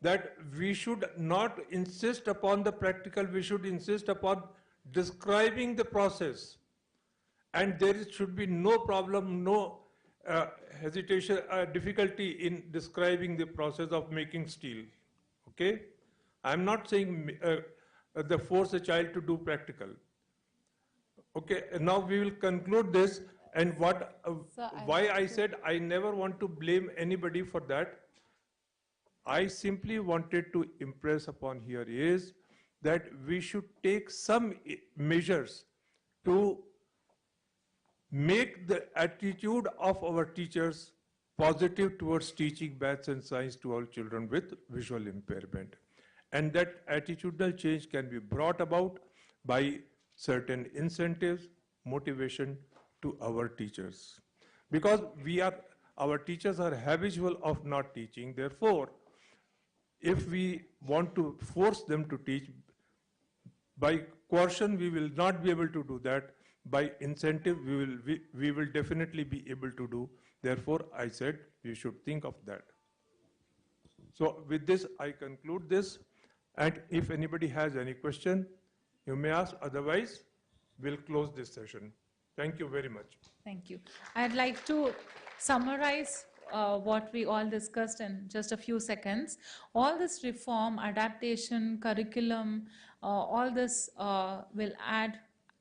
S18: that we should not insist upon the practical, we should insist upon describing the process. And there should be no problem, no hesitation, difficulty in describing the process of making steel. Okay? I'm not saying the force a child to do practical. Okay, now we will conclude this, and why I said I never want to blame anybody for that. I simply wanted to impress upon here is that we should take some measures to make the attitude of our teachers positive towards teaching maths and science to all children with visual impairment. And that attitudinal change can be brought about by certain incentives, motivation to our teachers. Because our teachers are habitual of not teaching. Therefore, if we want to force them to teach, by coercion, we will not be able to do that. By incentive, we will definitely be able to do. Therefore, I said we should think of that. So with this, I conclude this. And if anybody has any question, you may ask. Otherwise, we'll close this session. Thank you very much.
S19: Thank you. I'd like to summarize what we all discussed in just a few seconds. All this reform, adaptation, curriculum, all this will add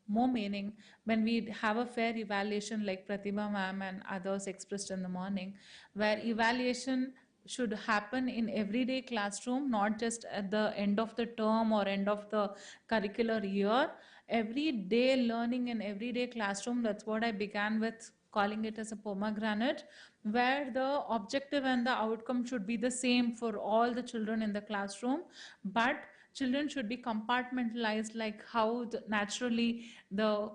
S19: more meaning when we have a fair evaluation like Pratibha ma'am and others expressed in the morning, where evaluation should happen in everyday classroom, not just at the end of the term or end of the curricular year. Everyday learning in everyday classroom, that's what I began with calling it as a pomegranate, where the objective and the outcome should be the same for all the children in the classroom, but children should be compartmentalized like how naturally the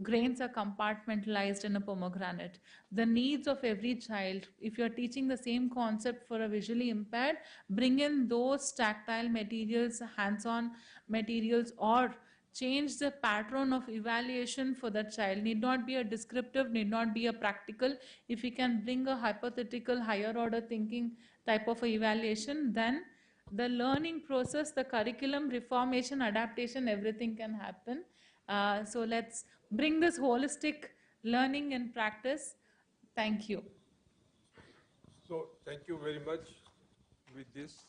S19: grains are compartmentalized in a pomegranate. The needs of every child, if you're teaching the same concept for a visually impaired, bring in those tactile materials, hands-on materials, or change the pattern of evaluation for that child. Need not be a descriptive, need not be a practical. If we can bring a hypothetical, higher order thinking type of a evaluation, then the learning process, the curriculum, reformation, adaptation, everything can happen. So let's bring this holistic learning in practice. Thank you.
S18: So thank you very much. With this,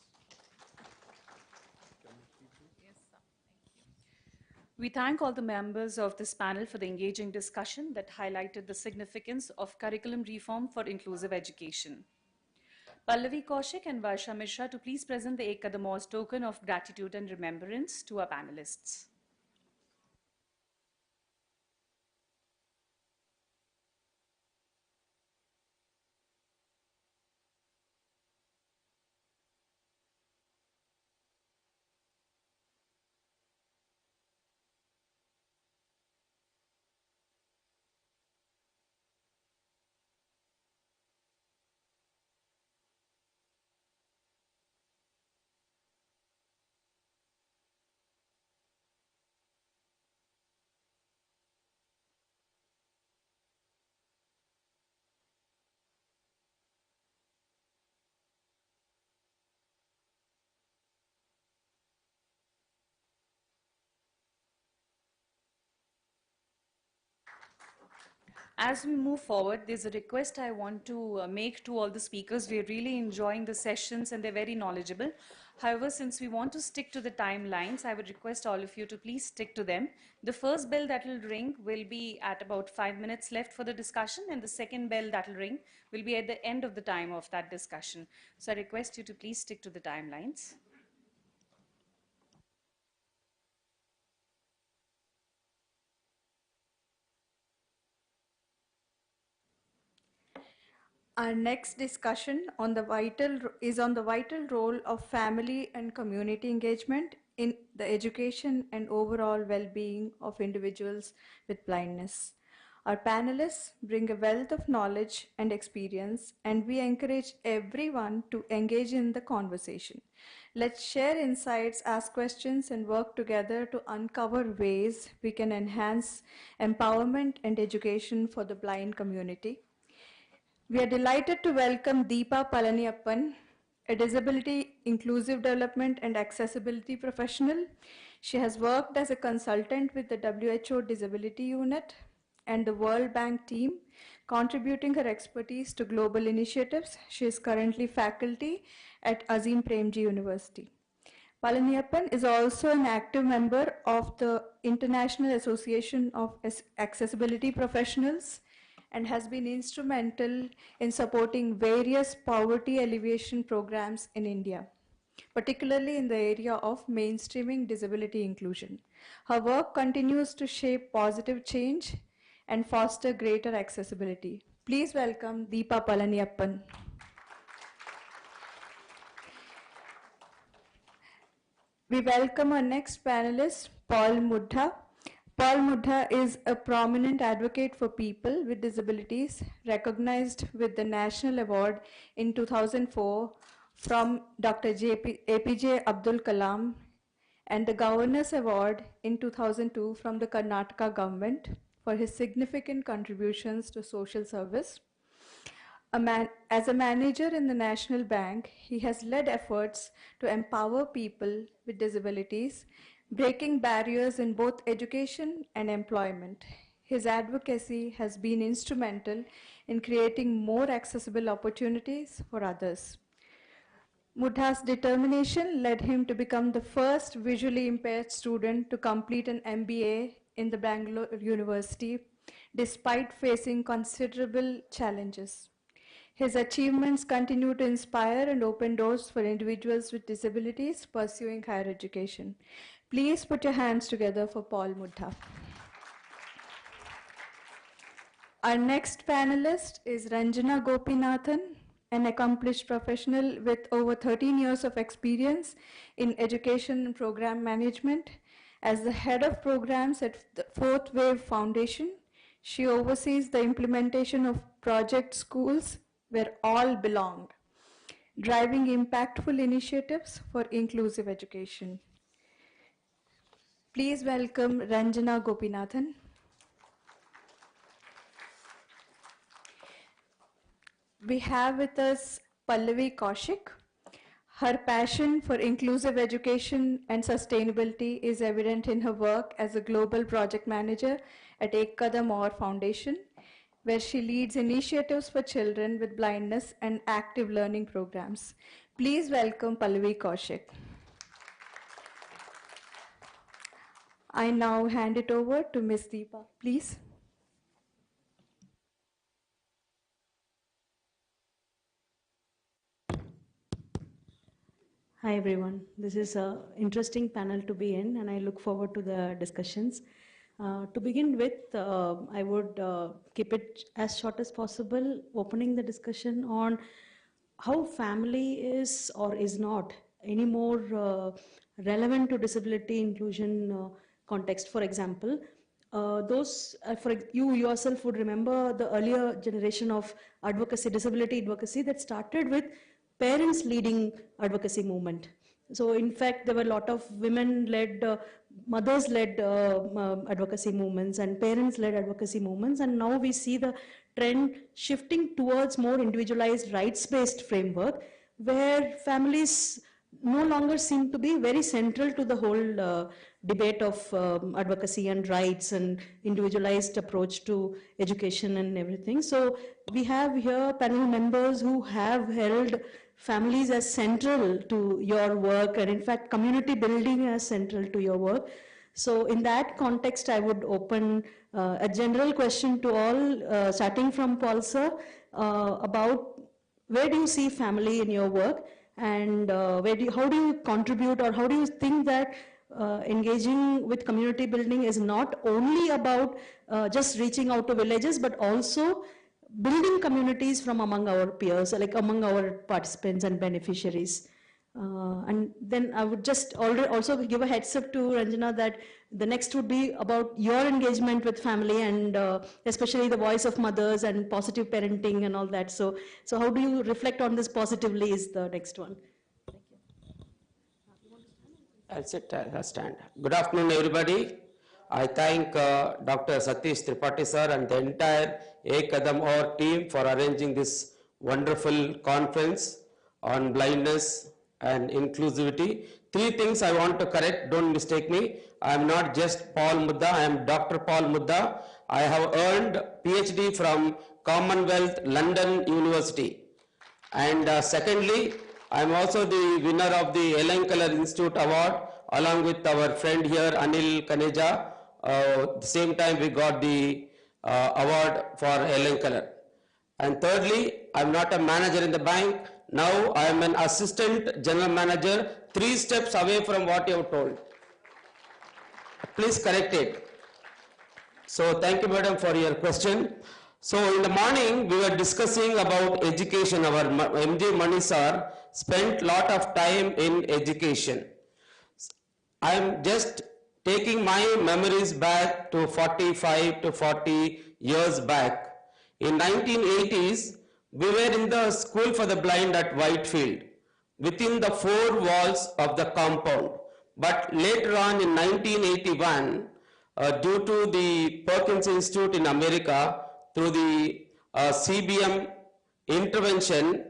S1: we thank all the members of this panel for the engaging discussion that highlighted the significance of curriculum reform for inclusive education. Pallavi Kaushik and Varsha Mishra to please present the Ek Kadam Aur's token of gratitude and remembrance to our panelists. As we move forward, there's a request I want to make to all the speakers. We're really enjoying the sessions and they're very knowledgeable. However, since we want to stick to the timelines, I would request all of you to please stick to them. The first bell that will ring will be at about 5 minutes left for the discussion, and the second bell that will ring will be at the end of the time of that discussion. So I request you to please stick to the timelines.
S2: Our next discussion on the vital role of family and community engagement in the education and overall well-being of individuals with blindness. Our panelists bring a wealth of knowledge and experience, and we encourage everyone to engage in the conversation. Let's share insights, ask questions, and work together to uncover ways we can enhance empowerment and education for the blind community. We are delighted to welcome Deepa Palaniappan, a disability inclusive development and accessibility professional. She has worked as a consultant with the WHO Disability Unit and the World Bank team, contributing her expertise to global initiatives. She is currently faculty at Azim Premji University. Palaniappan is also an active member of the International Association of Accessibility Professionals and has been instrumental in supporting various poverty alleviation programs in India, particularly in the area of mainstreaming disability inclusion. Her work continues to shape positive change and foster greater accessibility. Please welcome Deepa Palaniappan. We welcome our next panelist, Paul Mudha. Paul Mudha is a prominent advocate for people with disabilities, recognized with the National Award in 2004 from Dr. APJ Abdul Kalam and the Governor's Award in 2002 from the Karnataka government for his significant contributions to social service. As a manager in the National Bank, he has led efforts to empower people with disabilities, breaking barriers in both education and employment. His advocacy has been instrumental in creating more accessible opportunities for others. Mudha's determination led him to become the first visually impaired student to complete an MBA in the Bangalore University, despite facing considerable challenges. His achievements continue to inspire and open doors for individuals with disabilities pursuing higher education. Please put your hands together for Paul Mudha. Our next panelist is Ranjana Gopinathan, an accomplished professional with over 13 years of experience in education and program management. As the head of programs at the Fourth Wave Foundation, she oversees the implementation of Project Schools Where All Belong, driving impactful initiatives for inclusive education. Please welcome Ranjana Gopinathan. We have with us Pallavi Kaushik. Her passion for inclusive education and sustainability is evident in her work as a global project manager at Kadam Foundation, where she leads initiatives for children with blindness and active learning programs. Please welcome Pallavi Kaushik. I now hand it over to Ms. Deepa, please.
S3: Hi everyone, this is an interesting panel to be in and I look forward to the discussions. To begin with, I would keep it as short as possible, opening the discussion on how family is or is not any more relevant to disability inclusion context. For example, you yourself would remember the earlier generation of advocacy, disability advocacy that started with parents leading advocacy movement. So in fact, there were a lot of women-led, mothers-led advocacy movements and parents-led advocacy movements. And now we see the trend shifting towards more individualized rights-based framework where families no longer seem to be very central to the whole debate of advocacy and rights and individualized approach to education and everything. So we have here panel members who have held families as central to your work, and in fact community building as central to your work. So in that context, I would open a general question to all, starting from Paul sir, about where do you see family in your work, and how do you contribute, or how do you think that engaging with community building is not only about just reaching out to villages, but also building communities from among our peers, like among our participants and beneficiaries. And then I would just also give a heads up to Ranjana that the next would be about your engagement with family, and especially the voice of mothers and positive parenting and all that. So how do you reflect on this positively is the next one.
S21: I'll sit, I'll stand. Good afternoon, everybody. I thank Dr. Satish Tripathi sir and the entire Kadam or team for arranging this wonderful conference on blindness and inclusivity. Three things I want to correct, don't mistake me. I am not just Paul Mudda, I am Dr. Paul Mudda. I have earned PhD from Commonwealth London University. And secondly, I am also the winner of the Ellen Keller Institute Award along with our friend here, Anil Kaneja. At the same time, we got the award for Ellen Keller. And thirdly, I am not a manager in the bank. Now I am an assistant general manager, 3 steps away from what you have told. Please correct it. So thank you, madam, for your question. So in the morning, we were discussing about education. Our MJ Mani sir spent lot of time in education. I am just taking my memories back to 45 to 40 years back. In 1980s, we were in the school for the blind at Whitefield, within the 4 walls of the compound. But later on in 1981, due to the Perkins Institute in America, through the CBM intervention,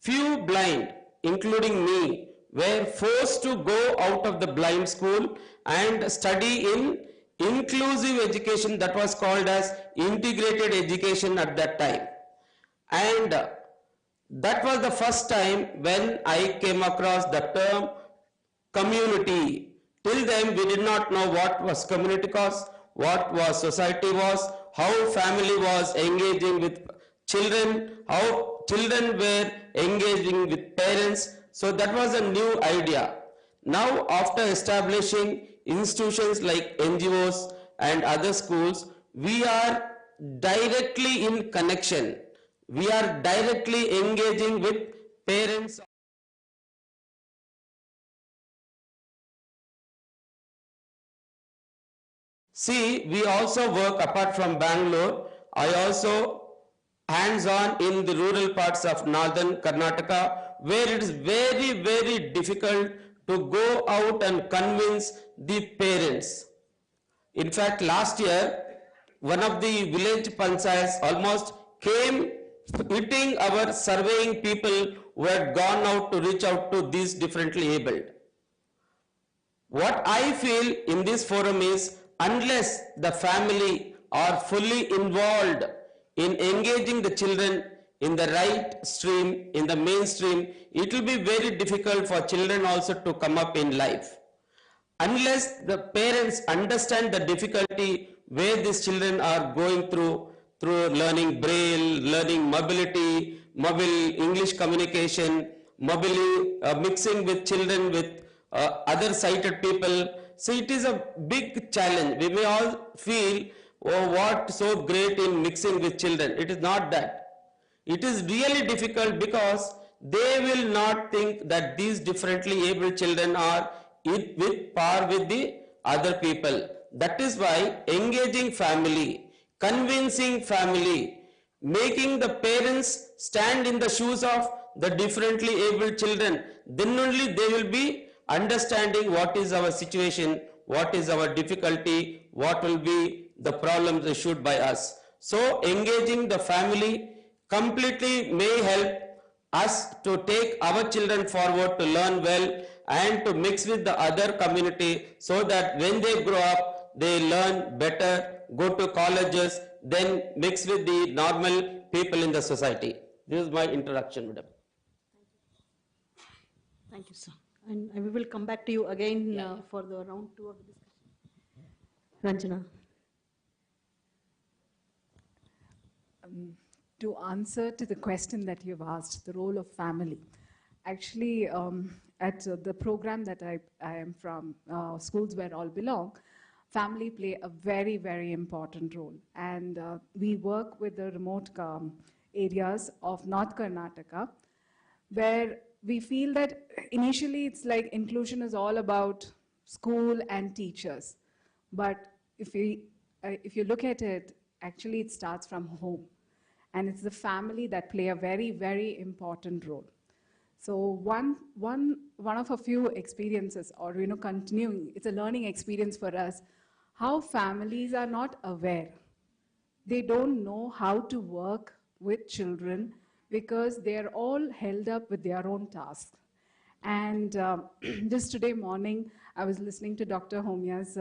S21: few blind, including me, were forced to go out of the blind school and study in inclusive education, that was called as integrated education at that time. And that was the first time when I came across the term community. Till then we did not know what was community cause, what was society was, how family was engaging with children, how children were engaging with parents. So that was a new idea. Now after establishing institutions like NGOs and other schools, we are directly in connection. We are directly engaging with parents. See, we also work apart from Bangalore. I also hands-on in the rural parts of northern Karnataka, where it is very, very difficult to go out and convince the parents. In fact, last year, one of the village panchayats almost came hitting our surveying people who had gone out to reach out to these differently abled. What I feel in this forum is, unless the family are fully involved in engaging the children in the right stream, in the mainstream, it will be very difficult for children also to come up in life. Unless the parents understand the difficulty where these children are going through learning braille, learning mobility, mobile English communication, mixing with children with other sighted people. So it is a big challenge. We may all feel, oh, what so great in mixing with children. It is not that. It is really difficult because they will not think that these differently able children are with par with the other people. That is why engaging family, convincing family, making the parents stand in the shoes of the differently able children, then only they will be understanding what is our situation, what is our difficulty, what will be the problems issued by us. So engaging the family completely may help us to take our children forward to learn well and to mix with the other community so that when they grow up, they learn better, go to colleges, then mix with the normal people in the society. This is my introduction, madam.
S3: Thank you, sir. And we will come back to you again for the round 2 of the discussion. Ranjana.
S4: To answer to the question that you've asked, the role of family. Actually, at the program that I am from, Schools Where All Belong, family play a very, very important role. And we work with the remote areas of North Karnataka, where we feel that initially it's like inclusion is all about school and teachers. But if you look at it, actually it starts from home. And it's the family that play a very, very important role. So one of a few experiences, or continuing, it's a learning experience for us, how families are not aware. They don't know how to work with children because they're all held up with their own tasks. And just today morning, I was listening to Dr. Homia's,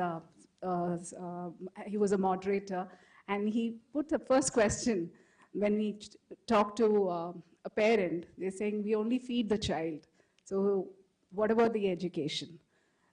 S4: he was a moderator, and he put the first question when we talk to a parent. They're saying, we only feed the child. So what about the education?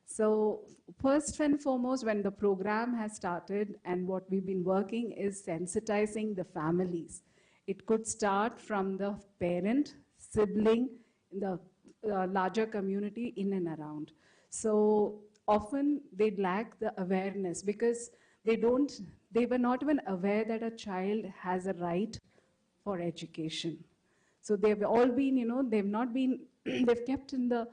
S4: So first and foremost, when the program has started and what we've been working is sensitizing the families. It could start from the parent, sibling, the larger community in and around. So often they lack the awareness because they were not even aware that a child has a right for education. So they've all been, they've kept in the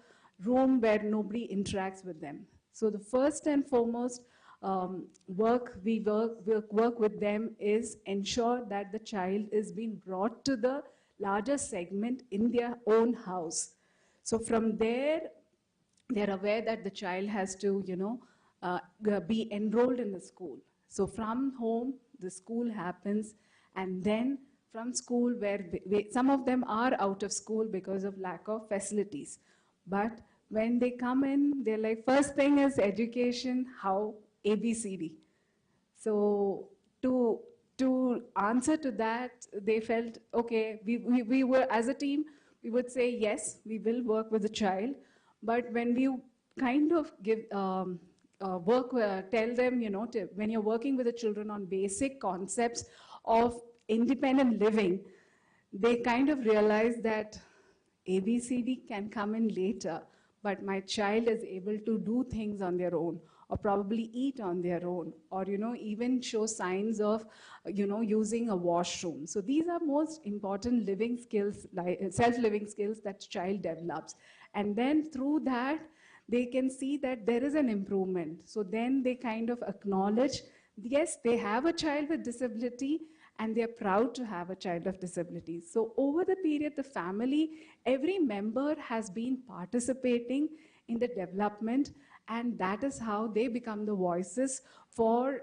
S4: room where nobody interacts with them. So the first and foremost work with them is ensure that the child is being brought to the larger segment in their own house. So from there, they're aware that the child has to, be enrolled in the school. So from home, the school happens, and then from school, where some of them are out of school because of lack of facilities. But when they come in, they're like, first thing is education, how ABCD. So to answer to that, they felt, okay, we were, as a team, we would say, yes, we will work with the child. But when we kind of give, tell them, when you're working with the children on basic concepts of independent living, they kind of realize that ABCD can come in later, but my child is able to do things on their own, or probably eat on their own, or even show signs of using a washroom. So these are most important living skills, like self-living skills that child develops. And then through that, they can see that there is an improvement. So then they kind of acknowledge, yes, they have a child with disability, and they're proud to have a child of disability. So over the period, the family, every member has been participating in the development, and that is how they become the voices for,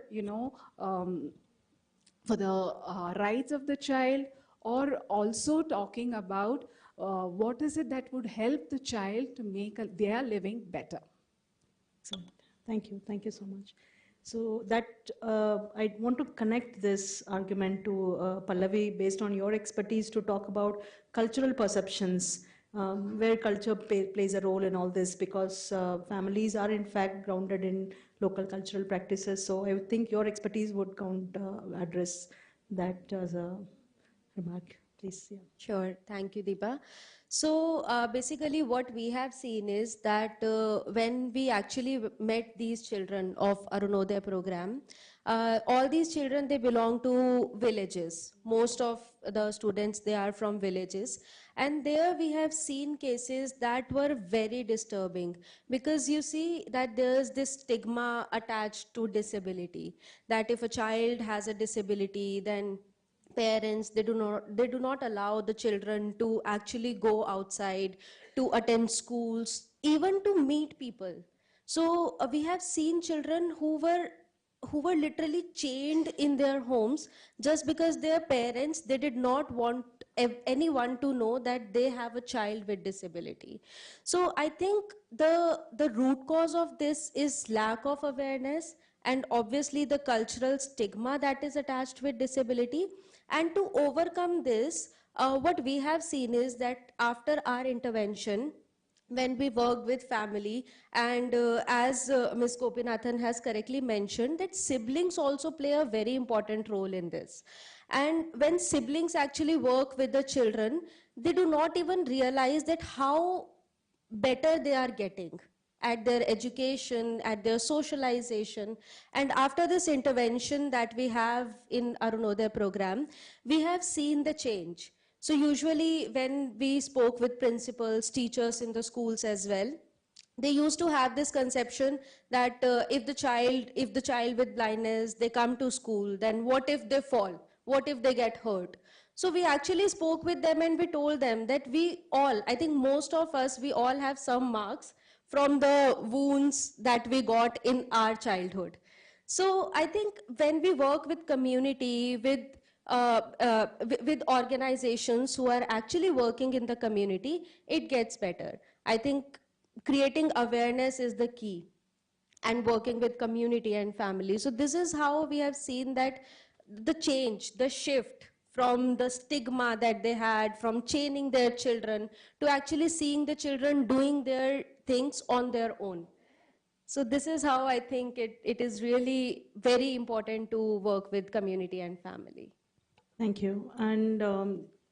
S4: for the rights of the child, or also talking about what is it that would help the child to make their living better.
S3: Excellent. Thank you so much. So that I want to connect this argument to Pallavi, based on your expertise, to talk about cultural perceptions, where culture plays a role in all this, because families are in fact grounded in local cultural practices. So I think your expertise would address that as a remark. Please. Yeah.
S22: Sure. Thank you, Deepa. So basically what we have seen is that when we actually met these children of Arunodaya program, all these children, they belong to villages. Most of the students, they are from villages. And there we have seen cases that were very disturbing, because you see that there's this stigma attached to disability, that if a child has a disability, then parents, they do not allow the children to actually go outside, to attend schools, even to meet people. So we have seen children who were who were literally chained in their homes just because their parents, they did not want anyone to know that they have a child with disability. So I think the root cause of this is lack of awareness, and obviously the cultural stigma that is attached with disability. And to overcome this, what we have seen is that after our intervention, when we worked with family, and as Ms. Gopinathan has correctly mentioned, that siblings also play a very important role in this. And when siblings actually work with the children, they do not even realize that how better they are getting at their education, at their socialization. And after this intervention that we have in Arunodaya program, we have seen the change. So usually when we spoke with principals, teachers in the schools as well, they used to have this conception that if the child with blindness, they come to school, then what if they fall? What if they get hurt? So we actually spoke with them and we told them that we all, I think most of us, we all have some marks from the wounds that we got in our childhood. So I think when we work with community, with organizations who are actually working in the community, it gets better. I think creating awareness is the key, and working with community and family. So this is how we have seen that the change, the shift from the stigma that they had, from chaining their children, to actually seeing the children doing their things on their own. So this is how I think it is really very important to work with community and family.
S3: Thank you. And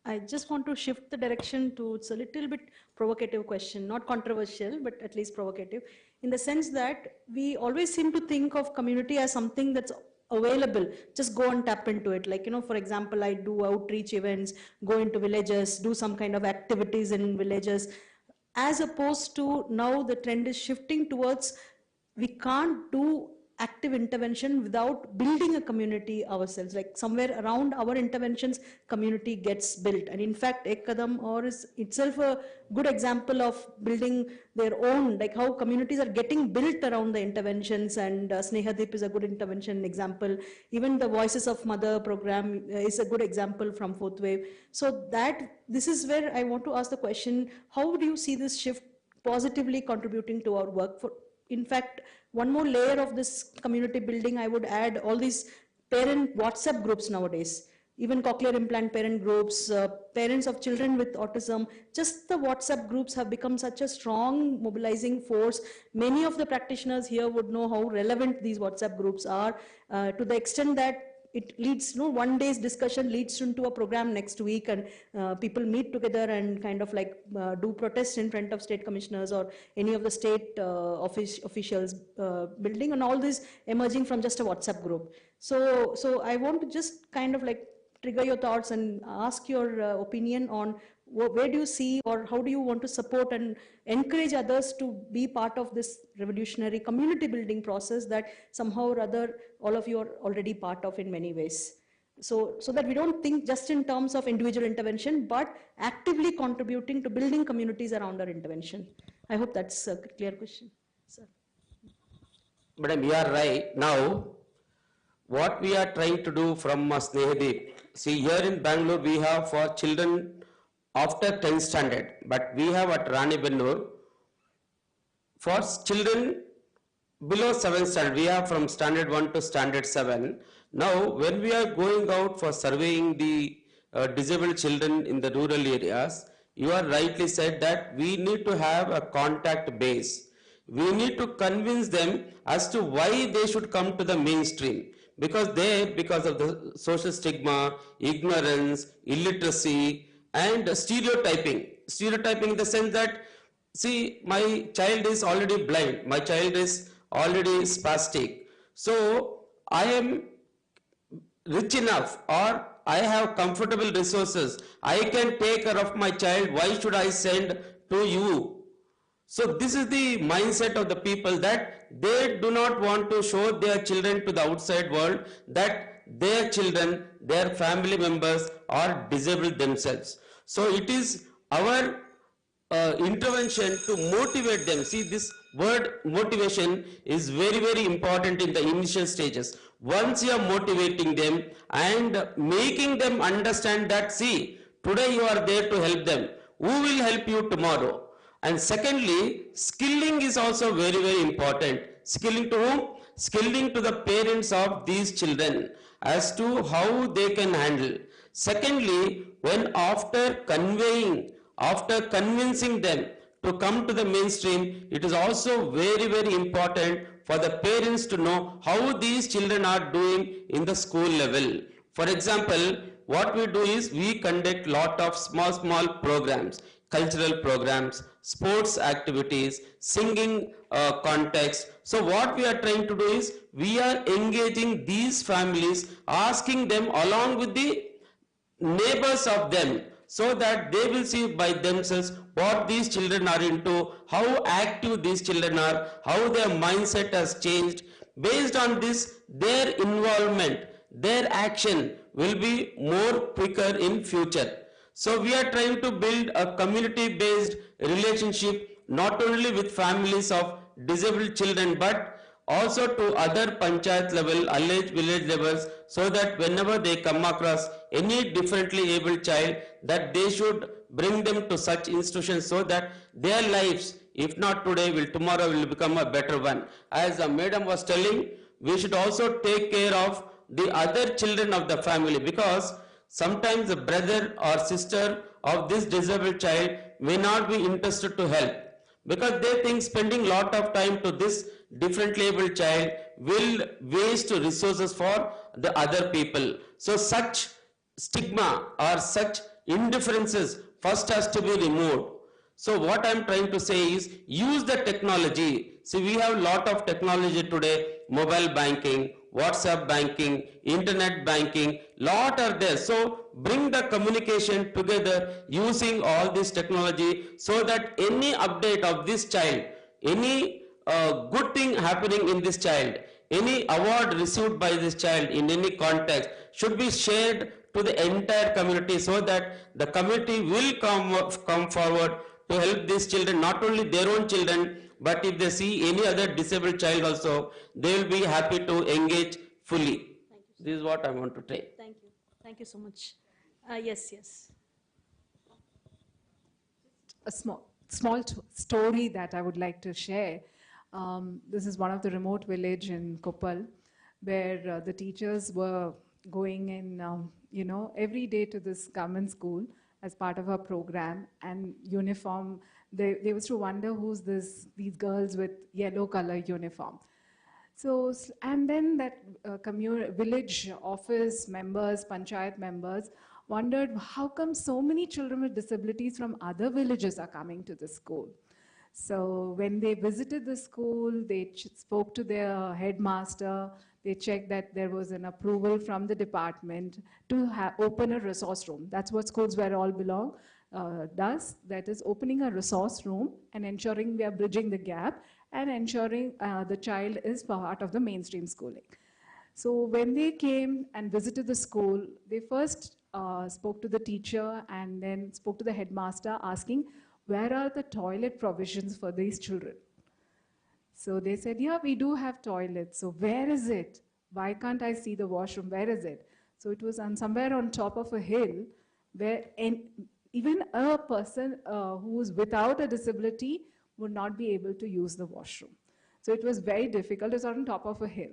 S3: I just want to shift the direction to, it's a little bit provocative question, not controversial, but at least provocative, in the sense that we always seem to think of community as something that's available, just go and tap into it. Like, for example, I do outreach events, go into villages, do some kind of activities in villages, as opposed to now the trend is shifting towards we can't do active intervention without building a community ourselves. Like somewhere around our interventions, community gets built. And in fact, Ek Kadam or is itself a good example of building their own, like how communities are getting built around the interventions. And Snehadip is a good intervention example. Even the Voices of Mother program is a good example from Fourth Wave. So this is where I want to ask the question, how do you see this shift positively contributing to our work? In fact, one more layer of this community building, I would add all these parent WhatsApp groups nowadays, even cochlear implant parent groups, parents of children with autism. Just the WhatsApp groups have become such a strong mobilizing force. Many of the practitioners here would know how relevant these WhatsApp groups are, to the extent that it leads, one day's discussion leads into a program next week, and people meet together and kind of like do protests in front of state commissioners or any of the state officials building, and all this emerging from just a WhatsApp group. So I want to just kind of like trigger your thoughts and ask your opinion on where do you see, or how do you want to support and encourage others to be part of this revolutionary community building process that somehow or other all of you are already part of in many ways. So that we don't think just in terms of individual intervention, but actively contributing to building communities around our intervention. I hope that's a clear question. Sir.
S21: Madam, you are right. Now, what we are trying to do from Snehadeep, see here in Bangalore we have for children after 10th standard, but we have at Rani Bennur for children below 7th standard, we have from standard 1 to standard 7. Now, when we are going out for surveying the disabled children in the rural areas, you are rightly said that we need to have a contact base. We need to convince them as to why they should come to the mainstream. Because of the social stigma, ignorance, illiteracy, and stereotyping. Stereotyping in the sense that, see, my child is already blind, my child is already spastic. So I am rich enough, or I have comfortable resources, I can take care of my child, why should I send to you? So this is the mindset of the people, that they do not want to show their children to the outside world that their children, their family members are disabled themselves. So it is our intervention to motivate them. See, this word motivation is very, very important in the initial stages. Once you are motivating them and making them understand that, see, today you are there to help them. Who will help you tomorrow? And secondly, skilling is also very, very important. Skilling to whom? Skilling to the parents of these children as to how they can handle. Secondly, when after conveying, after convincing them to come to the mainstream, it is also very, very important for the parents to know how these children are doing in the school level. For example, what we do is we conduct lot of small programs, cultural programs, sports activities, singing context. So what we are trying to do is we are engaging these families, asking them along with the neighbors of them, so that they will see by themselves what these children are into, how active these children are, how their mindset has changed. Based on this, their involvement, their action will be more quicker in future. So we are trying to build a community-based relationship not only with families of disabled children but also to other panchayat level, village levels, so that whenever they come across any differently abled child, that they should bring them to such institutions so that their lives, if not today, will tomorrow will become a better one. As the madam was telling, we should also take care of the other children of the family, because sometimes the brother or sister of this disabled child may not be interested to help, because they think spending lot of time to this differently abled child will waste resources for the other people. So such stigma or such indifferences first has to be removed. So what I'm trying to say is use the technology. See, we have lot of technology today, mobile banking, WhatsApp banking, internet banking, lot are there. So bring the communication together using all this technology, so that any update of this child, any good thing happening in this child, any award received by this child in any context should be shared to the entire community, so that the community will come forward to help these children, not only their own children, but if they see any other disabled child also, they will be happy to engage fully. This is what I want to say.
S3: Thank you. Thank you so much. Yes.
S4: A small story that I would like to share. This is one of the remote village in Koppal, where the teachers were going in, every day to this government school as part of our program, and uniform. They used to wonder who's these girls with yellow color uniform. So, and then that village office members, panchayat members wondered how come so many children with disabilities from other villages are coming to the school. So when they visited the school, they spoke to their headmaster, they checked that there was an approval from the department to open a resource room. That's what schools where all belong does, that is opening a resource room and ensuring we are bridging the gap and ensuring the child is part of the mainstream schooling. So when they came and visited the school, they first spoke to the teacher and then spoke to the headmaster asking, where are the toilet provisions for these children? So they said, yeah, we do have toilets. So where is it? Why can't I see the washroom? Where is it? So it was somewhere on top of a hill where even a person who is without a disability would not be able to use the washroom. So it was very difficult. It's on top of a hill.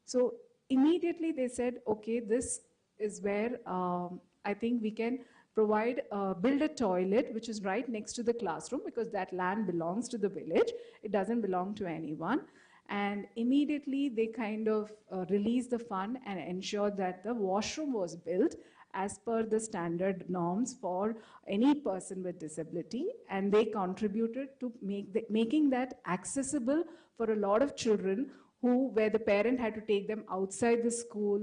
S4: So immediately they said, okay, this is where I think we can provide, build a toilet which is right next to the classroom, because that land belongs to the village. It doesn't belong to anyone. And immediately they kind of released the fund and ensured that the washroom was built as per the standard norms for any person with disability. And they contributed to making that accessible for a lot of children where the parent had to take them outside the school,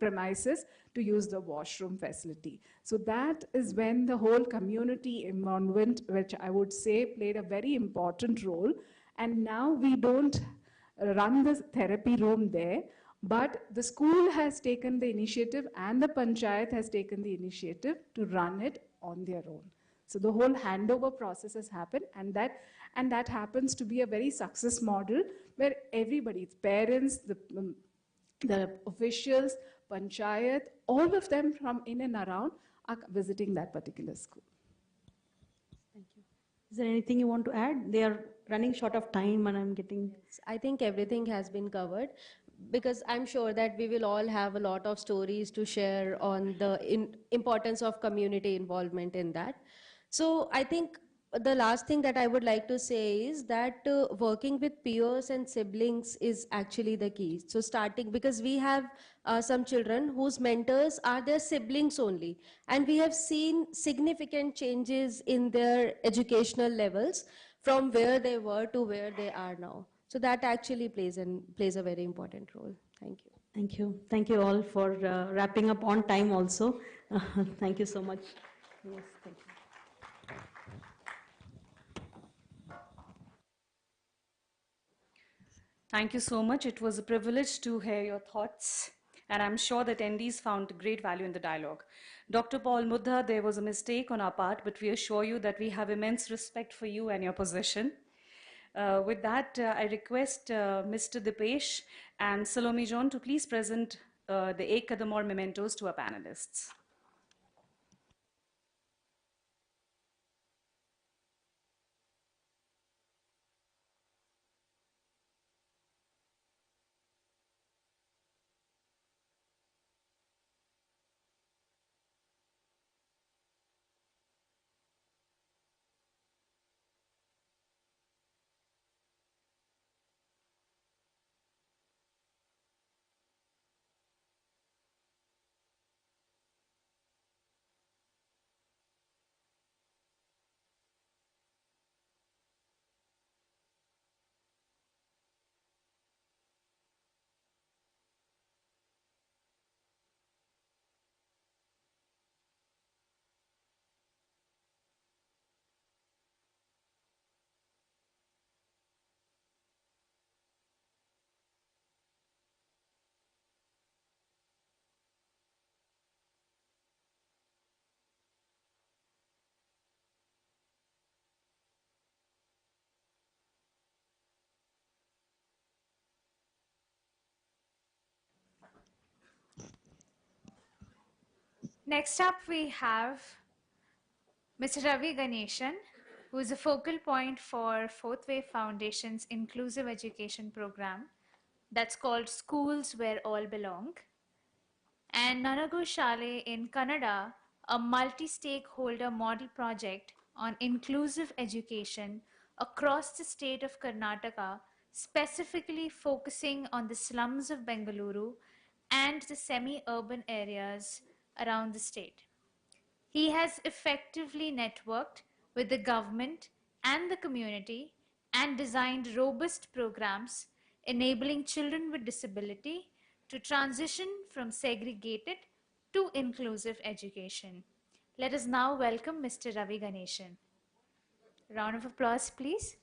S4: premises to use the washroom facility. So that is when the whole community involvement, which I would say played a very important role. And now we don't run the therapy room there, but the school has taken the initiative and the panchayat has taken the initiative to run it on their own. So the whole handover process has happened, and that happens to be a very success model where everybody, parents, the officials, panchayat, all of them from in and around are visiting that particular school.
S3: Thank you. Is there anything you want to add? They are running short of time and I'm getting...
S22: Yes, I think everything has been covered, because I'm sure that we will all have a lot of stories to share on the importance of community involvement in that. So I think the last thing that I would like to say is that working with peers and siblings is actually the key. So starting, because we have some children whose mentors are their siblings only, and we have seen significant changes in their educational levels from where they were to where they are now. So that actually plays a very important role. Thank you.
S3: Thank you. Thank you all for wrapping up on time also. Thank you so much. Yes, thank you.
S1: Thank you so much. It was a privilege to hear your thoughts, and I'm sure that attendees found great value in the dialogue. Dr. Paul Muddha, there was a mistake on our part, but we assure you that we have immense respect for you and your position. With that, I request Mr. Dipesh and Salome John to please present the Ek Kadam Aur mementos to our panelists.
S5: Next up, we have Mr. Ravi Ganeshan, who is a focal point for Fourth Wave Foundation's inclusive education program that's called Schools Where All Belong, and Nanagu Shale in Kannada, a multi-stakeholder model project on inclusive education across the state of Karnataka, specifically focusing on the slums of Bengaluru and the semi-urban areas around the state. He has effectively networked with the government and the community and designed robust programs enabling children with disability to transition from segregated to inclusive education. Let us now welcome Mr. Ravi Ganeshan. Round of applause, please.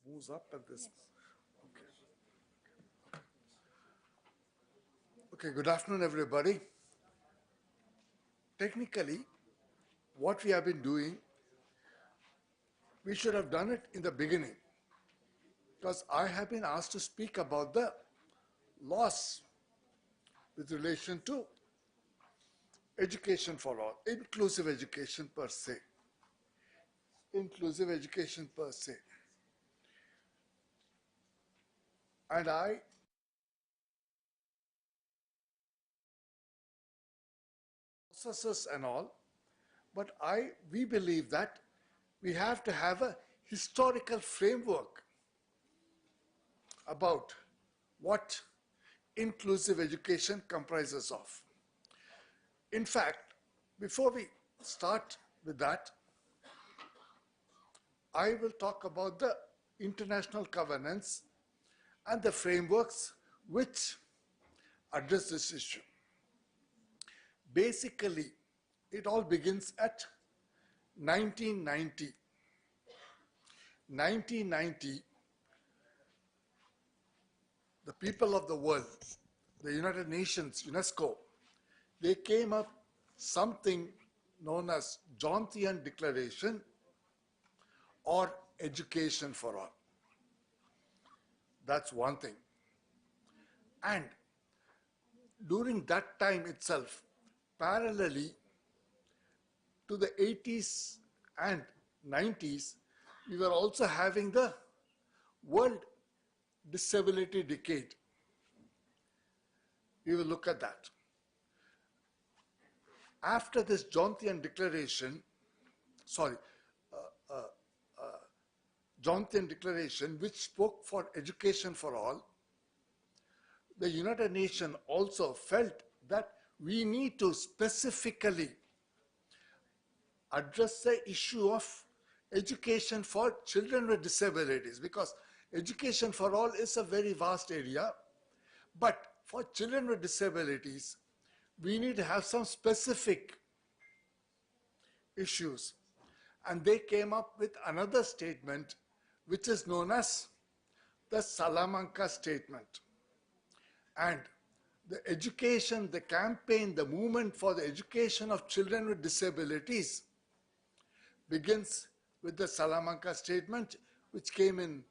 S6: moves up and this. Okay, good afternoon, everybody. Technically, what we have been doing, we should have done it in the beginning, because I have been asked to speak about the loss with relation to education for all, inclusive education per se. Inclusive education per se. And processes and all, but we believe that we have to have a historical framework about what inclusive education comprises of. In fact, before we start with that, I will talk about the international covenants and the frameworks which address this issue. Basically, it all begins at 1990. 1990, the people of the world, the United Nations, UNESCO, they came up something known as Johntian Declaration or Education for All. That's one thing. And during that time itself, parallelly to the 80s and 90s, we were also having the World Disability Decade. We will look at that. After this Johntian Declaration, Johntian Declaration, which spoke for education for all, the United Nations also felt that we need to specifically address the issue of education for children with disabilities, because education for all is a very vast area, but for children with disabilities, we need to have some specific issues. And they came up with another statement, which is known as the Salamanca Statement. And the education, the campaign, the movement for the education of children with disabilities begins with the Salamanca Statement, which came in,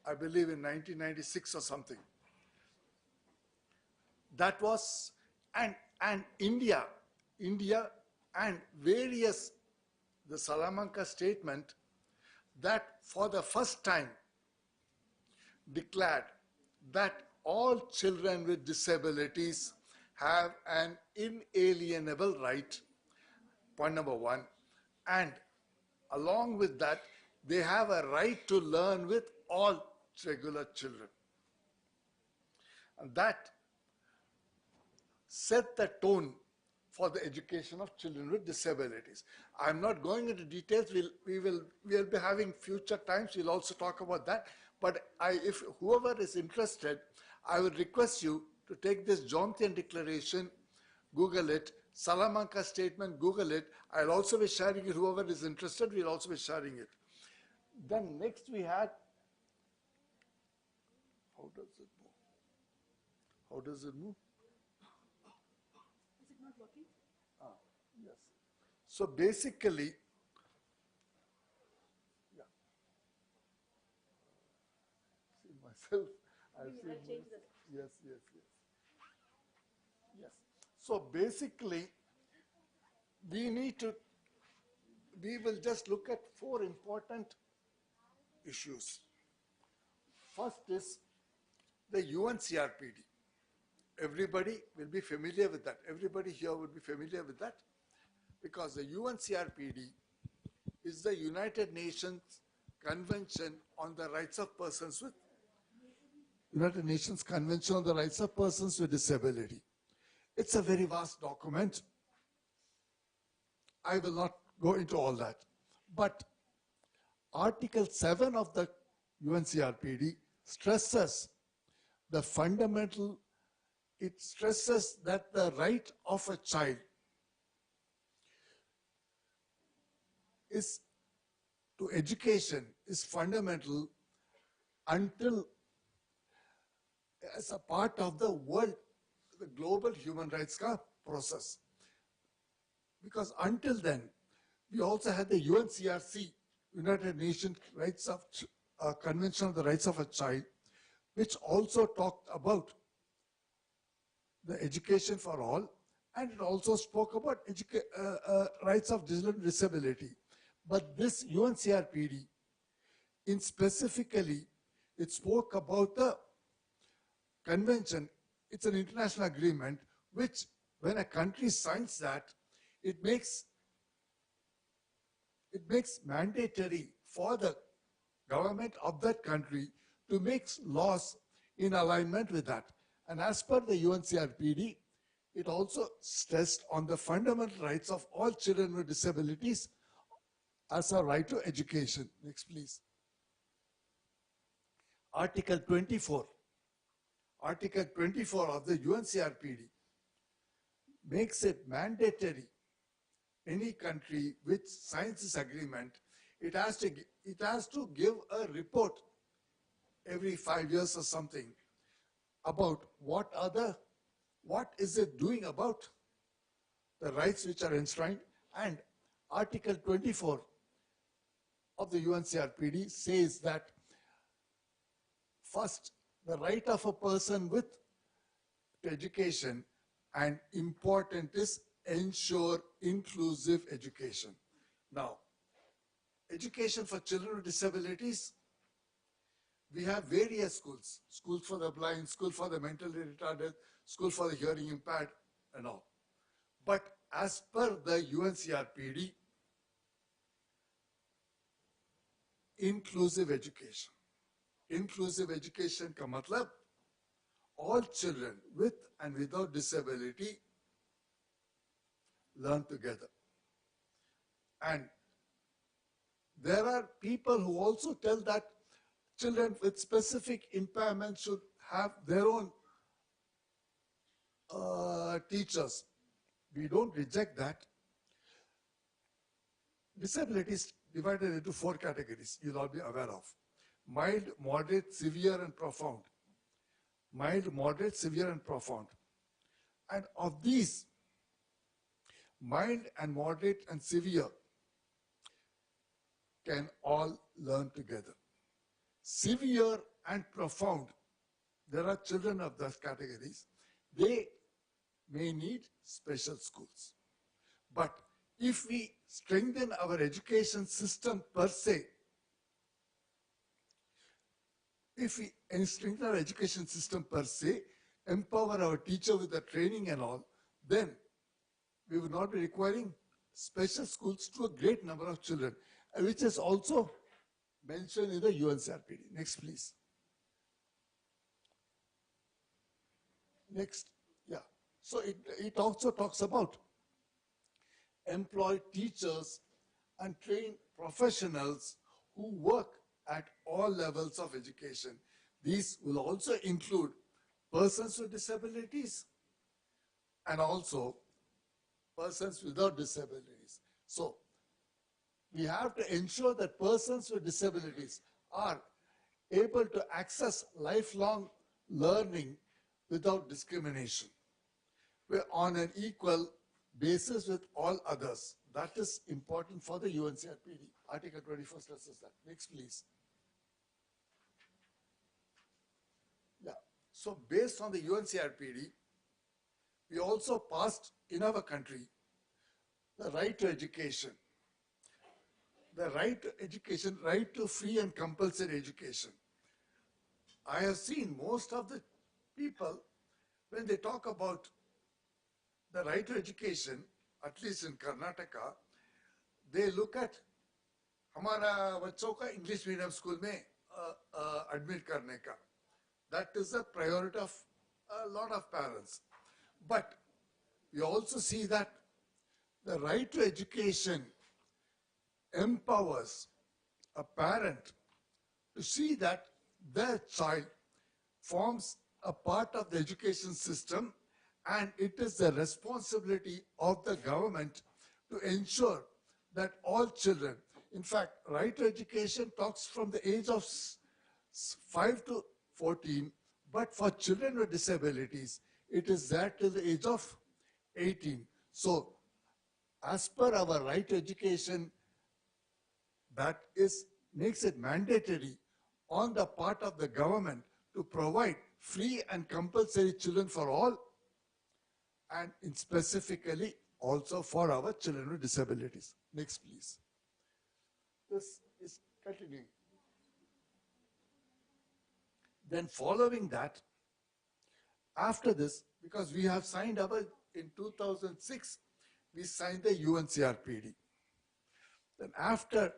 S6: I believe, in 1996 or something. That was, and India and various, the Salamanca Statement, that for the first time declared that all children with disabilities have an inalienable right, point number one, and along with that, they have a right to learn with all regular children. And that set the tone for the education of children with disabilities. I'm not going into details. We'll be having future times. We'll also talk about that. But if whoever is interested, I would request you to take this Johntian Declaration, Google it, Salamanca Statement, Google it. I'll also be sharing it. Whoever is interested, we'll also be sharing it. Then next we had, how does it move? How does it move?
S3: Is it not working?
S6: Yes. So basically, yeah. See myself. I've seen myself. Yes. Yes. So basically, we will just look at four important issues. First is the UNCRPD. Everybody will be familiar with that. Everybody here would be familiar with that, because the UNCRPD is the United Nations Convention on the Rights of Persons with United Nations Convention on the Rights of Persons with Disability. It's a very vast document. I will not go into all that. But Article 7 of the UNCRPD stresses the fundamental, it stresses that the right of a child is to education is fundamental until as a part of the world, the global human rights process. Because until then, we also had the UNCRC, United Nations Rights of Convention on the Rights of a Child, which also talked about the education for all, and it also spoke about rights of children with disability. But this UNCRPD, in specifically, it spoke about the convention. It's an international agreement, which when a country signs that, it makes mandatory for the government of that country to make laws in alignment with that. And as per the UNCRPD, it also stressed on the fundamental rights of all children with disabilities as a right to education. Next, please. Article 24. Article 24 of the UNCRPD makes it mandatory. Any country which signs this agreement, it has to give a report every 5 years or something about what is it doing about the rights which are enshrined. And Article 24 of the UNCRPD says that first, the right of a person with education, and important is ensure inclusive education. Now, education for children with disabilities, we have various schools. Schools for the blind, school for the mentally retarded, school for the hearing impaired, and all. But as per the UNCRPD, inclusive education. Inclusive education ka matlab, all children with and without disability learn together. And there are people who also tell that children with specific impairments should have their own teachers. We don't reject that. Disability is divided into 4 categories you'll all be aware of. Mild, moderate, severe, and profound. Mild, moderate, severe, and profound. And of these, mild and moderate and severe can all learn together. Severe and profound, there are children of those categories. They may need special schools. But if we strengthen our education system per se, empower our teacher with the training and all, then we will not be requiring special schools to a great number of children, which is also mentioned in the UNCRPD. Next, please. Next, yeah. So it also talks about employ teachers and train professionals who work at all levels of education. These will also include persons with disabilities and also persons without disabilities. So we have to ensure that persons with disabilities are able to access lifelong learning without discrimination. We're on an equal basis with all others. That is important for the UNCRPD. Article 24 stresses that. Next, please. Yeah. So based on the UNCRPD, we also passed in our country the right to education. The right to education, right to free and compulsory education. I have seen most of the people, when they talk about the right to education, at least in Karnataka, they look at हमारा बच्चों का English medium school में admit करने का. That is a priority of a lot of parents. But we also see that the right to education empowers a parent to see that their child forms a part of the education system, and it is the responsibility of the government to ensure that all children, in fact, right to education talks from the age of 5 to 14, but for children with disabilities, it is there till the age of 18. So, as per our right to education, that makes it mandatory on the part of the government to provide free and compulsory children for all, and specifically also for our children with disabilities. Next, please. This is continuing. Then following that, after this, because we have signed up in 2006, we signed the UNCRPD. Then after,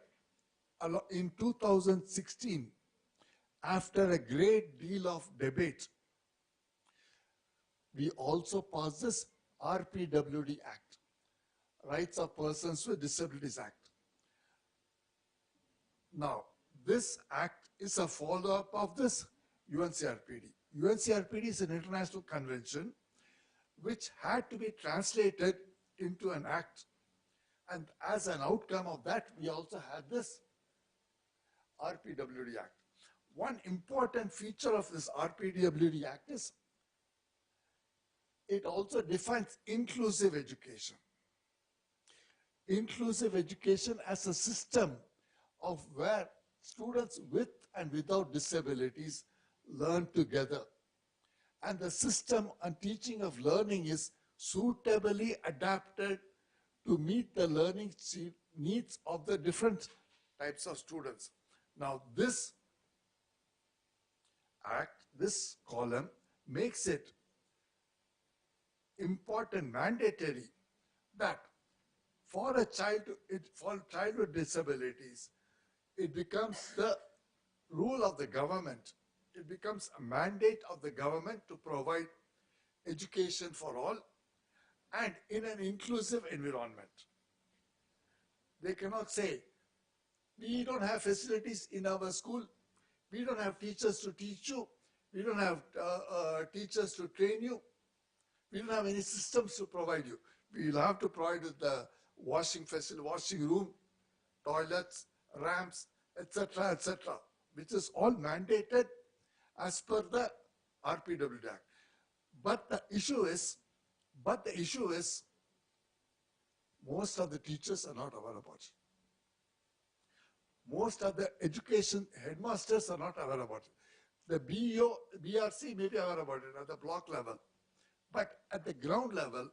S6: in 2016, after a great deal of debate, we also passed this RPWD Act, Rights of Persons with Disabilities Act. Now, this act is a follow-up of this UNCRPD. UNCRPD is an international convention which had to be translated into an act. And as an outcome of that, we also had this RPWD Act. One important feature of this RPWD Act is it also defines inclusive education. Inclusive education as a system of where students with and without disabilities learn together. And the system and teaching of learning is suitably adapted to meet the learning needs of the different types of students. Now, this act, this column, makes it important, mandatory, that for a child with disabilities, it becomes the rule of the government. It becomes a mandate of the government to provide education for all and in an inclusive environment. They cannot say, we don't have facilities in our school, we don't have teachers to teach you, we don't have teachers to train you, we don't have any systems to provide you. We'll have to provide the washing facility, washing room, toilets, ramps, etc., which is all mandated as per the RPWD Act. But the issue is, most of the teachers are not aware about it. Most of the education headmasters are not aware about it. The BO, BRC may be aware about it at the block level. But at the ground level,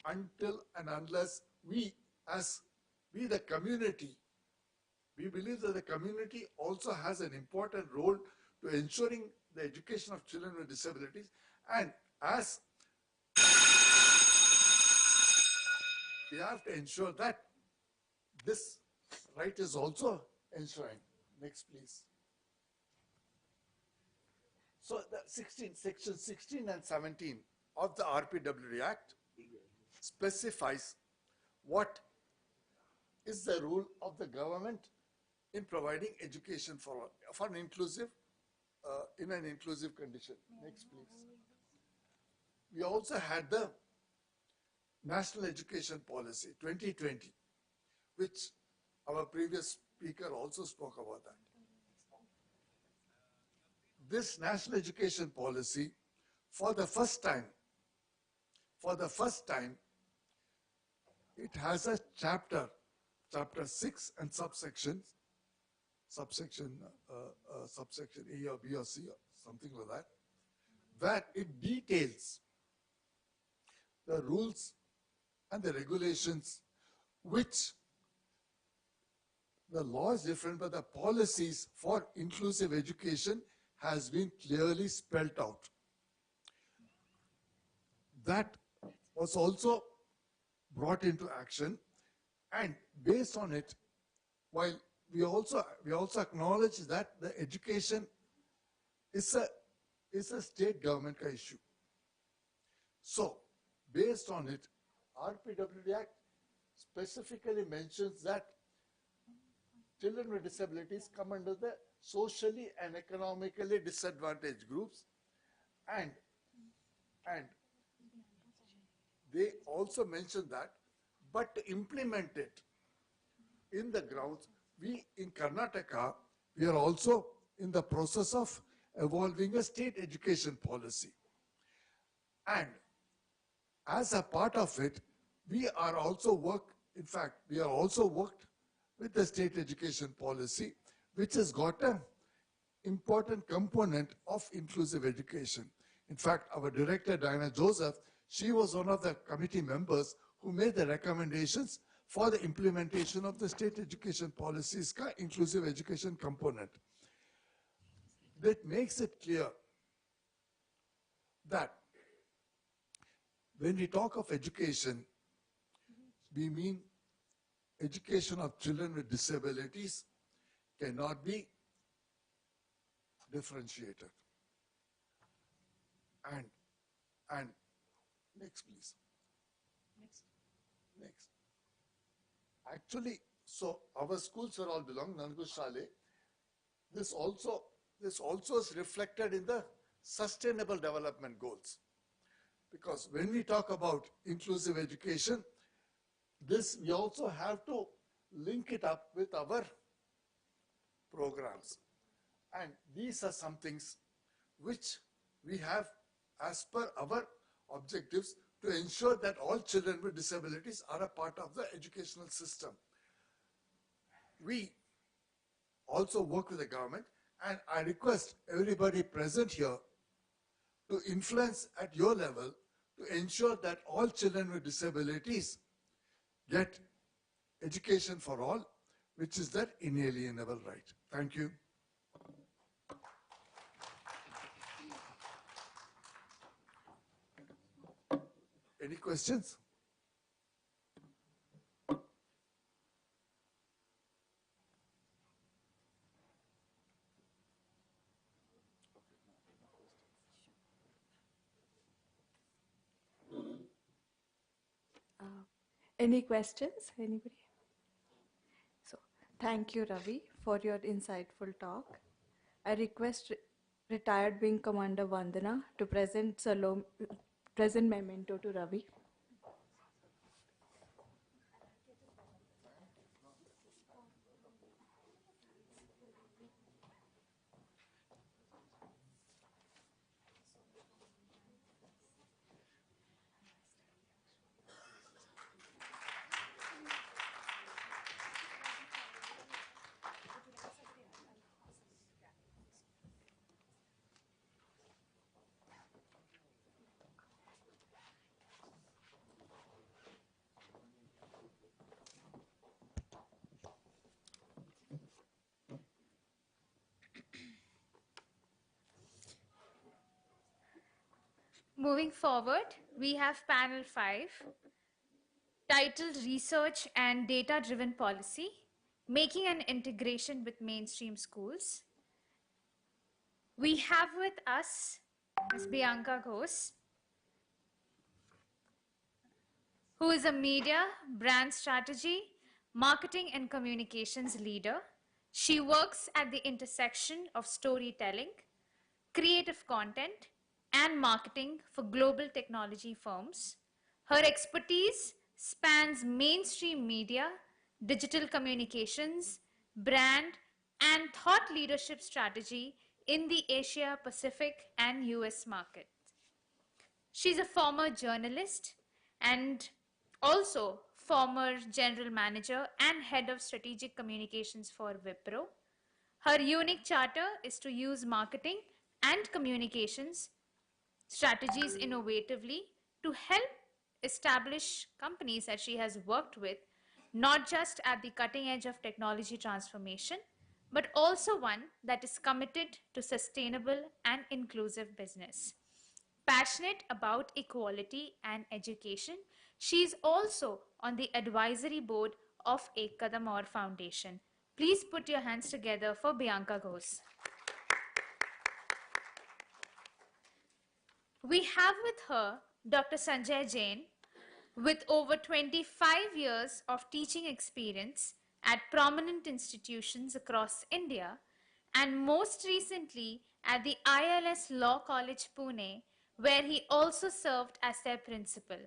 S6: until and unless we the community, we believe that the community also has an important role to ensuring the education of children with disabilities, and as we have to ensure that this right is also enshrined. Next, please. So the section 16 and 17 of the RPWD Act specifies what is the role of the government in providing education for all, for an inclusive, in an inclusive condition. Next, please. We also had the National Education Policy 2020, which our previous speaker also spoke about that. This National Education Policy, for the first time, it has a chapter 6 and subsection A or B or C or something like that, where it details the rules and the regulations, which the law is different, but the policies for inclusive education has been clearly spelled out. That was also brought into action, and based on it, while we also acknowledge that the education is a state government issue. So, based on it, RPWD Act specifically mentions that children with disabilities come under the socially and economically disadvantaged groups, and they also mention that, but to implement it in the grounds, we in Karnataka, we are also in the process of evolving a state education policy. And as a part of it, we are also worked with the state education policy, which has got an important component of inclusive education. In fact, our director, Diana Joseph, she was one of the committee members who made the recommendations for the implementation of the state education policy's inclusive education component. That makes it clear that when we talk of education, we mean education of children with disabilities cannot be differentiated. And next, please. Next. Actually, so our schools are all belong, Nangu Shale. This also is reflected in the Sustainable Development Goals. Because when we talk about inclusive education, this we also have to link it up with our programs. And these are some things which we have as per our objectives to ensure that all children with disabilities are a part of the educational system. We also work with the government, and I request everybody present here to influence at your level to ensure that all children with disabilities get education for all, which is their inalienable right. Thank you. Any questions?
S2: Any questions? Anybody? So, thank you, Ravi, for your insightful talk. I request retired Wing Commander Vandana to present memento to Ravi.
S5: Moving forward, we have panel 5, titled Research and Data-Driven Policy, Making an Integration with Mainstream Schools. We have with us Ms. Bianca Ghosh, who is a media, brand strategy, marketing and communications leader. She works at the intersection of storytelling, creative content, and marketing for global technology firms. Her expertise spans mainstream media, digital communications, brand, and thought leadership strategy in the Asia Pacific and US market. She's a former journalist and also former general manager and head of strategic communications for Wipro. Her unique charter is to use marketing and communications strategies innovatively to help establish companies that she has worked with, not just at the cutting edge of technology transformation, but also one that is committed to sustainable and inclusive business. Passionate about equality and education, she is also on the advisory board of Ek Kadam Aur Foundation. Please put your hands together for Bianca Ghosh. We have with her Dr. Sanjay Jain, with over 25 years of teaching experience at prominent institutions across India, and most recently at the ILS Law College, Pune, where he also served as their principal.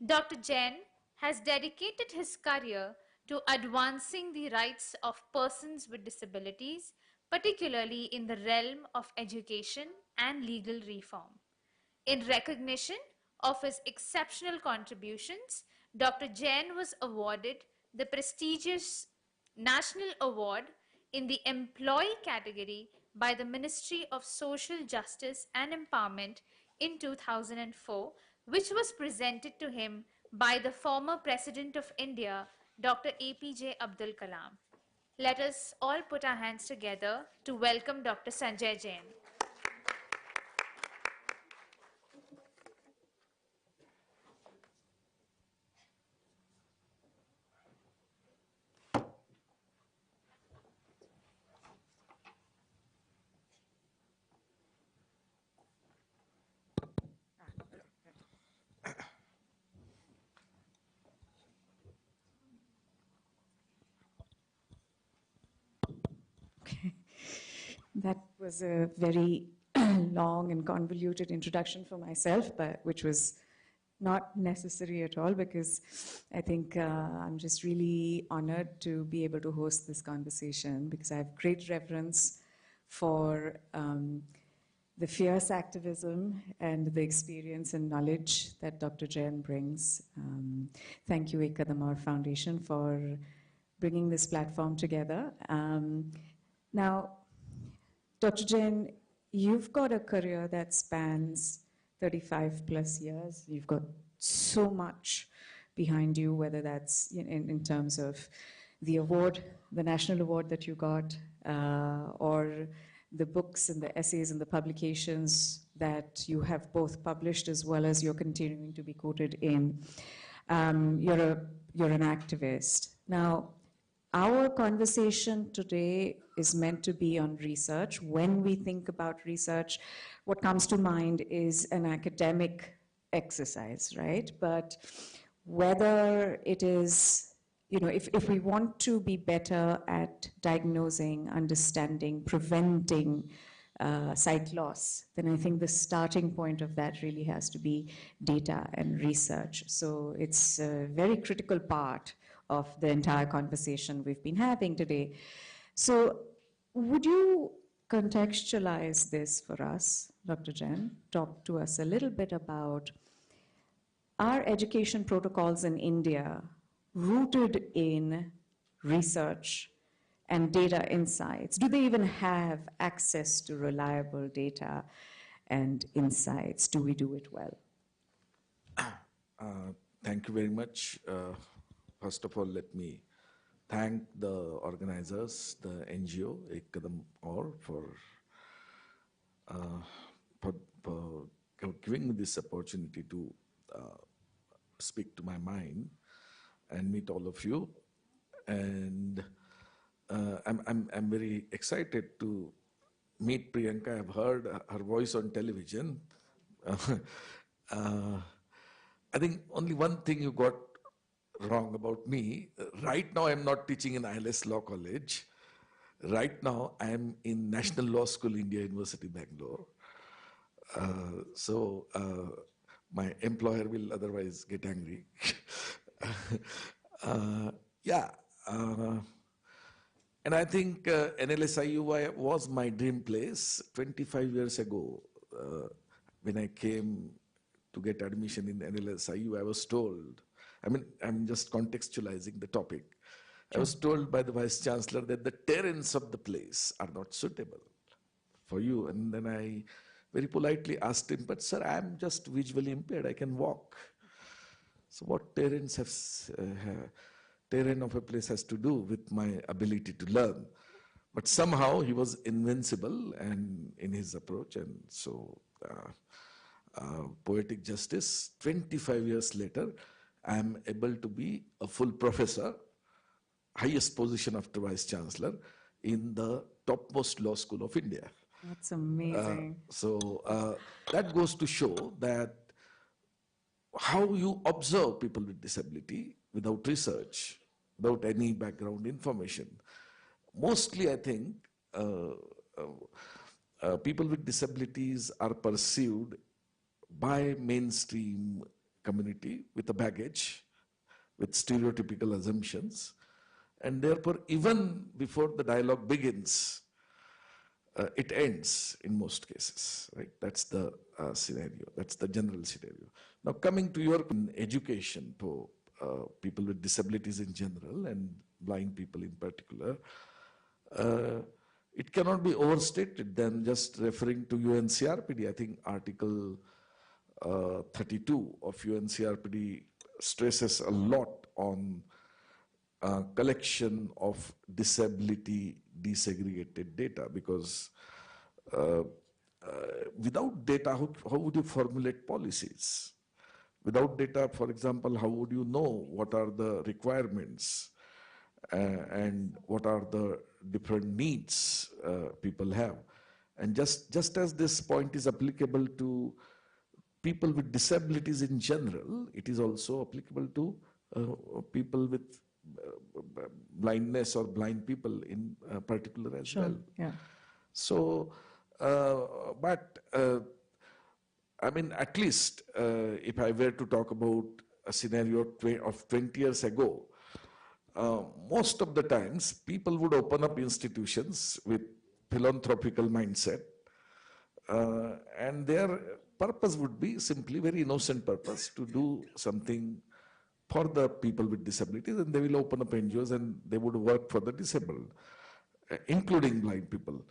S5: Dr. Jain has dedicated his career to advancing the rights of persons with disabilities particularly in the realm of education and legal reform. In recognition of his exceptional contributions, Dr. Jain was awarded the prestigious National Award in the Employee category by the Ministry of Social Justice and Empowerment in 2004, which was presented to him by the former President of India, Dr. APJ Abdul Kalam. Let us all put our hands together to welcome Dr. Sanjay Jain.
S7: That was a very long and convoluted introduction for myself, but which was not necessary at all, because I think I'm just really honored to be able to host this conversation, because I have great reverence for the fierce activism and the experience and knowledge that Dr. Jain brings. Thank you, Kadam Foundation, for bringing this platform together. Now, Dr. Jain, you've got a career that spans 35 plus years. You've got so much behind you, whether that's in terms of the award, the national award that you got, or the books and the essays and the publications that you have both published as well as you're continuing to be quoted in. You're an activist. Now, our conversation today is meant to be on research. When we think about research, what comes to mind is an academic exercise, right? But whether it is, if we want to be better at diagnosing, understanding, preventing sight loss, then I think the starting point of that really has to be data and research. So it's a very critical part of the entire conversation we've been having today. So would you contextualize this for us, Dr. Jain? Talk to us a little bit about our education protocols in India rooted in research and data insights. Do they even have access to reliable data and insights? Do we do it well?
S9: Thank you very much. First of all, let me thank the organizers, the NGO, Kadam for giving me this opportunity to speak to my mind and meet all of you. And I'm very excited to meet Priyanka. I've heard her voice on television. I think only one thing you got wrong about me. Right now, I'm not teaching in ILS Law College. Right now, I'm in National Law School, India University, Bangalore. So my employer will otherwise get angry. And I think NLSIU was my dream place 25 years ago. When I came to get admission in NLSIU, I was told, I'm just contextualizing the topic. I was told by the Vice Chancellor that the terrains of the place are not suitable for you. And then I very politely asked him, but sir, I'm just visually impaired, I can walk. So what terrain of a place has to do with my ability to learn? But somehow he was invincible and in his approach, and so poetic justice. 25 years later, I am able to be a full professor, highest position after Vice Chancellor, in the topmost law school of India.
S7: That's amazing.
S9: So that goes to show that how you observe people with disability without research, without any background information. Mostly, I think, people with disabilities are perceived by mainstream community with a baggage, with stereotypical assumptions. And therefore, even before the dialogue begins, it ends in most cases, right? That's the scenario. That's the general scenario. Now, coming to your education for people with disabilities in general and blind people in particular, it cannot be overstated than just referring to UNCRPD. I think Article 32 of UNCRPD stresses a lot on collection of disability desegregated data, because without data, how would you formulate policies? Without data, for example, how would you know what are the requirements and what are the different needs people have? And just as this point is applicable to people with disabilities in general, it is also applicable to people with blindness or blind people in particular as well.
S7: Yeah.
S9: So, but I mean, at least if I were to talk about a scenario of 20 years ago, most of the times people would open up institutions with philanthropical mindset, and their purpose would be simply very innocent purpose to do something for the people with disabilities, and they will open up NGOs and they would work for the disabled, including blind people.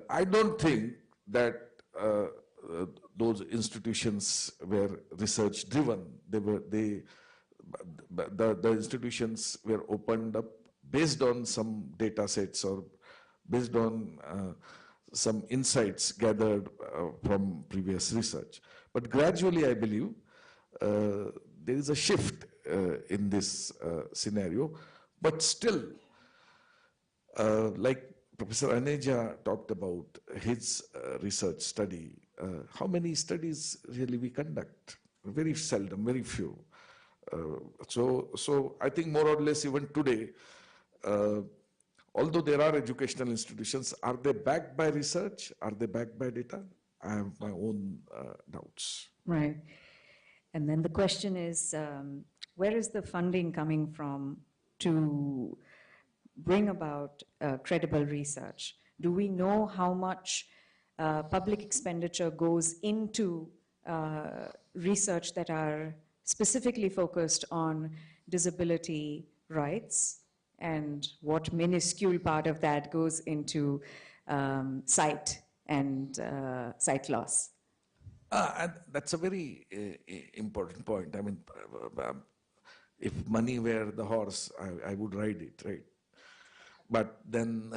S9: I don't think that those institutions were research driven. The institutions were opened up based on some data sets or based on some insights gathered from previous research. But gradually, I believe, there is a shift in this scenario. But still, like Professor Aneja talked about his research study, how many studies really we conduct? Very seldom, very few. So I think more or less even today, although there are educational institutions, are they backed by research? Are they backed by data? I have my own doubts.
S7: Right. And then the question is, where is the funding coming from to bring about credible research? Do we know how much public expenditure goes into research that are specifically focused on disability rights, and what minuscule part of that goes into sight and sight loss?
S9: And that's a very important point. I mean, if money were the horse, I would ride it, right? But then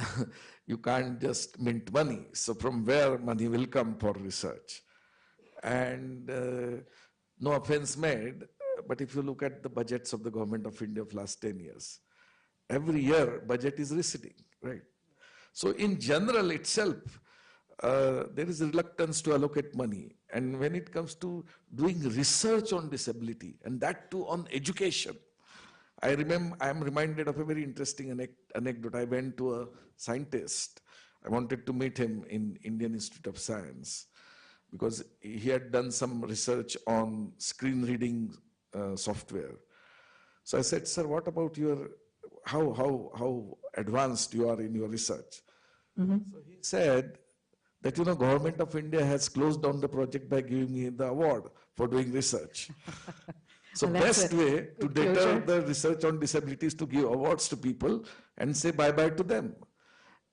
S9: you can't just mint money. So from where money will come for research? And no offense made, but if you look at the budgets of the government of India of last 10 years, every year budget is receding, right? So in general itself, there is a reluctance to allocate money. And when it comes to doing research on disability, and that too on education, I am reminded of a very interesting anecdote. I went to a scientist. I wanted to meet him in Indian Institute of Science because he had done some research on screen reading software. So I said, sir, what about your, how advanced you are in your research?
S7: Mm-hmm.
S9: So he said that, Government of India has closed down the project by giving me the award for doing research. So
S7: well,
S9: best way to deter the research on disabilities to give awards to people and say bye-bye to them.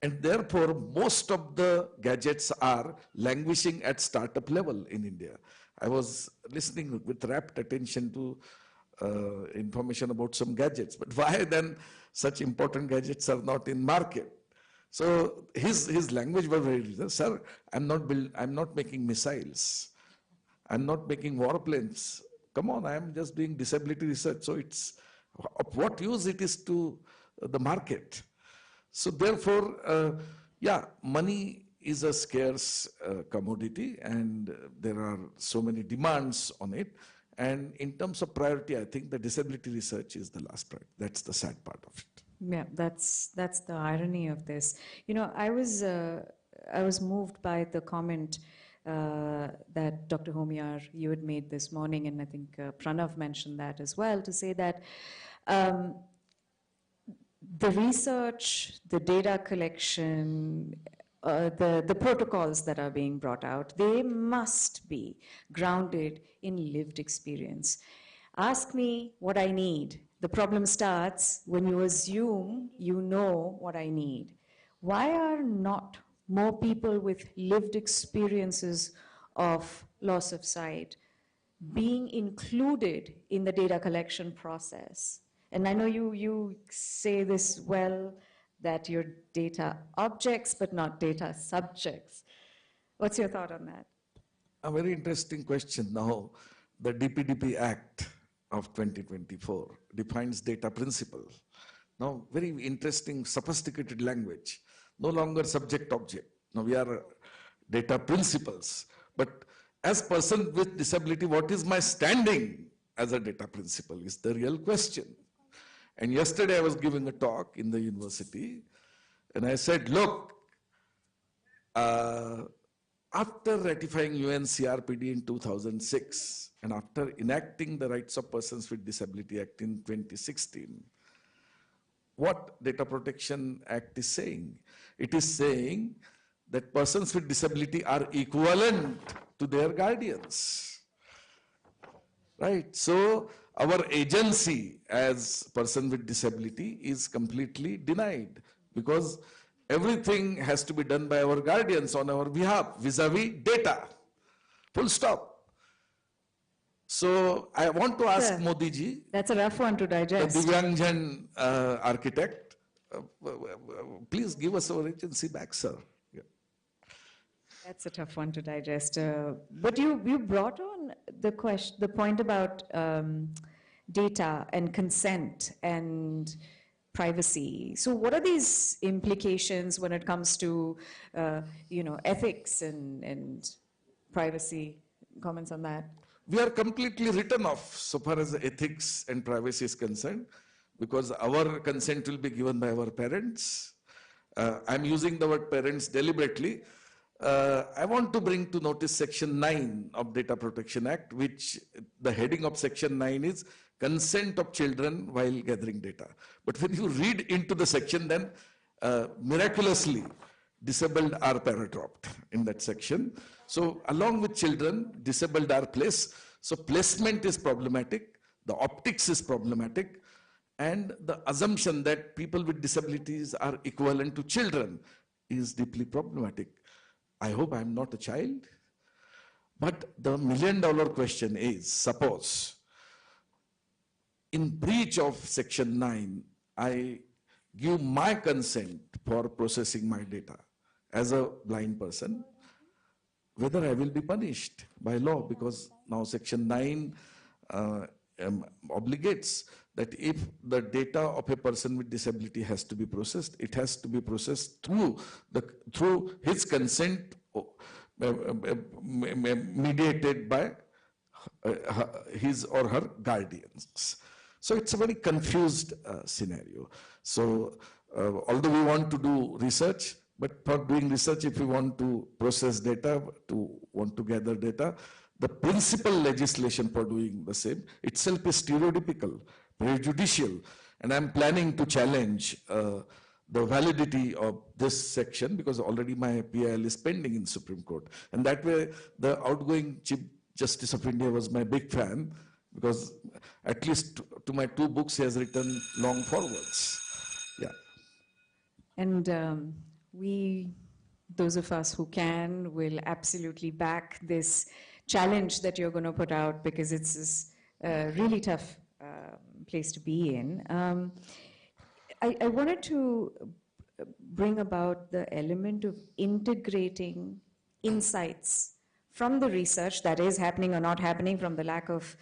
S9: And therefore, most of the gadgets are languishing at startup level in India. I was listening with rapt attention to information about some gadgets, but why then such important gadgets are not in market? So his language was very reasonable. Sir, I'm not making missiles. I'm not making warplanes. Come on, I am just doing disability research. So it's of what use it is to the market. So therefore, money is a scarce commodity, and there are so many demands on it. And in terms of priority, I think the disability research is the last priority. That's the sad part of it.
S7: Yeah, that's the irony of this. I was moved by the comment that Dr. Homiyar, you had made this morning, and I think Pranav mentioned that as well, to say that the research, the data collection, the protocols that are being brought out, they must be grounded in lived experience. Ask me what I need. The problem starts when you assume you know what I need. Why are not more people with lived experiences of loss of sight being included in the data collection process? And I know you say this well, that you're data objects but not data subjects. What's your thought on that?
S9: A very interesting question. Now, the DPDP Act of 2024 defines data principle. Now, very interesting, sophisticated language. No longer subject-object. Now, we are data principles. But as person with disability, what is my standing as a data principle is the real question. And yesterday I was giving a talk in the university, and I said, look, after ratifying UNCRPD in 2006, and after enacting the Rights of Persons with Disability Act in 2016, what Data Protection Act is saying? It is saying that persons with disability are equivalent to their guardians. Right? So our agency as person with disability is completely denied because everything has to be done by our guardians on our behalf vis-a-vis data. Full stop. So I want to ask Modi ji.
S7: That's a rough one to digest.
S9: The Divyangjan architect, please give us our agency back, sir. Yeah.
S7: That's a tough one to digest. But you brought on the point about data and consent and privacy. So what are these implications when it comes to ethics and privacy? Comments on that?
S9: We are completely written off so far as ethics and privacy is concerned, because our consent will be given by our parents. I'm using the word parents deliberately. I want to bring to notice Section 9 of Data Protection Act, which the heading of Section 9 is consent of children while gathering data. But when you read into the section, then miraculously, disabled are para-dropped in that section. So along with children, disabled are placed. So placement is problematic, the optics is problematic, and the assumption that people with disabilities are equivalent to children is deeply problematic. I hope I'm not a child. But the million-dollar question is, suppose in breach of Section 9, I give my consent for processing my data as a blind person, whether I will be punished by law, because now Section 9 obligates that if the data of a person with disability has to be processed, it has to be processed through his consent mediated by his or her guardians. So it's a very confused scenario. So although we want to do research, but for doing research, if we want to process data, want to gather data, the principal legislation for doing the same itself is stereotypical, prejudicial, and I'm planning to challenge the validity of this section because already my PIL is pending in Supreme Court. And that way, the outgoing Chief Justice of India was my big fan because at least to my 2 books he has written long forwards. Yeah.
S7: And we, those of us who can, will absolutely back this challenge that you're going to put out because it's a really tough place to be in. I wanted to bring about the element of integrating insights from the research that is happening or not happening from the lack of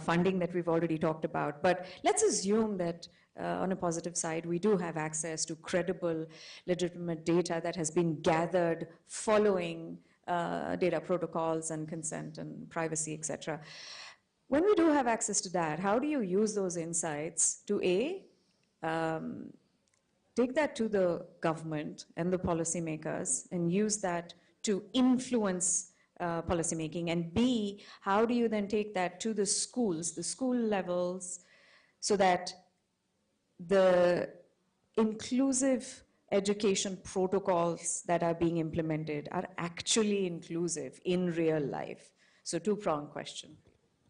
S7: funding that we've already talked about. But let's assume that on a positive side, we do have access to credible, legitimate data that has been gathered following data protocols and consent and privacy, etc. When we do have access to that, how do you use those insights to take that to the government and the policymakers and use that to influence policymaking? And B, how do you then take that to the schools, the school levels, so that the inclusive education protocols that are being implemented are actually inclusive in real life? So two-pronged question.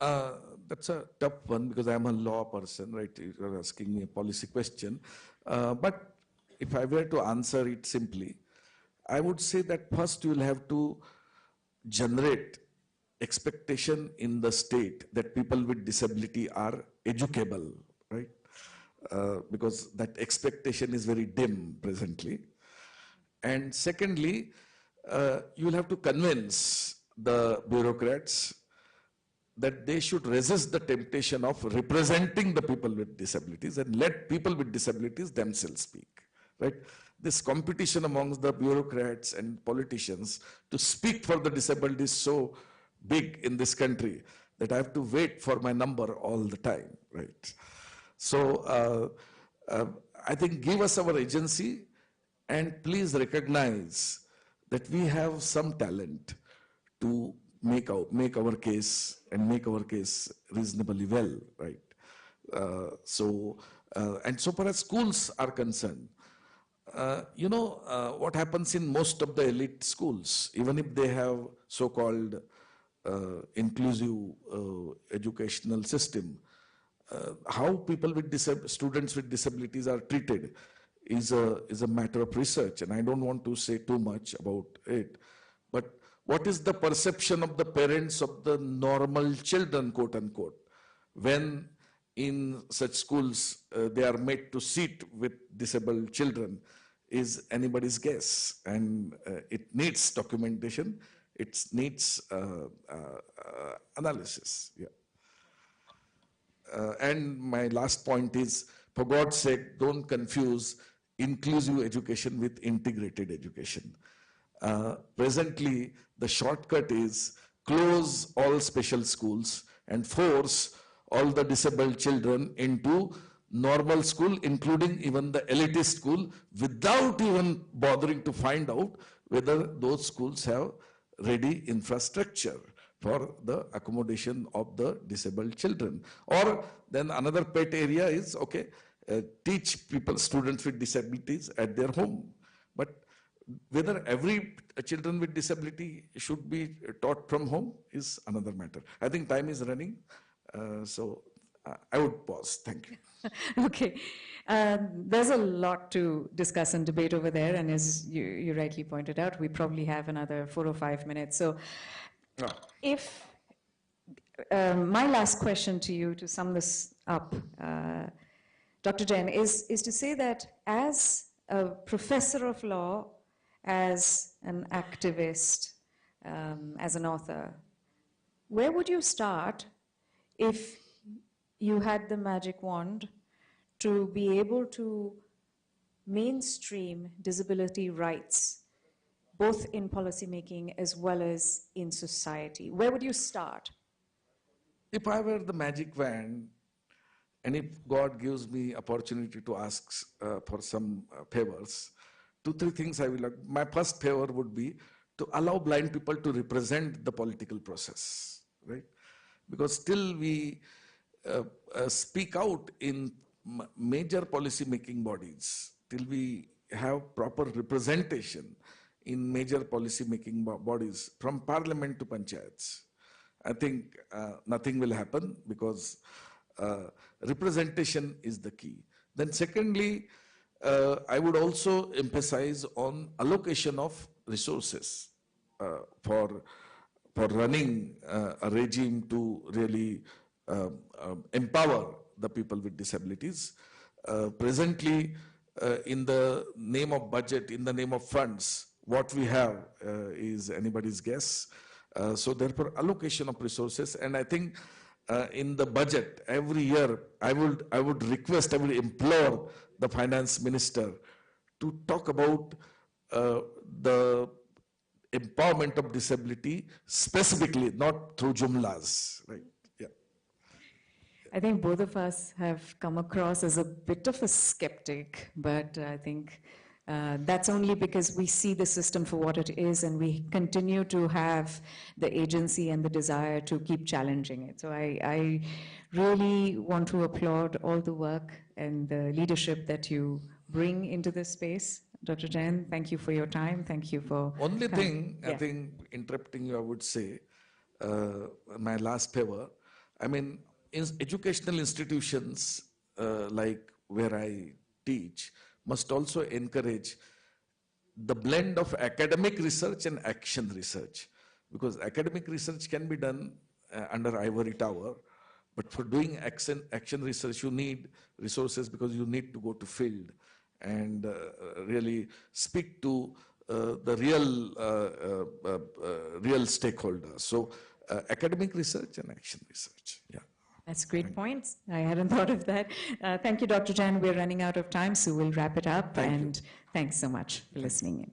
S9: That's a tough one because I'm a law person, right? You're asking me a policy question. But if I were to answer it simply, I would say that first you will have to generate expectation in the state that people with disability are educable, right? Because that expectation is very dim presently. And secondly, you'll have to convince the bureaucrats that they should resist the temptation of representing the people with disabilities and let people with disabilities themselves speak, right? This competition amongst the bureaucrats and politicians to speak for the disabled is so big in this country that I have to wait for my number all the time, right? So I think give us our agency and please recognize that we have some talent to make our case and make our case reasonably well, right? And so far as schools are concerned, what happens in most of the elite schools, even if they have so-called inclusive educational system, how people with students with disabilities are treated is a matter of research, and I don't want to say too much about it. But what is the perception of the parents of the normal children, quote unquote, when in such schools they are made to sit with disabled children is anybody's guess, and it needs documentation, it needs analysis. Yeah. And my last point is, for God's sake, don't confuse inclusive education with integrated education. Presently, the shortcut is close all special schools and force all the disabled children into normal school, including even the elitist school, without even bothering to find out whether those schools have ready infrastructure for the accommodation of the disabled children. Or then another pet area is, okay, teach students with disabilities at their home. But whether every children with disability should be taught from home is another matter. I think time is running, so I would pause. Thank you.
S7: Okay. There's a lot to discuss and debate over there, and as you rightly pointed out, we probably have another 4 or 5 minutes. So if my last question to you, to sum this up, Dr. Jain, is to say that as a professor of law, as an activist, as an author, where would you start if you had the magic wand to be able to mainstream disability rights, both in policymaking as well as in society? Where would you start?
S9: If I were the magic wand, and if God gives me opportunity to ask for some favors, 2-3 things I will like. My first favor would be to allow blind people to represent the political process, right? Because still we speak out in major policy making bodies, till we have proper representation in major policy making bodies from parliament to panchayats. I think nothing will happen because representation is the key. Then secondly, I would also emphasize on allocation of resources for running a regime to really empower the people with disabilities. Presently, in the name of budget, in the name of funds, what we have is anybody's guess. So therefore, allocation of resources, and I think in the budget every year, I would request, I would implore the finance minister to talk about the empowerment of disability specifically, not through jumlas, right? Yeah.
S7: I think both of us have come across as a bit of a skeptic, but I think that's only because we see the system for what it is, and we continue to have the agency and the desire to keep challenging it. So I really want to applaud all the work and the leadership that you bring into this space, Dr. Jain, thank you for your time. Thank you for
S9: Only
S7: coming.
S9: thing, I think, interrupting you, I would say, my last paper, I mean, educational institutions like where I teach must also encourage the blend of academic research and action research, because academic research can be done under ivory tower, but for doing action research, you need resources, because you need to go to field and really speak to the real stakeholders. So academic research and action research, yeah.
S7: That's a great point. I hadn't thought of that. Thank you, Dr. Jain. We're running out of time, so we'll wrap it up. And thanks so much for listening in.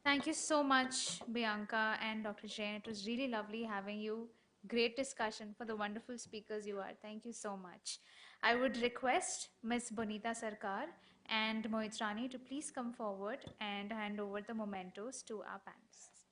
S5: Thank you so much, Bianca and Dr. Jain. It was really lovely having you. Great discussion for the wonderful speakers you are. Thank you so much. I would request Ms. Bonita Sarkar and Mohit Rani to please come forward and hand over the mementos to our panelists.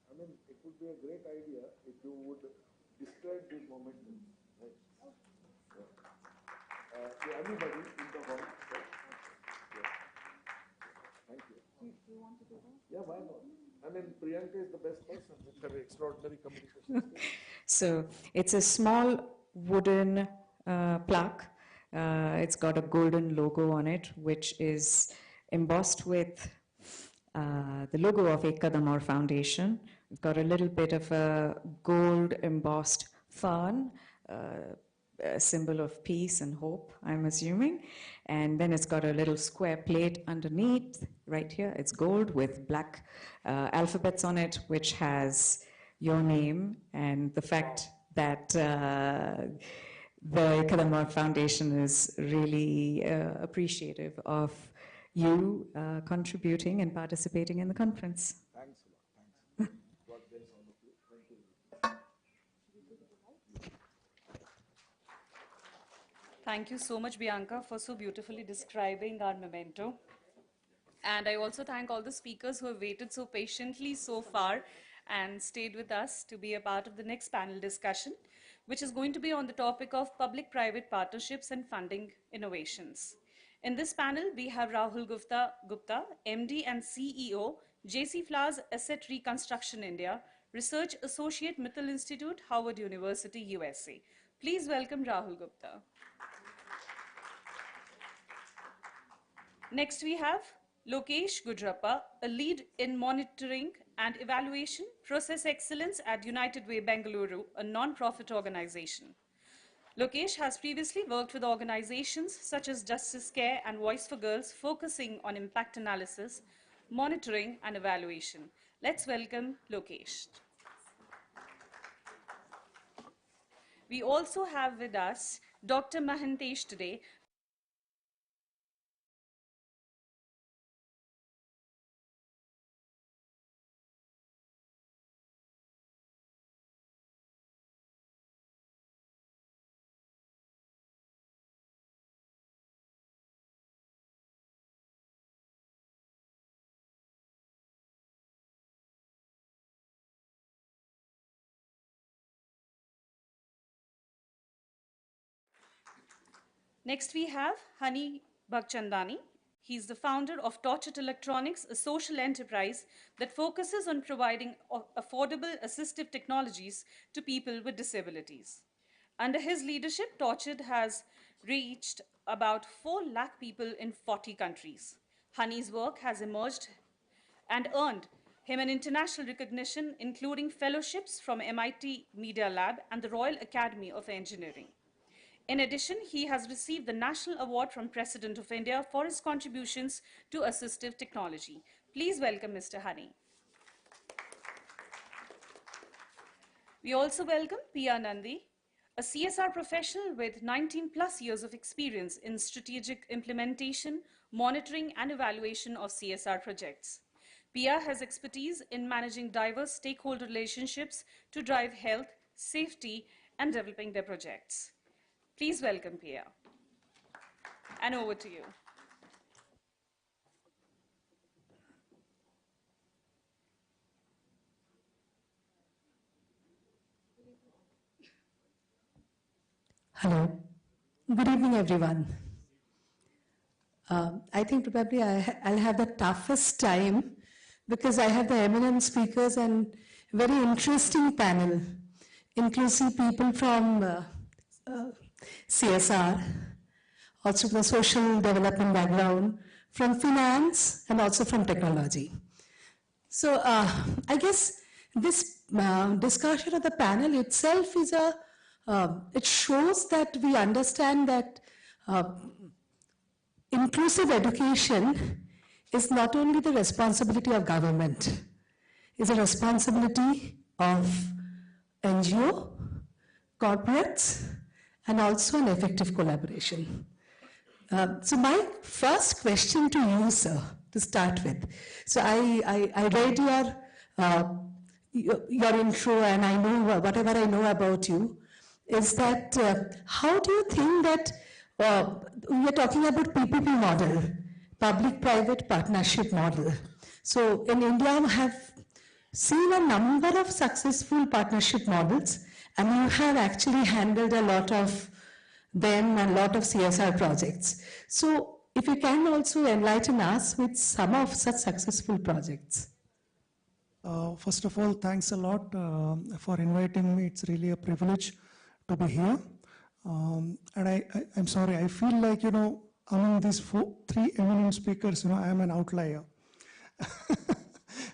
S9: I mean, it would be a great idea if you would describe this momentum. Right? To anybody in the hall. Yeah. Thank you.
S4: Do you want to do that?
S9: Yeah, why not? I mean, Priyanka is the best person with her extraordinary communication skills.
S7: So it's a small wooden plaque. It's got a golden logo on it, which is embossed with the logo of Kadam Foundation. We've got a little bit of a gold embossed fern, a symbol of peace and hope, I'm assuming. And then it's got a little square plate underneath, right here. It's gold with black alphabets on it, which has your name and the fact that the Kadam Foundation is really appreciative of you contributing and participating in the conference.
S9: Thanks a lot. Thanks. God bless all of you. Thank you.
S1: Thank you so much, Bianca, for so beautifully describing our memento. And I also thank all the speakers who have waited so patiently so far and stayed with us to be a part of the next panel discussion, which is going to be on the topic of public-private partnerships and funding innovations. In this panel, we have Rahul Gupta, MD and CEO, JC Flowers Asset Reconstruction India, Research Associate, Mittal Institute, Howard University, USA. Please welcome Rahul Gupta. Next, we have Lokesh Gudrappa, a lead in monitoring and evaluation, process excellence at United Way Bengaluru, a non-profit organization. Lokesh has previously worked with organizations such as Justice Care and Voice for Girls, focusing on impact analysis, monitoring, and evaluation. Let's welcome Lokesh. We also have with us Dr. Mahantesh today. Next, we have Hani Bhagchandani. He's the founder of Torchet Electronics, a social enterprise that focuses on providing affordable assistive technologies to people with disabilities. Under his leadership, Torchet has reached about 4 lakh people in 40 countries. Hani's work has emerged and earned him an international recognition, including fellowships from MIT Media Lab and the Royal Academy of Engineering. In addition, he has received the National Award from President of India for his contributions to assistive technology. Please welcome Mr. Hani. We also welcome Pia Nandi, a CSR professional with 19 plus years of experience in strategic implementation, monitoring, and evaluation of CSR projects. Pia has expertise in managing diverse stakeholder relationships to drive health, safety, and developing their projects. Please welcome Pia. And over to you.
S8: Hello. Good evening, everyone. I think probably I'll have the toughest time because I have the eminent speakers and very interesting panel, inclusive people from CSR, also from the social development background, from finance, and also from technology. So I guess this discussion of the panel itself is it shows that we understand that inclusive education is not only the responsibility of government, it's a responsibility of NGO, corporates, and also an effective collaboration. So my first question to you, sir, to start with. So I read your intro, and I know whatever I know about you, is that how do you think that we are talking about PPP model, public-private partnership model. So in India, we have seen a number of successful partnership models, and you have actually handled a lot of them and a lot of CSR projects. So if you can also enlighten us with some of such successful projects.
S11: First of all, thanks a lot for inviting me. It's really a privilege to be here. And I'm sorry, I feel like, among these three eminent speakers, I am an outlier.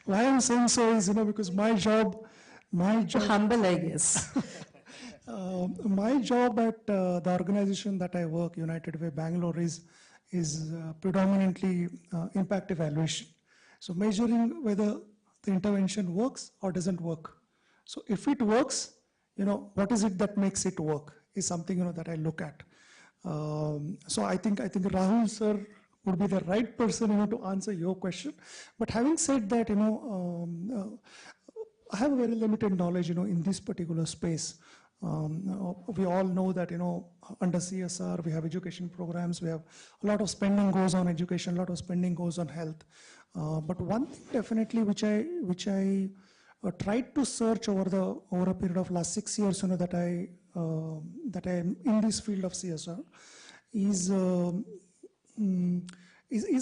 S11: Why I'm saying so is, because my job...
S8: Humble, I guess.
S11: My job at the organization that I work, United Way Bangalore, is predominantly impact evaluation. So measuring whether the intervention works or doesn't work. So if it works, what is it that makes it work is something that I look at. So I think Rahul sir would be the right person to answer your question. But having said that, I have a very limited knowledge in this particular space. We all know that under CSR we have education programs, we have a lot of spending goes on education, a lot of spending goes on health. But one thing definitely which I tried to search over a period of last 6 years, that I am in this field of CSR, is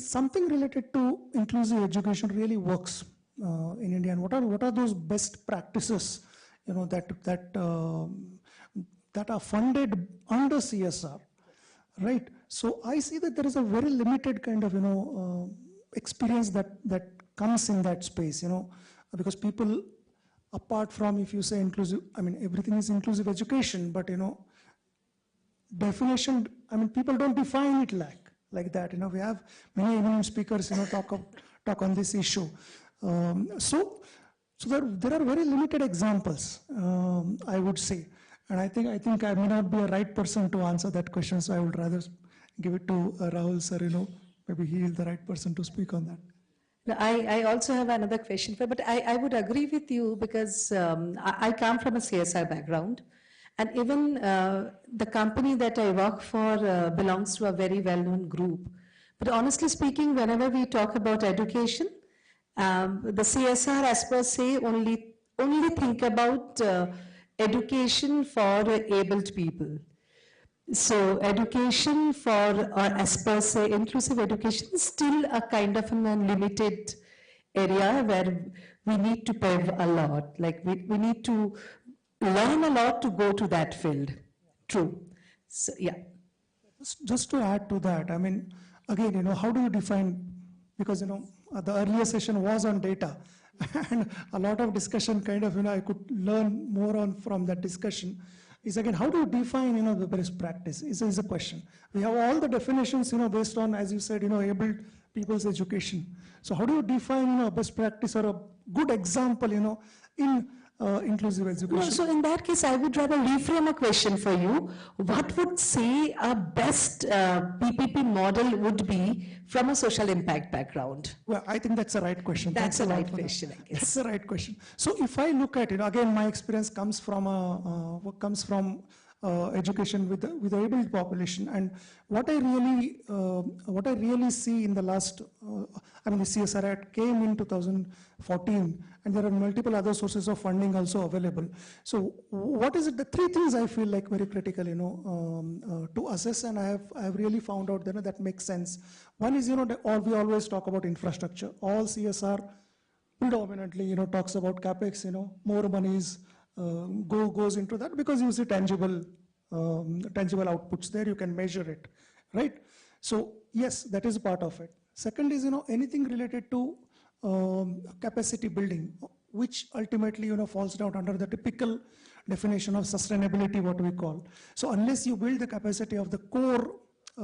S11: something related to inclusive education really works in India, and what are those best practices that are funded under CSR, right? So I see that there is a very limited kind of experience that comes in that space, because people, apart from, if you say inclusive, everything is inclusive education, but definition, people don't define it like that. We have many eminent speakers talk on this issue. So there are very limited examples, I would say, and I think I may not be a right person to answer that question, so I would rather give it to Rahul sir. Maybe he is the right person to speak on that.
S8: No, I also have another question, but I would agree with you because I come from a CSR background, and even the company that I work for belongs to a very well-known group. But honestly speaking, whenever we talk about education, the CSR as per se only think about education for abled people. So education for, or as per se, inclusive education is still a kind of a limited area where we need to pave a lot. Like we need to learn a lot to go to that field. True. So, yeah.
S11: Just to add to that, again, how do you define, because, the earlier session was on data, and a lot of discussion kind of, I could learn more from that discussion. Is again, how do you define, the best practice is a question. We have all the definitions, based on, as you said, abled people's education. So how do you define, best practice or a good example, in inclusive education.
S8: No, so in that case, I would rather reframe a question for you. What would say a best PPP model would be from a social impact background?
S11: Well, I think that's the right question.
S8: That's
S11: Thanks
S8: the
S11: a lot
S8: right
S11: for that.
S8: question, I guess.
S11: That's the right question. So if I look at it, again, my experience comes from education with the able population, and what I really see in the last, the CSR Act came in 2014, and there are multiple other sources of funding also available. So what is it? The three things I feel like very critical, to assess, and I have really found out that makes sense. One is, we always talk about infrastructure. All CSR predominantly, talks about capex. More monies goes into that because you see tangible outputs there. You can measure it, right? So yes, that is part of it. Second is, anything related to capacity building, which ultimately, falls down under the typical definition of sustainability, what we call. So unless you build the capacity of the core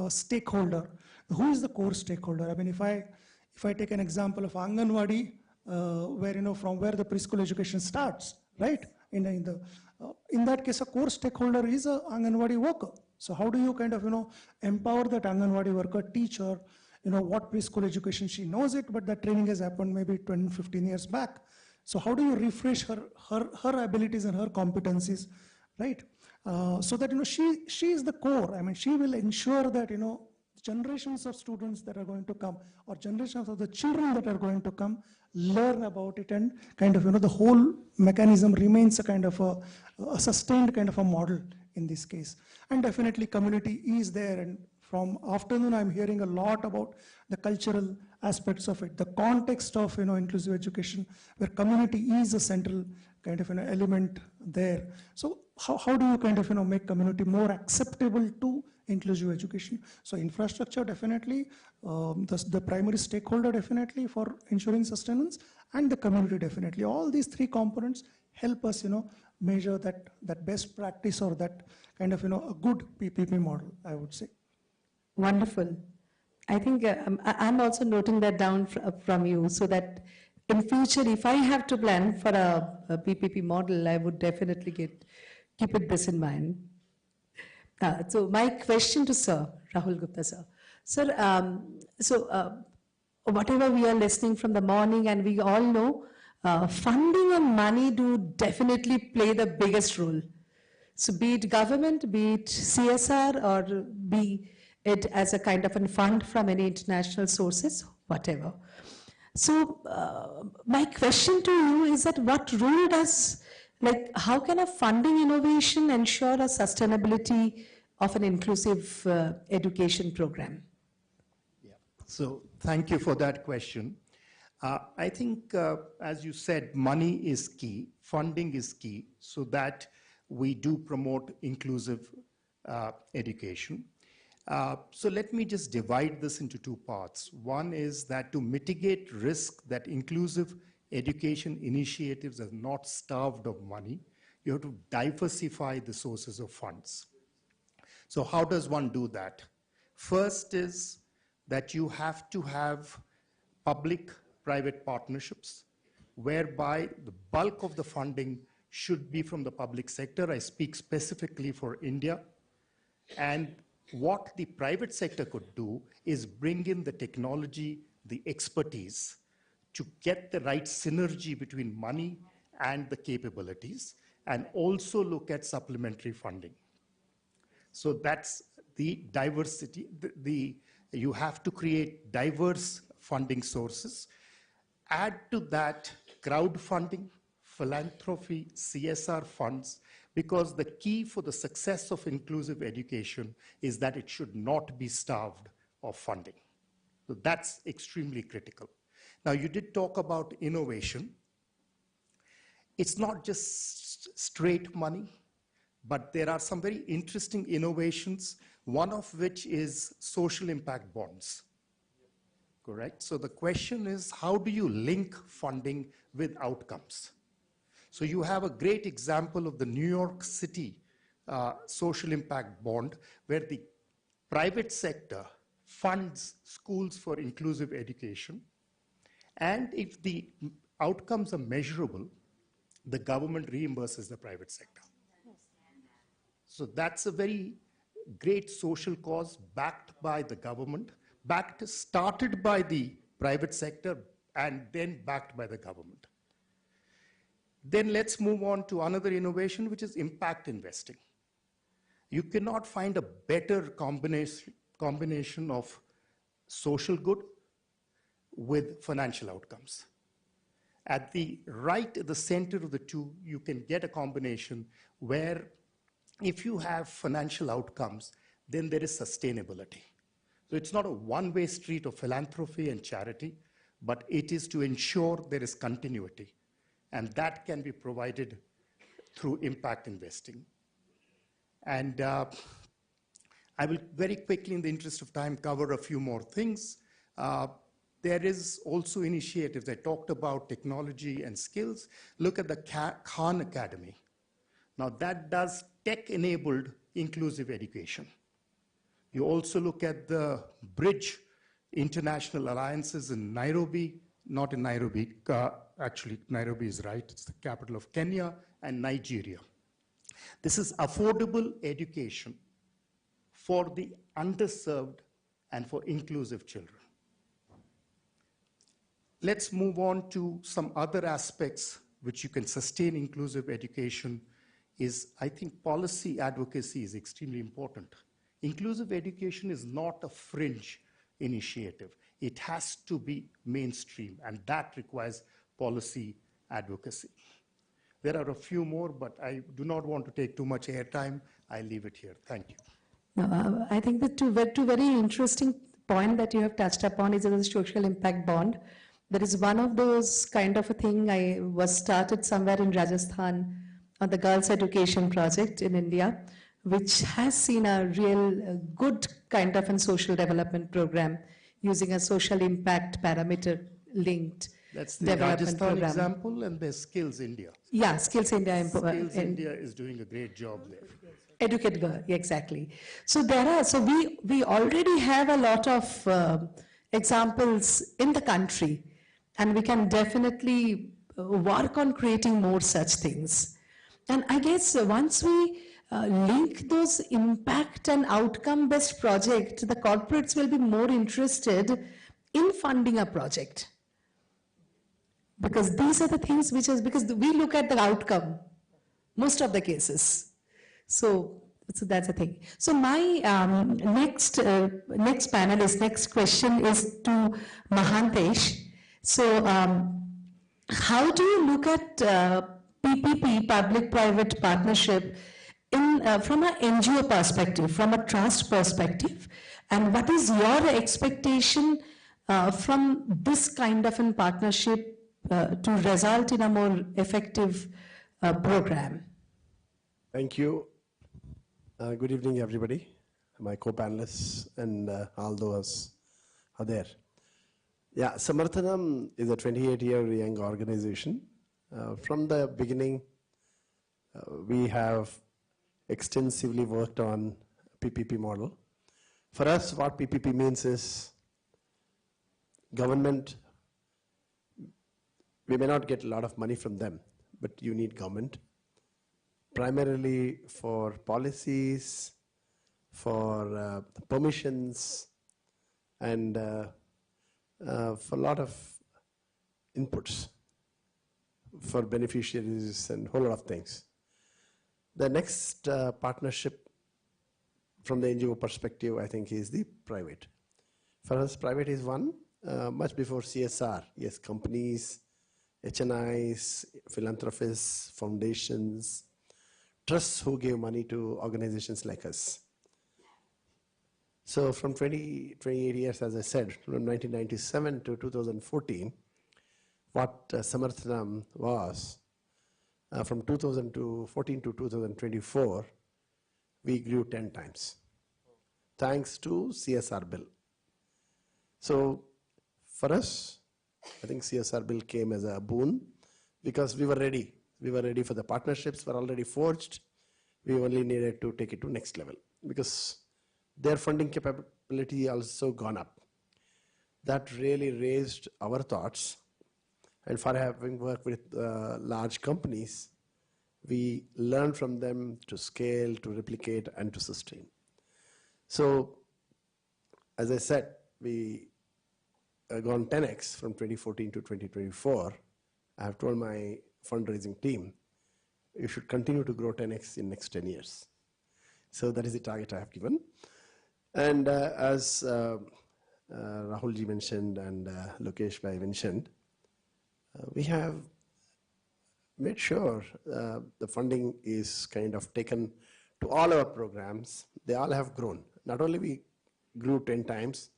S11: stakeholder, who is the core stakeholder? If I take an example of Anganwadi, where, from where the preschool education starts, right? In that case, a core stakeholder is a Anganwadi worker. So how do you kind of, empower that Anganwadi worker, teach her, what preschool education she knows it, but that training has happened maybe 20, 15 years back. So how do you refresh her abilities and her competencies, right? So that, she is the core. She will ensure that, generations of students that are going to come, or generations of the children that are going to come, learn about it, and kind of, the whole mechanism remains a kind of a sustained kind of a model in this case. And definitely community is there, and from afternoon I'm hearing a lot about the cultural aspects of it, the context of, inclusive education, where community is a central kind of, element there. So how do you kind of, make community more acceptable to inclusive education? So infrastructure, definitely, the primary stakeholder, definitely, for ensuring sustenance, and the community, definitely. All these three components help us, measure that best practice, or that kind of, a good PPP model, I would say.
S8: Wonderful. I think I'm also noting that down from you, so that in future, if I have to plan for a PPP model, I would definitely keep this in mind. So my question to Sir, Rahul Gupta, sir. Sir, whatever we are listening from the morning, and we all know, funding and money do definitely play the biggest role. So be it government, be it CSR, or be it as a kind of a fund from any international sources, whatever. So my question to you is that what role does, how can a funding innovation ensure a sustainability of an inclusive education program?
S12: Yeah. So thank you for that question. I think, as you said, money is key, funding is key, so that we do promote inclusive education. So let me just divide this into two parts. One is that to mitigate risk that inclusive education initiatives are not starved of money, you have to diversify the sources of funds. So how does one do that? First is that you have to have public-private partnerships, whereby the bulk of the funding should be from the public sector. I speak specifically for India. And what the private sector could do is bring in the technology, the expertise, to get the right synergy between money and the capabilities, and also look at supplementary funding. So that's the diversity. You have to create diverse funding sources. Add to that crowdfunding, philanthropy, CSR funds, because the key for the success of inclusive education is that it should not be starved of funding. So that's extremely critical. Now, you did talk about innovation. It's not just straight money, but there are some very interesting innovations, one of which is social impact bonds. Correct? So the question is, how do you link funding with outcomes? So you have a great example of the New York City social impact bond, where the private sector funds schools for inclusive education. And if the outcomes are measurable, the government reimburses the private sector. So that's a very great social cause backed by the government, started by the private sector, and then backed by the government. Then let's move on to another innovation, which is impact investing. You cannot find a better combination of social good with financial outcomes. At the center of the two, you can get a combination where if you have financial outcomes, then there is sustainability. So it's not a one-way street of philanthropy and charity, but it is to ensure there is continuity. And that can be provided through impact investing. And I will very quickly, in the interest of time, cover a few more things. There is also initiatives. I talked about technology and skills. Look at the Khan Academy. Now that does tech-enabled inclusive education. You also look at the Bridge International Alliances in Nairobi, not in Nairobi, actually Nairobi is right, it's the capital of Kenya and Nigeria. This is affordable education for the underserved and for inclusive children. Let's move on to some other aspects which you can sustain inclusive education is, I think, policy advocacy is extremely important. Inclusive education is not a fringe initiative. It has to be mainstream, and that requires policy advocacy. There are a few more, but I do not want to take too much airtime. I'll leave it here. Thank you.
S8: No, I think the two very interesting points that you have touched upon is the social impact bond. There is one of those kind of a thing I was started somewhere in Rajasthan on the girls' education project in India, which has seen a real good kind of a social development program using a social impact parameter linked
S12: That's the
S8: development
S12: Rajasthan
S8: program.
S12: Example, and there's Skills India.
S8: Yeah, Skills India.
S12: Skills India is doing a great job there.
S8: Educate Girl, exactly. So we already have a lot of examples in the country, and we can definitely work on creating more such things. And I guess once we link those impact and outcome-based projects, the corporates will be more interested in funding a project. Because these are the things because we look at the outcome, most of the cases. So that's the thing. So my next question is to Mahantesh. So how do you look at PPP, public-private partnership, from an NGO perspective, from a trust perspective, and what is your expectation from this kind of a partnership to result in a more effective program?
S14: Thank you. Good evening, everybody. My co-panelists and all those are there. Yeah, Samarthanam is a 28-year young organization. From the beginning, we have extensively worked on PPP model. For us, what PPP means is government, we may not get a lot of money from them, but you need government, primarily for policies, for permissions, and for a lot of inputs for beneficiaries and a whole lot of things. The next partnership from the NGO perspective, I think, is the private. For us, private is one, much before CSR. Yes, companies, HNIs, philanthropists, foundations, trusts who give money to organizations like us. So from 28 years, as I said, from 1997 to 2014, what Samarthanam was, from 2014 to 2024, we grew 10 times, thanks to CSR bill. So for us, I think CSR bill came as a boon because we were ready. We were ready for the partnerships, were already forged. We only needed to take it to next level because their funding capability also gone up. That really raised our thoughts. And for having worked with large companies, we learn from them to scale, to replicate, and to sustain. So, as I said, we have gone 10x from 2014 to 2024. I have told my fundraising team, you should continue to grow 10x in next 10 years. So that is the target I have given. And as Rahulji mentioned and Lokesh Bhai mentioned, we have made sure the funding is kind of taken to all our programs. They all have grown. Not only we grew 10 times,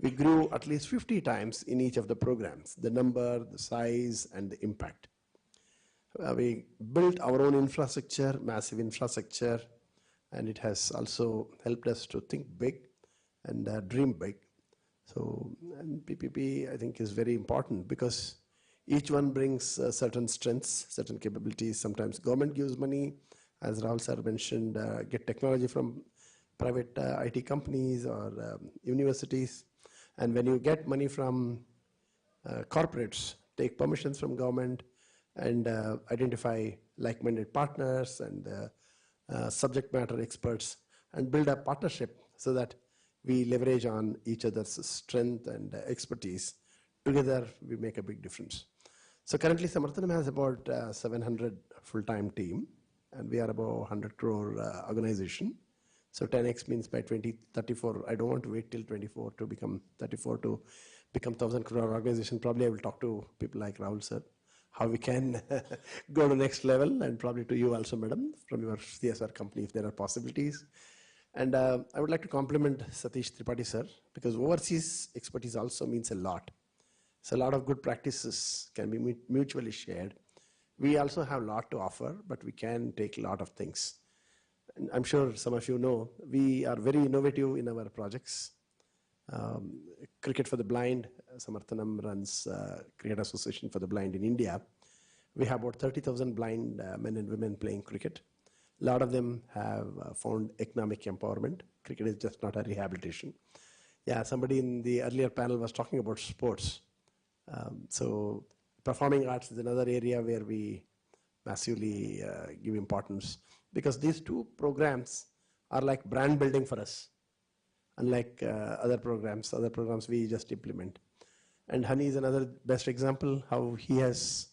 S14: we grew at least 50 times in each of the programs, the number, the size, and the impact. We built our own infrastructure, massive infrastructure, and it has also helped us to think big and dream big. So, and PPP, I think, is very important because each one brings certain strengths, certain capabilities. Sometimes government gives money, as Rahul sir mentioned, get technology from private IT companies or universities. And when you get money from corporates, take permissions from government and identify like-minded partners and subject matter experts and build a partnership so that we leverage on each other's strength and expertise. Together, we make a big difference. So currently, Samarthanam has about 700 full-time team, and we are about 100 crore organization. So 10x means by 2034, I don't want to wait till 24 to become 34 to become 1,000 crore organization. Probably I will talk to people like Rahul sir, how we can go to next level, and probably to you also, madam, from your CSR company, if there are possibilities. And I would like to compliment Satish Tripathi sir, because overseas expertise also means a lot. So a lot of good practices can be mutually shared. We also have a lot to offer, but we can take a lot of things. And I'm sure some of you know, we are very innovative in our projects. Cricket for the Blind, Samarthanam runs Cricket Association for the Blind in India. We have about 30,000 blind men and women playing cricket. A lot of them have found economic empowerment. Cricket is just not a rehabilitation. Yeah, somebody in the earlier panel was talking about sports. So performing arts is another area where we massively give importance, because these two programs are like brand building for us, unlike other programs we just implement. And Honey is another best example how he has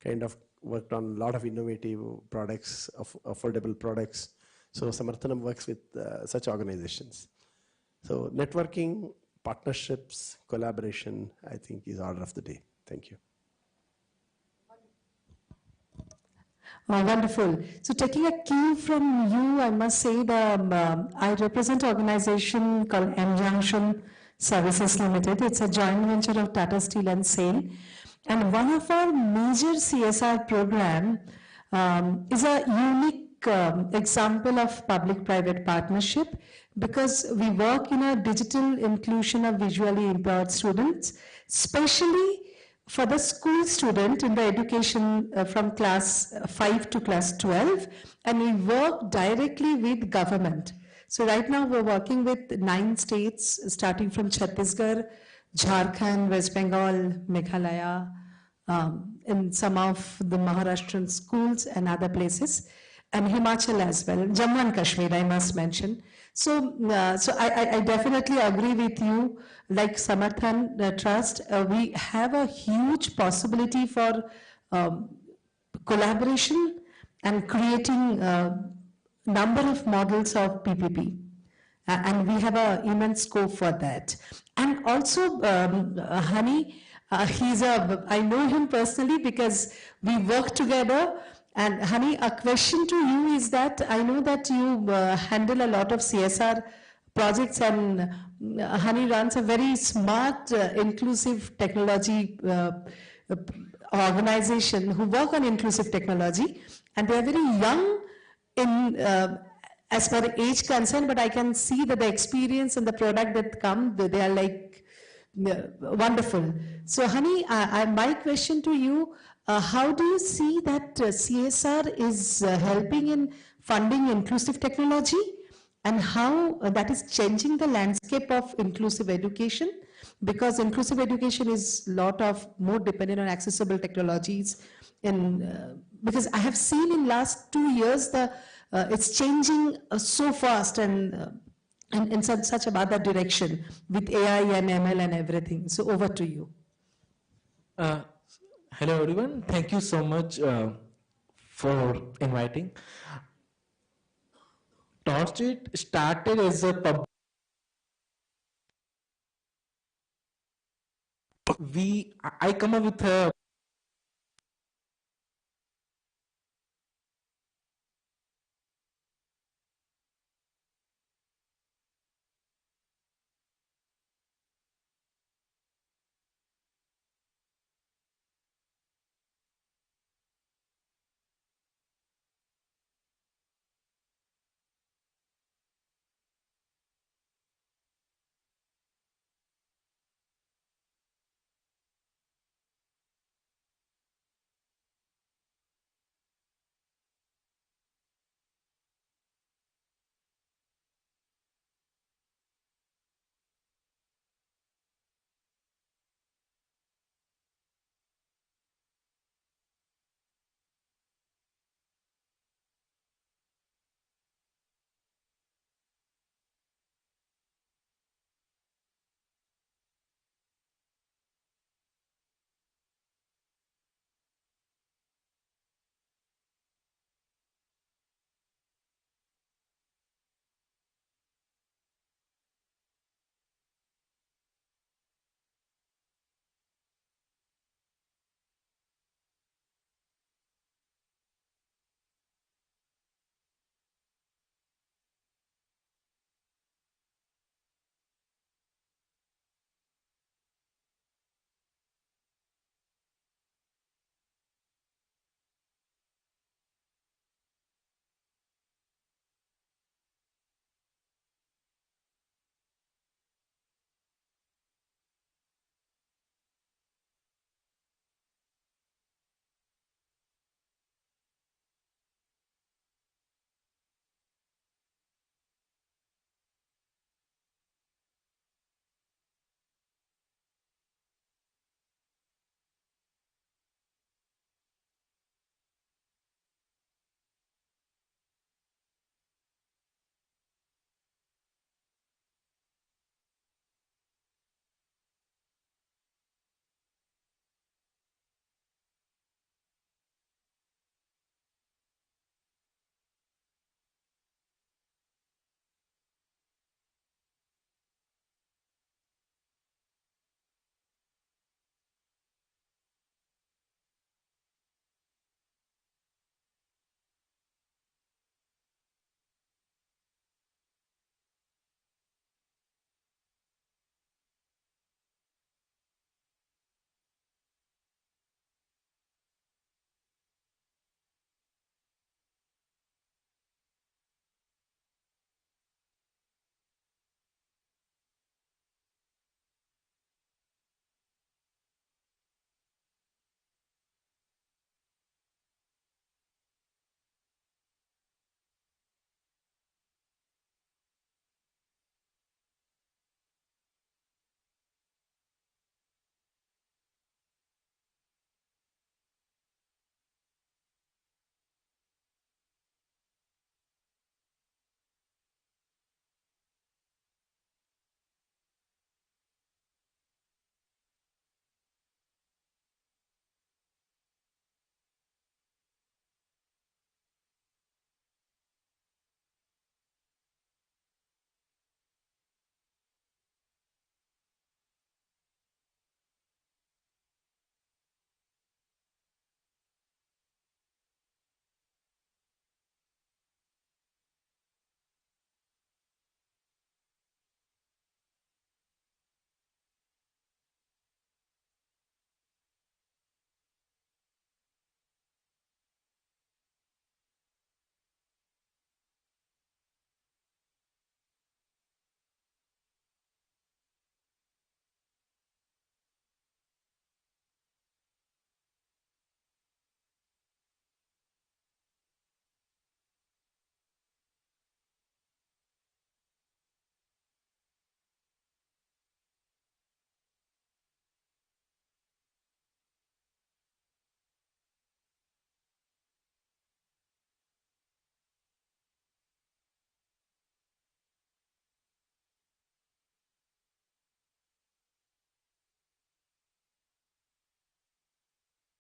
S14: kind of worked on a lot of innovative products, affordable products. So Samarthanam works with such organizations. So networking, partnerships, collaboration, I think is order of the day. Thank you.
S8: Oh, wonderful. So taking a cue from you, I must say that I represent an organization called M Junction Services Limited. It's a joint venture of Tata Steel and SAIL. And one of our major CSR program is a unique example of public-private partnership, because we work in a digital inclusion of visually impaired students, especially for the school student in the education from class 5 to class 12, and we work directly with government. So right now we're working with 9 states, starting from Chhattisgarh, Jharkhand, West Bengal, Meghalaya, in some of the Maharashtrian schools and other places, and Himachal as well, Jammu and Kashmir, I must mention. So, I definitely agree with you. Like Samarthan Trust, we have a huge possibility for collaboration and creating number of models of PPP. And we have an immense scope for that. And also, Honey, I know him personally because we work together. And Honey, a question to you is that I know that you handle a lot of CSR projects, and Honey runs a very smart, inclusive technology organization who work on inclusive technology, and they are very young in as far as age concerned, but I can see that the experience and the product that come, they are like wonderful. So Honey, my question to you, how do you see that CSR is helping in funding inclusive technology, and how that is changing the landscape of inclusive education? because inclusive education is a lot of more dependent on accessible technologies. And because I have seen in last 2 years, it's changing so fast and in such a other direction with AI and ML and everything. So over to you.
S15: Hello everyone, thank you so much for inviting. TorchIt started as a I come up with a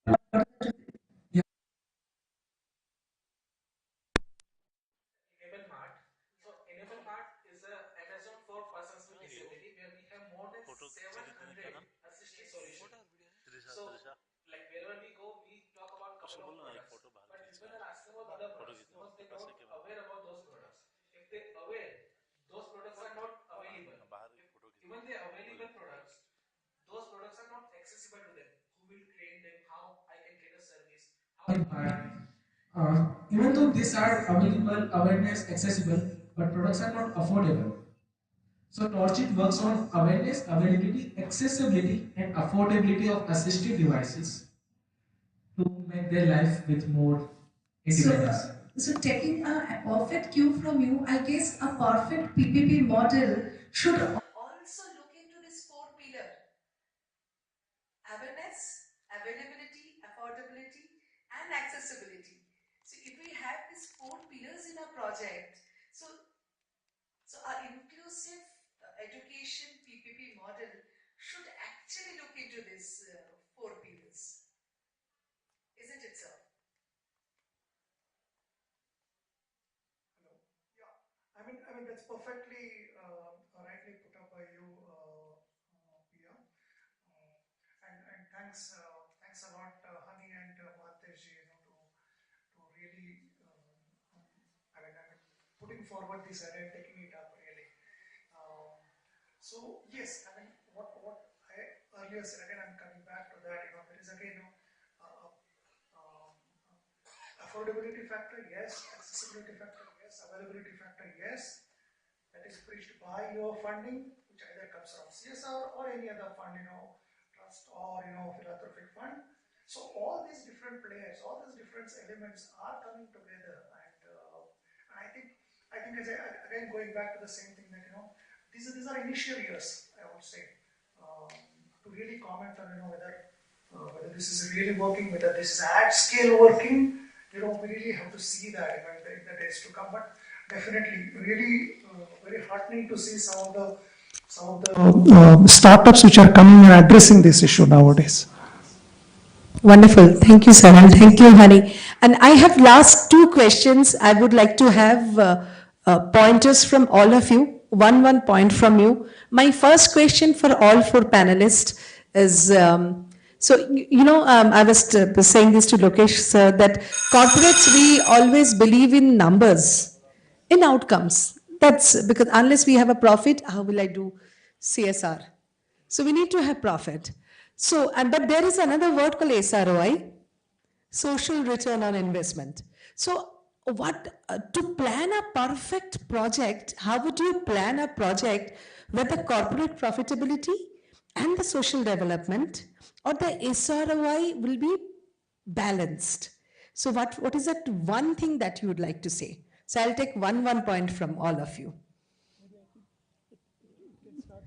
S15: Enable Mart. So Enable Mart is a Amazon for persons with disability where we have more than 700 assisted solutions. So like wherever we go, we talk about couple of products, but people are asking about other products because they don't aware about those products. If they aware, those products are not available. If even the available products, those products are not accessible to them. Who will train them? How I can get a service? How even though these are available, awareness, accessible, but products are not affordable. So Torchit works on awareness, availability, accessibility, and affordability of assistive devices to make their life with more independence.
S13: So taking a perfect cue from you, I guess a perfect PPP model should also look into this four pillar: awareness, availability, affordability, and accessibility. So if we have these four pillars in a project, so our inclusive education PPP model should actually look into these four pillars. Isn't it so?
S11: I mean that's perfectly rightly put up by you, Pia. And thanks a lot, Hani and Mahatesh, to really, I mean, putting forward this idea and taking it up really. So yes, I mean, what I earlier said, again, I'm coming back to that. There is again, affordability factor, yes. Accessibility factor, yes. Availability factor, yes. That is bridged by your funding, which either comes from CSR or any other fund, trust or philanthropic fund. So all these different players, all these different elements are coming together, and I think again going back to the same thing that these are initial years, I would say, to really comment on whether this is really working, whether this is at scale working. We really have to see that in the days to come. But definitely, really very heartening to see some of the startups which are coming and addressing this issue nowadays.
S8: Wonderful. Thank you, sir. And thank you, Hani. And I have last two questions. I would like to have pointers from all of you, one point from you. My first question for all four panelists is, I was saying this to Lokesh, sir, that corporates, we always believe in numbers, in outcomes. That's because unless we have a profit, how will I do CSR? So we need to have profit. So, but there is another word called SROI, social return on investment. So to plan a perfect project, how would you plan a project where the corporate profitability and the social development or the SROI will be balanced? So what is that one thing that you would like to say? So I'll take one point from all of you.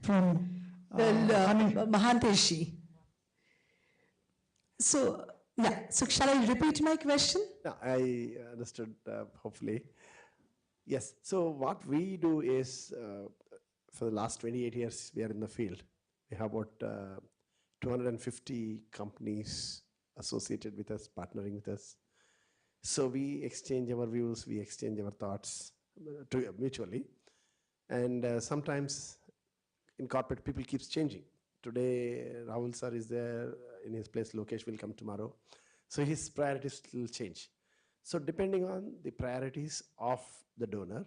S11: From
S8: Mahanteshi. So, yeah, so shall I repeat my question?
S14: No, I understood, hopefully. Yes, so what we do is, for the last 28 years, we are in the field. We have about 250 companies associated with us, partnering with us. So we exchange our views, we exchange our thoughts mutually. And sometimes in corporate, people keeps changing. Today, Rahul sir is there, in his place, Lokesh will come tomorrow. So his priorities will change. So depending on the priorities of the donor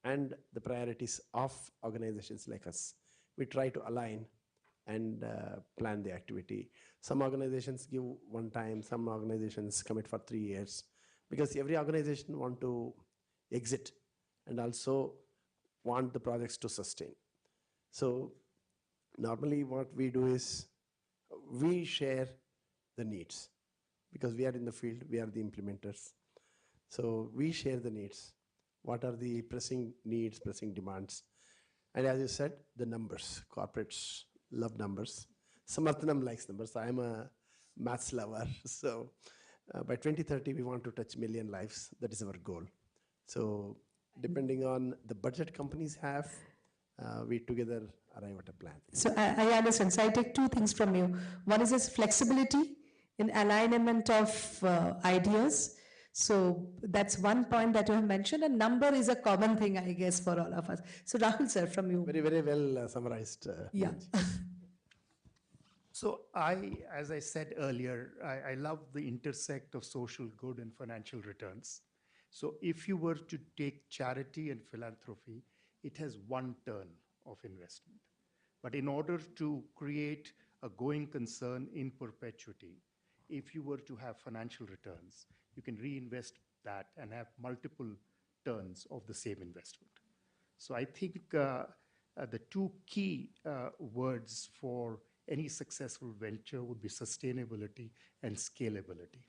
S14: and the priorities of organizations like us, we try to align and plan the activity. Some organizations give one time, some organizations commit for 3 years, because every organization want to exit and also want the projects to sustain. So normally what we do is we share the needs, because we are in the field, we are the implementers. So we share the needs. What are the pressing needs, pressing demands? And as you said, the numbers. Corporates love numbers. Samarthanam likes numbers. I'm a maths lover. So by 2030, we want to touch 1 million lives. That is our goal. So depending on the budget companies have, we together arrive at a plan.
S8: So I understand. So I take two things from you. One is this flexibility in alignment of ideas. So that's one point that you have mentioned, and number is a common thing, I guess, for all of us. So Rahul sir, from you.
S14: Very, very well summarized.
S8: Yeah.
S12: So as I said earlier, I love the intersect of social good and financial returns. So if you were to take charity and philanthropy, it has one turn of investment. But in order to create a going concern in perpetuity, if you were to have financial returns, you can reinvest that and have multiple turns of the same investment. So I think the two key words for any successful venture would be sustainability and scalability.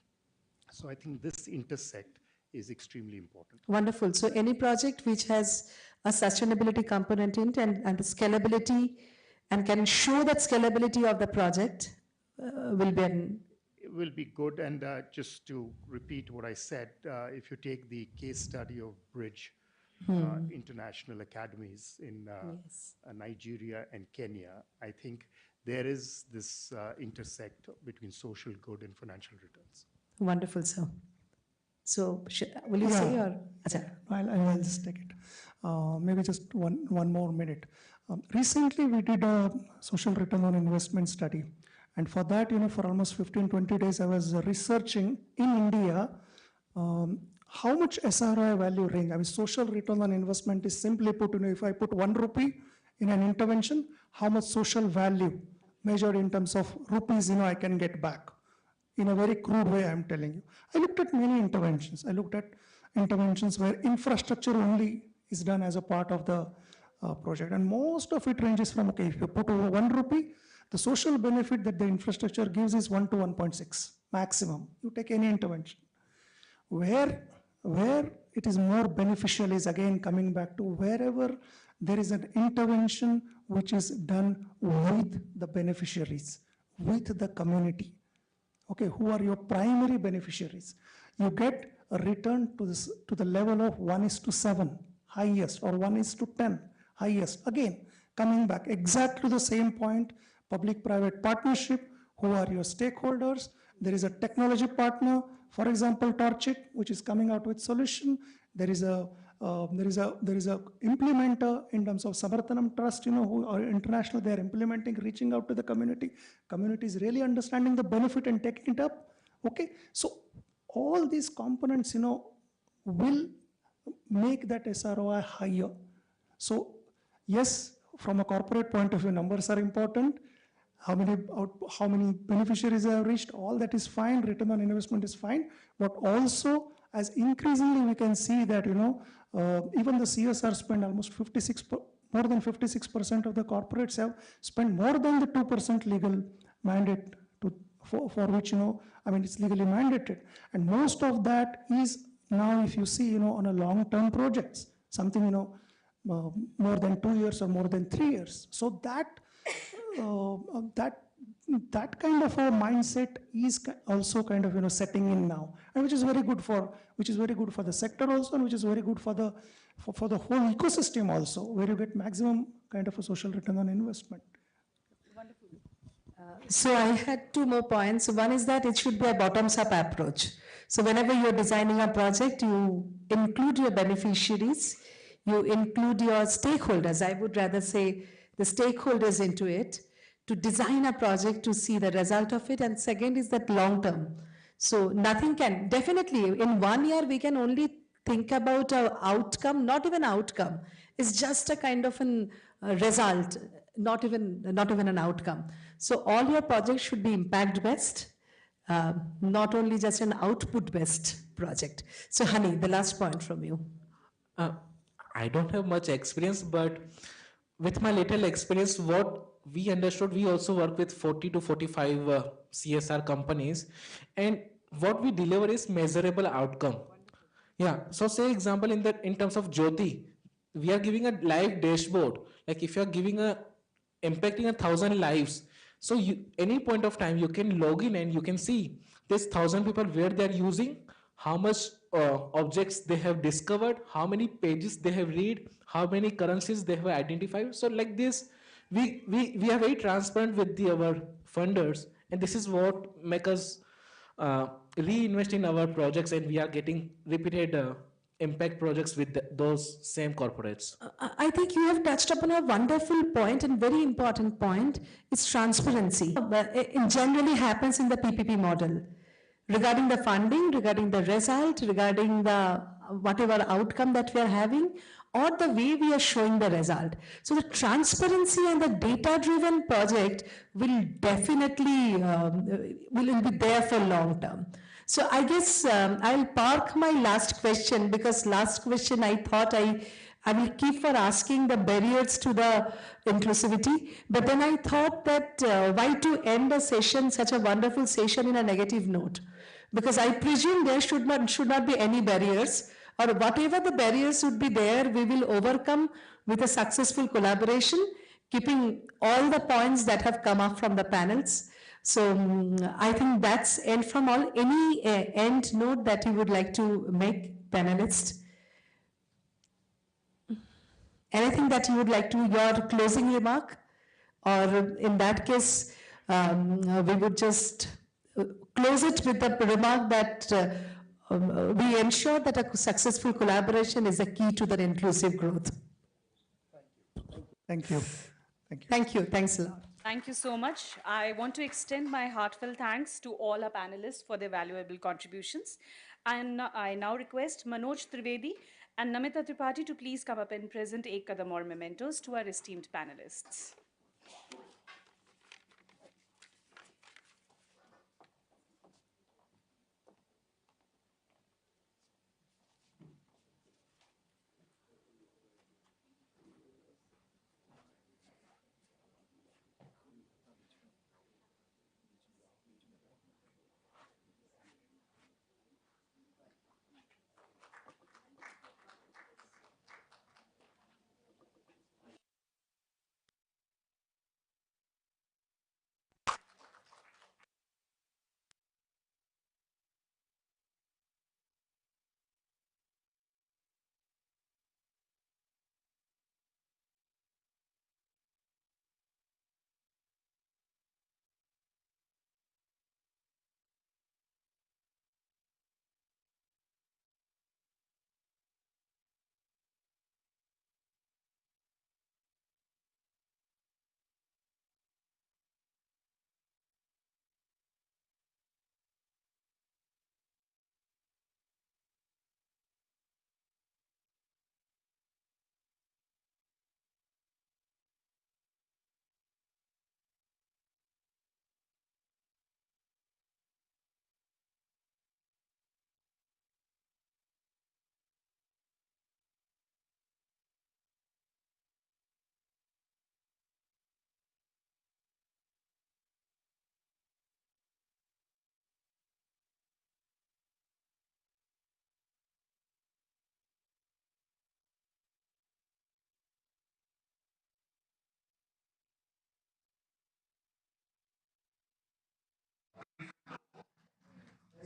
S12: So I think this intersect is extremely important.
S8: Wonderful. So any project which has a sustainability component in it and the scalability and can show that scalability of the project will be an...
S12: It will be good. And just to repeat what I said, if you take the case study of Bridge International Academies in Nigeria and Kenya, I think there is this intersect between social good and financial returns.
S8: Wonderful, sir. So, will you say or?
S11: I'll just take it. Maybe just one more minute. Recently, we did a social return on investment study. And for that, for almost 15, 20 days, I was researching in India how much SROI value range. I mean, social return on investment is simply put, if I put 1 rupee in an intervention, how much social value measured in terms of rupees, I can get back. In a very crude way, I'm telling you. I looked at many interventions. I looked at interventions where infrastructure only is done as a part of the project. And most of it ranges from, okay, if you put over 1 rupee, the social benefit that the infrastructure gives is 1 to 1.6 maximum. You take any intervention. Where it is more beneficial is again coming back to wherever there is an intervention which is done with the beneficiaries, with the community. Okay, who are your primary beneficiaries? You get a return to the level of 1:7, highest, or 1:10, highest. Again, coming back exactly to the same point, public-private partnership, who are your stakeholders? There is a technology partner, for example, Torchit, which is coming out with solution. There is a implementer in terms of Samarthanam Trust, who are international. They are implementing, reaching out to the community. Community is really understanding the benefit and taking it up. Okay, so all these components, will make that SROI higher. So yes, from a corporate point of view, numbers are important. How many beneficiaries have reached, all that is fine, return on investment is fine, but also as increasingly we can see that, even the CSR spend almost more than 56% of the corporates have spent more than the 2% legal mandate for which, it's legally mandated. And most of that is now, if you see, on a long-term projects, something, more than 2 years or more than 3 years. So that kind of a mindset is also kind of setting in now, and which is very good for the sector also, and which is very good for the whole ecosystem also, where you get maximum kind of a social return on investment.
S8: Wonderful. So I had 2 more points. One is that it should be a bottoms-up approach. So whenever you're designing a project, you include your beneficiaries, you include your stakeholders. I would rather say the stakeholders into it, to design a project to see the result of it. And second is that long term. So nothing can, definitely in 1 year, we can only think about an outcome, not even outcome. It's just a kind of an result, not even an outcome. So all your projects should be impact based, not only just an output based project. So Hani, the last point from you.
S16: I don't have much experience, but with my little experience, what we understood, we also work with 40 to 45 CSR companies, and what we deliver is measurable outcome. Yeah, so say example in terms of Jyoti, we are giving a live dashboard. Like if you are impacting 1,000 lives, so any point of time you can log in and you can see this 1,000 people where they are using, how much objects they have discovered, how many pages they have read, how many currencies they have identified. So like this, we are very transparent with our funders, and this is what makes us reinvest in our projects, and we are getting repeated impact projects with those same corporates?
S8: I think you have touched upon a wonderful point and very important point. It's transparency. It generally happens in the PPP model regarding the funding, regarding the result, regarding the whatever outcome that we are having, or the way we are showing the result. So the transparency and the data-driven project will definitely will be there for long term. So I guess I'll park my last question, because last question I thought I will keep for asking the barriers to the inclusivity. But then I thought that why to end a session, such a wonderful session, in a negative note? Because I presume there should not be any barriers, or whatever the barriers would be there, we will overcome with a successful collaboration, keeping all the points that have come up from the panels. So I think that's end from all. Any end note that you would like to make, panelists? Anything that you would like to, your closing remark? Or in that case, we would just close it with the remark that we ensure that a successful collaboration is a key to the inclusive growth.
S11: Thank you. Thank you.
S8: Thank you. Thanks a lot.
S1: Thank you so much. I want to extend my heartfelt thanks to all our panelists for their valuable contributions. And I now request Manoj Trivedi and Namita Tripathi to please come up and present Ek Kadam Aur mementos to our esteemed panelists.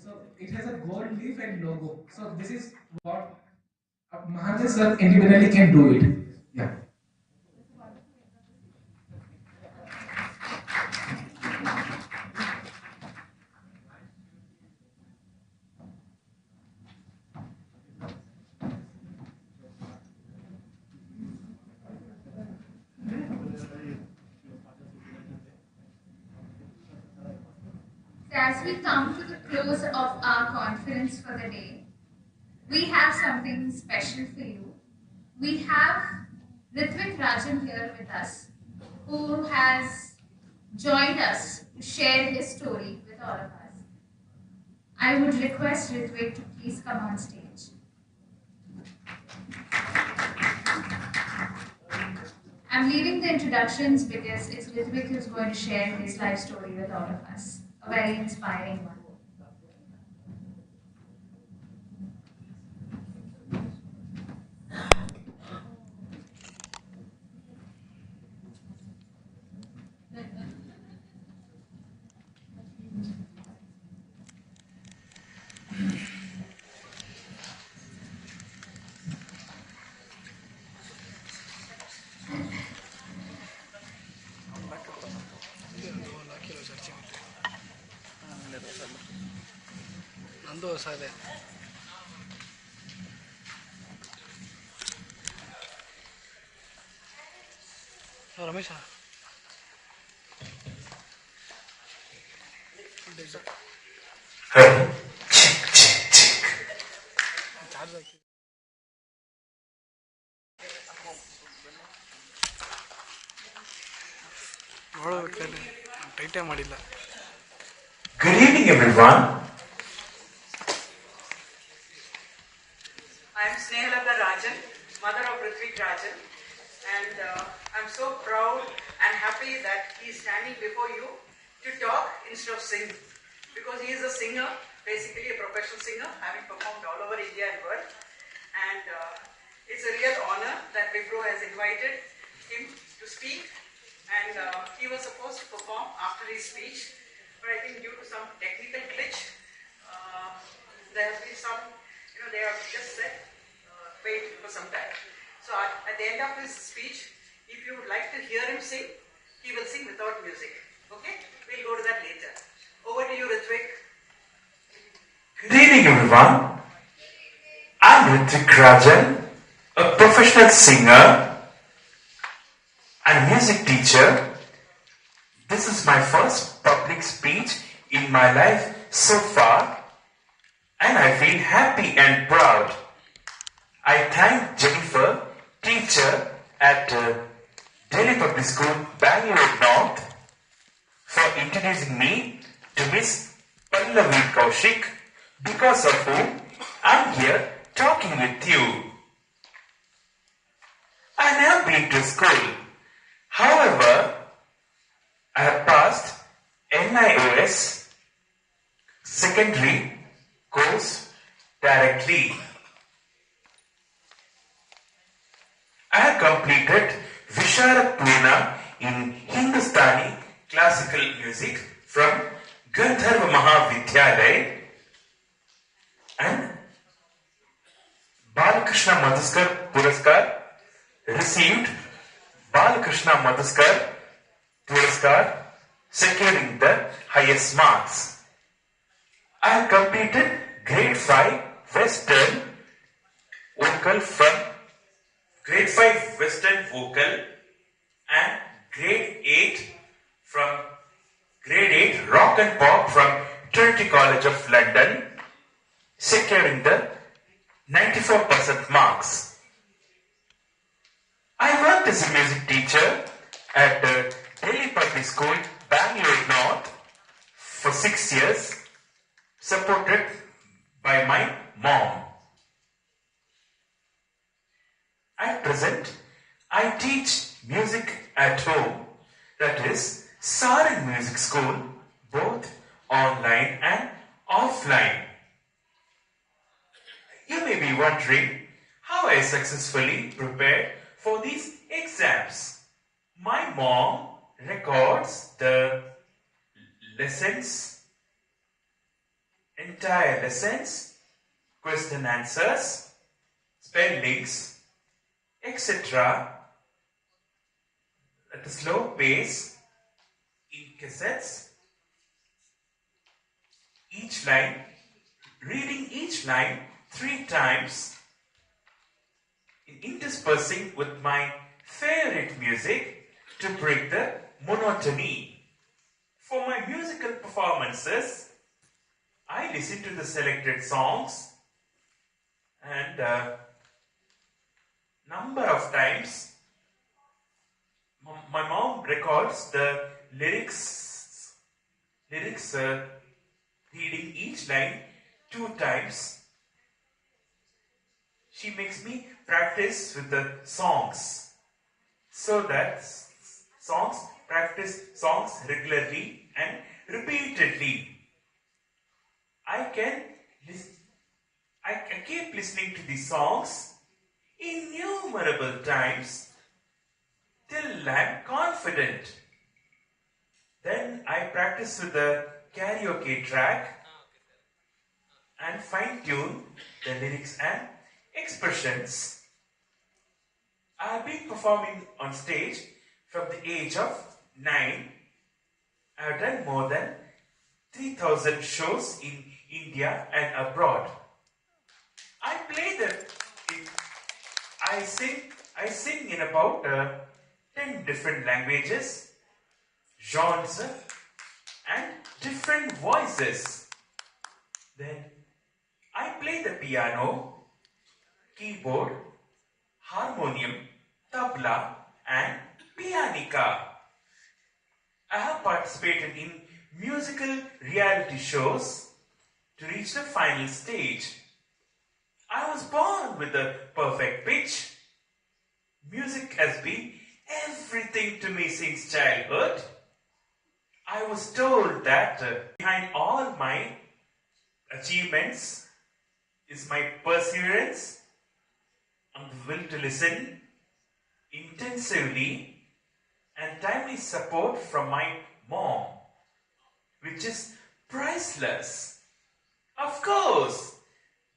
S16: So it has a gold leaf and logo. So this is what Mahathir sir independently can do it. Yeah.
S5: As we come to the close of our conference for the day, we have something special for you. We have Ritvik Rajan here with us, who has joined us to share his story with all of us. I would request Ritvik to please come on stage. I'm leaving the introductions because it's Ritvik who's going to share his life story with all of us. A very inspiring one.
S10: ಒಂದು ಸಾದೆ ರಮೇಶ ನೋಡಬೇಕಾದ್ರೆ ಟೈಟೇ ಮಾಡಿಲ್ಲ.
S17: Good evening, everyone.
S23: I am Snehalata Rajan, mother of Ritwik Rajan, and I'm so proud and happy that he is standing before you to talk instead of sing, because he is a singer, basically a professional singer, having performed all over India and world, and it's a real honor that Wipro has invited him to speak, and he was supposed to perform after his speech, but I think due to some technical glitch, there has been some, they have just said, wait for some time. So at the end of his speech, if you would like to hear him sing, he will sing without music. Okay? We'll go to that later. Over to you, Ritwik.
S17: Good evening, everyone. I'm Ritwik Rajan, a professional singer and music teacher. This is my first public speech in my life so far, and I feel happy and proud. I thank Jennifer, teacher at Delhi Public School, Bangalore North, for introducing me to Miss Pallavi Kaushik, because of whom I'm here talking with you. I have been to school. However, I have passed NIOS secondary course directly. I have completed Visharat Purna in Hindustani classical music from Gandharva Mahavidyalaya and Balakrishna Madhuskar Puraskar, received Balakrishna Madhuskar Puraskar, securing the highest marks. I have completed grade 5 Western vocal from grade 5 Western vocal and grade 8 from grade 8 rock and pop from Trinity College of London, securing the 94% marks. I worked as a music teacher at Delhi Public School, Bangalore North for 6 years, supported by my mom. At present, I teach music at home, that is Sarin Music School, both online and offline. You may be wondering how I successfully prepared for these exams. My mom records the lessons, entire lessons, question answers, spellings, etc. at a slow pace in cassettes, each line, reading each line 3 times, interspersing with my favorite music to break the monotony. For my musical performances, I listen to the selected songs and number of times my mom records the lyrics, reading each line 2 times. She makes me practice with the songs, so that practice songs regularly and repeatedly. I keep listening to these songs innumerable times till I'm confident. Then I practice with the karaoke track and fine-tune the lyrics and expressions. I have been performing on stage from the age of 9. I have done more than 3,000 shows in India and abroad. I sing in about 10 different languages, genres, and different voices. Then I play the piano, keyboard, harmonium, tabla, and pianica. I have participated in musical reality shows to reach the final stage. I was born with a perfect pitch. Music has been everything to me since childhood. I was told that behind all my achievements is my perseverance and the will to listen intensively and timely support from my mom, which is priceless. Of course,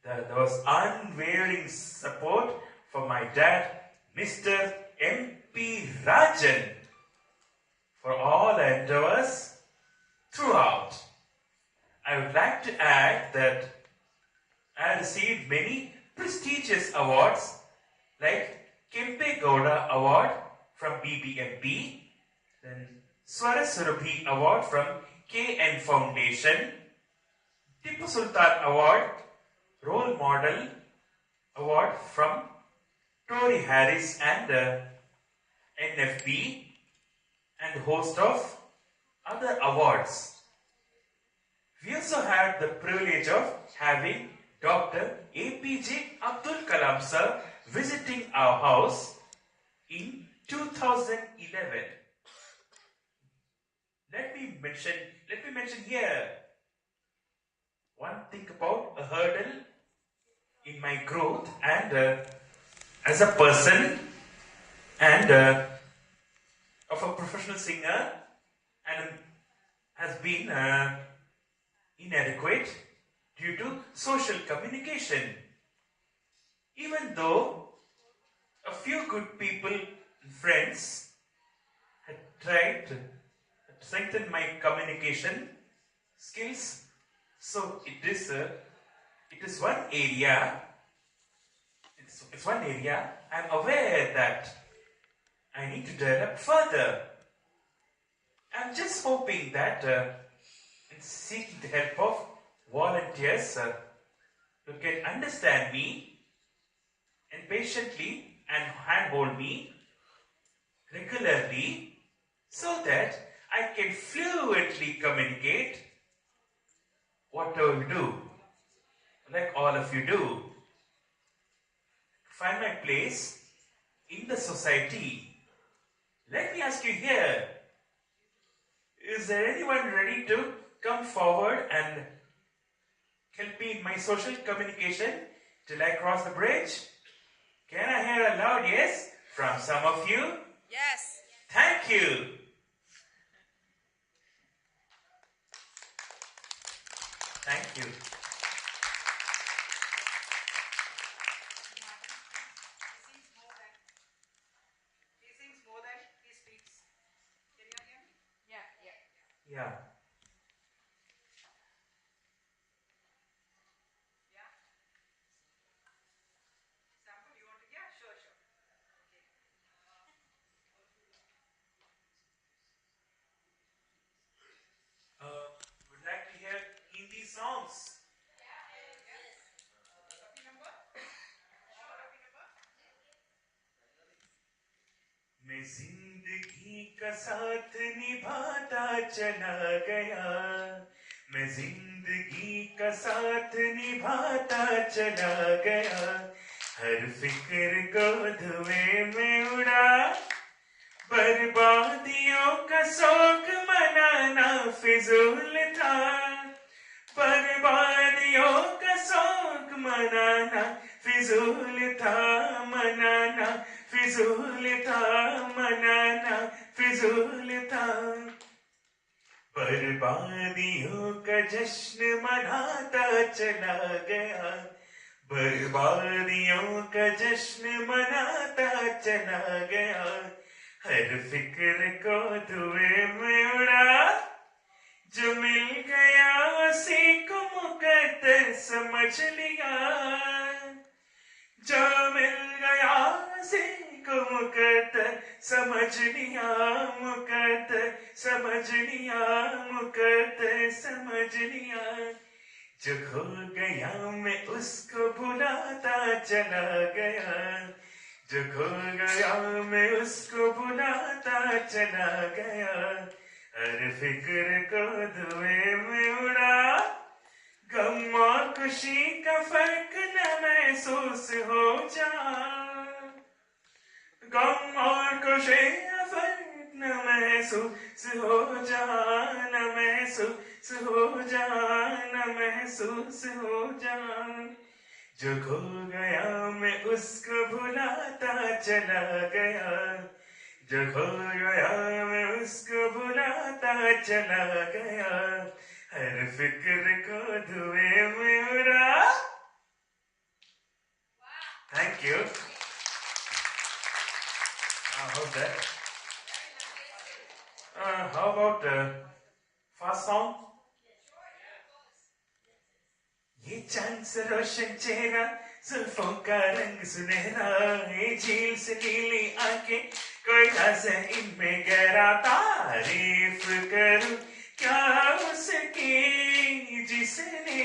S17: there was unwavering support from my dad, Mr. M.P. Rajan, for all endeavors throughout. I would like to add that I received many prestigious awards like Kempe Gowda Award from BBMP, then Swarasurabhi Award from KN Foundation, Tipu Sultan Award, Role Model Award from Tory Harris and NFP, and host of other awards. We also had the privilege of having Dr. APJ Abdul Kalam sir visiting our house in 2011. Let me mention here one thing about a hurdle in my growth and as a person and of a professional singer, and has been inadequate due to social communication. Even though a few good people and friends had tried to strengthen my communication skills, so it is one area. It's one area I'm aware that I need to develop further. I'm just hoping that and seeking the help of volunteers who can understand me and patiently and handhold me regularly so that I can fluently communicate whatever you do, like all of you do. Find my place in the society. Let me ask you here, is there anyone ready to come forward and help me in my social communication till I cross the bridge? Can I hear a loud yes from some of you?
S13: Yes.
S17: Thank you. Thank you.
S13: He sings more than he speaks. Can you hear me? Yeah.
S17: Yeah.
S13: Sample you want to hear? Sure. Okay.
S17: Would like to hear Hindi songs. मैं जिंदगी का साथ निभाता चला गया, मैं जिंदगी का साथ निभाता चला गया, हर फिक्र को धुएं में उड़ा, बर्बादियों का शौक मनाना फिजूल था, बर्बादियों का शौक मनाना फिजूल था, मनाना फिजूल था, मनाना फिजूल था, बर्बादियों का जश्न मनाता चला गया, बर्बादियों का जश्न मनाता चला गया, हर फिक्र को धुएं में उड़ा, जो मिल गया उसी को मुकद्दर समझ लिया, जो मिल गया उसी को मुकद्दर समझ लिया, मुकद्दर समझ लिया, मुकद्दर समझ लिया। जो खो गया मैं उसको भुलाता चला गया, जो खो गया मैं उसको भुलाता चला गया। हर फिक्र को धुएं में उड़ा, गम और खुशी का फर्क न महसूस हो जा, गम और खुशी का फर्क न महसूस हो जा, न महसूस हो जा, न महसूस हो जा। जो खो गया मैं उसको भुलाता चला गया, जो खो गया मैं उसको भुलाता चला गया। हर फिक्र को धुएं में उड़ा। Thank you. How that? How about fast song? ये चांद से रोशन चेहरा, जुल्फों का रंग सुनहरा, ये झील से नीली आंखें, कोई हंसे इनमें गहरा। तारीफ करूं क्या उसकी जिसने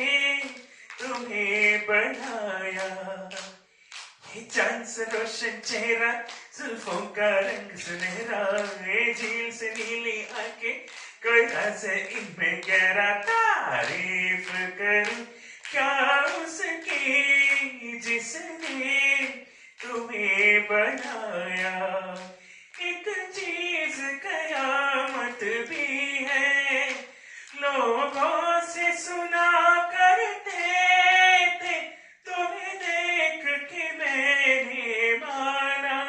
S17: तुम्हें बनाया। ये चांद से रोशन चेहरा, जुल्फों का रंग सुनहरा, ये झील से नीली आंखें, कोई हंसे इनमें गहरा। तारीफ करूं क्या उसकी जिसने तुम्हें बनाया। एक चीज कयामत भी है, लोगों से सुना करते थे, तुम्हें देख के मैंने माना।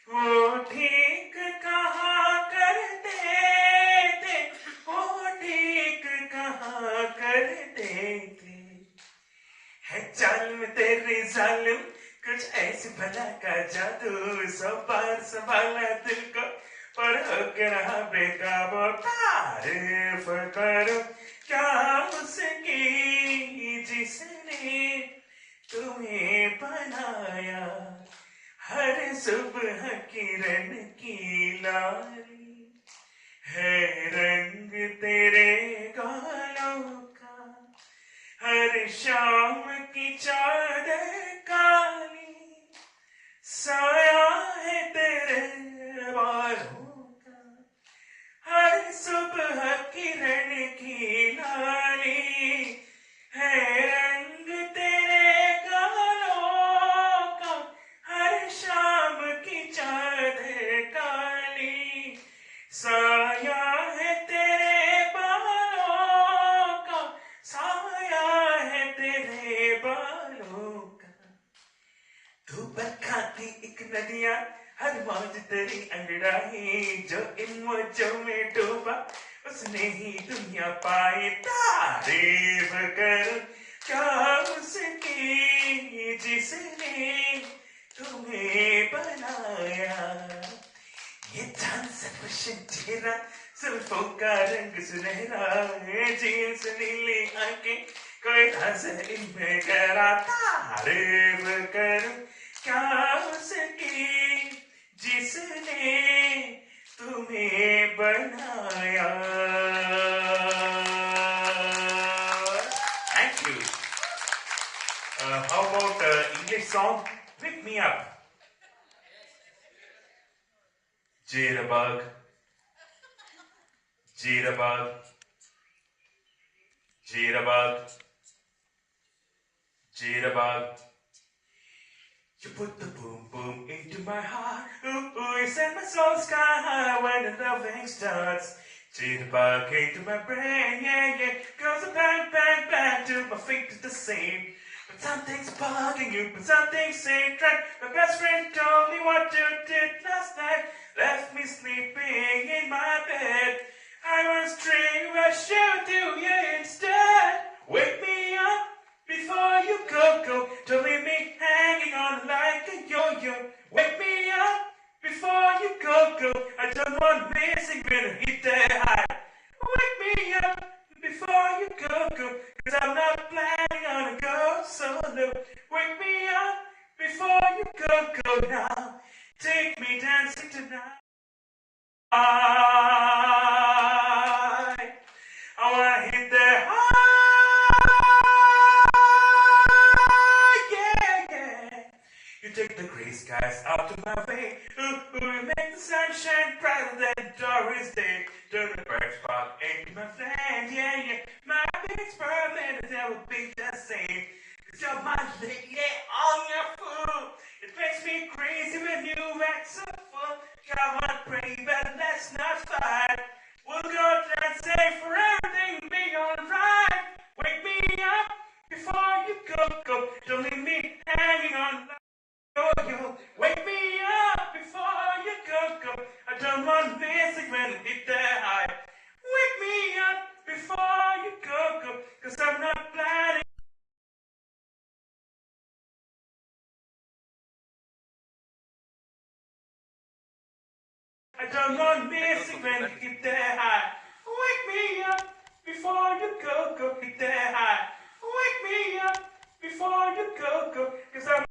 S17: वो ठीक कहा करते थे, वो ठीक कहा करते थे। है चाल में तेरी जालिम कुछ ऐसी भला का जादू, सब बार संभाला दिल को पर होके रहा बेकाबू। तारीफ करो क्या उसकी जिसने तुम्हें बनाया। हर सुबह किरण की लाली है रंग तेरे गालों का, हर शाम की चादर काली साया है तेरे बालों का। हर सुबह किरण की लाली है रंग तेरे गालों का, हर शाम की चादर काली साया है तेरे बालों का, साया है तेरे बालों का। तू बरखाती एक नदियां हर मौज तेरी अंगड़ाई, जो इन मौजों में डूबा उसने ही दुनिया पाई। तारीफ कर क्या उसकी जिसने तुम्हें बनाया। ये चांद सा रोशन चेहरा, जुल्फों का रंग सुनहरा, ये झील से नीली आंखें, कोई हंसे इनमें गहरा। तारीफ कर क्या उसकी जिसने तुम्हें बनाया। Thank you. How about English song? Wake me up. Jitterbug, jitterbug, jitterbug, jitterbug. You put the boom boom into my heart, ooh ooh, you set my soul sky high when the loving starts. Jitterbug into my brain, yeah yeah, goes a bang bang bang till my feet is the same. But something's bugging you, but something's ain't right. My best friend told me what you did last night, left me sleeping in my bed. I was dreaming I should do you instead. Wake me up before you go, don't leave me hanging on like a yo-yo. Wake me up before you go, I don't want missing when I hit that high. Wake me up go now. Take me dancing tonight. I wanna hit that high, yeah, yeah. You take the gray skies out of my way. Ooh, you make the sunshine brighter than Doris Day. Turn the birds spark into my flame, yeah, yeah. My big experiment has never been the same. 'Cause you're my lady on your food. It makes me crazy when you act so full. Come on, pray, but let's not fight. We'll go dancing for everything being alright. Wake me up before you go. Don't leave me hanging on. Yo, wake me up before you go. I don't want music when it hit that high. Wake me up before you go. 'Cause I'm not planning. I don't want music when it hit that high. Wake me up before you go. Hit that high. Wake me up before you go. 'Cause I'm